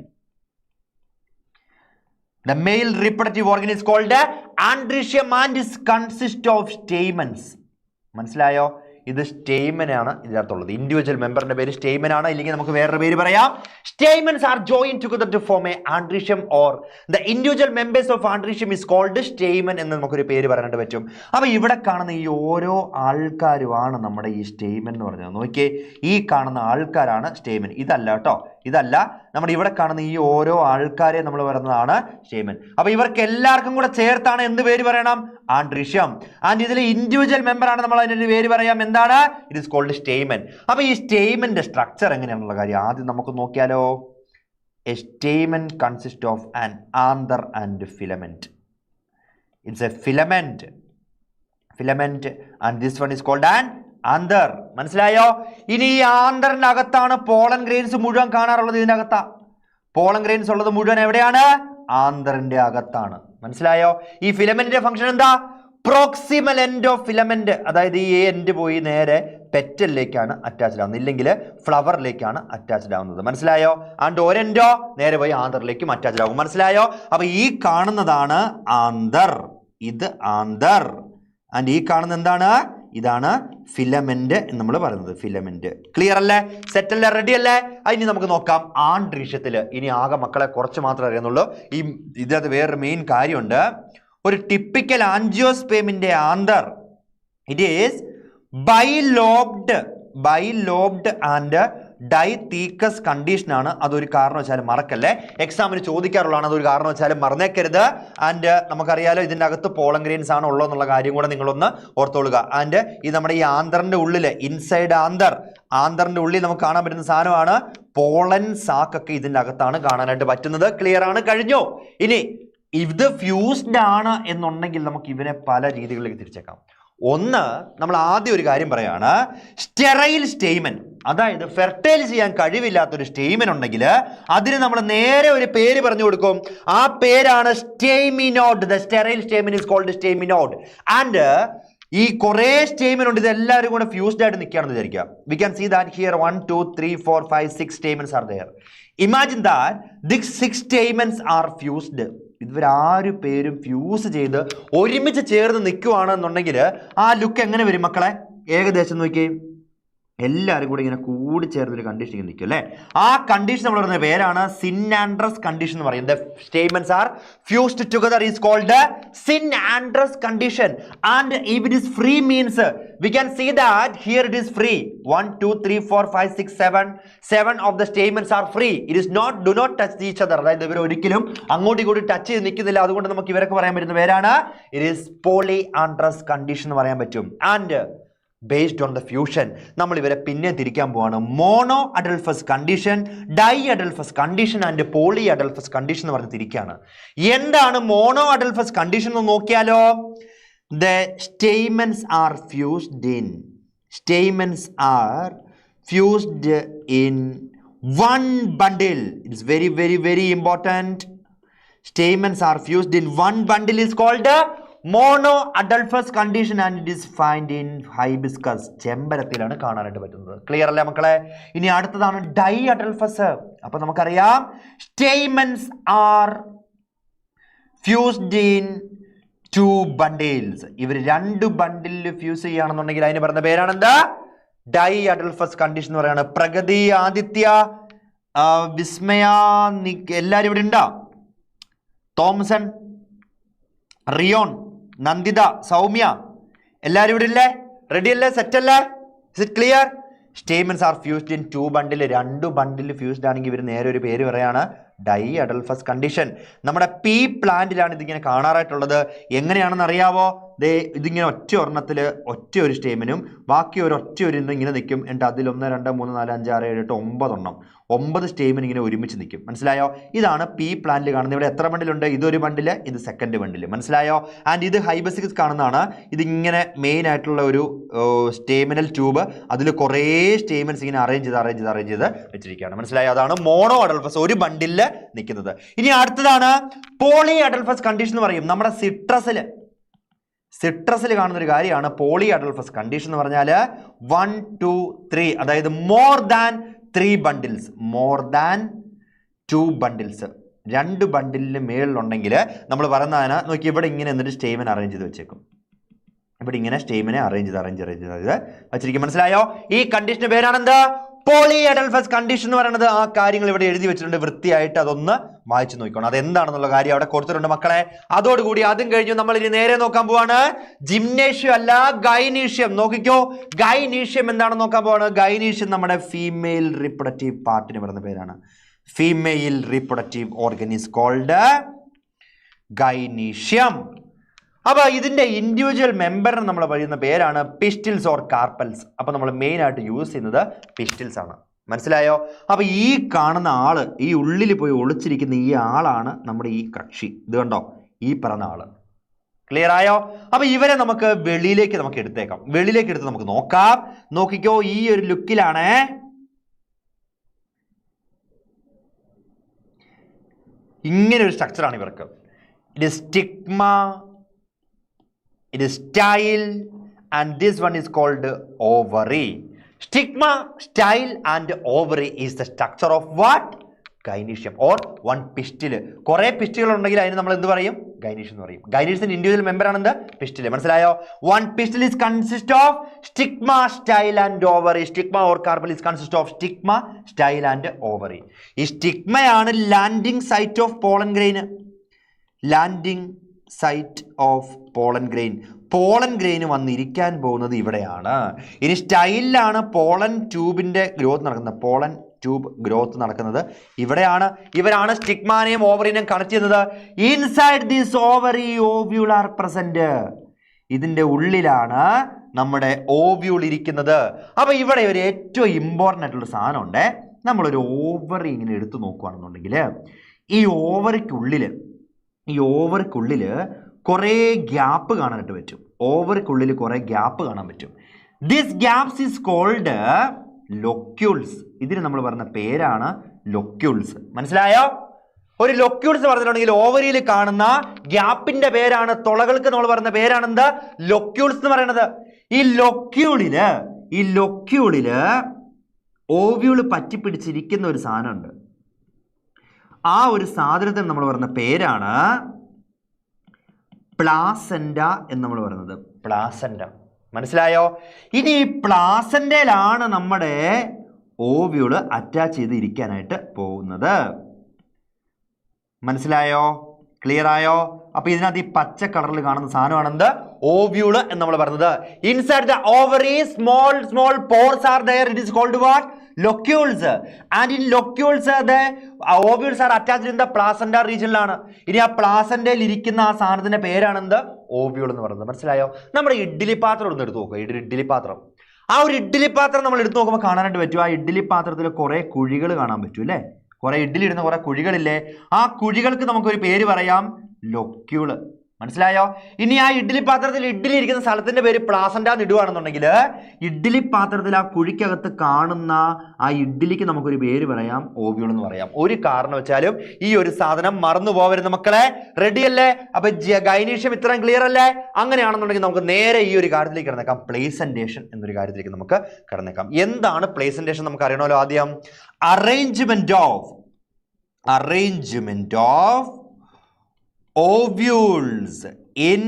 The male reproductive organ is called androecium and is consist of stamens. മനസ്സിലായോ? ഇത് സ്റ്റേമൻ ആണ് ഇതിനകത്തുള്ളത്. ഇൻഡിവിജ്വൽ മെമ്പറിന്റെ പേര് സ്റ്റേമൻ ആണ്. ഇല്ലെങ്കിൽ നമുക്ക് വേറൊരു പേര് പറയാം. Stamens are joined together to form a androecium or the individual members of androecium is called stamen എന്ന് നമുക്കൊരു പേര് പറയാനായിട്ട് പറ്റും. അപ്പൊ ഇവിടെ കാണുന്ന ഈ ഓരോ ആൾക്കാരുമാണ് നമ്മുടെ ഈ സ്റ്റേമൻ എന്ന് പറഞ്ഞത്. നോക്കിയേ, ഈ കാണുന്ന ആൾക്കാരാണ് സ്റ്റേമൻ. ഇതല്ല കേട്ടോ, ഇതല്ല. നമ്മുടെ ഇവിടെ കാണുന്ന ഈ ഓരോ ആൾക്കാരെ നമ്മൾ പറയുന്നതാണ് സ്റ്റേമൻ. അപ്പൊ ഇവർക്ക് എല്ലാവർക്കും കൂടെ ചേർത്താണ് എന്ത് പേര് പറയണം? ആൺഡ്രീഷ്യം. ആൻഡ് ഇതിൽ ഇൻഡിവിജ്വൽ മെമ്പർ ആണ് നമ്മൾ അതിന്റെ പേര് പറയാം. എന്താണ്? It is called stamen. അപ്പൊ ഈ സ്റ്റേമന്റെ സ്ട്രക്ചർ എങ്ങനെയാണെന്നുള്ള കാര്യം ആദ്യം നമുക്ക് നോക്കിയാലോ. A stamen consist of an anther and filament. It's a filament and this one is called an anther. മനസ്സിലായോ? ഇനി ഈ ആന്തറിന്റെ അകത്താണ് പോളൻ ഗ്രെയിൻസ് മുഴുവൻ കാണാറുള്ളത്. ഇതിന്റെ അകത്താ പോളൻ ഗ്രെയിൻസ് ഉള്ളത് മുഴുവൻ എവിടെയാണ്? ആന്തറിന്റെ അകത്താണ്. മനസ്സിലായോ? ഈ ഫിലമെന്റിന്റെ ഫംഗ്ഷൻ എന്താ? Proximal end of filament. അതായത് ഈ എൻഡ് പോയി നേരെ പെറ്റലിലേക്കാണ് അറ്റാച്ച്ഡ് ആവുന്നത്, ഇല്ലെങ്കിൽ ഫ്ലവറിലേക്കാണ് അറ്റാച്ച്ഡ് ആവുന്നത്. മനസ്സിലായോ? ആൻഡ് ഒരെൻഡോ നേരെ പോയി ആന്തറിലേക്കും അറ്റാച്ച്ഡ് ആവും. മനസ്സിലായോ? അപ്പൊ ഈ കാണുന്നതാണ് ആന്തർ. ഇത് ആന്തർ. ആൻഡ് ഈ കാണുന്ന എന്താണ്? ഇതാണ് ഫിലമെന്റ് എന്ന് നമ്മൾ പറയുന്നത്. ഫിലമെന്റ്. ക്ലിയർ അല്ലേ? സെറ്റ് അല്ലേ? റെഡി അല്ലേ? ഇനി നമുക്ക് നോക്കാം ആൺഡ്രീഷ്യത്തിൽ. ഇനി ആകെ മക്കളെ കുറച്ച് മാത്രമേ അറിയുന്നുള്ളൂ. ഇതിനകത്ത് വേറൊരു മെയിൻ കാര്യമുണ്ട്. ഒരു ടിപ്പിക്കൽ ആൻജിയോസ്പേമിന്റെ anther it is bilobed and dithecous condition ആണ്. അതൊരു കാരണവശാലും മറക്കല്ലേ. എക്സാമിന് ചോദിക്കാറുള്ളതാണ്. അതൊരു കാരണവശാലും മറന്നേക്കരുത്. ആൻഡ് നമുക്കറിയാലോ ഇതിൻ്റെ അകത്ത് പോളൻ ഗ്രെയിൻസ് ആണ് ഉള്ളതെന്നുള്ള കാര്യം കൂടെ നിങ്ങളൊന്ന് ഓർത്തോളുക. ആൻഡ് ഈ നമ്മുടെ ഈ ആന്തറിന്റെ ഉള്ളിൽ ഇൻസൈഡ് ആന്തറിന്റെ ഉള്ളിൽ നമുക്ക് കാണാൻ പറ്റുന്ന സാധനമാണ് പോളൻ സാക്കൊക്കെ ഇതിൻ്റെ അകത്താണ് കാണാനായിട്ട് പറ്റുന്നത്. ക്ലിയർ ആണ്? കഴിഞ്ഞു. ഇനി ഇത് ഫ്യൂസ്ഡ് ആണ് എന്നുണ്ടെങ്കിൽ നമുക്ക് ഇവനെ പല രീതികളിലേക്ക് തിരിച്ചേക്കാം. ഒന്ന്, നമ്മൾ ആദ്യം ഒരു കാര്യം പറയാണ്. സ്റ്റെറൈൽ സ്റ്റേമൻ, അതായത് ഫെർട്ടൈൽ ചെയ്യാൻ കഴിവില്ലാത്തൊരു സ്റ്റേമൻ ഉണ്ടെങ്കിൽ അതിന് നമ്മൾ നേരെ ഒരു പേര് പറഞ്ഞു കൊടുക്കും. ആ പേരാണ് staminode. The sterile stamen is called staminode. And ഈ കുറേ സ്റ്റേമൻ ഉണ്ട്, ഇത് എല്ലാവരും കൂടെ ഫ്യൂസ്ഡ് ആയിട്ട് നിൽക്കുകയാണെന്ന് വിചാരിക്കുക. We can see that here 1 2 3 4 5 6 stamens are there. Imagine that these 6 stamens are fused. ഇവരാരു പേരും ഫ്യൂസ് ചെയ്ത് ഒരുമിച്ച് ചേർന്ന് നിൽക്കുകയാണെന്നുണ്ടെങ്കിൽ ആ ലുക്ക് എങ്ങനെ വരും മക്കളെ? ഏകദേശം നോക്കിയേ, എല്ലാവരും കൂടി ഇങ്ങനെ കൂടി ചേർന്നൊരു കണ്ടീഷൻ നിൽക്കും അല്ലേ? ആ കണ്ടീഷൻ നമ്മൾ പറയുന്ന പേരാണ് സിൻആൻഡ്രസ് കണ്ടീഷൻ എന്ന് പറയുന്നത്. Stamens are fused together is called synandrous condition. And if it is free means we can see that here it is free. 1 2 3 4 5 6 7 of the stamens are free. It is not, do not touch each other. അതായത് ഇവർ ഒരിക്കലും അങ്ങോട്ടും ഇങ്ങോട്ടും touch ചെയ്ത് നിൽക്കുന്നില്ല. അതുകൊണ്ട് നമുക്ക് ഇവരൊക്കെ പറയാൻ പറ്റുന്ന പേരാണ് it is polyandrous condition എന്ന് പറയാൻ പറ്റും. And based on the fusion നമ്മൾ ഇവരെ പിന്നെ തിരിക്കാൻ പോവാണ്. Monadelphous condition, diadelphous condition and polyadelphous condition എന്ന് പറഞ്ഞ് തിരിക്കുകയാണ്. എന്താണ് മോണോ അഡൽഫസ് കണ്ടീഷൻ എന്ന് നോക്കിയാലോ? The stamens are fused in one bundle. It's very very very important. Stamens are fused in one bundle is called mono adelphous condition and it is found in hibiscus. ചെമ്പരത്തിലാണ് കാണാനായിട്ട് പറ്റുന്നത്. Clear അല്ലേ മക്കളെ? ഇനി അടുത്തതാണ് dye adelphous. അപ്പൊ നമുക്കറിയാം stamens are fused in 2 bundles. ഇവർ 2 ബണ്ടിലിൽ fuse ചെയ്യുകയാണെന്നുണ്ടെങ്കിൽ അതിന് പറയുന്ന പേരാണ് എന്താ? ഡൈ അഡൽഫസ് കണ്ടീഷൻ എന്ന് പറയുന്നത്. പ്രഗതി, ആദിത്യ, വിസ്മയ, എല്ലാവരും ഇവിടെ ഉണ്ടോ? തോംസൺ, റിയോൺ, നന്ദിത, സൗമ്യ, എല്ലാവരും ഇവിടെ ഇല്ലേ? റെഡി അല്ലേ? സെറ്റ് അല്ലേ? Is it clear? Stamens are fused in 2 bundle. 2 bundle fused ആണെങ്കിൽ ഇവർ നേരെ ഒരു പേര് പറയാണ് ഡൈ അഡൽഫസ് കണ്ടീഷൻ. നമ്മുടെ പി പ്ലാന്റിലാണ് ഇതിങ്ങനെ കാണാറായിട്ടുള്ളത്. എങ്ങനെയാണെന്ന് അറിയാവോ? ഇതിങ്ങനെ ഒറ്റ ഒരെണ്ണത്തിൽ ഒറ്റ ഒരു സ്റ്റേമിനും ബാക്കി ഒരു ഒറ്റ ഒരു ഇങ്ങനെ നിൽക്കും. എന്നിട്ട് അതിൽ 1 2 3 4 5 6 7 8 9 എണ്ണം 9 സ്റ്റേമിന് ഇങ്ങനെ ഒരുമിച്ച് നിൽക്കും. മനസ്സിലായോ? ഇതാണ് പി പ്ലാന്റിൽ കാണുന്നത്. ഇവിടെ എത്ര ബണ്ടിലുണ്ട്? ഇതൊരു ബണ്ടില്, ഇത് സെക്കൻഡ് ബണ്ടില്. മനസ്സിലായോ? ആൻഡ് ഇത് ഹൈബസിക്സ് കാണുന്നതാണ്. ഇതിങ്ങനെ മെയിൻ ആയിട്ടുള്ള ഒരു സ്റ്റേമിനൽ ട്യൂബ്, അതിൽ കുറേ സ്റ്റേമിൻസ് ഇങ്ങനെ അറേഞ്ച് ചെയ്ത് വെച്ചിരിക്കുകയാണ്. മനസ്സിലായോ? അതാണ് മോണോ അഡൽഫസ്, ഒരു ബണ്ടില് നിൽക്കുന്നത്. ഇനി അടുത്തതാണ് പോളി അഡൽഫസ് കണ്ടീഷൻ എന്ന് പറയും. നമ്മുടെ സിട്രസിൽ കാണുന്ന ഒരു കാര്യമാണ് പോളി അഡൽഫസ് കണ്ടീഷൻ എന്ന് പറഞ്ഞാൽ 1 2 3, അതായത് more than 3 bundles, more than 2 bundles. 2 ബണ്ടിലിന് മേളിലുണ്ടെങ്കിൽ നമ്മൾ പറയുന്നതിന് നോക്കി, ഇവിടെ ഇങ്ങനെ എന്നിട്ട് സ്റ്റേമിനെ അറേഞ്ച് ചെയ്ത് വെച്ചേക്കും. ഇവിടെ ഇങ്ങനെ സ്റ്റേമിനെ അറേഞ്ച് ചെയ്ത് വെച്ചിരിക്കും. മനസ്സിലായോ? ഈ കണ്ടീഷന്റെ പേരാണെന്താ? പോളി അഡൽഫസ് കണ്ടീഷൻ എന്ന് പറയുന്നത്. ആ കാര്യങ്ങൾ ഇവിടെ എഴുതി വെച്ചിട്ടുണ്ട് വൃത്തിയായിട്ട്, അതൊന്ന് വായിച്ചു നോക്കണം. അതെന്താണെന്നുള്ള കാര്യം അവിടെ കൊടുത്തിട്ടുണ്ട് മക്കളെ. അതോടുകൂടി അതും കഴിഞ്ഞു നമ്മൾ ഇനി നേരെ നോക്കാൻ പോവാണ്. ജിംനേഷ്യം അല്ല, ഗൈനീഷ്യം. നോക്കിക്കോ, ഗൈനീഷ്യം എന്താണെന്ന് നോക്കാൻ പോവാണ്. ഗൈനീഷ്യം നമ്മുടെ ഫീമെയിൽ റീപ്രൊഡക്റ്റീവ് പാർട്ടിന് പറയുന്ന പേരാണ്. Female reproductive organ is called gynoecium. അപ്പോൾ ഇതിൻ്റെ ഇൻഡിവിജ്വൽ മെമ്പറിന് നമ്മൾ പറയുന്ന പേരാണ് പിസ്റ്റിൽസ് ഓർ കാർപ്പൽസ്. അപ്പോൾ നമ്മൾ മെയിൻ ആയിട്ട് യൂസ് ചെയ്യുന്നത് പിസ്റ്റിൽസ് ആണ്. മനസ്സിലായോ? അപ്പോൾ ഈ കാണുന്ന ആള്, ഈ ഉള്ളിൽ പോയി ഒളിച്ചിരിക്കുന്ന ഈ ആളാണ് നമ്മുടെ ഈ കക്ഷി. ഇത് കണ്ടോ, ഈ പറഞ്ഞ ആള്. ക്ലിയർ ആയോ? അപ്പോൾ ഇവരെ നമുക്ക് വെളിയിലേക്ക് എടുത്തേക്കാം. വെളിയിലേക്ക് എടുത്ത് നമുക്ക് നോക്കാം. നോക്കിക്കോ, ഈ ഒരു ലുക്കിലാണ്. ഇങ്ങനെ ഒരു സ്ട്രക്ചറാണ് ഇവർക്ക്. It is stigma, it is style, and this one is called ovary. Stigma, style and ovary is the structure of what? Gynoecium or one pistil. കുറേ പിസ്റ്റുകൾ ഉണ്ടെങ്കിൽ അതിന് നമ്മൾ എന്ത് പറയും? ഗൈനീഷ്യം എന്ന് പറയും. ഗൈനീഷ്യത്തിന്റെ ഇൻഡിവിജ്വൽ മെമ്പർ ആണ് എന്ത്? പിസ്റ്റിൽ. മനസ്സിലായോ? one pistil is consist of stigma, style and ovary. Stigma or carpel is consist of stigma, style and ovary. ഈ സ്റ്റിഗ്മയാണ് landing site of pollen grain. Landing site of pollen grain. Pollen grain വന്നിരിക്കാൻ പോകുന്നത് ഇവിടെയാണ്. ഇനി സ്റ്റൈലിലാണ് pollen ട്യൂബിൻ്റെ growth നടക്കുന്നത്. Pollen tube growth നടക്കുന്നത് ഇവിടെയാണ്. ഇവരാണ് സ്റ്റിഗ്മാനെയും ഓവറിനെയും കണക്ട് ചെയ്യുന്നത്. Inside this ovary ovule are present. ഇതിൻ്റെ ഉള്ളിലാണ് നമ്മുടെ ഓവ്യൂൾ ഇരിക്കുന്നത്. അപ്പോൾ ഇവിടെ ഒരു ഏറ്റവും ഇമ്പോർട്ടൻ്റ് ആയിട്ടുള്ള സാധനമുണ്ട്. നമ്മളൊരു ഓവറി ഇങ്ങനെ എടുത്തു നോക്കുകയാണെന്നുണ്ടെങ്കിൽ ഈ ഓവറിക്കുള്ളിൽ കുറേ ഗ്യാപ്പ് കാണാനായിട്ട് പറ്റും. ഓവറിക്കുള്ളിൽ കുറേ ഗ്യാപ്പ് കാണാൻ പറ്റും. This gaps is called locules. ഇതിന് നമ്മൾ പറഞ്ഞ പേരാണ് ലൊക്യൂൾസ്. മനസ്സിലായോ? ഒരു ലൊക്യൂൾസ് പറഞ്ഞിട്ടുണ്ടെങ്കിൽ ഓവറിയിൽ കാണുന്ന ഗ്യാപ്പിന്റെ പേരാണ്, തുളകൾക്ക് നമ്മൾ പറയുന്ന പേരാണ് എന്താ? ലൊക്യൂൾസ് എന്ന് പറയുന്നത്. ഈ ലൊക്യൂളില് ഓവ്യൂള് പറ്റിപ്പിടിച്ചിരിക്കുന്ന ഒരു സാധനമുണ്ട്. ആ ഒരു സാധനത്തിന് നമ്മൾ പറയുന്ന പേരാണ് പ്ലാസെന്റ എന്ന് നമ്മൾ പറയുന്നത്. പ്ലാസെന്റ. മനസ്സിലായോ? ഇനി ഈ പ്ലാസെന്റയിലാണ് നമ്മുടെ ഓവ്യൂള് അറ്റാച്ച് ചെയ്ത് ഇരിക്കാനായിട്ട് പോകുന്നത്. മനസ്സിലായോ? ക്ലിയർ ആയോ? അപ്പൊ ഇതിനകത്ത് ഈ പച്ച കളറിൽ കാണുന്ന സാധനമാണെന്ത്? ഓവ്യൂള് എന്ന് നമ്മൾ പറയുന്നത്. Inside the ovary small pores are there. It is called what? Locules. And in locules the ovules are attached in the placenta region. ഇനി ആ പ്ലാസന്റയിൽ ഇരിക്കുന്ന ആ സാധനത്തിന്റെ പേരാണെന്ത്? ഓവ്യൂൾ എന്ന് പറയുന്നത്. മനസ്സിലായോ? നമ്മുടെ ഇഡ്ഡലി പാത്രം ഒന്ന് എടുത്ത് നോക്കുക. ഇഡ്ഡലി പാത്രം. ആ ഒരു ഇഡ്ഡലി പാത്രം നമ്മൾ എടുത്ത് നോക്കുമ്പോൾ കാണാനായിട്ട് പറ്റും. ആ ഇഡ്ഡലി പാത്രത്തിൽ കുറേ കുഴികൾ കാണാൻ പറ്റും അല്ലേ? കുറേ ഇഡ്ഡലി ഇടുന്ന കുറേ കുഴികളില്ലേ? ആ കുഴികൾക്ക് നമുക്കൊരു പേര് പറയാം, ലൊക്യൂള്. മനസ്സിലായോ? ഇനി ആ ഇഡ്ഡലി പാത്രത്തിൽ ഇഡ്ഡലി ഇരിക്കുന്ന സ്ഥലത്തിന്റെ പേര് പ്ലാസന്റ എന്ന് ഇടുകയാണെന്നുണ്ടെങ്കിൽ ഇഡ്ഡലി പാത്രത്തിൽ ആ കുഴിക്കകത്ത് കാണുന്ന ആ ഇഡ്ഡലിക്ക് നമുക്കൊരു പേര് പറയാം, ഓവ്യൂൾ എന്ന് പറയാം. ഒരു കാരണവശാലും ഈ ഒരു സാധനം മറന്നു പോകരുത് മക്കളെ. റെഡി അല്ലേ? അപ്പൊ ഗൈനീഷ്യം ഇത്രയും ക്ലിയർ അല്ലേ? അങ്ങനെയാണെന്നുണ്ടെങ്കിൽ നമുക്ക് നേരെ ഈ ഒരു കാര്യത്തിലേക്ക് കിടന്നേക്കാം. പ്ലേസന്റേഷൻ എന്നൊരു കാര്യത്തിലേക്ക് നമുക്ക് കിടന്നേക്കാം. എന്താണ് പ്ലേസന്റേഷൻ നമുക്ക് അറിയണമല്ലോ. ആദ്യം arrangement of ovules in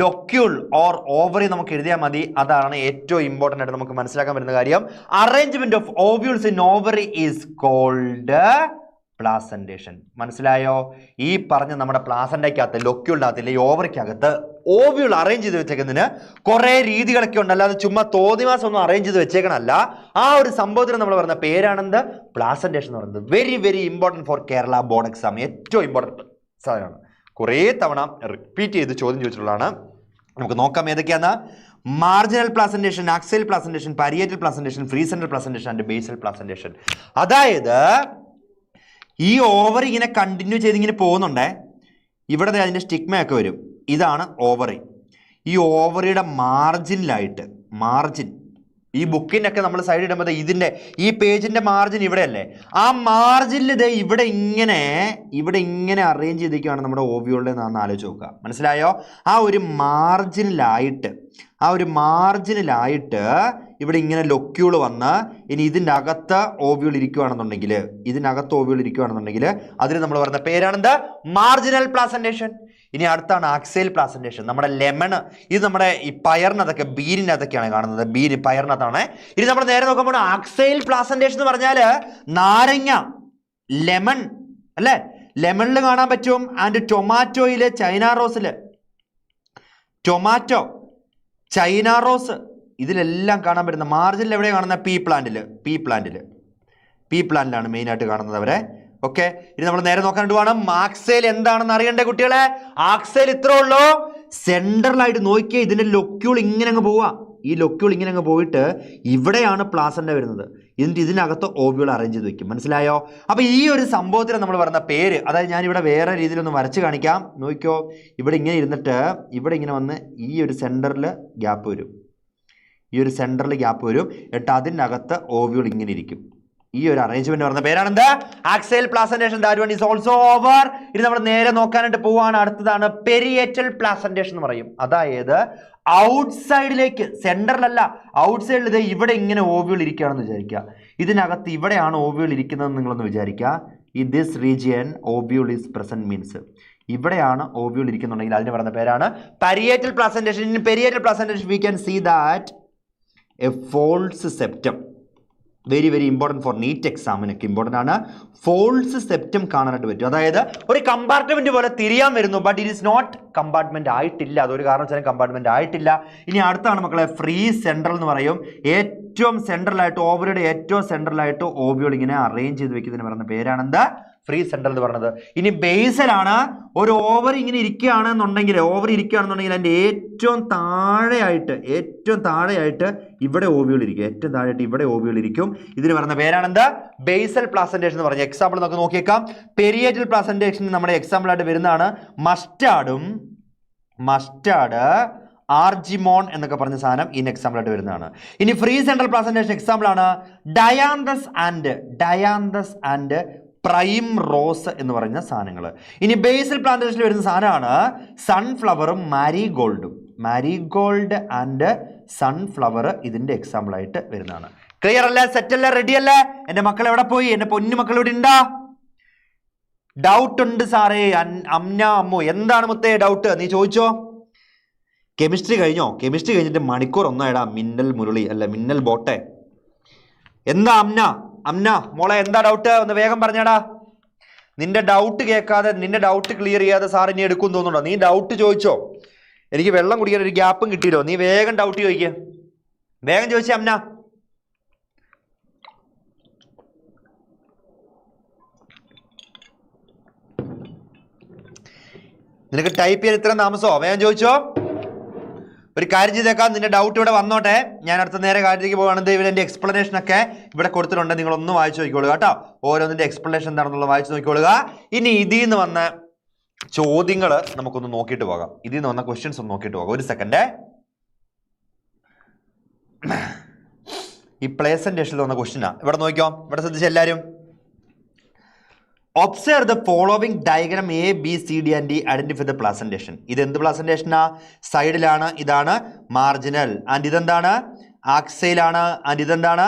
locule or ovary നമുക്ക് എഴുതിയാൽ മതി. അതാണ് ഏറ്റവും ഇമ്പോർട്ടൻ്റ് ആയിട്ട് നമുക്ക് മനസ്സിലാക്കാൻ പറ്റുന്ന കാര്യം. Arrangement of ovules in ovary is called placentation. മനസ്സിലായോ? ഈ പറഞ്ഞ നമ്മുടെ പ്ലാസന്റയ്ക്കകത്ത്, ലൊക്യൂളിനകത്ത്, ഈ ഓവറിക്കകത്ത് ഓവ്യൂൾ അറേഞ്ച് ചെയ്ത് വെച്ചേക്കുന്നതിന് കുറെ രീതികളൊക്കെ ഉണ്ട്. അല്ലാതെ ചുമ്മാ തോന്നിവാസം ഒന്നും അറേഞ്ച് ചെയ്ത് വെച്ചേക്കണല്ല. ആ ഒരു സംഭവത്തിന് നമ്മൾ പറയുന്ന പേരാണെന്ത്? പ്ലാസന്റേഷൻ എന്ന് പറയുന്നത്. Very very important four Kerala board exam. ഏറ്റവും ഇമ്പോർട്ടൻറ്റ് സാധനമാണ്. കുറേ തവണ റിപ്പീറ്റ് ചെയ്ത് ചോദ്യം ചോദിച്ചിട്ടുള്ളതാണ്. നമുക്ക് നോക്കാം ഏതൊക്കെയാണ്. Marginal placentation, axial placentation, parietal placentation, free central placentation and basal placentation. അതായത് ഈ ഓവറി ഇങ്ങനെ കണ്ടിന്യൂ ചെയ്ത് ഇങ്ങനെ പോകുന്നുണ്ടേ. ഇവിടെ അതിൻ്റെ സ്റ്റിഗ്മയൊക്കെ വരും. ഇതാണ് ഓവറി. ഈ ഓവറിയുടെ മാർജിനിലായിട്ട്, മാർജിൻ ഈ ബുക്കിനൊക്കെ നമ്മൾ സൈഡ് ഇടുമ്പോൾ ഇതിൻ്റെ ഈ പേജിൻ്റെ മാർജിൻ ഇവിടെയല്ലേ, ആ മാർജിനിൽ ഇത് ഇവിടെ ഇങ്ങനെ അറേഞ്ച് ചെയ്തിരിക്കുകയാണ് നമ്മുടെ ഓവ്യൂളുടെ എന്ന് ആലോചിച്ച് നോക്കുക. മനസ്സിലായോ? ആ ഒരു മാർജിനിലായിട്ട് ഇവിടെ ഇങ്ങനെ ലൊക്യൂള് വന്ന് ഇനി ഇതിൻ്റെ അകത്ത് ഓവ്യൂൾ ഇരിക്കുകയാണെന്നുണ്ടെങ്കിൽ അതിന് നമ്മൾ പറയുന്ന പേരാണെന്ത്? Marginal placentation. ഇനി അടുത്താണ് ആക്സിയൽ പ്ലാസന്റേഷൻ. നമ്മുടെ ലെമൺ, ഇത് നമ്മുടെ ഈ പയറിനകത്തൊക്കെ, ബീനിനകത്തൊക്കെയാണ് കാണുന്നത്. ബീൻ പയറിനകത്താണ്. ഇനി നമ്മൾ നേരെ നോക്കുമ്പോൾ ആക്സിയൽ പ്ലാസന്റേഷൻ എന്ന് പറഞ്ഞാൽ നാരങ്ങ, ലെമൺ അല്ലേ, ലെമണിൽ കാണാൻ പറ്റും. ആൻഡ് ടൊമാറ്റോയില്, ചൈന റോസിൽ, ടൊമാറ്റോ, ചൈന റോസ്, ഇതിലെല്ലാം കാണാൻ പറ്റുന്ന മാർജിനിൽ എവിടെ കാണുന്ന? പീ പ്ലാന്റിലാണ് മെയിനായിട്ട് കാണുന്നത് അവരെ. ഓക്കെ, ഇനി നമ്മൾ നേരെ നോക്കാനായിട്ട് വേണം ആക്സൈൽ എന്താണെന്ന് അറിയണ്ടേ കുട്ടികളെ? ആക്സൈൽ ഇത്രേ ഉള്ളൂ. സെൻട്രലായിട്ട് നോക്കിയേ, ഇതിന്റെ ലൊക്യൂൾ ഇങ്ങനെ അങ്ങ് പോവാ. ഈ ലൊക്യൂൾ ഇങ്ങനെ അങ്ങ് പോയിട്ട് ഇവിടെയാണ് പ്ലാസന്റ വരുന്നത്. എന്നിട്ട് ഇതിനകത്ത് ഓവ്യൂൾ അറേഞ്ച് ചെയ്ത് വെക്കും. മനസ്സിലായോ? അപ്പൊ ഈ ഒരു സംഭവത്തിന് നമ്മൾ പറയുന്ന പേര്, അതായത് ഞാനിവിടെ വേറെ രീതിയിലൊന്ന് വരച്ച് കാണിക്കാം. നോക്കിക്കോ, ഇവിടെ ഇങ്ങനെ ഇരുന്നിട്ട് ഇവിടെ ഇങ്ങനെ വന്ന് ഈ ഒരു സെന്ററിൽ ഗ്യാപ്പ് വരും. എന്നിട്ട് അതിനകത്ത് ഓവ്യൂൾ ഇങ്ങനെ ഇരിക്കും. ഈ ഒരു അറേഞ്ച്മെന്റ് പറയുന്ന പേരാണെന്ത്? Axial placentation. That one is also over. ഇനി നമ്മൾ നേരെ നോക്കാനായിട്ട് പോവാണ്. അടുത്തതാണ് പെരിയേറ്റൽ പ്ലാസന്റേഷൻ എന്ന് പറയും. അതായത് ഔട്ട്സൈഡിലേക്ക്, സെന്ററിലല്ല, ഔട്ട്സൈഡിൽ ഇത് ഇവിടെ ഇങ്ങനെ ഓവ്യൂൾ ഇരിക്കുകയാണെന്ന് വിചാരിക്കുക. ഇതിനകത്ത് ഇവിടെയാണ് ഓവ്യൂൾ ഇരിക്കുന്നതെന്ന് നിങ്ങളൊന്ന് വിചാരിക്കുക. ഈ this region ovule is present means ഇവിടെയാണ് ഓവ്യൂൾ ഇരിക്കുന്നുണ്ടെങ്കിൽ അതിന് പറയുന്ന പേരാണ് parietal placentation. In parietal placentation we can see that a false septum. Very very important for NEET എക്സാമിനൊക്കെ ഇമ്പോർട്ടൻ്റ് ആണ്. ഫോൾസ് സെപ്റ്റം കാണാനായിട്ട് പറ്റും. അതായത് ഒരു കമ്പാർട്ട്മെന്റ് പോലെ തിരിയാൻ വരുന്നു, but it is not compartment ആയിട്ടില്ല. അതൊരു കാരണം വെച്ചാൽ കമ്പാർട്ട്മെന്റ് ആയിട്ടില്ല. ഇനി അടുത്താണ് മക്കളെ ഫ്രീ സെൻട്രൽ എന്ന് പറയും. ഏറ്റവും സെൻട്രലായിട്ട്, ഓവറിയുടെ ഏറ്റവും സെൻട്രലായിട്ട് ഓവ്യൂൾ ഇങ്ങനെ അറേഞ്ച് ചെയ്ത് വെക്കുന്നതിന് പറയുന്ന പേരാണെന്ത്? ഫ്രീ സെൻട്രൽ എന്ന് പറയുന്നത്. ഇനി ബേസലാണ്. ഒരു ഓവർ ഇങ്ങനെ ഇരിക്കുകയാണെന്നുണ്ടെങ്കിൽ അതിൻ്റെ ഏറ്റവും താഴെയായിട്ട് ഇവിടെ ഓവ്യൂൾ ഇരിക്കും. ഏറ്റവും താഴെയായിട്ട് ഇവിടെ ഓവ്യൂൾ ഇരിക്കും. ഇതിന് പറയുന്ന പേരാണെന്ത്? ബേസൽ പ്ലാസന്റേഷൻ എന്ന് പറഞ്ഞ. എക്സാമ്പിൾ നമുക്ക് നോക്കിയേക്കാം. പെരിയേറ്റൽ പ്ലാസന്റേഷൻ നമ്മുടെ എക്സാമ്പിൾ ആയിട്ട് വരുന്നതാണ് മസ്റ്റാർഡ്, ആർജിമോൺ എന്നൊക്കെ പറഞ്ഞ സാധനം ഇൻ എക്സാമ്പിൾ ആയിട്ട് വരുന്നതാണ്. ഇനി ഫ്രീ സെൻട്രൽ പ്ലാസന്റേഷൻ എക്സാമ്പിൾ ആണ് ഡയാന്തസ് ആൻഡ് പ്രൈം റോസ് എന്ന് പറയുന്ന സാധനങ്ങൾ. ഇനി ബേസൽ പ്ലാന്റേഷനിൽ വരുന്ന സാധനമാണ് സൺഫ്ലവറും മാരിഗോൾഡ് ആൻഡ് സൺഫ്ലവർ ഇതിന്റെ എക്സാമ്പിൾ ആയിട്ട് വരുന്നതാണ്. ക്ലിയർ അല്ലേ? സെറ്റ് അല്ലേ? റെഡി അല്ലേ? എൻ്റെ മക്കൾ എവിടെ പോയി? എൻ്റെ പൊന്നു മക്കൾ ഇവിടെ ഉണ്ടാ? ഡൗട്ട് ഉണ്ട് സാറേ. അമ്മു എന്താണ് മുത്തേ ഡൗട്ട്? നീ ചോദിച്ചോ. കെമിസ്ട്രി കഴിഞ്ഞിട്ട് മണിക്കൂർ ഒന്നായിടാ മിന്നൽ ബോട്ടെ. എന്താ അമ്ന മോളെ എന്താ ഡൗട്ട്? ഒന്ന് വേഗം പറഞ്ഞാടാ. നിന്റെ ഡൗട്ട് കേൾക്കാതെ, നിന്റെ ഡൗട്ട് ക്ലിയർ ചെയ്യാതെ സാർ ഇനി എടുക്കും തോന്നുന്നുണ്ടോ? നീ ഡൗട്ട് ചോദിച്ചോ. എനിക്ക് വെള്ളം കുടിക്കാൻ ഒരു ഗ്യാപ്പും കിട്ടിയല്ലോ. നീ വേഗം ഡൗട്ട് ചോദിക്കുക. വേഗം ചോദിച്ചേ അമ്ന. നിനക്ക് ടൈപ്പ് ചെയ്യാൻ ഇത്രയും താമസോ? വേഗം ചോദിച്ചോ. ഒരു കാര്യം ചെയ്തേക്കാം, നിന്റെ ഡൗട്ട് ഇവിടെ വന്നോട്ടെ. ഞാൻ അടുത്ത നേരെ കാര്യത്തിലേക്ക് പോകുകയാണെങ്കിൽ ഇവിടെ എൻ്റെ എക്സ്പ്ലനേഷൻ ഒക്കെ ഇവിടെ കൊടുത്തിട്ടുണ്ട്. നിങ്ങളൊന്ന് വായിച്ചു നോക്കിക്കോളുക കേട്ടോ. ഓരോന്നിൻ്റെ എക്സ്പ്ലനേഷൻ എന്താണെന്നുള്ളത് വായിച്ചു നോക്കിക്കോളുക. ഇനി ഇതിൽ നിന്ന് വന്ന ചോദ്യങ്ങൾ നമുക്കൊന്ന് നോക്കിയിട്ട് പോകാം. ഇതിൽ നിന്ന് വന്ന ക്വസ്റ്റ്യൻസ് ഒന്ന് നോക്കിയിട്ട് പോകാം. ഒരു സെക്കൻഡ്. ഈ പ്ലേസന്റേഷനിൽ വന്ന ക്വസ്റ്റ്യനാ. ഇവിടെ നോക്കിക്കോ, ഇവിടെ ശ്രദ്ധിച്ച എല്ലാവരും. Observe the following diagram A B C D and D, identify the placentation. ഇത് എന്ത് പ്ലാസന്റേഷനാ? സൈഡിലാണ്. ഇതാണ് മാർജിനൽ. ആൻഡ് ഇതെന്താണ്? ആക്സൈലാണ്. ആൻഡ് ഇതെന്താണ്?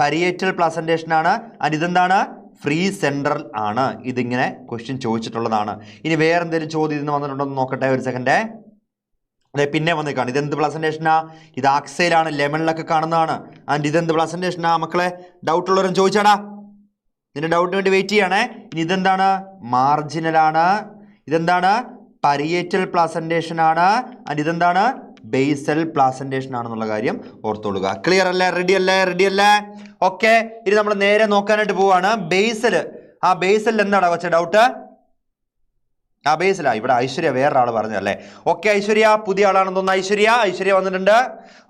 പരിയേറ്റൽ പ്ലാസന്റേഷൻ ആണ്. ആൻഡ് ഇതെന്താണ്? ഫ്രീ സെൻട്രൽ ആണ്. ഇതിങ്ങനെ ക്വസ്റ്റ്യൻ ചോദിച്ചിട്ടുള്ളതാണ്. ഇനി വേറെ എന്തെങ്കിലും ചോദ്യം ഇതിന് വന്നിട്ടുണ്ടോ എന്ന് നോക്കട്ടെ, ഒരു സെക്കൻഡ്. അതെ, പിന്നെ വന്ന് കാണും. ഇതെന്ത് പ്രസന്റേഷനാ? ഇത് ആക്സയിലാണ്, ലെമണിലൊക്കെ കാണുന്നതാണ്. ആൻഡ് ഇതെന്ത് പ്രസന്റേഷനാ മക്കളെ? ഡൗട്ട് ഉള്ളവരും ചോദിച്ചാടാ, ഇതിന്റെ ഡൗട്ടിന് വേണ്ടി വെയിറ്റ് ചെയ്യണേ. ഇനി ഇതെന്താണ്? മാർജിനലാണ്. ഇതെന്താണ്? പരിയേറ്റൽ പ്ലാസന്റേഷൻ ആണ്. ആൻഡ് ഇതെന്താണ്? ബേസൽ പ്ലാസന്റേഷൻ ആണെന്നുള്ള കാര്യം ഓർത്തോളുക. ക്ലിയർ അല്ലേ? റെഡി അല്ലേ? റെഡി അല്ലേ? ഓക്കെ, ഇനി നമ്മൾ നേരെ നോക്കാനായിട്ട് പോവാണ്. ബേസൽ. ആ ബേസലിൽ എന്താണ് കൊച്ച ഡൗട്ട്? ആ ബേസിലാ. ഇവിടെ ഐശ്വര്യ വേറൊരാൾ പറഞ്ഞല്ലേ. ഓക്കെ, ഐശ്വര്യ പുതിയ ആളാണെന്ന് തോന്നുന്നു. ഐശ്വര്യ വന്നിട്ടുണ്ട്.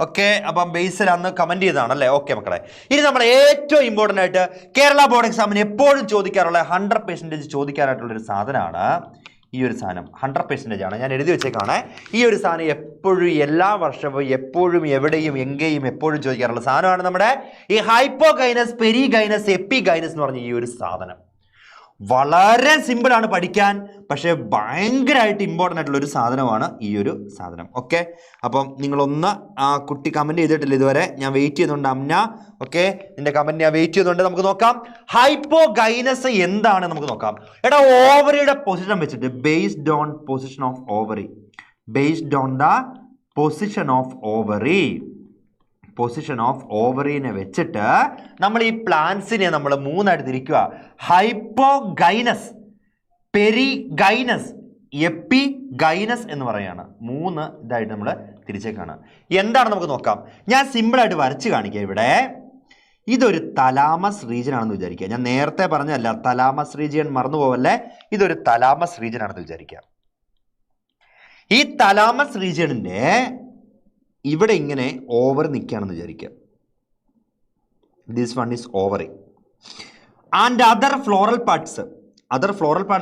ഓക്കെ, അപ്പം ബേസിൽ അന്ന് കമന്റ് ചെയ്തതാണല്ലേ. ഓക്കെ മക്കളെ, ഇനി നമ്മൾ ഏറ്റവും ഇമ്പോർട്ടൻ്റ് ആയിട്ട് കേരള ബോർഡ് എക്സാമിന് എപ്പോഴും ചോദിക്കാറുള്ള 100% ചോദിക്കാനായിട്ടുള്ളൊരു സാധനമാണ് ഈ ഒരു സാധനം. 100% ആണ്, ഞാൻ എഴുതി വെച്ചേക്കാണ്. ഈ ഒരു സാധനം എപ്പോഴും എല്ലാ വർഷവും എപ്പോഴും എവിടെയും എങ്കെയും എപ്പോഴും ചോദിക്കാറുള്ള സാധനമാണ് നമ്മുടെ ഈ ഹൈപ്പോഗൈനസ്, പെരിഗൈനസ്, എപ്പിഗൈനസ് എന്ന് പറഞ്ഞ ഈ ഒരു സാധനം. വളരെ സിമ്പിളാണ് പഠിക്കാൻ, പക്ഷേ ഭയങ്കരമായിട്ട് ഇമ്പോർട്ടൻ്റ് ആയിട്ടുള്ള ഒരു സാധനമാണ് ഈ ഒരു സാധനം. ഓക്കെ, അപ്പം നിങ്ങളൊന്ന് ആ കുട്ടി കമൻറ്റ് ചെയ്തിട്ടില്ല ഇതുവരെ, ഞാൻ വെയിറ്റ് ചെയ്യുന്നുണ്ട്. അമ്ന, ഓക്കെ, നിന്റെ കമൻറ്റ് ഞാൻ വെയിറ്റ് ചെയ്യുന്നുണ്ട്. നമുക്ക് നോക്കാം ഹൈപ്പോഗൈനസ് എന്താണ് നമുക്ക് നോക്കാം. എടാ, ഓവറിയുടെ പൊസിഷൻ വെച്ചിട്ട് based on position of ovary, based on the position of ovary, position of ഓവറിനെ വെച്ചിട്ട് നമ്മൾ ഈ പ്ലാന്റ്സിനെ നമ്മൾ മൂന്നായിട്ട് തിരിക്കുക. ഹൈപ്പോഗൈനസ്, പെരിഗൈനസ്, എപ്പിഗൈനസ് എന്ന് പറയുകയാണ്. 3 ഇതായിട്ട് നമ്മൾ തിരിച്ചേക്കാണ്. എന്താണ് നമുക്ക് നോക്കാം. ഞാൻ സിമ്പിളായിട്ട് വരച്ച് കാണിക്കാം. ഇവിടെ ഇതൊരു തലാമസ് റീജിയൻ ആണെന്ന് വിചാരിക്കുക. ഞാൻ നേരത്തെ പറഞ്ഞല്ല, തലാമസ് റീജിയൻ മറന്നു പോവല്ലേ. ഇതൊരു തലാമസ് റീജിയൻ ആണെന്ന് വിചാരിക്കുക. ഈ തലാമസ് റീജിയണിൻ്റെ ഇവിടെ ഇങ്ങനെ ഓവർ നിൽക്കുകയാണെന്ന് വിചാരിക്കുക. This one is ovary. And other floral parts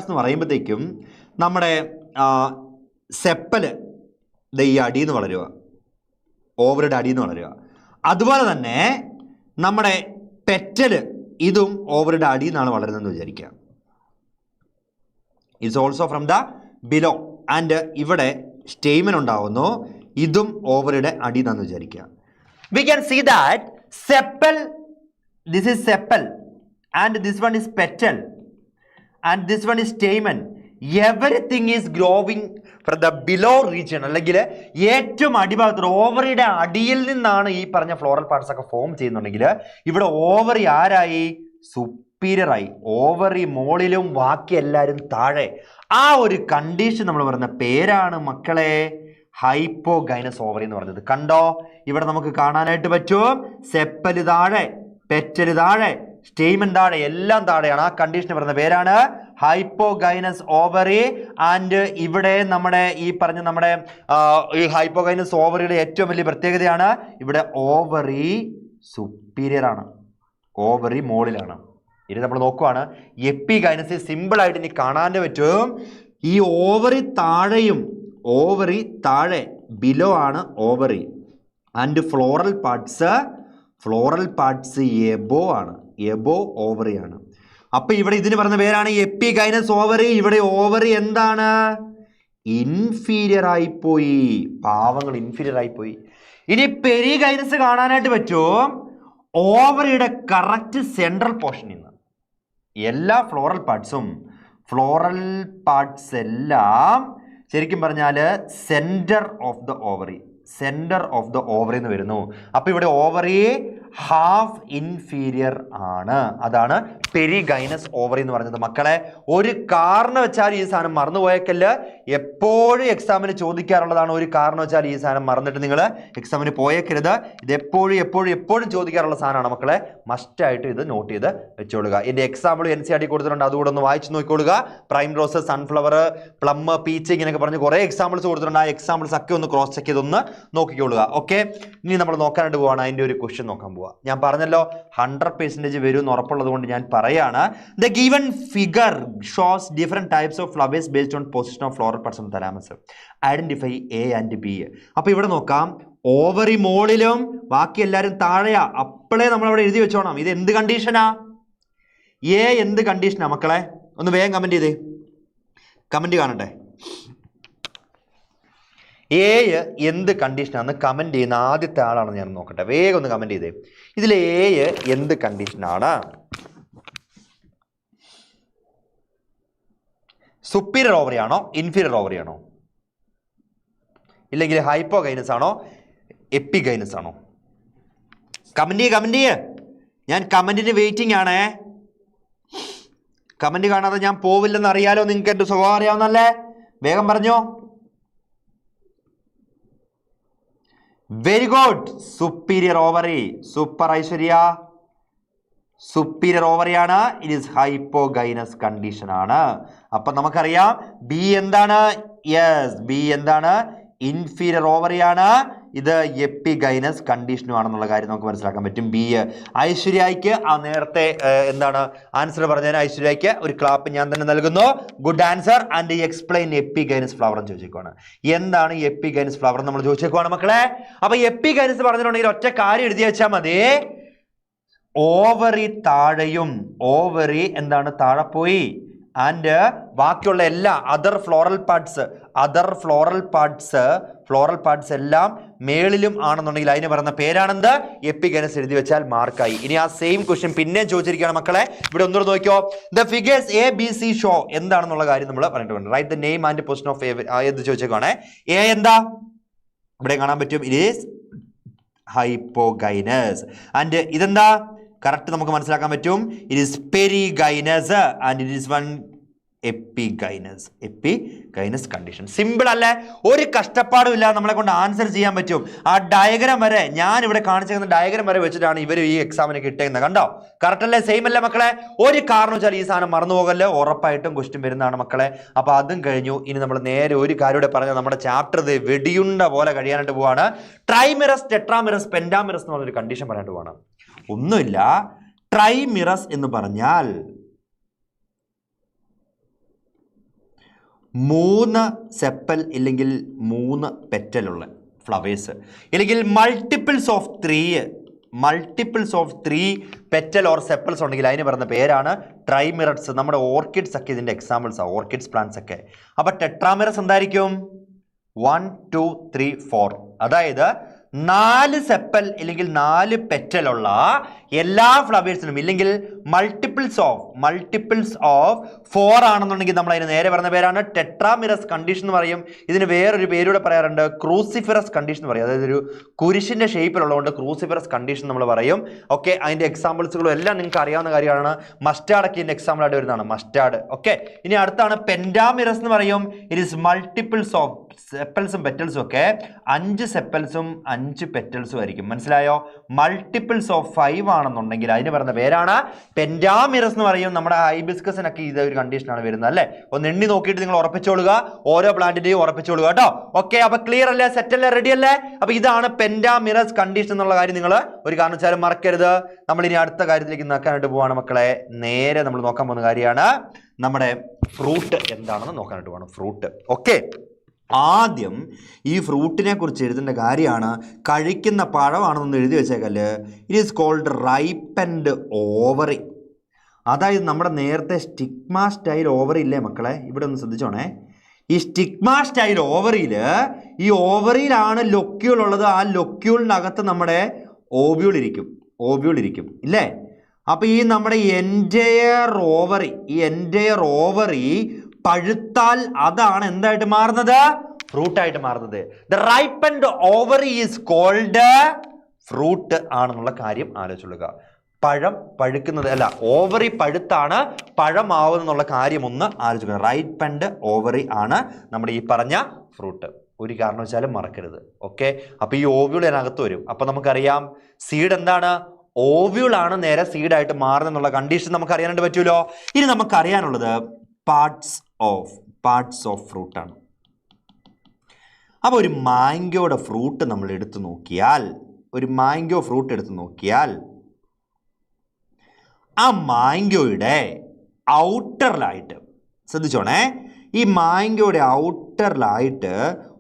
എന്ന് പറയുമ്പോഴത്തേക്കും നമ്മുടെ സെപ്പല് ഈ അടിയിൽ നിന്ന് വളരുക, ഓവറിയുടെ അടിയിൽ നിന്ന് വളരുക. അതുപോലെ തന്നെ നമ്മുടെ പെറ്റല് ഇതും ഓവറിയുടെ അടിയിൽ നിന്നാണ് വളരുന്നതെന്ന് വിചാരിക്കുക. It's also from the below. And ഇവിടെ സ്റ്റേമൻ ഉണ്ടാവുന്നു, ഇതും ഓവറിയുടെ അടി എന്നാന്ന് വിചാരിക്കുക. We can see that sepal, this is sepal, and this one is petal, and this one is stamen. Everything is growing from the below region, അല്ലെങ്കിൽ ഏറ്റവും അടിഭാഗത്ത് ഓവറിയുടെ അടിയിൽ നിന്നാണ് ഈ പറഞ്ഞ ഫ്ലോറൽ പാർട്സ് ഒക്കെ ഫോം ചെയ്യുന്നുണ്ടെങ്കിൽ ഇവിടെ ഓവറി ആരായി? സുപ്പീരിയർ ആയി. ഓവറി മോളിലും ബാക്കി എല്ലാവരും താഴെ. ആ ഒരു കണ്ടീഷൻ നമ്മൾ പറയുന്ന പേരാണ് മക്കളെ ഹൈപ്പോഗൈനസ് ഓവറി എന്ന് പറഞ്ഞത്. കണ്ടോ, ഇവിടെ നമുക്ക് കാണാനായിട്ട് പറ്റും. സെപ്പല് താഴെ, പെറ്റല് താഴെ, സ്റ്റേമൻ താഴെ, എല്ലാം താഴെയാണ്. ആ കണ്ടീഷന് പറയുന്ന പേരാണ് ഹൈപ്പോഗൈനസ് ഓവറി. ആൻഡ് ഇവിടെ നമ്മുടെ ഈ പറഞ്ഞ നമ്മുടെ ഈ ഹൈപ്പോഗൈനസ് ഓവറിയുടെ ഏറ്റവും വലിയ പ്രത്യേകതയാണ് ഇവിടെ ഓവറി സുപ്പീരിയർ ആണ്, ഓവറി മോളിലാണ്. ഇനി നമ്മൾ നോക്കുവാണ് എപ്പിഗൈനസ്. സിമ്പിൾ ആയിട്ട് ഇനി കാണാൻ പറ്റും. ഈ ഓവറി താഴെയും, ഓവറി താഴെ, ബിലോ ആണ് ovary. And floral parts above ആണ്, എബോ ഓവറി ആണ്. അപ്പൊ ഇവിടെ ഇതിന് പറഞ്ഞ പേരാണ് എപ്പിഗൈനസ് ഓവറി. ഇവിടെ ഓവറി എന്താണ്? ഇൻഫീരിയർ ആയിപ്പോയി. പാവങ്ങൾ ഇൻഫീരിയർ ആയിപ്പോയി. ഇനി പെരിഗൈനസ് കാണാനായിട്ട് പറ്റും. ഓവറിയുടെ കറക്റ്റ് സെൻട്രൽ പോർഷനിൽ നിന്ന് എല്ലാ ഫ്ലോറൽ പാർട്സ് എല്ലാം ശരിക്കും പറഞ്ഞാൽ സെൻറ്റർ ഓഫ് ദ ഓവറി എന്ന് വരുന്നു. അപ്പോൾ ഇവിടെ ഓവറി ഹാഫ് ഇൻഫീരിയർ ആണ്. അതാണ് പെരിഗൈനസ് ഓവറി എന്ന് പറയുന്നത്. മക്കളെ, ഒരു കാരണം വെച്ചാൽ ഈ സാധനം മറന്നുപോയേക്കല്ല. എപ്പോഴും എക്സാമിന് ചോദിക്കാറുള്ളതാണ്. ഒരു കാരണം വെച്ചാൽ ഈ സാധനം മറന്നിട്ട് നിങ്ങൾ എക്സാമിന് പോയേക്കരുത്. ഇത് എപ്പോഴും ചോദിക്കാറുള്ള സാധനമാണ് മക്കളെ. മസ്റ്റായിട്ട് ഇത് നോട്ട് ചെയ്ത് വെച്ചോളുക. എൻ്റെ എക്സാമ്പിൾ NCERT കൊടുത്തിട്ടുണ്ട്, അതുകൂടെ ഒന്ന് വായിച്ച് നോക്കിക്കൊള്ളുക. Primrose, sunflower, plum, peach ഇങ്ങനെയൊക്കെ പറഞ്ഞ് കുറേ എക്സാമ്പിൾസ് കൊടുത്തിട്ടുണ്ട്. ആ എക്സാമ്പിൾസ് ഒക്കെ ഒന്ന് ക്രോസ് ചെക്ക് ചെയ്തൊന്ന് നോക്കിക്കൊള്ളുക. ഓക്കെ, ഇനി നമ്മൾ നോക്കാനായിട്ട് പോവാണ്. അതിൻ്റെ ഒരു ക്വസ്റ്റ്യൻ നോക്കാൻ പോവാം. ഞാൻ പറഞ്ഞല്ലോ 100% വരും എന്ന് ഉറപ്പുള്ളത് കൊണ്ട് ഞാൻ പറയാണ്. The given figure shows different types of flowers based on position of floral parts of thalamus. Identify A and B. അപ്പൊ ഇവിടെ നോക്കാം, ഓവറി മോളിലും ബാക്കി എല്ലാവരും താഴെയാ. അപ്പോഴേ നമ്മൾ അവിടെ എഴുതി വെച്ചോണം. ഇത് എന്ത് കണ്ടീഷനാ? എ എന്ത് കണ്ടീഷനാ മക്കളെ? ഒന്ന് വേഗം കമന്റ് ചെയ്തേ, കമന്റ് കാണട്ടെ. എ എന്ത് കണ്ടീഷനാണെന്ന് കമന്റ് ചെയ്യുന്ന ആദ്യത്തെ ആളാണെന്ന് ഞാൻ നോക്കട്ടെ. വേഗം ഒന്ന് കമന്റ് ചെയ്തേ. ഇതിൽ എ എന്ത് കണ്ടീഷനാണ്? സുപ്പീരിയർ ഓവറി ആണോ ഇൻഫീരിയർ ഓവറി ആണോ? ഇല്ലെങ്കിൽ ഹൈപ്പോഗൈനസ് ആണോ എപ്പിഗൈനസ് ആണോ? കമന്റ് ചെയ്യ്. ഞാൻ കമന്റിന് വെയിറ്റിംഗ് ആണേ. കമന്റ് കാണാതെ ഞാൻ പോവില്ലെന്ന് അറിയാലോ നിങ്ങൾക്ക്. എൻ്റെ സ്വഭാവം അറിയാവുന്നല്ലേ? വേഗം പറഞ്ഞോ. Very good. Superior ovary. Super Aishwarya. Superior ഓവറിയാണ്. ഇറ്റ് ഈസ് ഹൈപ്പോഗൈനസ് കണ്ടീഷൻ ആണ്. അപ്പൊ നമുക്കറിയാം ബി എന്താണ്? യെസ്, ബി എന്താണ്? ഇൻഫീരിയർ ഓവറിയാണ്. ഇത് എപ്പിഗൈനസ് കണ്ടീഷനുമാണെന്നുള്ള കാര്യം നമുക്ക് മനസ്സിലാക്കാൻ പറ്റും. ബി. ഐശ്വര്യയ്ക്ക് ആ നേരത്തെ എന്താണ് ആൻസർ പറഞ്ഞതിന് ഐശ്വര്യയ്ക്ക് ഒരു ക്ലാപ്പ് ഞാൻ തന്നെ നൽകുന്നു. Good answer. And explain epigynous flower എന്ന് ചോദിച്ചേക്കുവാണ്. എന്താണ് എപ്പിഗൈനസ് ഫ്ലവർ നമ്മൾ ചോദിച്ചേക്കുവാണ് മക്കളെ. അപ്പൊ എപ്പിഗൈനസ് പറഞ്ഞിട്ടുണ്ടെങ്കിൽ ഒറ്റ കാര്യം എഴുതി വെച്ചാൽ മതി. ഓവറി താഴെയും, ഓവറി എന്താണ് താഴെ പോയി, ആൻഡ് ബാക്കിയുള്ള എല്ലാ അതർ ഫ്ലോറൽ പാർട്സ് എല്ലാം മേളിലും ആണെന്നുണ്ടെങ്കിൽ അതിന് പറയുന്ന പേരാണെന്ത്? എപ്പിഗൈനസ് എഴുതി വെച്ചാൽ മാർക്കായി. ഇനി ആ സെയിം ക്വസ്റ്റ്യൻ പിന്നെ ചോദിച്ചിരിക്കുകയാണ് മക്കളെ. ഇവിടെ ഒന്നുകൂടെ നോക്കിയോ. The figures A B C show എന്താണെന്നുള്ള കാര്യം നമ്മൾ പറഞ്ഞിട്ടുണ്ട്. Write the name and position of എന്ന് ചോദിച്ചേക്കാണ്. എ എന്താ? ഇവിടെ കാണാൻ പറ്റും. It is hypogynous. ആൻഡ് ഇതെന്താ? കറക്റ്റ് നമുക്ക് മനസ്സിലാക്കാൻ പറ്റും. It is perigynous and it is one epigynous condition. Simple അല്ലേ? ഒരു കഷ്ടപ്പാടും ഇല്ല, നമ്മളെ കൊണ്ട് ആൻസർ ചെയ്യാൻ പറ്റും. ആ ഡയഗ്രാം വരെ ഞാൻ ഇവിടെ കാണിച്ചിരിക്കുന്ന ഡയഗ്രാം വരെ വെച്ചിട്ടാണ് ഇവർ ഈ എക്സാമിന് കിട്ടുന്നത്. കണ്ടോ? കറക്റ്റ് അല്ലേ? സെയിം അല്ലേ മക്കളെ? ഒരു കാരണം വെച്ചാൽ ഈ സാധനം മറന്നു പോകല്ലേ, ഉറപ്പായിട്ടും ക്വസ്റ്റ്യൻ വരുന്നതാണ് മക്കളെ. അപ്പൊ അതും കഴിഞ്ഞു. ഇനി നമ്മൾ നേരെ ഒരു കാര്യം കൂടെ പറഞ്ഞാൽ നമ്മുടെ ചാപ്റ്റർ വെടിയുണ്ട പോലെ കഴിയാനായിട്ട് പോവാണ്. ട്രൈമിറസ്, ടെട്രാമിറസ്, പെൻഡാമിറസ് എന്ന് പറഞ്ഞൊരു കണ്ടീഷൻ പറയാനായിട്ട് പോവാണ്. ഒന്നുമില്ല. ട്രൈമിറസ് എന്ന് പറഞ്ഞാൽ 3 സെപ്പൽ ഇല്ലെങ്കിൽ 3 പെറ്റലുള്ള ഫ്ലവേഴ്സ്, ഇല്ലെങ്കിൽ multiples of 3 petal or sepals ഉണ്ടെങ്കിൽ അതിന് പറയുന്ന പേരാണ് ട്രൈമിറസ്. നമ്മുടെ ഓർക്കിഡ്സ് ഒക്കെ ഇതിൻ്റെ എക്സാമ്പിൾസാണ്, ഓർക്കിഡ്സ് പ്ലാന്റ്സ് ഒക്കെ. അപ്പൊ ടെട്രാമിറസ് എന്തായിരിക്കും? 1 2 3 4. അതായത് 4 സെപ്പൽ ഇല്ലെങ്കിൽ 4 പെറ്റലുള്ള എല്ലാ ഫ്ലവേഴ്സിനും, ഇല്ലെങ്കിൽ മൾട്ടിപ്പിൾസ് ഓഫ് 4 ആണെന്നുണ്ടെങ്കിൽ നമ്മൾ അതിന് നേരെ പറയുന്ന പേരാണ് ടെട്രാമിറസ് കണ്ടീഷൻ എന്ന് പറയും. ഇതിന് വേറൊരു പേരൂടെ പറയാറുണ്ട്, ക്രൂസിഫിറസ് കണ്ടീഷൻ എന്ന് പറയും. അതായത് ഒരു കുരിശിന്റെ ഷേപ്പിലുള്ളതുകൊണ്ട് ക്രൂസിഫിറസ് കണ്ടീഷൻ നമ്മൾ പറയും. ഓക്കെ, അതിന്റെ എക്സാമ്പിൾസുകളും എല്ലാം നിങ്ങൾക്ക് അറിയാവുന്ന കാര്യമാണ്. മസ്റ്റാർഡൊക്കെ ഇതിന്റെ എക്സാമ്പിൾ ആയിട്ട് വരുന്നതാണ്, മസ്റ്റാർഡ്. ഓക്കെ, ഇനി അടുത്താണ് പെൻഡാമിറസ് എന്ന് പറയും. ഇറ്റ് ഈസ് മൾട്ടിപ്പിൾസ് ഓഫ് സെപ്പൽസും പെറ്റൽസും ഒക്കെ 5 സെപ്പൽസും 5 പെറ്റൽസും ആയിരിക്കും. മനസ്സിലായോ? മൾട്ടിപ്പിൾസ് ഓഫ് 5 ആണെന്നുണ്ടെങ്കിൽ അതിന് പറയുന്ന പേരാണ് പെൻഡാമിറസ് എന്ന് പറയും. നമ്മുടെ ഹൈബിസ്കസിനൊക്കെ ഇത് ഒരു കണ്ടീഷനാണ് വരുന്നത് അല്ലേ. ഒന്ന് എണ്ണി നോക്കിയിട്ട് നിങ്ങൾ ഉറപ്പിച്ചോളുക, ഓരോ പ്ലാന്റിന്റെയും ഉറപ്പിച്ചോളുക കേട്ടോ. ഓക്കെ, അപ്പൊ ക്ലിയർ അല്ലേ? സെറ്റ് അല്ലേ? റെഡി അല്ലേ? അപ്പൊ ഇതാണ് പെൻഡാമിറസ് കണ്ടീഷൻ എന്നുള്ള കാര്യം നിങ്ങൾ ഒരു കാരണവശാലും മറക്കരുത്. നമ്മൾ ഇനി അടുത്ത കാര്യത്തിലേക്ക് നോക്കാനായിട്ട് പോവാണ് മക്കളെ. നേരെ നമ്മൾ നോക്കാൻ പോകുന്ന കാര്യമാണ് നമ്മുടെ ഫ്രൂട്ട് എന്താണെന്ന് നോക്കാനായിട്ട് പോവാണ്. ഫ്രൂട്ട്. ഓക്കെ, ആദ്യം ഈ ഫ്രൂട്ടിനെ കുറിച്ച് എഴുതേണ്ട കാര്യമാണ്. കഴിക്കുന്ന പഴമാണെന്നൊന്ന് എഴുതി വെച്ചേക്കല്ല്. It is called ripened ovary. അതായത് നമ്മുടെ നേരത്തെ സ്റ്റിഗ്മ സ്റ്റൈൽ ഓവറി ഇല്ലേ മക്കളെ, ഇവിടെ ഒന്ന് ശ്രദ്ധിച്ചോണേ. ഈ സ്റ്റിഗ്മ സ്റ്റൈൽ ഓവറിയിൽ ഈ ഓവറിയിലാണ് ലൊക്യൂൾ ഉള്ളത്. ആ ലൊക്യൂളിനകത്ത് നമ്മുടെ ഓവ്യൂൾ ഇരിക്കും ഇല്ലേ. അപ്പൊ ഈ നമ്മുടെ എൻറ്റയർ ഓവറി പഴുത്താൽ അതാണ് എന്തായിട്ട് മാറുന്നത്? ഫ്രൂട്ടായിട്ട് മാറുന്നത്. The ripened ovary is called fruit ആണെന്നുള്ള കാര്യം ആലോചിച്ചുകൊള്ളുക. പഴം പഴുക്കുന്നത് അല്ല, ഓവറി പഴുത്താണ് പഴമാവുന്നുള്ള കാര്യം ഒന്ന് ആലോചിക്കുക. റൈപ്പൻഡ് ഓവറി ആണ് നമ്മുടെ ഈ പറഞ്ഞ ഫ്രൂട്ട്. ഒരു കാരണവശാലും മറക്കരുത്. ഓക്കെ, അപ്പൊ ഈ ഓവ്യൂൾ അതിനകത്ത് വരും. അപ്പൊ നമുക്കറിയാം സീഡ് എന്താണ്? ഓവ്യൂളാണ് നേരെ സീഡായിട്ട് മാറുന്നത് എന്നുള്ള കണ്ടീഷൻ നമുക്ക് അറിയാനായിട്ട് പറ്റുമല്ലോ. ഇനി നമുക്കറിയാനുള്ളത് പാർട്സ് ഓഫ് ഫ്രൂട്ടാണ്. അപ്പോൾ ഒരു മാംഗോയുടെ ഫ്രൂട്ട് നമ്മൾ എടുത്തു നോക്കിയാൽ, ആ മാംഗോയുടെ ഔട്ടറിലായിട്ട് ശ്രദ്ധിച്ചോണേ, ഈ മാംഗോയുടെ ഔട്ടറിലായിട്ട്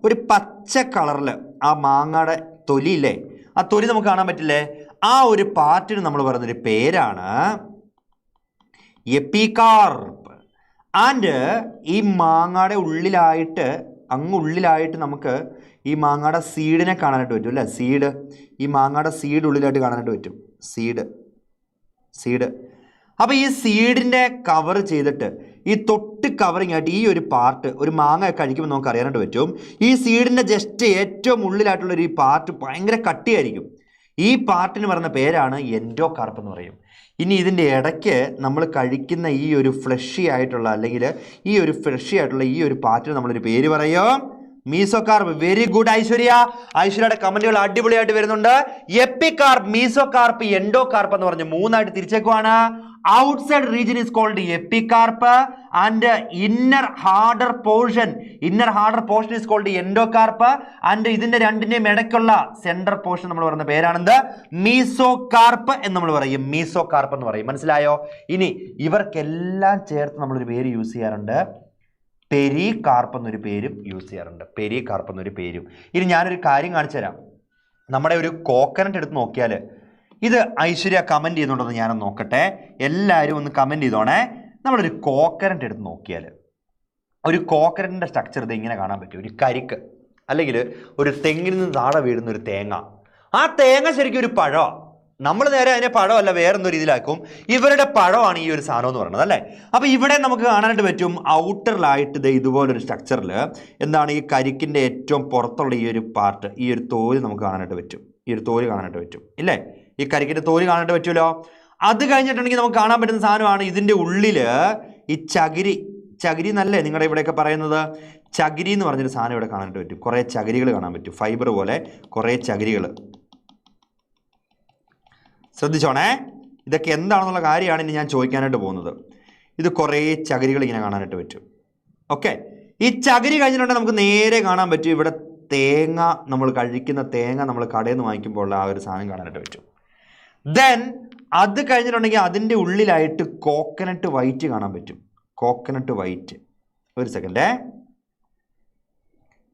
ഒരു പച്ച കളറിൽ ആ മാങ്ങയുടെ തൊലിയില്ലേ, ആ തൊലി നമുക്ക് കാണാൻ പറ്റില്ലേ? ആ ഒരു പാർട്ടിന് നമ്മൾ പറയുന്നൊരു പേരാണ് എപ്പികാർപ്പ്. ആൻഡ് ഈ മാങ്ങയുടെ ഉള്ളിലായിട്ട് നമുക്ക് ഈ മാങ്ങയുടെ സീഡിനെ കാണാനായിട്ട് പറ്റും അല്ലേ. ഈ മാങ്ങയുടെ സീഡ് ഉള്ളിലായിട്ട് കാണാനായിട്ട് പറ്റും. സീഡ്. അപ്പോൾ ഈ സീഡിനെ കവർ ചെയ്തിട്ട് ഈ തൊട്ട് കവറിങ് ആയിട്ട് ഈ ഒരു പാർട്ട്, ഒരു മാങ്ങ കഴിക്കുമ്പോൾ നമുക്ക് അറിയാനായിട്ട് പറ്റും, ഈ സീഡിൻ്റെ ജസ്റ്റ് ഏറ്റവും ഉള്ളിലായിട്ടുള്ളൊരു ഈ പാർട്ട് ഭയങ്കര കട്ടിയായിരിക്കും. ഈ പാർട്ടിന് പറയുന്ന പേരാണ് എൻഡോകാർപ്പ് എന്ന് പറയും. ഇനി ഇതിൻ്റെ ഇടയ്ക്ക് നമ്മൾ കഴിക്കുന്ന ഈ ഒരു ഫ്ലഷി ആയിട്ടുള്ള, അല്ലെങ്കിൽ ഈ ഒരു ഫ്ലഷി ആയിട്ടുള്ള ഈ ഒരു പാർട്ടിന് നമ്മളൊരു പേര് പറയും മീസോകാർപ്പ്. Very good Aishwarya. ഐശ്വര്യയുടെ കമന്റുകൾ അടിപൊളിയായിട്ട് വരുന്നുണ്ട്. എപ്പികാർപ്പ്, മീസോകാർപ്പ്, എൻഡോകാർപ്പ് എന്ന് പറഞ്ഞ് മൂന്നായിട്ട് തിരിച്ചേക്കുവാണ്. Outside region is called epicarp and inner harder portion is called endocarp and ഇതിന്റെ രണ്ടിന്റെയും ഇടയ്ക്കുള്ള സെൻട്രൽ പോർഷൻ നമ്മൾ പറയുന്ന പേരാണെന്ത്? മീസോകാർപ്പ് എന്ന് നമ്മൾ പറയും. മീസോകാർപ്പ് എന്ന് പറയും. മനസ്സിലായോ? ഇനി ഇവർക്കെല്ലാം ചേർത്ത് നമ്മളൊരു പേര് യൂസ് ചെയ്യാറുണ്ട്, പെരികാർപ്പ് എന്നൊരു പേരും യൂസ് ചെയ്യാറുണ്ട്. പെരികാർപ്പ് എന്നൊരു പേരും. ഇനി ഞാനൊരു കാര്യം കാണിച്ചു തരാം. നമ്മുടെ ഒരു കോക്കനട്ട് എടുത്ത് നോക്കിയാൽ, ഇത് ഐശ്വര്യ കമൻറ്റ് ചെയ്യുന്നുണ്ടെന്ന് ഞാനൊന്ന് നോക്കട്ടെ. എല്ലാവരും ഒന്ന് കമൻറ്റ് ചെയ്തോണേ. നമ്മളൊരു കോക്കനട്ട് എടുത്ത് നോക്കിയാൽ ഒരു കോക്കനട്ടിൻ്റെ സ്ട്രക്ചർ ഇത് ഇങ്ങനെ കാണാൻ പറ്റും. ഒരു കരിക്ക്, അല്ലെങ്കിൽ ഒരു തെങ്ങിൽ നിന്ന് താഴെ വീഴുന്ന ഒരു തേങ്ങ. ആ തേങ്ങ ശരിക്കും ഒരു പഴമാണ്. നമ്മൾ നേരെ അതിനെ പഴമല്ല വേറെന്തോ രീതിയിലാക്കും. ഇവരുടെ പഴമാണ് ഈ ഒരു സാധനം എന്ന് പറയുന്നത്, അല്ലേ? അപ്പോൾ ഇവിടെ നമുക്ക് കാണാനായിട്ട് പറ്റും ഔട്ടറിലായിട്ട് ഇത് ഇതുപോലൊരു സ്ട്രക്ചറിൽ എന്താണ് ഈ കരിക്കിൻ്റെ ഏറ്റവും പുറത്തുള്ള ഈ ഒരു പാർട്ട്, ഈ ഒരു തോല് നമുക്ക് കാണാനായിട്ട് പറ്റും. ഈ ഒരു തോല് കാണാനായിട്ട് പറ്റും, ഇല്ലേ? ഈ കരിക്കിൻ്റെ തോല് കാണാനായിട്ട് പറ്റുമല്ലോ. അത് കഴിഞ്ഞിട്ടുണ്ടെങ്കിൽ നമുക്ക് കാണാൻ പറ്റുന്ന സാധനമാണ് ഇതിൻ്റെ ഉള്ളിൽ ഈ ചകിരി എന്നല്ലേ നിങ്ങളുടെ ഇവിടെയൊക്കെ പറയുന്നത്? ചകിരി എന്ന് പറഞ്ഞൊരു സാധനം ഇവിടെ കാണാനായിട്ട് പറ്റും. കുറേ ചകിരികൾ കാണാൻ പറ്റും, ഫൈബർ പോലെ കുറേ ചകിരികൾ. ശ്രദ്ധിച്ചോണേ, ഇതൊക്കെ എന്താണെന്നുള്ള കാര്യമാണ് ഇനി ഞാൻ ചോദിക്കാനായിട്ട് പോകുന്നത്. ഇത് കുറേ ചകിരികൾ ഇങ്ങനെ കാണാനായിട്ട് പറ്റും. ഓക്കെ, ഈ ചകിരി കഴിഞ്ഞിട്ടുണ്ടെങ്കിൽ നമുക്ക് നേരെ കാണാൻ പറ്റും ഇവിടെ തേങ്ങ, നമ്മൾ കഴിക്കുന്ന തേങ്ങ നമ്മൾ കടയിൽ നിന്ന് വാങ്ങിക്കുമ്പോൾ ഉള്ള ആ ഒരു സാധനം കാണാനായിട്ട് പറ്റും. ദെൻ അത് കഴിഞ്ഞിട്ടുണ്ടെങ്കിൽ അതിൻ്റെ ഉള്ളിലായിട്ട് കോക്കനട്ട് വൈറ്റ് കാണാൻ പറ്റും. കോക്കനട്ട് വൈറ്റ്, ഒരു സെക്കൻഡേ,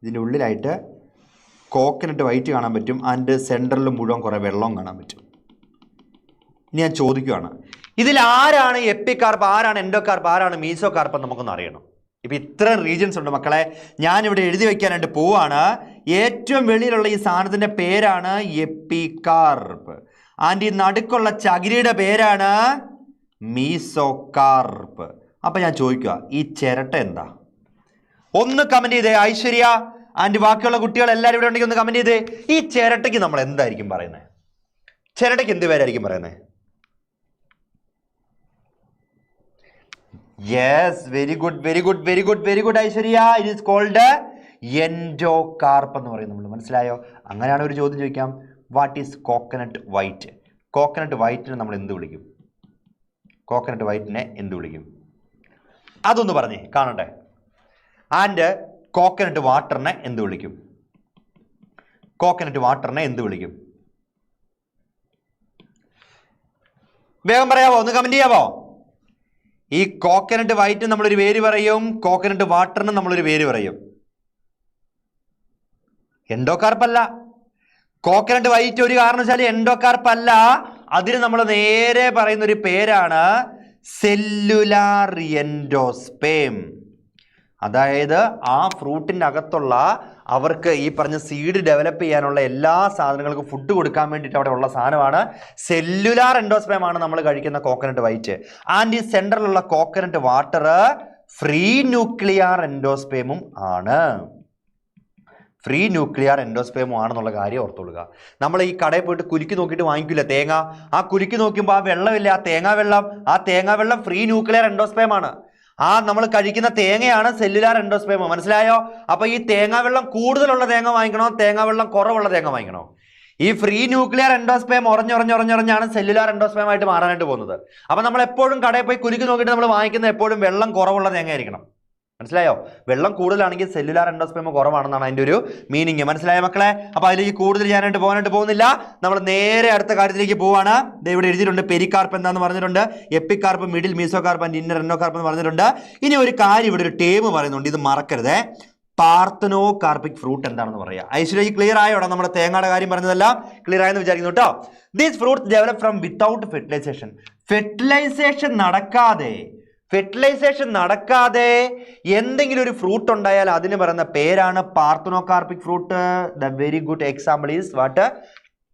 ഇതിൻ്റെ ഉള്ളിലായിട്ട് കോക്കനട്ട് വൈറ്റ് കാണാൻ പറ്റും. അതിൻ്റെ സെൻറ്ററിൽ മുഴുവൻ കുറേ വെള്ളവും കാണാൻ പറ്റും. ഇനി ഞാൻ ചോദിക്കുകയാണ്, ഇതിൽ ആരാണ് എപ്പികാർപ്പ്, ആരാണ് എൻഡോകാർപ്പ്, ആരാണ് മീസോകാർപ്പ് എന്ന് നമുക്കൊന്ന് അറിയണം. ഇപ്പം ഇത്രയും റീജിയൻസ് ഉണ്ട് മക്കളെ. ഞാനിവിടെ എഴുതി വയ്ക്കാനായിട്ട് പോവാണ്. ഏറ്റവും വെളിയിലുള്ള ഈ സാധനത്തിൻ്റെ പേരാണ് എപ്പികാർപ്പ്. ആൻഡ് ഈ നടുക്കുള്ള ചകിരിയുടെ പേരാണ് മീസോകാർപ്പ്. അപ്പം ഞാൻ ചോദിക്കുക, ഈ ചിരട്ട എന്താ? ഒന്ന് കമൻറ്റ് ചെയ്തേ ഐശ്വര്യ ആൻഡ് ബാക്കിയുള്ള കുട്ടികൾ എല്ലാവരും ഇവിടെ ഉണ്ടെങ്കിൽ ഒന്ന് കമൻറ്റ് ചെയ്തേ. ഈ ചിരട്ടയ്ക്ക് നമ്മൾ എന്തായിരിക്കും പറയുന്നത്? ചിരട്ടയ്ക്ക് എന്ത് പേരായിരിക്കും പറയുന്നത്? Yes, very good, very good, very good, very good Aishwarya. It is called endocarp എന്ന് പറയും നമ്മൾ. മനസ്സിലായോ? അങ്ങനെയാണ് ഒരു ചോദ്യം ചോദിക്കാം, what is coconut white? Coconut വൈറ്റിനെ നമ്മൾ എന്ത് വിളിക്കും? കോക്കനട്ട് വൈറ്റിനെ എന്ത് വിളിക്കും? അതൊന്ന് പറഞ്ഞേ കാണട്ടെ. ആൻഡ് കോക്കനട്ട് വാട്ടറിനെ എന്ത് വിളിക്കും? കോക്കനട്ട് വാട്ടറിനെ എന്ത് വിളിക്കും? വേഗം പറയാവോ? ഒന്ന് കമന്റ് ചെയ്യാവോ? ഈ കോക്കനട്ട് വൈറ്റ് നമ്മളൊരു പേര് പറയും, കോക്കനട്ട് വാട്ടറിന് നമ്മളൊരു പേര് പറയും. എൻഡോകാർപ്പല്ല. കോക്കനട്ട് വൈറ്റ് ഒരു കാരണവശാൽ എൻഡോകാർപ്പല്ല. അതിന് നമ്മൾ നേരെ പറയുന്ന ഒരു പേരാണ് സെല്ലുലാർ എൻഡോസ്പേം. അതായത് ആ ഫ്രൂട്ടിൻ്റെ അകത്തുള്ള അവർക്ക് ഈ പറഞ്ഞ സീഡ് ഡെവലപ്പ് ചെയ്യാനുള്ള എല്ലാ സാധനങ്ങൾക്കും ഫുഡ് കൊടുക്കാൻ വേണ്ടിയിട്ട് അവിടെ ഉള്ള സാധനമാണ് സെല്ലുലാർ എൻഡോസ്പേം ആണ് നമ്മൾ കഴിക്കുന്ന കോക്കനട്ട് വൈറ്റ്. ആൻഡ് ഈ സെൻറ്ററിലുള്ള കോക്കനട്ട് വാട്ടർ ഫ്രീ ന്യൂക്ലിയർ എൻഡോസ്പേമും ആണ്. ഫ്രീ ന്യൂക്ലിയർ എൻഡോസ്പേമും ആണെന്നുള്ള കാര്യം ഓർത്തുകൊള്ളുക. നമ്മൾ ഈ കടയിൽ പോയിട്ട് കുലുക്കി നോക്കിയിട്ട് വാങ്ങിക്കില്ല തേങ്ങ. ആ കുലുക്കി നോക്കുമ്പോൾ ആ വെള്ളമില്ല, ആ തേങ്ങാവെള്ളം ഫ്രീ ന്യൂക്ലിയർ എൻഡോസ്പേം ആണ്. ആ നമ്മൾ കഴിക്കുന്ന തേങ്ങയാണ് സെല്ലുലാർ എൻഡോസ്പേം. മനസ്സിലായോ? അപ്പോൾ ഈ തേങ്ങാവെള്ളം കൂടുതലുള്ള തേങ്ങ വാങ്ങിക്കണോ, തേങ്ങാവെള്ളം കുറവുള്ള തേങ്ങ വാങ്ങിക്കണോ? ഈ ഫ്രീ ന്യൂക്ലിയർ എൻഡോസ്പേം ഉറഞ്ഞുറഞ്ഞാണ് സെല്ലുലാർ എൻഡോസ്പേം ആയിട്ട് മാറാനായിട്ട് പോകുന്നത്. അപ്പോൾ നമ്മൾ എപ്പോഴും കടയിൽ പോയി കുലുക്കി നോക്കിയിട്ട് നമ്മൾ വാങ്ങിക്കുന്ന എപ്പോഴും വെള്ളം കുറവുള്ള തേങ്ങ ആയിരിക്കണം. മനസ്സിലായോ? വെള്ളം കൂടുതലാണെങ്കിൽ സെല്ലുലാർ എൻഡോസ്പേം കുറവാണെന്നാണ് അതിൻ്റെ ഒരു മീനിങ്. മനസ്സിലായോ മക്കളെ? അപ്പോൾ അതിലേക്ക് കൂടുതൽ ഞാനായിട്ട് പോകുന്നില്ല. നമ്മൾ നേരെ അടുത്ത കാര്യത്തിലേക്ക് പോവാണ്. ഇവിടെ എഴുതിയിട്ടുണ്ട് പെരികാർപ്പ് എന്താന്ന് പറഞ്ഞിട്ടുണ്ട്, epicarp, middle mesocarp and inner endocarp എന്ന് പറഞ്ഞിട്ടുണ്ട്. ഇനി ഒരു കാര്യം ഇവിടെ ഒരു ടേം പറയുന്നുണ്ട്, ഇത് മറക്കരുതേ. പാർത്തനോകാർപ്പിക് ഫ്രൂട്ട് എന്താണെന്ന് പറയാം. ഐശ്വര്യ ക്ലിയർ ആയോടാ? നമ്മുടെ തേങ്ങയുടെ കാര്യം പറഞ്ഞതെല്ലാം ക്ലിയർ ആയെന്ന് വിചാരിക്കുന്നു കേട്ടോ. These fruits develop from without fertilisation. Fertilisation നടക്കാതെ എന്തെങ്കിലും ഒരു ഫ്രൂട്ട് ഉണ്ടായാൽ അതിന് പറയുന്ന പേരാണ് parthenocarpic fruit. The very good example is what?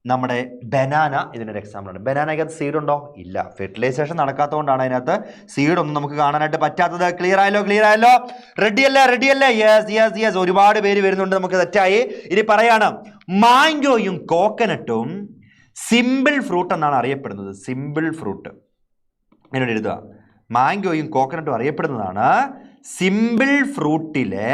നമ്മുടെ ബനാന ഇതിനൊരു എക്സാമ്പിളാണ്. ബനാനയ്ക്കകത്ത് സീഡ് ഉണ്ടോ? ഇല്ല. ഫെർട്ടിലൈസേഷൻ നടക്കാത്തതുകൊണ്ടാണ് അതിനകത്ത് സീഡ് ഒന്നും നമുക്ക് കാണാനായിട്ട് പറ്റാത്തത്. ക്ലിയർ ആയല്ലോ? റെഡി അല്ലേ? യെസ്. ഒരുപാട് പേര് വരുന്നുണ്ട്. നമുക്ക് തെറ്റായി. ഇനി പറയാണ്, മാംഗോയും കോക്കനട്ടും സിമ്പിൾ ഫ്രൂട്ട് എന്നാണ് അറിയപ്പെടുന്നത്. സിമ്പിൾ ഫ്രൂട്ട് എന്നോട് എഴുതുക. മാംഗോയും കോക്കനട്ടും അറിയപ്പെടുന്നതാണ് സിമ്പിൾ ഫ്രൂട്ടിലെ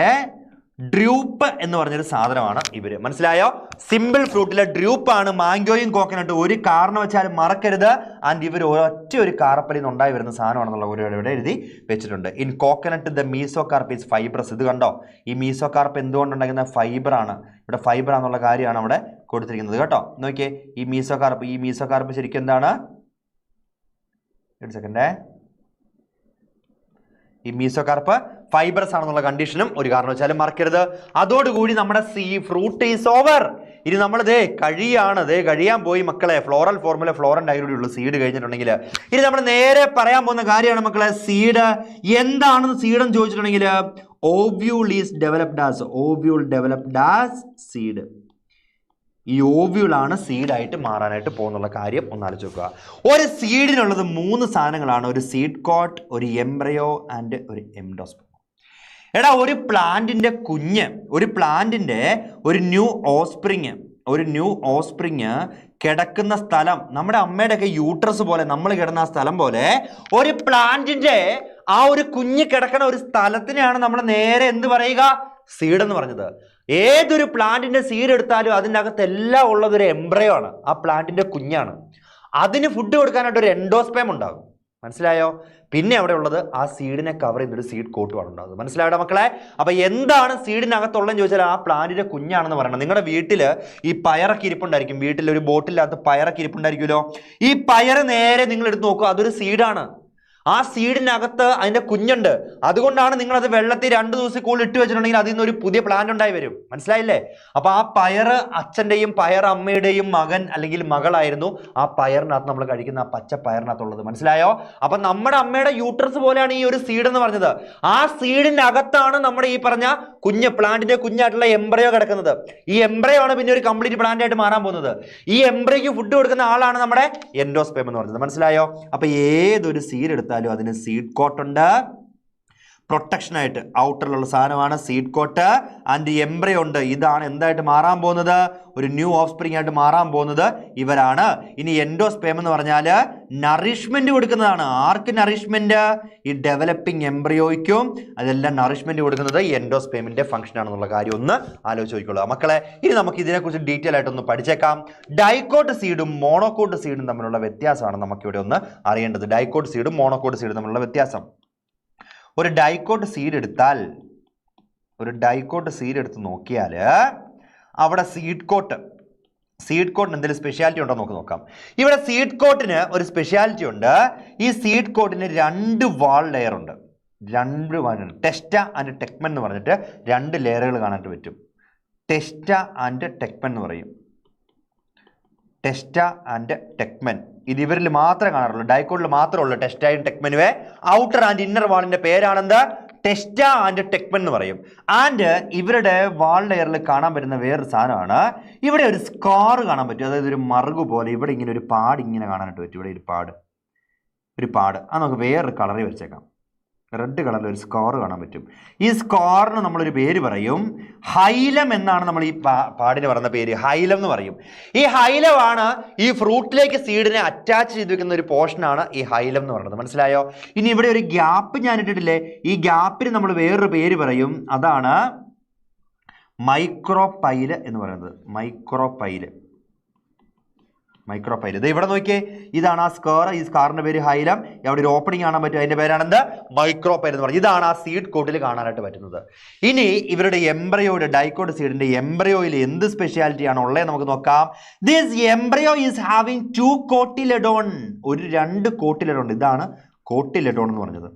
ഡ്രൂപ്പ് എന്ന് പറഞ്ഞൊരു സാധനമാണ് ഇവര്. മനസ്സിലായോ? സിമ്പിൾ ഫ്രൂട്ടിലെ ഡ്രൂപ്പാണ് മാംഗോയും കോക്കനട്ടും. ഒരു കാരണവശാലും മറക്കരുത്. ആൻഡ് ഇവർ ഒറ്റ ഒരു കാറപ്പലിൽ നിന്ന് ഉണ്ടായി വരുന്ന സാധനമാണെന്നുള്ള ഒരു ഇവിടെ എഴുതി വെച്ചിട്ടുണ്ട്. In coconut the mesocarp is fibrous. ഇത് കണ്ടോ, ഈ മീസോകാർപ്പ് എന്തുകൊണ്ടുണ്ടാകുന്ന ഫൈബറാണ്. ഇവിടെ ഫൈബറാന്നുള്ള കാര്യമാണ് അവിടെ കൊടുത്തിരിക്കുന്നത് കേട്ടോ. നോക്കിയേ, ഈ മീസോകാർപ്പ് ശരിക്കും എന്താണ്? ഒരു സെക്കൻഡേ. ഈ മീസോകാർപ്പ് ഫൈബർസ് ആണെന്നുള്ള കണ്ടീഷനും ഒരു കാരണവശാലും മറക്കരുത്. അതോടുകൂടി നമ്മുടെ ഫ്രൂട്ട് ഈസ് ഓവർ. ഇനി നമ്മളിതേ കഴിയാൻ പോയി മക്കളെ. ഫ്ലോറൽ ഫോർമുല ഫ്ലോറൻ ഡയറി ഉള്ളൂ സീഡ് കഴിഞ്ഞിട്ടുണ്ടെങ്കിൽ. ഇനി നമ്മൾ നേരെ പറയാൻ പോകുന്ന കാര്യമാണ് മക്കളെ, സീഡ് എന്താണെന്ന്. സീഡെന്ന് ചോദിച്ചിട്ടുണ്ടെങ്കിൽ ovule is developed as seed. ഈ ഓവ്യൂളാണ് സീഡായിട്ട് മാറാനായിട്ട് പോകുന്നുള്ള കാര്യം ഒന്ന് ആലോചിച്ച് നോക്കുക. ഒരു സീഡിനുള്ളത് 3 സാധനങ്ങളാണ്. ഒരു സീഡ് കോട്ട്, ഒരു എംബ്രയോ ആൻഡ് ഒരു എൻഡോസ്പെർം. എടാ, ഒരു പ്ലാന്റിന്റെ ഒരു ന്യൂ ഓസ്പ്രിങ് കിടക്കുന്ന സ്ഥലം നമ്മുടെ അമ്മയുടെയൊക്കെ യൂട്രസ് പോലെ, നമ്മൾ കിടന്ന ആ സ്ഥലം പോലെ ഒരു പ്ലാന്റിന്റെ ആ ഒരു കുഞ്ഞ് കിടക്കുന്ന ഒരു സ്ഥലത്തിനെയാണ് നമ്മൾ നേരെ എന്ത് പറയുക? സീഡ് എന്ന് പറഞ്ഞത്. ഏതൊരു പ്ലാന്റിന്റെ സീഡ് എടുത്താലും അതിൻ്റെ അകത്ത് എല്ലാം ഉള്ളത് ഒരു എംബ്രയോ ആണ്. ആ പ്ലാന്റിന്റെ കുഞ്ഞാണ്. അതിന് ഫുഡ് കൊടുക്കാനായിട്ട് ഒരു എൻഡോസ്പേം ഉണ്ടാകും. മനസ്സിലായോ? പിന്നെ അവിടെ ഉള്ളത് ആ സീഡിനെ കവർ ചെയ്തൊരു സീഡ് കോട്ടുമാണ് ഉണ്ടാകുന്നത്. മനസ്സിലായോ മക്കളെ? അപ്പൊ എന്താണ് സീഡിനകത്തുള്ളതെന്ന് ചോദിച്ചാൽ ആ പ്ലാന്റിന്റെ കുഞ്ഞാണെന്ന് പറയണം. നിങ്ങളുടെ വീട്ടില് ഈ പയറൊക്കെ ഇരിപ്പുണ്ടായിരിക്കും. വീട്ടിൽ ഒരു ബോട്ടിലകത്ത് പയറൊക്കെ ഇരിപ്പുണ്ടായിരിക്കുമല്ലോ. ഈ പയറ് നേരെ നിങ്ങൾ എടുത്ത് നോക്കുക, അതൊരു സീഡാണ്. ആ സീഡിനകത്ത് അതിന്റെ കുഞ്ഞുണ്ട്. അതുകൊണ്ടാണ് നിങ്ങൾ അത് വെള്ളത്തിൽ 2 ദിവസം കൂടുതൽ ഇട്ട് വെച്ചിട്ടുണ്ടെങ്കിൽ അതിൽ നിന്ന് ഒരു പുതിയ പ്ലാന്റ് ഉണ്ടായി വരും. മനസ്സിലായില്ലേ? അപ്പൊ ആ പയറ് അച്ഛന്റെയും പയർ അമ്മയുടെയും മകൻ അല്ലെങ്കിൽ മകളായിരുന്നു ആ പയറിനകത്ത് നമ്മൾ കഴിക്കുന്ന ആ പച്ച പയറിനകത്തുള്ളത്. മനസ്സിലായോ? അപ്പൊ നമ്മുടെ അമ്മയുടെ യൂട്രസ് പോലെയാണ് ഈ ഒരു സീഡ് എന്ന് പറഞ്ഞത്. ആ സീഡിന്റെ അകത്താണ് നമ്മുടെ ഈ പറഞ്ഞ പ്ലാന്റിന്റെ കുഞ്ഞായിട്ടുള്ള എംബ്രയോ കിടക്കുന്നത്. ഈ എംബ്രയോ ആണ് പിന്നെ ഒരു കംപ്ലീറ്റ് പ്ലാന്റ് ആയിട്ട് മാറാൻ പോകുന്നത്. ഈ എംബ്രയോയ്ക്ക് ഫുഡ് കൊടുക്കുന്ന ആളാണ് നമ്മുടെ എൻഡോസ്പേം എന്ന് പറഞ്ഞത്. മനസ്സിലായോ? അപ്പൊ ഏതൊരു സീഡ് എടുത്താലും അതിന് സീഡ് കോട്ട് ഉണ്ട്. പ്രൊട്ടക്ഷൻ ആയിട്ട് ഔട്ടറിലുള്ള സാധനമാണ് സീഡ് കോട്ട്. ആൻഡ് എംബ്രയോ ഉണ്ട്. ഇതാണ് എന്തായിട്ട് മാറാൻ പോകുന്നത്? ഒരു ന്യൂ ഓഫ്സ്പ്രിംഗ് ആയിട്ട് മാറാൻ പോകുന്നത് ഇവരാണ്. ഇനി എൻഡോസ്പേം എന്ന് പറഞ്ഞാൽ നറിഷ്മെന്റ് കൊടുക്കുന്നതാണ്. ആർക്ക് നറിഷ്മെന്റ്? ഈ ഡെവലപ്പിംഗ് എംബ്രയോയ്ക്കും അതെല്ലാം നറിഷ്മെന്റ് കൊടുക്കുന്നത് ഈ എൻഡോസ്പേമിന്റെ ഫംഗ്ഷൻ ആണെന്നുള്ള കാര്യം ഒന്ന് ആലോചിച്ച് നോക്കിക്കോളൂ മക്കളെ. ഇനി നമുക്ക് ഇതിനെക്കുറിച്ച് ഡീറ്റെയിൽ ആയിട്ടൊന്ന് പഠിച്ചേക്കാം. ഡൈക്കോട്ട് സീഡും മോണോക്കോട്ട് സീഡും തമ്മിലുള്ള വ്യത്യാസമാണ് നമുക്കിവിടെ ഒന്ന് അറിയേണ്ടത്. ഡൈക്കോട്ട് സീഡും മോണോക്കോട്ട് സീഡും തമ്മിലുള്ള വ്യത്യാസം. ഒരു ഡൈക്കോട്ട് സീഡ് എടുത്ത് നോക്കിയാൽ അവിടെ സീഡ് കോട്ടിന് എന്തെങ്കിലും സ്പെഷ്യാലിറ്റി ഉണ്ടോ നമുക്ക് നോക്കാം. ഇവിടെ സീഡ് കോട്ടിന് ഒരു സ്പെഷ്യാലിറ്റി ഉണ്ട്. ഈ സീഡ് കോട്ടിന് 2 വാൾ ലെയർ ഉണ്ട്. 2 ടെസ്റ്റ ആൻഡ് ടെക്മെൻ എന്ന് പറഞ്ഞിട്ട് 2 ലെയറുകൾ കാണാനായിട്ട് പറ്റും. ടെസ്റ്റ ആൻഡ് ടെക്മെൻ എന്ന് പറയും. ടെസ്റ്റ ആൻഡ് ടെക്മെൻ ഇത് ഇവരിൽ മാത്രമേ കാണാറുള്ളൂ. ഡൈക്കോട്ടിൽ മാത്രമേ ഉള്ളൂ ടെസ്റ്റയും ടെക്മെനുവേ. ഔട്ടർ ആൻഡ് ഇന്നർ വാളിന്റെ പേരാണെന്ത്? ടെസ്റ്റ ആൻഡ് ടെക്മെൻ എന്ന് പറയും. ആൻഡ് ഇവരുടെ വാൾ ലെയറിൽ കാണാൻ പറ്റുന്ന വേറൊരു സാധനമാണ്, ഇവിടെ ഒരു സ്കാർ കാണാൻ പറ്റും. അതായത് ഒരു മറുകു പോലെ ഇവിടെ ഇങ്ങനെ ഒരു പാട് ഇങ്ങനെ കാണാനായിട്ട് പറ്റും. ഇവിടെ ഒരു പാട് അത് നമുക്ക് വേറൊരു കളറിൽ വെച്ചേക്കാം. റെഡ് കളറിൽ ഒരു സ്കോർ കാണാൻ പറ്റും. ഈ സ്കോറിന് നമ്മളൊരു പേര് പറയും, ഹൈലം എന്നാണ് നമ്മൾ ഈ പാടിന് പറയുന്ന പേര്. ഹൈലം എന്ന് പറയും. ഈ ഹൈലമാണ് ഈ ഫ്രൂട്ടിലേക്ക് സീഡിനെ അറ്റാച്ച് ചെയ്ത് വെക്കുന്ന ഒരു പോർഷനാണ് ഈ ഹൈലം എന്ന് പറയുന്നത്. മനസ്സിലായോ? ഇനി ഇവിടെ ഒരു ഗ്യാപ്പ് ഞാൻ ഇട്ടിട്ടില്ലേ, ഈ ഗ്യാപ്പിന് നമ്മൾ വേറൊരു പേര് പറയും. അതാണ് മൈക്രോപൈല് എന്ന് പറയുന്നത്. മൈക്രോപൈല് ഇത് ഇവിടെ നോക്കിയേ, ഇതാണ് ആ സ്കോർ. ഈ സ്കാറിന്റെ പേര് ഹൈലം. അവിടെ ഒരു ഓപ്പണിംഗ് കാണാൻ പറ്റും, അതിന്റെ പേരാണെന്ത്? മൈക്രോപൈൽ എന്ന് പറയും. ഇതാണ് ആ സീഡ് കോട്ടിൽ കാണാനായിട്ട് പറ്റുന്നത്. ഇനി ഇവരുടെ എംബ്രയോയുടെ ഡൈക്കോട്ട് സീഡിന്റെ എംബ്രയോയിൽ എന്ത് സ്പെഷ്യാലിറ്റി ആണ് ഉള്ളത് നമുക്ക് നോക്കാം. This embryo is having 2 കോട്ടിലെഡോൺ. ഒരു 2 കോട്ടിലെഡോൺ. ഇതാണ് കോട്ടിലെഡോൺ എന്ന് പറഞ്ഞത്.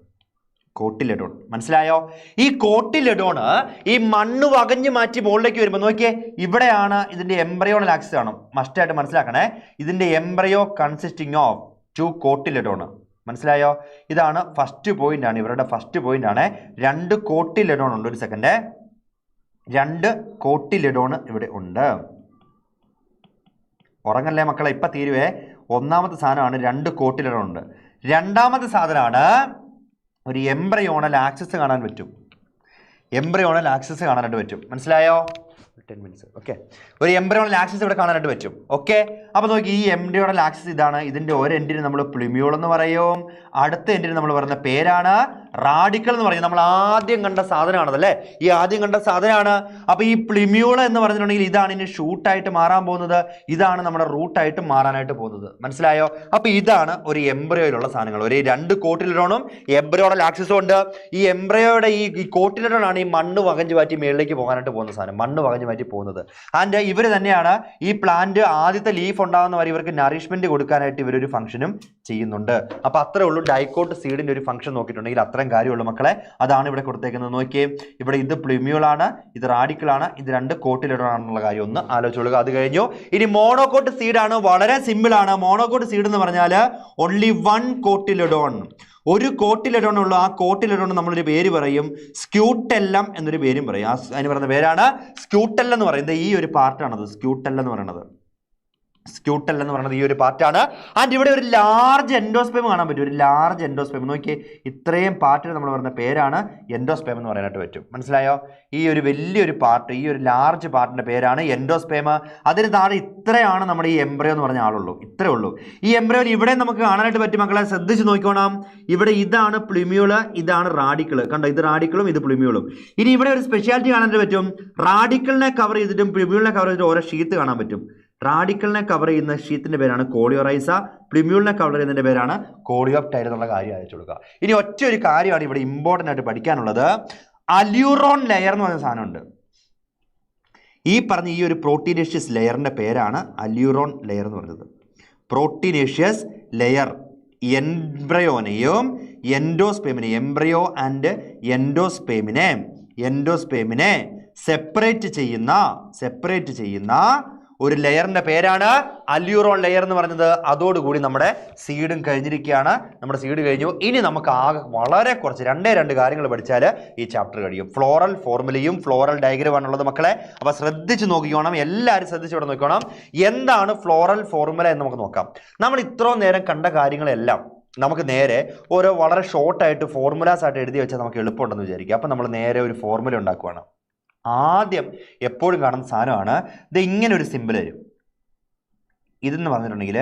കോട്ടിലെഡോൺ മനസ്സിലായോ? ഈ കോട്ടിലെഡോണ് ഈ മണ്ണ് വകഞ്ഞു മാറ്റി മുകളിലേക്ക് വരുമ്പോൾ നോക്കിയേ, ഇവിടെയാണ് ഇതിന്റെ എംബ്രയോണൽ ആക്സിസ് ആണ്. മസ്റ്റായിട്ട് മനസ്സിലാക്കണേ. ഇതിന്റെ എംബ്രയോ കൺസിസ്റ്റിംഗ് ഓഫ് 2 കോട്ടിലെഡോൺ. മനസ്സിലായോ? ഇതാണ് ഫസ്റ്റ് പോയിന്റ് ആണ്, ഇവരുടെ ഫസ്റ്റ് പോയിന്റ് ആണ്. 2 കോട്ടിലെഡോൺ ഉണ്ട്. ഒരു സെക്കൻഡ്, 2 കോട്ടിലെഡോൺ ഇവിടെ ഉണ്ട്. ഉറങ്ങല്ലേ മക്കളെ, ഇപ്പം തീരുവേ. ഒന്നാമത്തെ സാധനമാണ് 2 കോട്ടിലിടറുണ്ട്. രണ്ടാമത്തെ സാധനമാണ് ഒരു എംബ്രയോണൽ ആക്സിസ് കാണാൻ പറ്റും. എംബ്രയോണൽ ആക്സിസ് കാണാനായിട്ട് പറ്റും. മനസ്സിലായോ? 10 minutes. ഓക്കെ, ഒരു എംബ്രയോണൽ ആക്സിസ് ഇവിടെ കാണാനായിട്ട് പറ്റും. ഓക്കെ, അപ്പോൾ നോക്കി, ഈ എംബ്രയോണൽ ആക്സിസ് ഇതാണ്. ഇതിൻ്റെ ഒരു എൻഡിന് നമ്മൾ പ്ലിമ്യൂൾ എന്ന് പറയും, അടുത്ത എൻഡിന് നമ്മൾ പറയുന്ന പേരാണ് റാഡിക്കൽ എന്ന് പറയും. നമ്മൾ ആദ്യം കണ്ട സാധനമാണതല്ലേ, ഈ ആദ്യം കണ്ട സാധനമാണ്. അപ്പോൾ ഈ പ്ലിമ്യൂൾ എന്ന് പറഞ്ഞിട്ടുണ്ടെങ്കിൽ ഇതാണ് ഇനി ഷൂട്ടായിട്ട് മാറാൻ പോകുന്നത്, ഇതാണ് നമ്മുടെ റൂട്ടായിട്ട് മാറാനായിട്ട് പോകുന്നത്. മനസ്സിലായോ? അപ്പോൾ ഇതാണ് ഒരു എംബ്രയോയിലുള്ള സാധനങ്ങൾ. ഒരു 2 കോട്ടിലിഡോണും എംബ്രയോണൽ ആക്സിസും ഉണ്ട്. ഈ എംബ്രയോയുടെ ഈ കോട്ടിലിഡോണാണ് ഈ മണ്ണ് വകഞ്ഞു മാറ്റി മേളിലേക്ക് പോകാനായിട്ട് പോകുന്ന സാധനം, മണ്ണ് വകഞ്ഞു മാറ്റി പോകുന്നത്. ആൻഡ് ഇവർ തന്നെയാണ് ഈ പ്ലാന്റ് ആദ്യത്തെ ലീഫ് ഉണ്ടാകുന്ന വരെ ഇവർക്ക് നറിഷ്മെന്റ് കൊടുക്കാനായിട്ട് ഇവരൊരു ഫംഗ്ഷനും ചെയ്യുന്നുണ്ട്. അപ്പോൾ അത്രേ ഉള്ളൂ. ഡൈക്കോട്ട് സീഡിന്റെ ഒരു ഫംഗ്ഷൻ നോക്കിയിട്ടുണ്ടെങ്കിൽ അത്രയും കാര്യമുള്ളൂ മക്കളെ. അതാണ് ഇവിടെ കൊടുത്തേക്കുന്നത്. നോക്കിയേ, ഇവിടെ ഇത് പ്ലിമ്യൂളാണ്, ഇത് റാഡിക്കലാണ്, ഇത് 2 കോട്ടിലിഡോണാണെന്നുള്ള കാര്യം ഒന്ന് ആലോചിച്ചോളുക. അത് കഴിഞ്ഞു. ഇനി മോണോകോട്ട് സീഡാണ്. വളരെ സിമ്പിൾ ആണ്. മോണോകോട്ട് സീഡ് എന്ന് പറഞ്ഞാൽ ഓൺലി 1 കോട്ടിലിഡോൺ, ഒരു കോട്ടിലിഡോൺ ഉള്ളൂ. ആ കോട്ടിലിഡോൺ നമ്മളൊരു പേര് പറയും, സ്ക്യൂട്ടെല്ലം എന്നൊരു പേരും പറയും. അതിന് പറയുന്ന പേരാണ് സ്ക്യൂട്ടെല്ലം എന്ന് പറയുന്നത്. ഈ ഒരു പാർട്ടാണത് സ്ക്യൂട്ടെല്ലം എന്ന് പറയുന്നത്. സ്ക്യൂട്ടൽ എന്ന് പറയുന്നത് ഈ ഒരു പാർട്ടാണ്. ആൻഡ് ഇവിടെ ഒരു ലാർജ് എൻഡോസ്പെം കാണാൻ പറ്റും. ഒരു ലാർജ് എൻഡോസ്പെം നോക്കിയേ, ഇത്രയും പാർട്ടിന് നമ്മൾ പറയുന്ന പേരാണ് എൻഡോസ്പെം എന്ന് പറയാനായിട്ട് പറ്റും. മനസ്സിലായോ? ഈ ഒരു വലിയൊരു പാർട്ട്, ഈ ഒരു ലാർജ് പാർട്ടിന്റെ പേരാണ് എൻഡോസ്പെം. അതിന് താഴെ ഇത്രയാണ് നമ്മുടെ ഈ എംബ്രയോ എന്ന് പറഞ്ഞ ആളുള്ളൂ, ഇത്രേ ഉള്ളൂ. ഈ എംബ്രയോയിൽ ഇവിടെ നമുക്ക് കാണാനായിട്ട് പറ്റും മക്കളെ, ശ്രദ്ധിച്ച് നോക്കിക്കോണം. ഇവിടെ ഇതാണ് പ്ലിമ്യൂള്, ഇതാണ് റാഡിക്കിള്. കണ്ടോ, ഇത് റാഡിക്കിളും ഇത് പ്ലിമ്യൂളും. ഇനി ഇവിടെ ഒരു സ്പെഷ്യാലിറ്റി കാണാനായിട്ട് പറ്റും. റാഡിക്കിളിനെ കവർ ചെയ്തിട്ടും പ്ലിമ്യൂളിനെ കവർ ചെയ്തിട്ടും ഓരോ ഷീറ്റ് കാണാൻ പറ്റും. റാഡിക്കലിനെ കവർ ചെയ്യുന്ന ഷീറ്റിന്റെ പേരാണ് കോളിയോറൈസ, പ്ലിമ്യൂളിനെ കവർ ചെയ്യുന്നതിന്റെ പേരാണ് കോളിയോപ്റ്റൈഡ് എന്നുള്ള കാര്യം അയച്ചു കൊടുക്കുക. ഇനി ഒറ്റ ഒരു കാര്യമാണ് ഇവിടെ ഇമ്പോർട്ടൻ്റ് ആയിട്ട് പഠിക്കാനുള്ളത്. അല്യൂറോൺ ലെയർ എന്ന് പറഞ്ഞ സാധനമുണ്ട്. ഈ പറഞ്ഞ ഈ ഒരു പ്രോട്ടീനേഷ്യസ് ലെയറിന്റെ പേരാണ് അല്യൂറോൺ ലെയർ എന്ന് പറയുന്നത്. പ്രോട്ടീനേഷ്യസ് ലെയർ എംബ്രയോനെയും എൻഡോസ്പെമിനെ, എംബ്രയോ ആൻഡ് എൻഡോസ്പെമിനെ സെപ്പറേറ്റ് ചെയ്യുന്ന ഒരു ലെയറിന്റെ പേരാണ് അല്യൂറോൺ ലെയർ എന്ന് പറഞ്ഞത്. അതോടുകൂടി നമ്മുടെ സീഡും കഴിഞ്ഞിരിക്കുകയാണ്. നമ്മുടെ സീഡ് കഴിഞ്ഞു. ഇനി നമുക്ക് ആകെ വളരെ കുറച്ച് 2 കാര്യങ്ങൾ പഠിച്ചാൽ ഈ ചാപ്റ്റർ കഴിയും. ഫ്ലോറൽ ഫോർമുലയും ഫ്ലോറൽ ഡയഗ്രമാണുള്ളത് മക്കളെ. അപ്പോൾ ശ്രദ്ധിച്ച് നോക്കിക്കോണം, എല്ലാവരും ശ്രദ്ധിച്ചോടെ നോക്കിക്കോണം. എന്താണ് ഫ്ലോറൽ ഫോർമുല എന്ന് നമുക്ക് നോക്കാം. നമ്മൾ ഇത്രയും നേരം കണ്ട കാര്യങ്ങളെല്ലാം നമുക്ക് നേരെ ഓരോ വളരെ ഷോർട്ടായിട്ട് ഫോർമുലാസ് ആയിട്ട് എഴുതി വെച്ചാൽ നമുക്ക് എളുപ്പമുണ്ടെന്ന് വിചാരിക്കുക. അപ്പം നമ്മൾ നേരെ ഒരു ഫോർമുല ഉണ്ടാക്കുകയാണ്. ആദ്യം എപ്പോഴും കാണുന്ന സാധനമാണ് ഇത്. ഇങ്ങനെ ഒരു സിമ്പിൾ വരും. ഇതെന്ന് പറഞ്ഞിട്ടുണ്ടെങ്കിൽ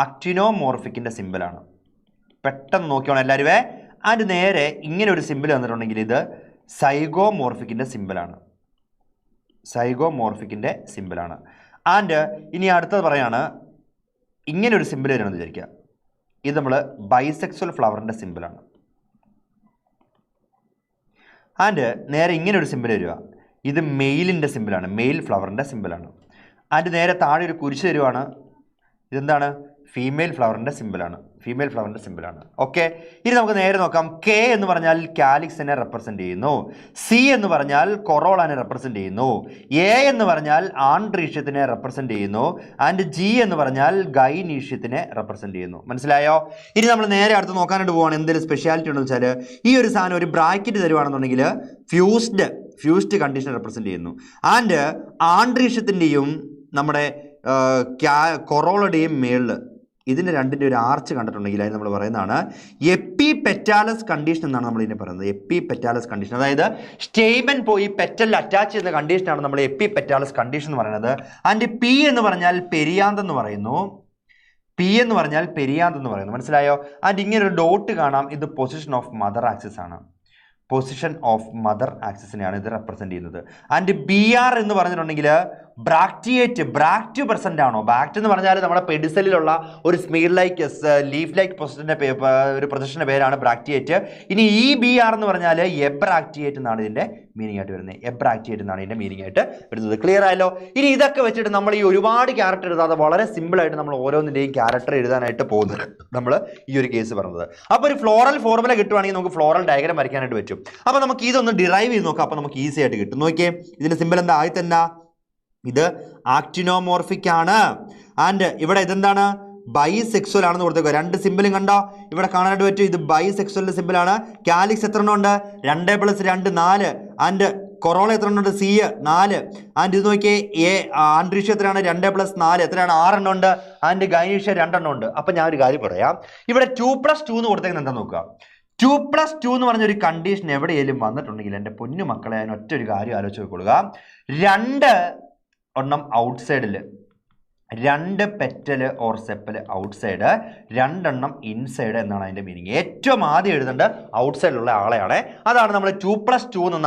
ആക്ടിനോമോർഫിക്കിൻ്റെ സിമ്പിളാണ്. പെട്ടെന്ന് നോക്കിയോണം എല്ലാവരുമേ. അതിന് നേരെ ഇങ്ങനെ ഒരു സിമ്പിൾ വന്നിട്ടുണ്ടെങ്കിൽ ഇത് സൈഗോമോർഫിക്കിൻ്റെ സിമ്പിളാണ്. ആൻഡ് ഇനി അടുത്തത് പറയാണ്, ഇങ്ങനെ ഒരു സിമ്പിൾ വരണമെന്ന് വിചാരിക്കുക. ഇത് നമ്മൾ ബൈസെക്സ്വൽ ഫ്ലവറിൻ്റെ സിമ്പിളാണ്. ആൻഡ് നേരെ ഇങ്ങനെ ഒരു സിമ്പിൾ വരിക. ഇത് മെയിലിൻ്റെ സിമ്പിളാണ്, മെയിൽ ഫ്ലവറിൻ്റെ സിമ്പിളാണ്. അതിൻ്റെ നേരെ താഴെ ഒരു കുരിശ് തരുവാണ്. ഇതെന്താണ്? ഫീമെയിൽ ഫ്ലവറിൻ്റെ സിമ്പിളാണ്. ഓക്കെ, ഇനി നമുക്ക് നേരെ നോക്കാം. കെ എന്ന് പറഞ്ഞാൽ കാലിക്സിനെ റെപ്രസെൻ്റ് ചെയ്യുന്നു. സി എന്ന് പറഞ്ഞാൽ കൊറോളനെ റെപ്രസെൻ്റ് ചെയ്യുന്നു. എ എന്ന് പറഞ്ഞാൽ ആൺട്രീഷ്യത്തിനെ റെപ്രസെൻ്റ് ചെയ്യുന്നു. ആൻഡ് ജി എന്ന് പറഞ്ഞാൽ ഗൈനീഷ്യത്തിനെ റെപ്രസെൻ്റ് ചെയ്യുന്നു. മനസ്സിലായോ? ഇനി നമ്മൾ നേരെ അടുത്ത് നോക്കാനായിട്ട് പോവാണ്. എന്തെങ്കിലും സ്പെഷ്യാലിറ്റി ഉണ്ടെന്ന് വെച്ചാൽ ഈ ഒരു സാധനം ഒരു ബ്രാക്കറ്റ് തരുവാണെന്നുണ്ടെങ്കിൽ ഫ്യൂസ്ഡ് കണ്ടീഷൻ റെപ്രസെൻ്റ് ചെയ്യുന്നു. ആൻഡ് ആൺട്രീഷ്യത്തിൻ്റെയും നമ്മുടെ കൊറോളയുടെയും മേളിൽ ഇതിൻ്റെ രണ്ടിൻ്റെ ഒരു ആർച്ച് കണ്ടിട്ടുണ്ടെങ്കിൽ അതിന് നമ്മൾ പറയുന്നതാണ് എപ്പി പെറ്റാലസ് കണ്ടീഷൻ എന്നാണ് നമ്മൾ ഇതിനെ പറയുന്നത്. എപ്പി പെറ്റാലസ് കണ്ടീഷൻ, അതായത് സ്റ്റേമൻ പോയി പെറ്റലിൽ അറ്റാച്ച് ചെയ്യുന്ന കണ്ടീഷനാണ് നമ്മൾ എപ്പി പെറ്റാലസ് കണ്ടീഷൻ എന്ന് പറയുന്നത്. ആൻഡ് പി എന്ന് പറഞ്ഞാൽ പെരിയാന്ത് എന്ന് പറയുന്നു. മനസ്സിലായോ? ആൻഡ് ഇങ്ങനെ ഒരു ഡോട്ട് കാണാം. ഇത് പൊസിഷൻ ഓഫ് മദർ ആക്സിസ് ആണ്. ആക്സിസിനെയാണ് ഇത് റെപ്രസെന്റ് ചെയ്യുന്നത്. ആൻഡ് ബി ആർ എന്ന് പറഞ്ഞിട്ടുണ്ടെങ്കിൽ ബ്രാക്റ്റ് പ്രസന്റ് ആണോ? ബ്രാക്റ്റ് എന്ന് പറഞ്ഞാൽ നമ്മുടെ പെഡിസലിലുള്ള ഒരു സ്മീർ ലൈക്ക് ലീഫ് ലൈക്ക് ഒരു പ്രൊസഷന്റെ പേരാണ് ബ്രാക്റ്റിയേറ്റ്. ഇനി ഈ ബി ആർ എന്ന് പറഞ്ഞാൽ എബ്രാക്റ്റിയേറ്റ് എന്നാണ് ഇതിന്റെ മീനിങ് ആയിട്ട് വരുന്നത്. ക്ലിയർ ആയല്ലോ? ഇനി ഇതൊക്കെ വെച്ചിട്ട് നമ്മൾ ഈ ഒരുപാട് ക്യാരക്ടർ എഴുതാതെ വളരെ സിമ്പിൾ ആയിട്ട് നമ്മൾ ഓരോന്നിന്റെയും ക്യാരക്ടർ എഴുതാനായിട്ട് പോകുന്നത് നമ്മൾ ഈ ഒരു കേസ് പറഞ്ഞത്. അപ്പോൾ ഒരു ഫ്ലോറൽ ഫോർമുല കിട്ടുവാണെങ്കിൽ നമുക്ക് ഫ്ലോറൽ ഡയഗ്രാം വരയ്ക്കാനായിട്ട് പറ്റും. അപ്പോൾ നമുക്ക് ഇതൊന്ന് ഡിറൈവ് ചെയ്ത് നോക്കാം. അപ്പോൾ നമുക്ക് ഈസി ആയിട്ട് കിട്ടും. നോക്കിയേ, ഇതിന്റെ സിമ്പിൾ എന്താ? ആയി തന്നെ ഇത് ആക്ടിനോമോർഫിക് ആണ്. ആൻഡ് ഇവിടെ ഇതെന്താണ്? ബൈസെക്സ്വൽ ആണെന്ന് കൊടുത്തേക്കുക. 2 സിമ്പിളും കണ്ടോ ഇവിടെ കാണാനായിട്ട് പറ്റും. ഇത് ബൈസെക്സ്വലിന്റെ സിമ്പിളാണ്. കാലിക്സ് എത്ര എണ്ണം ഉണ്ട്? 2 + 2 4. ആൻഡ് കൊറോള എത്ര ഉണ്ട്? സി 4. ആൻഡ് ഇത് നോക്കിയേ, ആൻഡ്രീഷ്യ എത്രയാണ്? 2+4 എത്രയാണ്? 6 എണ്ണം ഉണ്ട്. ആൻഡ് ഗൈനീഷ്യ 2 എണ്ണം ഉണ്ട്. അപ്പൊ ഞാൻ ഒരു കാര്യം പറയാം, ഇവിടെ 2+2 എന്ന് കൊടുത്തേക്കുന്നത് എന്താ നോക്കുക. 2+2 എന്ന് പറഞ്ഞൊരു കണ്ടീഷൻ എവിടെയെങ്കിലും വന്നിട്ടുണ്ടെങ്കിൽ എൻ്റെ പൊന്നു മക്കളെ ഞാൻ ഒറ്റ ഒരു കാര്യം ആലോചിച്ച് നോക്കുക. 2 എണ്ണം ഔട്ട്സൈഡിൽ, 2 പെറ്റല് ഓർ സെപ്പല് ഔട്ട്സൈഡ്, 2 എണ്ണം ഇൻസൈഡ് എന്നാണ് അതിൻ്റെ മീനിങ്. ഏറ്റവും ആദ്യം എഴുതേണ്ട ഔട്ട്സൈഡിലുള്ള ആളെയാണ്. അതാണ് നമ്മൾ 2+2 എന്ന്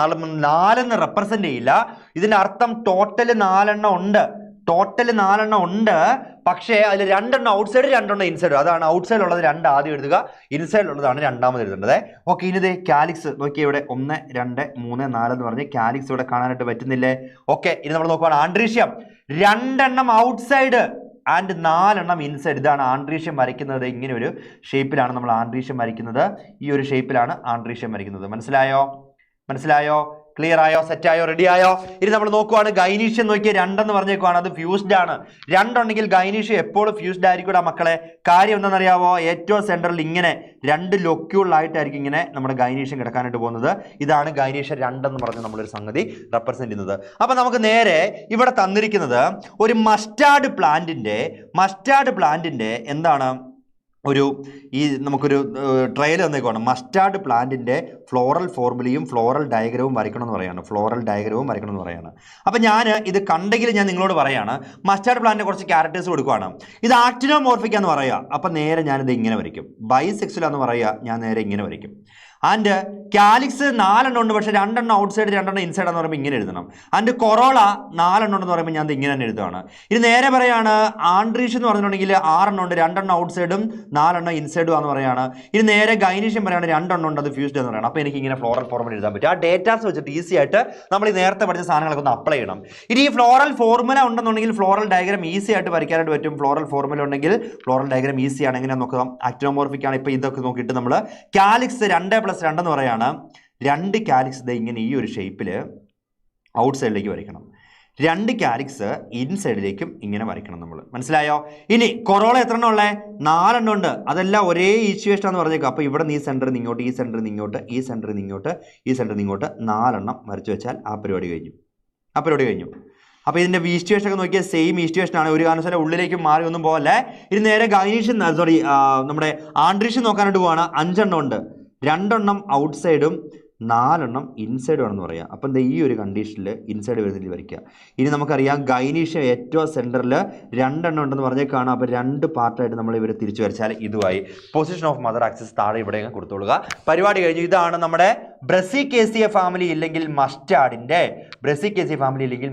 4 റെപ്രസെന്റ് ചെയ്യില്ല. ഇതിൻ്റെ അർത്ഥം ടോട്ടൽ 4 എണ്ണം ഉണ്ട്, ടോട്ടൽ 4 എണ്ണം ഉണ്ട്. പക്ഷേ അതിൽ 2 എണ്ണം ഔട്ട്സൈഡ്, 2 എണ്ണം ഇൻസൈഡ്. അതാണ് ഔട്ട്സൈഡ് ഉള്ളത് 2 ആദ്യം എഴുതുക, ഇൻസൈഡ് ഉള്ളതാണ് രണ്ടാമത് എഴുതേണ്ടത്. ഓക്കെ, ഇനി ഇത് കാലിക്സ് നോക്കിയാൽ ഇവിടെ 1, 2, 3, 4 എന്ന് പറഞ്ഞ് കാലിക്സ് ഇവിടെ കാണാനായിട്ട് പറ്റുന്നില്ലേ? ഓക്കെ, ഇനി നമ്മൾ നോക്കുകയാണ് ആൻഡ്രീഷ്യം. 2 എണ്ണം ഔട്ട്സൈഡ് ആൻഡ് 4 എണ്ണം ഇൻസൈഡ്. ഇതാണ് ആൻഡ്രീഷ്യം വരയ്ക്കുന്നത്. ഇങ്ങനെ ഒരു ഷേപ്പിലാണ് നമ്മൾ ആൻഡ്രീഷ്യം വരയ്ക്കുന്നത്. ഈ ഒരു ഷേപ്പിലാണ് ആൻഡ്രീഷ്യം വരയ്ക്കുന്നത്. മനസ്സിലായോ? മനസ്സിലായോ? ക്ലിയർ ആയോ? സെറ്റ് ആയോ? റെഡി ആയോ? ഇനി നമ്മൾ നോക്കുവാണ് ഗൈനീഷ്യം. നോക്കിയാൽ 2 എന്ന് പറഞ്ഞേക്കുവാണ്, അത് ഫ്യൂസ്ഡ് ആണ്. 2 ഉണ്ടെങ്കിൽ ഗൈനീഷ്യം എപ്പോഴും ഫ്യൂസ്ഡ് ആയിരിക്കും മക്കളെ. കാര്യം എന്താണെന്നറിയാവോ? ഏറ്റവും സെൻറ്ററിൽ ഇങ്ങനെ 2 ലൊക്യൂളായിട്ടായിരിക്കും ഇങ്ങനെ നമ്മുടെ ഗൈനീഷ്യം കിടക്കാനായിട്ട് പോകുന്നത്. ഇതാണ് ഗൈനീഷ്യം 2 എന്ന് പറഞ്ഞ് നമ്മളൊരു സംഗതി റെപ്രസെന്റ് ചെയ്യുന്നത്. അപ്പൊ നമുക്ക് നേരെ ഇവിടെ തന്നിരിക്കുന്നത് ഒരു മസ്റ്റാർഡ് പ്ലാന്റിന്റെ എന്താണ് നമുക്കൊരു ട്രയൽ തന്നേക്കുവാണ്. മസ്റ്റാർഡ് പ്ലാന്റിന്റെ ഫ്ലോറൽ ഫോർമുലയും ഫ്ലോറൽ ഡയഗ്രവും വരയ്ക്കണമെന്ന് പറയാണ്. അപ്പം ഞാൻ ഇത് കണ്ടെങ്കിൽ ഞാൻ നിങ്ങളോട് പറയാണ്, മസ്റ്റാർഡ് പ്ലാന്റിന്റെ കുറച്ച് ക്യാരക്ടേഴ്സ് കൊടുക്കുവാണ്. ഇത് ആക്ടിനോമോർഫിക് എന്ന് പറയുക. അപ്പം നേരെ ഞാനിത് ഇങ്ങനെ വരയ്ക്കും. ബൈസെക്സുവൽ എന്ന് പറയുക, ഞാൻ നേരെ ഇങ്ങനെ വരയ്ക്കും. ആൻഡ് കാലിക്സ് 4 എണ്ണം ഉണ്ട്, പക്ഷേ 2 എണ്ണം ഔട്ട്സൈഡ്, 2 എണ്ണം ഇൻസൈഡ് എന്ന് പറയുമ്പോൾ ഇങ്ങനെ എഴുതണം. ആൻഡ് കൊറോള 4 എണ്ണം ഉണ്ടെന്ന് പറയുമ്പോൾ ഞാൻ ഇങ്ങനെ തന്നെ എഴുതുകയാണ്. ഇത് നേരെ പറയാണ് ആൻഡ്രീഷ് എന്ന് പറഞ്ഞിട്ടുണ്ടെങ്കിൽ 6 എണ്ണം ഉണ്ട്, 2 എണ്ണം ഔട്ട്സൈഡും 4 എണ്ണം ഇൻസൈഡും എന്ന് പറയുകയാണ്. ഇത് നേരെ ഗൈനീഷ്യം പറയാണ് 2 എണ്ണം ഉണ്ട്, അത് ഫ്യൂസ്ഡ് എന്ന് പറയുന്നത്. അപ്പോൾ എനിക്ക് ഇങ്ങനെ ഫ്ലോറൽ ഫോർമുല എഴുതാൻ പറ്റും. ആ ഡേറ്റാസ് വെച്ചിട്ട് ഈസി ആയിട്ട് നമ്മൾ ഈ നേരത്തെ പഠിച്ച സാധനങ്ങളൊക്കെ ഒന്ന് അപ്ലൈ ചെയ്യണം. ഇനി ഈ ഫ്ലോറൽ ഫോർമുല ഉണ്ടെന്നുണ്ടെങ്കിൽ ഫ്ലോറൽ ഡയഗ്രാം ഈസി ആയിട്ട് വരയ്ക്കാനായിട്ട് പറ്റും. ഫ്ലോറൽ ഫോർമുല ഉണ്ടെങ്കിൽ ഫ്ലോറൽ ഡയഗ്രാം ഈസിയാണ്. എങ്ങനെയാണെന്ന് നോക്കാം. ആക്ടിനോമോർഫിക് ആണ്. ഇപ്പോൾ ഇതൊക്കെ നോക്കിയിട്ട് നമ്മൾ കാലിക്സ് 2+2 എന്ന് പറയാണ്. 2 കാലിക്സ് ഇങ്ങനെ ഈ ഒരു ഷേപ്പിൽ ഔട്ട്സൈഡിലേക്ക് വരയ്ക്കണം. 2 കാലിക്സ് ഇൻസൈഡിലേക്കും ഇങ്ങനെ വരയ്ക്കണം നമ്മൾ. മനസ്സിലായോ? ഇനി കൊറോള എത്ര എണ്ണം ഉള്ളത്? 4 എണ്ണം ഉണ്ട്. അതെല്ലാം ഒരേ ഈക്വേഷൻ എന്ന് പറഞ്ഞേക്കാം. അപ്പോൾ ഇവിടെ ഈ സെൻറ്ററിൽ നിന്ന് ഇങ്ങോട്ട്, ഈ സെൻറ്ററിൽ നിന്ന് ഇങ്ങോട്ട്, ഈ സെൻറ്ററിൽ നിന്ന് ഇങ്ങോട്ട്, ഈ സെൻറ്ററിൽ നിന്ന് ഇങ്ങോട്ട് 4 എണ്ണം വരച്ചു വെച്ചാൽ ആ പരിപാടി കഴിഞ്ഞു. അപ്പോൾ ഇതിൻ്റെ ഈക്വേഷൻ ഒക്കെ നോക്കിയാൽ സെയിം ഈക്വേഷൻ ആണ്. ഒരു കാരണവശാലും ഉള്ളിലേക്ക് മാറി ഒന്നും പോകല്ലേ. ഇത് നേരെ ഗൈനീഷ്യം നമ്മുടെ ആൻഡ്രീഷ്യം നോക്കാനായിട്ട് പോവാണ്. 5 എണ്ണം ഉണ്ട്, 2 എണ്ണം ഔട്ട്സൈഡും 4 എണ്ണം ഇൻസൈഡും ആണെന്ന് പറയാം. അപ്പം എന്താ ഈ ഒരു കണ്ടീഷനിൽ ഇൻസൈഡ് വരുന്നതിൽ വരയ്ക്കുക. ഇനി നമുക്കറിയാം ഗൈനീഷ്യം ഏറ്റവും സെൻറ്ററിൽ 2 എണ്ണം ഉണ്ടെന്ന് പറഞ്ഞേക്കാണ്. അപ്പോൾ 2 പാർട്ടായിട്ട് നമ്മൾ ഇവർ തിരിച്ചു വരച്ചാൽ ഇതുമായി പൊസിഷൻ ഓഫ് മദർ ആക്സിസ് താഴെ ഇവിടെ കൊടുത്തോളുക. പരിപാടി കഴിഞ്ഞു. ഇതാണ് നമ്മുടെ ബ്രസിക്കേസിയ ഫാമിലി ഇല്ലെങ്കിൽ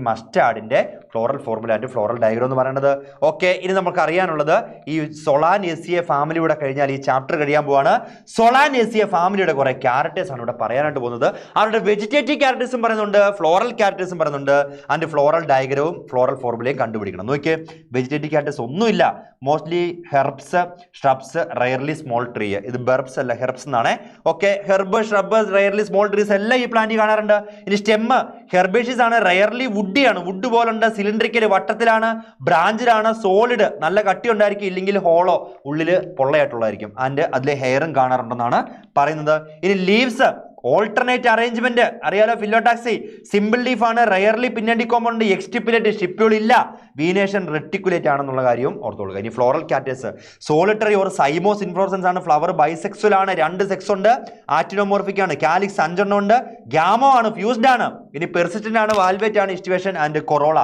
മസ്റ്റാർഡിൻ്റെ floral formula and floral diagram എന്ന് പറയുന്നത്. ഓക്കെ, ഇനി നമുക്ക് അറിയാനുള്ളത് ഈ സൊളാനേസിയ ഫാമിലിയുടെ കഴിഞ്ഞാൽ ഈ ചാപ്റ്റർ കഴിയാൻ പോവാണ്. സൊളാനേസിയ ഫാമിലിയുടെ കുറേ ക്യാരക്ടേഴ്സ് ആണ് ഇവിടെ പറയാനായിട്ട് പോകുന്നത്. അവരുടെ വെജിറ്റേറ്റീവ് ക്യാരക്ടേഴ്സും പറയുന്നുണ്ട്, ഫ്ലോറൽ ക്യാരക്ടേഴ്സും പറയുന്നുണ്ട്. ആൻഡ് ഫ്ലോറൽ ഡയഗ്രവും ഫ്ലോറൽ ഫോർമുലയും കണ്ടുപിടിക്കണം. നോക്കിയേ, വെജിറ്റേറ്റീവ് ക്യാരക്ടേഴ്സ് ഒന്നുമില്ല. Mostly herbs, shrubs, rarely small tree. ഇത് ബെർബ്സ് അല്ല, ഹെർബ്സ് എന്നാണ്. Okay, herb, shrub, rarely small trees എല്ലാം ഈ പ്ലാന്റിൽ കാണാറുണ്ട്. ഇനി സ്റ്റെമ്മ് ഹെർബേഷ്യസ് ആണ്, റയർലി വുഡിയാണ്. വുഡ് പോലുണ്ട്, സിലിണ്ടറിക്കൽ വട്ടത്തിലാണ്, ബ്രാഞ്ചിലാണ്, സോളിഡ് നല്ല കട്ടി ഉണ്ടായിരിക്കും, ഇല്ലെങ്കിൽ ഹോളോ ഉള്ളിൽ പൊള്ളയായിട്ടുള്ളതായിരിക്കും. ആൻഡ് അതിൽ ഹെയറും കാണാറുണ്ടെന്നാണ് പറയുന്നത്. ഇനി ലീവ്സ് ഓൾട്ടർനേറ്റ് അറേഞ്ച്മെന്റ് അറിയാലോ, ഫില്ലോടാക്സി സിമ്പിൾ ലീഫ് ആണ്, റയർലി പിന്നണ്ടി കോമ്പൗണ്ട്, എക്സ്റ്റിപ്പുലേറ്റ്, ഷിപ്യൂൾ ഇല്ല, വീനേഷൻ റെറ്റിക്കുലേറ്റ് ആണെന്നുള്ള കാര്യവും ഓർത്തോളുക. ഇനി floral characters solitary or cymose inflorescence ആണ്, ഫ്ലവർ ബൈസെക്സുവൽ ആണ്, 2 സെക്സ് ഉണ്ട്, ആക്ടിനോമോർഫിക് ആണ്, കാലിക്സ് 5 എണ്ണം ഉണ്ട്, ഗ്യാമോ ആണ്, ഫ്യൂസ്ഡ് ആണ്, ഇനി പെർസിസ്റ്റന്റ് ആണ്, വാൽവേറ്റ് ആണ്, ഇസ്റ്റുവേഷൻ ആൻഡ് കൊറോള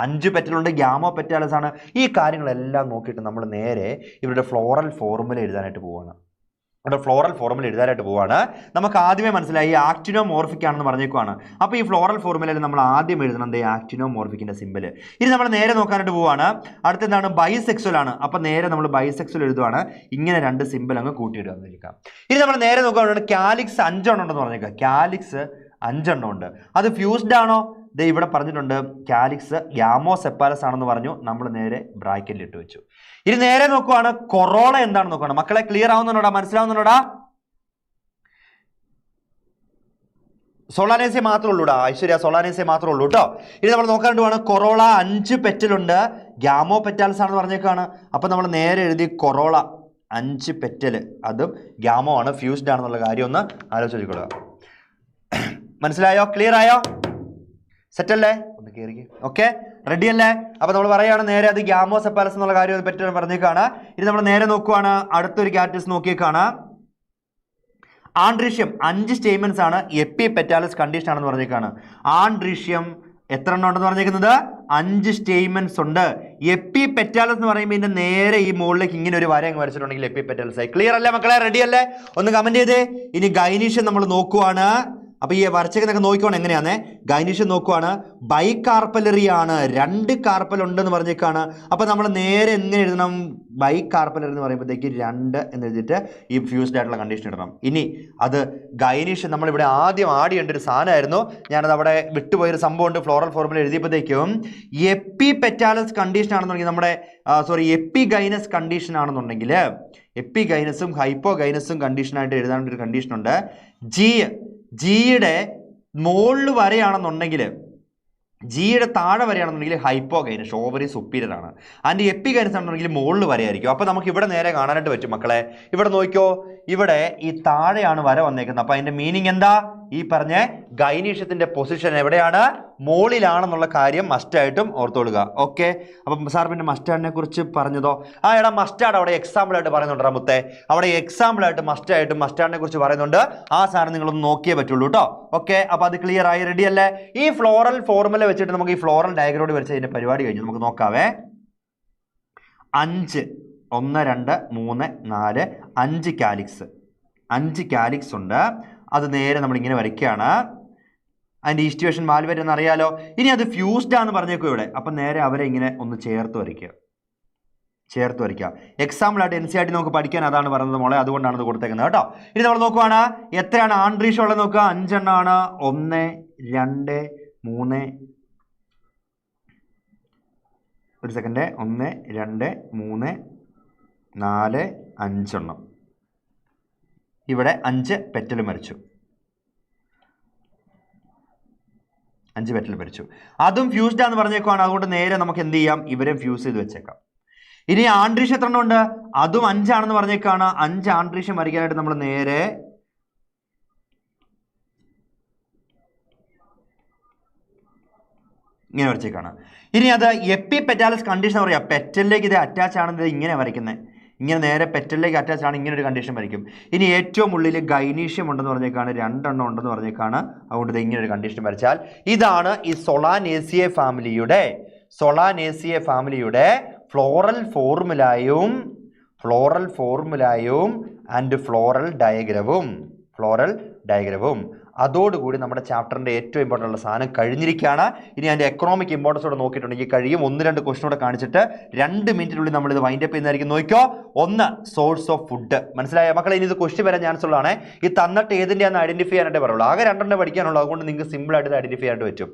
5 പെറ്റലുണ്ട്, ഗ്യാമോ പെറ്റാലസ് ആണ്. ഈ കാര്യങ്ങളെല്ലാം നോക്കിയിട്ട് നമ്മൾ നേരെ ഇവരുടെ ഫ്ലോറൽ ഫോർമുല എഴുതാനായിട്ട് പോവുകയാണ്. നമുക്ക് ആദ്യമേ മനസ്സിലായി ആക്ടിനോമോർഫിക് ആണെന്ന് പറഞ്ഞേക്കുവാണ്. അപ്പോൾ ഈ ഫ്ലോറൽ ഫോർമുലയിൽ നമ്മൾ ആദ്യം എഴുതണം ആക്ടിനോമോർഫിക്കിന്റെ സിമ്പിൾ. ഇനി നമ്മൾ നേരെ നോക്കാനായിട്ട് പോവാണ്. അടുത്തെന്താണ്? ബൈസെക്സുവൽ ആണ്. അപ്പോൾ നേരെ നമ്മൾ ബൈസെക്സുവൽ എഴുതുവാണ്. ഇങ്ങനെ 2 സിമ്പിൾ അങ്ങ് കൂട്ടിയിടുക എന്നിരിക്കാം. ഇനി നമ്മൾ നേരെ നോക്കുകയാണെങ്കിൽ കാലിക്സ് 5 എണ്ണം ഉണ്ടെന്ന് പറഞ്ഞേക്കാം. കാലിക്സ് 5 എണ്ണം ഉണ്ട്. അത് ഫ്യൂസ്ഡ് ആണോ? ഇവിടെ പറഞ്ഞിട്ടുണ്ട് കാലിക്സ് ഗ്യാമോസെപ്പാലസ് ആണെന്ന് പറഞ്ഞു. നമ്മൾ നേരെ ബ്രാക്കറ്റിൽ ഇട്ട് വെച്ചു. ഇനി നേരെ നോക്കുവാണ് കൊറോള എന്താണെന്ന് നോക്കുകയാണ്. മക്കളെ ക്ലിയർ ആവുന്നുണ്ടോടാ? മനസ്സിലാവുന്നുണ്ടോടാ? സോളാനേസിയ മാത്രമേ ഉള്ളൂടാ ഐശ്വര്യ, സോളാനേസിയ മാത്രമേ ഉള്ളൂ കേട്ടോ. ഇനി നമ്മൾ നോക്കാണ്ട് വേണം കൊറോള 5 പെറ്റലുണ്ട്, ഗ്യാമോ പെറ്റാൽസ് ആണെന്ന് പറഞ്ഞേക്കാണ്. അപ്പം നമ്മൾ നേരെ എഴുതി കൊറോള 5 പെറ്റൽ, അതും ഗ്യാമോ ആണ്, ഫ്യൂസ്ഡ് ആണെന്നുള്ള കാര്യം ഒന്ന് ആലോചിച്ച് വെച്ചോളുക. മനസ്സിലായോ? ക്ലിയർ ആയോ? സെറ്റ് അല്ലേ? ഒന്ന് കയറി. ഓക്കെ, റെഡി അല്ലേ? അപ്പൊ നമ്മൾ പറയുകയാണ് നേരെ അത് ഗ്യാമോസെപ്പാലസ് എന്നുള്ള കാര്യം പറ്റി പറഞ്ഞേക്കാണ്. ഇനി നമ്മൾ നേരെ നോക്കുവാണ് അടുത്തൊരു കാറ്റഗറി നോക്കിയേക്കാണ്. ആൺഡ്രീഷ്യം 5 സ്റ്റേമെൻസ് ആണ്, എപ്പി പെറ്റാലസ് കണ്ടീഷൻ ആണെന്ന് പറഞ്ഞേക്കാണ്. ആൺഡ്രീഷ്യം എത്ര എണ്ണം ഉണ്ടെന്ന് പറഞ്ഞേക്കുന്നത്? 5 സ്റ്റേമെൻസ് ഉണ്ട്. എപ്പി പെറ്റാലസ് എന്ന് പറയുമ്പോൾ ഇതിന്റെ നേരെ ഈ മുകളിലേക്ക് ഇങ്ങനെ ഒരു വര അങ്ങ് വരച്ചിട്ടുണ്ടെങ്കിൽ എപ്പി പെറ്റാലസ് ആയി. ക്ലിയർ അല്ലേ മക്കളെ? റെഡി അല്ലേ? ഒന്ന് കമന്റ് ചെയ്തേ. ഇനി ഗൈനീഷ്യം നമ്മൾ നോക്കുവാണ്. അപ്പൊ ഈ വരച്ചേക്കുന്നൊക്കെ നോക്കുവാണ് എങ്ങനെയാണേ. ഗൈനീഷ്യം നോക്കുവാണ്, ബൈകാർപ്പലറി ആണ്, 2 കാർപ്പൽ ഉണ്ടെന്ന് പറഞ്ഞേക്കാണ്. അപ്പൊ നമ്മൾ നേരെ എങ്ങനെ എഴുതണം? ബൈകാർപ്പലറി എന്ന് പറയുമ്പോഴത്തേക്ക് 2 എന്ന് എഴുതിയിട്ട് ഈ ഫ്യൂസ്ഡ് ആയിട്ടുള്ള കണ്ടീഷൻ ഇടണം. ഇനി അത് ഗൈനീഷ്യം നമ്മളിവിടെ ആദ്യം ആഡ് ചെയ്യേണ്ട ഒരു സാധനമായിരുന്നു. ഞാനത് അവിടെ വിട്ടുപോയൊരു സംഭവം ഉണ്ട്. ഫ്ലോറൽ ഫോർമുല എഴുതിയപ്പോഴത്തേക്കും എപ്പി പെറ്റാലസ് കണ്ടീഷൻ ആണെന്നുണ്ടെങ്കിൽ നമ്മുടെ എപ്പി ഗൈനസ് കണ്ടീഷൻ ആണെന്നുണ്ടെങ്കിൽ എപ്പി ഗൈനസും ഹൈപ്പോ ഗൈനസും കണ്ടീഷനായിട്ട് എഴുതാനുള്ള ഒരു കണ്ടീഷൻ ഉണ്ട്. ജിയുടെ മുകളിൽ വരെയാണെന്നുണ്ടെങ്കിൽ, ജിയുടെ താഴെ വരെയാണെന്നുണ്ടെങ്കിൽ ഹൈപ്പോ ഗൈനസ്, ഓവറി സുപ്പീരിയർ ആണ്. അതിൻ്റെ എപ്പി ഗൈനസ് ആണെന്നുണ്ടെങ്കിൽ മുകളിൽ വരെയായിരിക്കും. അപ്പോൾ നമുക്ക് ഇവിടെ നേരെ കാണാനായിട്ട് പറ്റും മക്കളെ. ഇവിടെ നോക്കിക്കോ, ഇവിടെ ഈ താഴെയാണ് വര വന്നേക്കുന്നത്. അപ്പോൾ അതിൻ്റെ മീനിങ് എന്താ? ഈ പറഞ്ഞ ഗൈനീഷ്യത്തിൻ്റെ പൊസിഷൻ എവിടെയാണ്? മുകളിലാണെന്നുള്ള കാര്യം മസ്റ്റായിട്ടും ഓർത്തോളുക. ഓക്കെ, അപ്പം സാർ പിന്നെ മസ്റ്റാർഡിനെ കുറിച്ച് പറഞ്ഞതോ? എടാ മസ്റ്റാർഡ് അവിടെ എക്സാമ്പിളായിട്ട് പറയുന്നുണ്ട് മുത്തേ. അവിടെ എക്സാമ്പിളായിട്ട് മസ്റ്റാർഡിനെ കുറിച്ച് പറയുന്നുണ്ട്. ആ സാധനം നിങ്ങളൊന്ന് നോക്കിയേ പറ്റുള്ളൂ കേട്ടോ. ഓക്കെ, അപ്പോൾ അത് ക്ലിയർ ആയി? റെഡി അല്ലേ? ഈ ഫ്ലോറൽ ഫോർമുല വെച്ചിട്ട് നമുക്ക് ഈ ഫ്ലോറൽ ഡയഗ്രോഡ് വരച്ച് അതിൻ്റെ പരിപാടി കഴിഞ്ഞു. നമുക്ക് നോക്കാവേ. 5 1 2 3 4 5 കാലിക്സ്, 5 കാലിക്സ് ഉണ്ട്. അത് നേരെ നമ്മളിങ്ങനെ വരയ്ക്കുകയാണ്. അതിൻ്റെ ഈസ്റ്റുവേഷൻ മാൽവേറ്റ് എന്ന് അറിയാലോ. ഇനി അത് ഫ്യൂസ്ഡ് ആണെന്ന് പറഞ്ഞേക്കും ഇവിടെ. അപ്പം നേരെ അവരെ ഇങ്ങനെ ഒന്ന് ചേർത്ത് വരയ്ക്കുക. എക്സാമ്പിളായിട്ട് NCERT നമുക്ക് പഠിക്കാൻ അതാണ് പറയുന്നത് മോളെ, അതുകൊണ്ടാണ് ഇത് കൊടുത്തേക്കുന്നത് കേട്ടോ. ഇനി നമ്മൾ നോക്കുവാണ് എത്രയാണ് ആൺഡ്രീഷ്യം ഉള്ളത് നോക്കുക. 5 എണ്ണമാണ്. 1 2 3 ഒരു സെക്കൻഡ് 1 2 3 4 5 എണ്ണം. ഇവിടെ 5 പെറ്റലും വരച്ചു. 5 പെറ്റൽ വരച്ചു. അതും ഫ്യൂസ്ഡ് ആണെന്ന് പറഞ്ഞേക്കുവാണ്. അതുകൊണ്ട് നേരെ നമുക്ക് എന്ത് ചെയ്യാം? ഇവരെ ഫ്യൂസ് ചെയ്ത് വെച്ചേക്കാം. ഇനി ആൺഡ്രീഷ്യം എത്ര എണ്ണം ഉണ്ട്? അതും 5 ആണെന്ന് പറഞ്ഞേക്കാണ്. 5 ആൺഡ്രീഷ്യം വരയ്ക്കാനായിട്ട് നമ്മൾ നേരെ ഇങ്ങനെ വരച്ചേക്കാണ്. ഇനി അത് എപ്പി പെറ്റാലസ് കണ്ടീഷൻ പറയാം. പെറ്റലിലേക്ക് ഇത് അറ്റാച്ച് ആണെന്നത് ഇങ്ങനെ വരയ്ക്കുന്നത്. ഇങ്ങനെ നേരെ പെറ്റലിലേക്ക് അറ്റാച്ച് ആണ്, ഇങ്ങനെ ഒരു കണ്ടീഷൻ വരയ്ക്കും. ഇനി ഏറ്റവും ഉള്ളിൽ ഗൈനീഷ്യം ഉണ്ടെന്ന് പറഞ്ഞേക്കാണ്, 2 എണ്ണം ഉണ്ടെന്ന് പറഞ്ഞേക്കാണ്. അതുകൊണ്ട് ഇത് ഇങ്ങനെ ഒരു കണ്ടീഷൻ വരച്ചാൽ ഇതാണ് ഈ സൊളാനേസിയ ഫാമിലിയുടെ ഫ്ലോറൽ ഫോർമുലയും ആൻഡ് ഫ്ലോറൽ ഡയഗ്രവും. അതോടുകൂടി നമ്മുടെ ചാപ്റ്ററിൻ്റെ ഏറ്റവും ഇമ്പോർട്ടൻ്റ് ഉള്ള സാധനം കഴിഞ്ഞിരിക്കുകയാണ്. ഇനി അതിൻ്റെ എക്കണോമിക് ഇമ്പോർട്ടൻസോടെ നോക്കിയിട്ടുണ്ടെങ്കിൽ കഴിയും. 1-2 ക്വസ്റ്റനോടെ കാണിച്ചിട്ട് 2 മിനിറ്റിനുള്ളിൽ നമ്മളിത് വൈൻഡപ്പ് ചെയ്യുന്നതായിരിക്കും. നോക്കിയോ, 1 സോഴ്സ് ഓഫ് ഫുഡ്. മനസ്സിലായ മക്കളെ? ഇനി ഇത് ക്വസ്റ്റ്യൻ വരാൻ ചാൻസ് ഉള്ളതാണ്. ഈ തന്നിട്ട് ഏതിൻ്റെയാണെന്ന് ഐഡന്റിഫൈ ചെയ്യാനായിട്ടേ പറയുള്ളൂ. ആകെ 2 പഠിക്കാനുള്ളൂ. അതുകൊണ്ട് നിങ്ങൾക്ക് സിമ്പിളായിട്ട് ഇത് ഐഡന്റിഫൈ ചെയ്യാനായിട്ട് പറ്റും.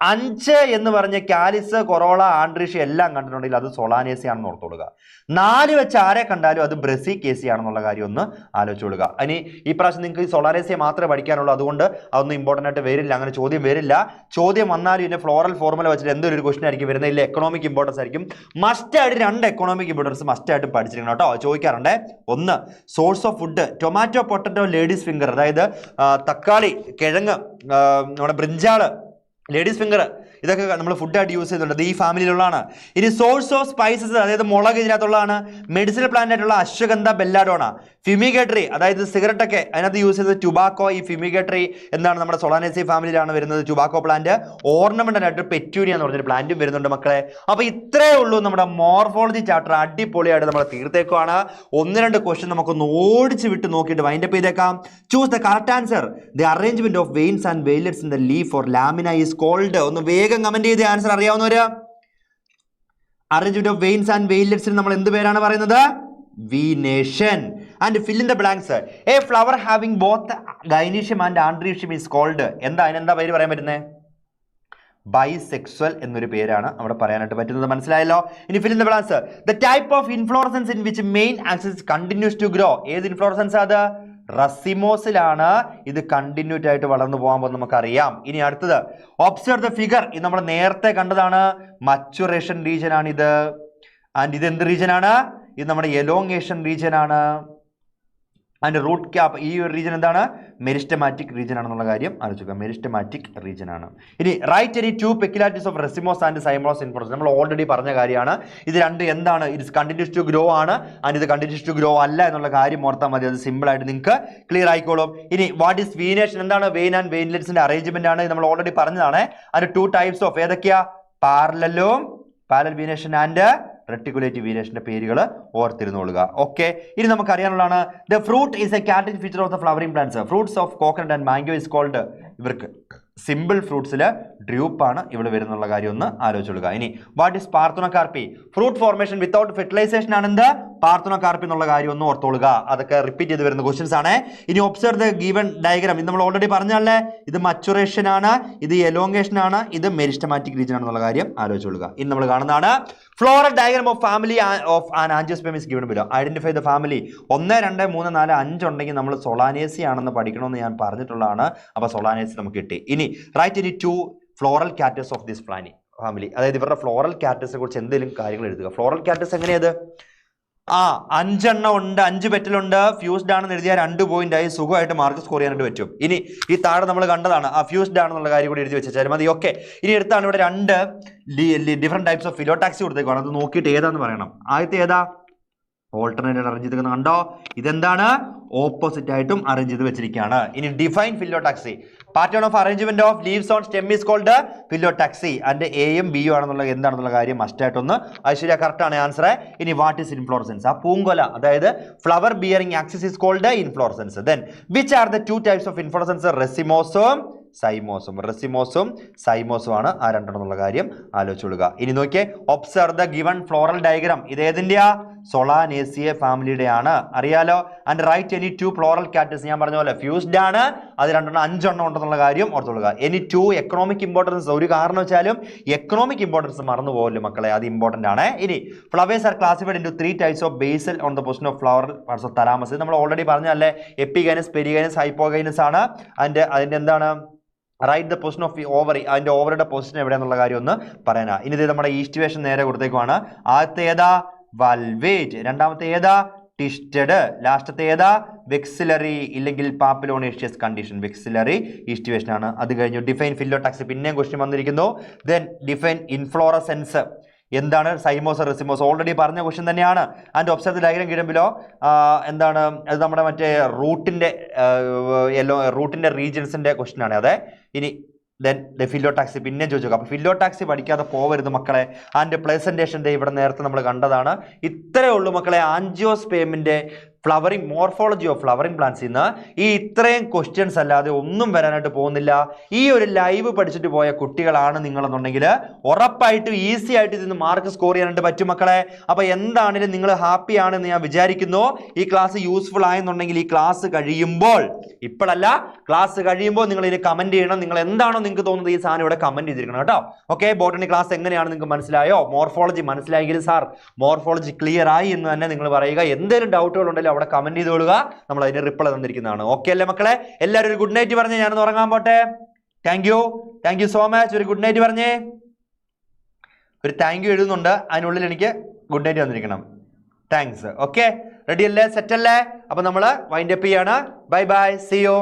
5 എന്ന് പറഞ്ഞ കാലിസ്, കൊറോള, ആൺഡ്രീഷ്യം എല്ലാം കണ്ടിട്ടുണ്ടെങ്കിൽ അത് സൊളാനേസി ആണെന്ന് ഓർത്തോളുക. 4 വെച്ച് ആരെ കണ്ടാലും അത് ബ്രസിക്കേസി ആണെന്നുള്ള കാര്യം ഒന്ന് ആലോചിച്ചോളുക. ഇനി ഈ പ്രാവശ്യം നിങ്ങൾക്ക് ഈ സൊളാനേസിയെ മാത്രമേ പഠിക്കാനുള്ളൂ. അതുകൊണ്ട് അതൊന്നും ഇമ്പോർട്ടൻ്റ് ആയിട്ട് വരില്ല. അങ്ങനെ ചോദ്യം വരില്ല. ചോദ്യം വന്നാലും ഇതിന്റെ ഫ്ലോറൽ ഫോർമുല വെച്ചിട്ട് എന്തൊരു ക്വസ്റ്റൻ ആയിരിക്കും വരുന്നത്. ഇല്ല, എക്കണോമിക് ഇമ്പോർട്ടൻസ് ആയിരിക്കും. മസ്റ്റായിട്ട് 2 എക്കണോമിക് ഇമ്പോർട്ടൻസ് മസ്റ്റായിട്ട് പഠിച്ചിരിക്കണം കേട്ടോ. ചോദിക്കാറുണ്ട്. 1 source of food, tomato, potato, ladies finger, അതായത് തക്കാളി, കിഴങ്ങ്, നമ്മുടെ ബ്രിഞ്ചാള്, ലേഡീസ് ഫിംഗർ, ഇതൊക്കെ നമ്മൾ ഫുഡായിട്ട് യൂസ് ചെയ്യുന്നുണ്ട്. ഈ ഫാമിലിയിലുള്ളതാണ്. ഇനി സോഴ്സ് ഓഫ് സ്പൈസസ്, അതായത് മുളക് ഇതിനകത്തുള്ളതാണ്. മെഡിസിനൽ പ്ലാന്റ് ആയിട്ടുള്ള അശ്വഗന്ധ, ബെല്ലാഡോണ. ഫ്യൂമിഗേറ്ററി, അതായത് സിഗരറ്റൊക്കെ അതിനകത്ത് യൂസ് ചെയ്തത് ടുബാക്കോ. ഈ ഫ്യൂമിഗേറ്ററി എന്താണ്? നമ്മുടെ സൊളാനേസി ഫാമിലിയിലാണ് വരുന്നത് ടുബാക്കോ പ്ലാന്റ്. ഓർണമെന്റ് ആയിട്ട് പെറ്റൂനിയ എന്ന് പറഞ്ഞൊരു പ്ലാന്റും വരുന്നുണ്ട് മക്കളെ. അപ്പോൾ ഇത്രയേ ഉള്ളൂ നമ്മുടെ മോർഫോളജി ചാപ്റ്റർ. അടിപൊളിയായിട്ട് നമ്മൾ തീർത്തേക്കുവാണ്. 1-2 ക്വസ്റ്റ്യൻ നമുക്കൊന്ന് ഓടിച്ച് വിട്ട് നോക്കിയിട്ട് വൈൻഡപ്പ് ചെയ്തേക്കാം. Choose the correct answer. The arrangement of veins and veinlets in the leaf or lamina is called. ഒന്ന് വേഗം കമന്റ് ചെയ്ത ആൻസർ അറിയാവുന്നവര്. അറേഞ്ച്മെന്റ് ഓഫ് വെയിൻസ് ആൻഡ് വെയിലറ്റ്സിന് നമ്മൾ എന്ത് പേരാണ് പറയുന്നത്? Venation. And fill in the blanks. A flower having both gynoecium and androecium is called. അതിനെന്താ പേര് പറയാൻ പറ്റുന്നത്? ബൈസെക്സ്വൽ എന്നൊരു പേരാണ് അവിടെ പറയാനായിട്ട് പറ്റുന്നത്. മനസ്സിലായല്ലോ? ഇനി fill in the blanks. The type of inflorescence in which main axis continues to grow. ഏത് ഇൻഫ്ലോറസൻസ് അത്? റസിമോസിലാണ് ഇത് കണ്ടിന്യൂറ്റ് ആയിട്ട് വളർന്നു പോകാൻ പോകുന്നത് നമുക്കറിയാം. ഇനി അടുത്തത് ഒബ്സർവ് ദ ഫിഗർ. ഇത് നമ്മൾ നേരത്തെ കണ്ടതാണ്. മച്ചുറേഷൻ റീജിയൻ ആണ് ഇത്. ആൻഡ് ഇത് എന്ത് റീജിയൻ ആണ്? ഇത് നമ്മുടെ എലോങ്ങേഷൻ റീജിയൻ ആണ്. ആൻഡ് റൂട്ട് ക്യാപ്പ് ഈ ഒരു റീജിയൻ എന്താണ്? മെരിസ്റ്റമാറ്റിക് റീജിയൻ ആണെന്നുള്ള കാര്യം ആലോചിക്കുക. മെരിസ്റ്റമാറ്റിക് റീജിയൻ ആണ്. ഇനി write any two peculiarities of racemose and cymose inflorescence. നമ്മൾ ഓൾറെഡി പറഞ്ഞ കാര്യമാണ്. ഇത് രണ്ട് എന്താണ്? ഇറ്റ്സ് കണ്ടിന്യൂസ് ടു ഗ്രോ ആണ് ആൻഡ് ഇത് കണ്ടിന്യൂസ് ടു ഗ്രോ അല്ല എന്നുള്ള കാര്യം ഓർത്താൽ മതി. അത് സിമ്പിൾ ആയിട്ട് നിങ്ങൾക്ക് ക്ലിയർ ആയിക്കോളും. ഇനി വാട്ട് ഈസ് വീനേഷൻ? എന്താണ് വെയിൻ ആൻഡ് വെയിൻലെറ്റ്സിന്റെ അറേഞ്ച്മെന്റ് ആണ്. നമ്മൾ ഓൾറെഡി പറഞ്ഞതാണ്. അതിന് ടു ടൈപ്സ് ഓഫ് ഏതൊക്കെയാ? പാരലൽ വീനേഷൻ ആൻഡ് റെട്ടിക്കുലേറ്റീവ് വീനേഷന്റെ പേരുകൾ ഓർത്തിരുന്നോളുക. ഓക്കെ, ഇനി നമുക്ക് അറിയാനുള്ളതാണ് the fruit is a characteristic feature of the flowering plants. Fruits of coconut and mango is called. ഇവർക്ക് സിമ്പിൾ ഫ്രൂട്ട്സിൽ ഡ്രൂപ്പാണ് ഇവിടെ വരുന്നുള്ള കാര്യം ഒന്ന് ആലോചിച്ചോളുക. ഇനി what is parthenocarpy? Fruit formation without fertilisation ആണ് എന്ത്? പാർത്തനോകാർപ്പി എന്നുള്ള കാര്യം ഒന്ന് ഓർത്തോളുക. അതൊക്കെ റിപ്പീറ്റ് ചെയ്ത് വരുന്ന ക്വസ്റ്റ്യൻസ് ആണ്. ഇനി ഒബ്സർവ് ദ ഗിവൺ ഡയഗ്രാം. ഇത് നമ്മൾ ഓൾറെഡി പറഞ്ഞല്ലേ, ഇത് മച്ചുറേഷൻ ആണ്, ഇത് എലോങ്ങേഷൻ ആണ്, ഇത് മെരിസ്റ്റമാറ്റിക് റീജിയൻ ആണെന്നുള്ള കാര്യം ആലോചിച്ചോളുക. ഇനി നമ്മൾ കാണുന്നതാണ് floral diagram of family of an angiosperm is given below. Identify the family. 1 2 3 4 5 ഉണ്ടെങ്കിൽ നമ്മൾ സൊളാനേസി ആണെന്ന് പഠിക്കണമെന്ന് ഞാൻ പറഞ്ഞിട്ടുള്ളതാണ്. അപ്പോൾ സൊളാനേസി നമുക്ക് കിട്ടി. ഇനി റൈറ്റ് ഇനി 2 ഫ്ലോറൽ കാറ്റസ് ഓഫ് ദിസ് ഫാമിലി. അതായത് ഇവരുടെ ഫ്ലോറൽ കാറ്റസിനെ കുറിച്ച് എന്തെങ്കിലും കാര്യങ്ങൾ എഴുതുക. ഫ്ലോറൽ കാറ്റസ് എങ്ങനെയത്? 5 എണ്ണം ഉണ്ട്, 5 പെറ്റലുണ്ട്, ഫ്യൂസ്ഡ് ആണെന്ന് എഴുതിയാൽ 2 പോയിന്റ് ആയി സുഖമായിട്ട് മാർക്ക് സ്കോർ ചെയ്യാനായിട്ട് പറ്റും. ഇനി ഈ താഴെ നമ്മൾ കണ്ടതാണ് ആ ഫ്യൂസ്ഡ് ആണെന്നുള്ള കാര്യം കൂടി എഴുതി വെച്ചാൽ മതി. ഓക്കെ, ഇനി എടുത്താണ് ഇവിടെ 2 ഡിഫറെന്റ് ടൈപ്സ് ഓഫ് ഫിലോടാക്സി കൊടുത്തേക്കാണ്. അത് നോക്കിയിട്ട് ഏതാന്ന് പറയണം. ആദ്യത്തെ ഏതാ? ഓൾട്ടർനേറ്റ് അറേഞ്ച് ചെയ്തിരിക്കുന്നത് കണ്ടോ? ഇതെന്താണ്? ഓപ്പോസിറ്റ് ആയിട്ടും അറേഞ്ച് ചെയ്ത് വെച്ചിരിക്കുകയാണ്. ഇനി define phyllotaxy. Pattern of arrangement of leaves on stem is called phyllotaxy. And എയും ബിയും ആണെന്നുള്ള എന്താണെന്നുള്ള കാര്യം മസ്റ്റ് ആയിട്ടൊന്ന് ഐശ്വര്യ കറക്റ്റ് ആണ് ആൻസർ. ഇനി വാട്ട് ഈസ് ഇൻഫ്ലോറസൻസ്? ആ പൂങ്കൊല അതായത് flower bearing axis is called inflorescence. Then which are the 2 types of inflorescence? റെസിമോസും സൈമോസും ആണ് ആ രണ്ടെണ്ണം കാര്യം ആലോചിച്ചുകൊള്ളുക. ഇനി നോക്കിയേ, observe the given floral diagram. ഇത് ഏതിന്റെയാ? സൊളാനേസിയ ഫാമിലിയുടെ ആണ്, അറിയാലോ. And right any 2 floral characters. ഞാൻ പറഞ്ഞ പോലെ ഫ്യൂസ്ഡ് ആണ്, അത് 5 എണ്ണം ഉണ്ടെന്നുള്ള കാര്യം ഓർത്തുകൊള്ളുക. Any 2 economic importance. ഒരു കാരണം വെച്ചാലും എക്കണോമിക് ഇമ്പോർട്ടൻസ് മറന്നു പോകല്ലോ മക്കളെ, അത് ഇമ്പോർട്ടന്റ് ആണ്. ഇനി flowers are classified into 3 types of based on the position of floral parts of thalamus. നമ്മൾ ഓൾറെഡി പറഞ്ഞല്ലേ, എപ്പിഗൈനസ്, പെരിഗൈനസ്, ഹൈപ്പോഗൈനസ് ആണ്. അതിന്റെ എന്താണ്? Write the position of ovary. അതിന്റെ ഓവറിയുടെ പൊസിഷൻ എവിടെയാണെന്നുള്ള കാര്യം ഒന്ന് പറയാനാ. ഇനി ഇത് നമ്മുടെ ഈസ്റ്റിവേഷൻ നേരെ കൊടുത്തേക്കുവാണ്. ആദ്യത്തെ ഏതാ? വൽവേറ്റ്. രണ്ടാമത്തെ ഏതാ? ട്വിസ്റ്റഡ്. ലാസ്റ്റത്തെ ഏതാ? വെക്സിലറി ഇല്ലെങ്കിൽ പാപ്പിലോണേഷ്യസ് കണ്ടീഷൻ. വെക്സിലറി ഈസ്റ്റിവേഷൻ ആണ്. അത് കഴിഞ്ഞു ഡിഫൈൻ ഫിലോടാക്സി. പിന്നെയും ക്വസ്റ്റ്യൻ വന്നിരിക്കുന്നു. Then define inflorescence. എന്താണ്? Cymose, racemose. ഓൾറെഡി പറഞ്ഞ ക്വസ്റ്റ്യൻ തന്നെയാണ്. ആൻഡ് ഒബ്സർവ് ദ ഡയഗ്രാം കിടുമ്പിലോ എന്താണ്? അത് നമ്മുടെ മറ്റേ റൂട്ടിന്റെ റീജിയൻസിന്റെ ക്വസ്റ്റ്യൻ ആണ്. അതെ. ഇനി ദെൻ ഫിലോടാക്സി പിന്നെ ചോദിച്ചു. അപ്പോൾ ഫിലോടാക്സി പഠിക്കാതെ പോവരുത് മക്കളെ. ആൻഡ് പ്ലേസന്റേഷൻ ഇവിടെ നേരത്തെ നമ്മൾ കണ്ടതാണ്. ഇത്രയേ ഉള്ളൂ മക്കളെ ആൻജിയോസ്പേമിന്റെ ഫ്ലവറിംഗ് മോർഫോളജി ഓഫ് ഫ്ലവറിംഗ് പ്ലാന്റ്സിൽ നിന്ന് ഈ ഇത്രയും ക്വസ്റ്റ്യൻസ് അല്ലാതെ ഒന്നും വരാനായിട്ട് പോകുന്നില്ല. ഈ ഒരു ലൈവ് പഠിച്ചിട്ട് പോയ കുട്ടികളാണ് നിങ്ങളെന്നുണ്ടെങ്കിൽ ഉറപ്പായിട്ടും ഈസി ആയിട്ട് ഇതിന് മാർക്ക് സ്കോർ ചെയ്യാനായിട്ട് പറ്റും മക്കളെ. അപ്പോൾ എന്താണെങ്കിലും നിങ്ങൾ ഹാപ്പി ആണെന്ന് ഞാൻ വിചാരിക്കുന്നു. ഈ ക്ലാസ് യൂസ്ഫുൾ ആയെന്നുണ്ടെങ്കിൽ ഈ ക്ലാസ് കഴിയുമ്പോൾ, ഇപ്പോഴല്ല ക്ലാസ് കഴിയുമ്പോൾ നിങ്ങൾ ഇതിന് കമന്റ് ചെയ്യണം. നിങ്ങൾ എന്താണോ നിങ്ങൾക്ക് തോന്നുന്നത് ഈ സാധനം ഇവിടെ കമന്റ് ചെയ്തിരിക്കണം കേട്ടോ. ഓക്കെ, ബോട്ടണി ക്ലാസ് എങ്ങനെയാണ് നിങ്ങൾക്ക് മനസ്സിലായോ? മോർഫോളജി മനസ്സിലായെങ്കിൽ സാർ മോർഫോളജി ക്ലിയർ ആയി എന്ന് തന്നെ നിങ്ങൾ പറയുക. എന്തെങ്കിലും ഡൗട്ടുകൾ ഉണ്ടെങ്കിൽ അവിടെ കമന്റ് ചെയ്ത് കൊള്ളുക. നമ്മൾ അതിന് റിപ്ലൈ തന്നിരിക്കുന്നതാണ്. ഓക്കെ അല്ലേ മക്കളെ? എല്ലാവരും ഒരു ഗുഡ് നൈറ്റ് പറഞ്ഞേ. ഞാനൊന്ന് ഉറങ്ങാൻ പോട്ടെ. Thank you so much. ഒരു ഗുഡ് നൈറ്റ് പറഞ്ഞേ. ഒരു താങ്ക് യു എഴുതുന്നുണ്ട്, അതിനുള്ളിൽ എനിക്ക് ഗുഡ് നൈറ്റ് വന്നിരിക്കണം. താങ്ക്സ്. ഓക്കെ, റെഡി അല്ലേ? സെറ്റ് അല്ലേ? അപ്പൊ നമ്മൾ വൈൻഡ് അപ്പ് ചെയ്യാണ്. Bye bye, see U.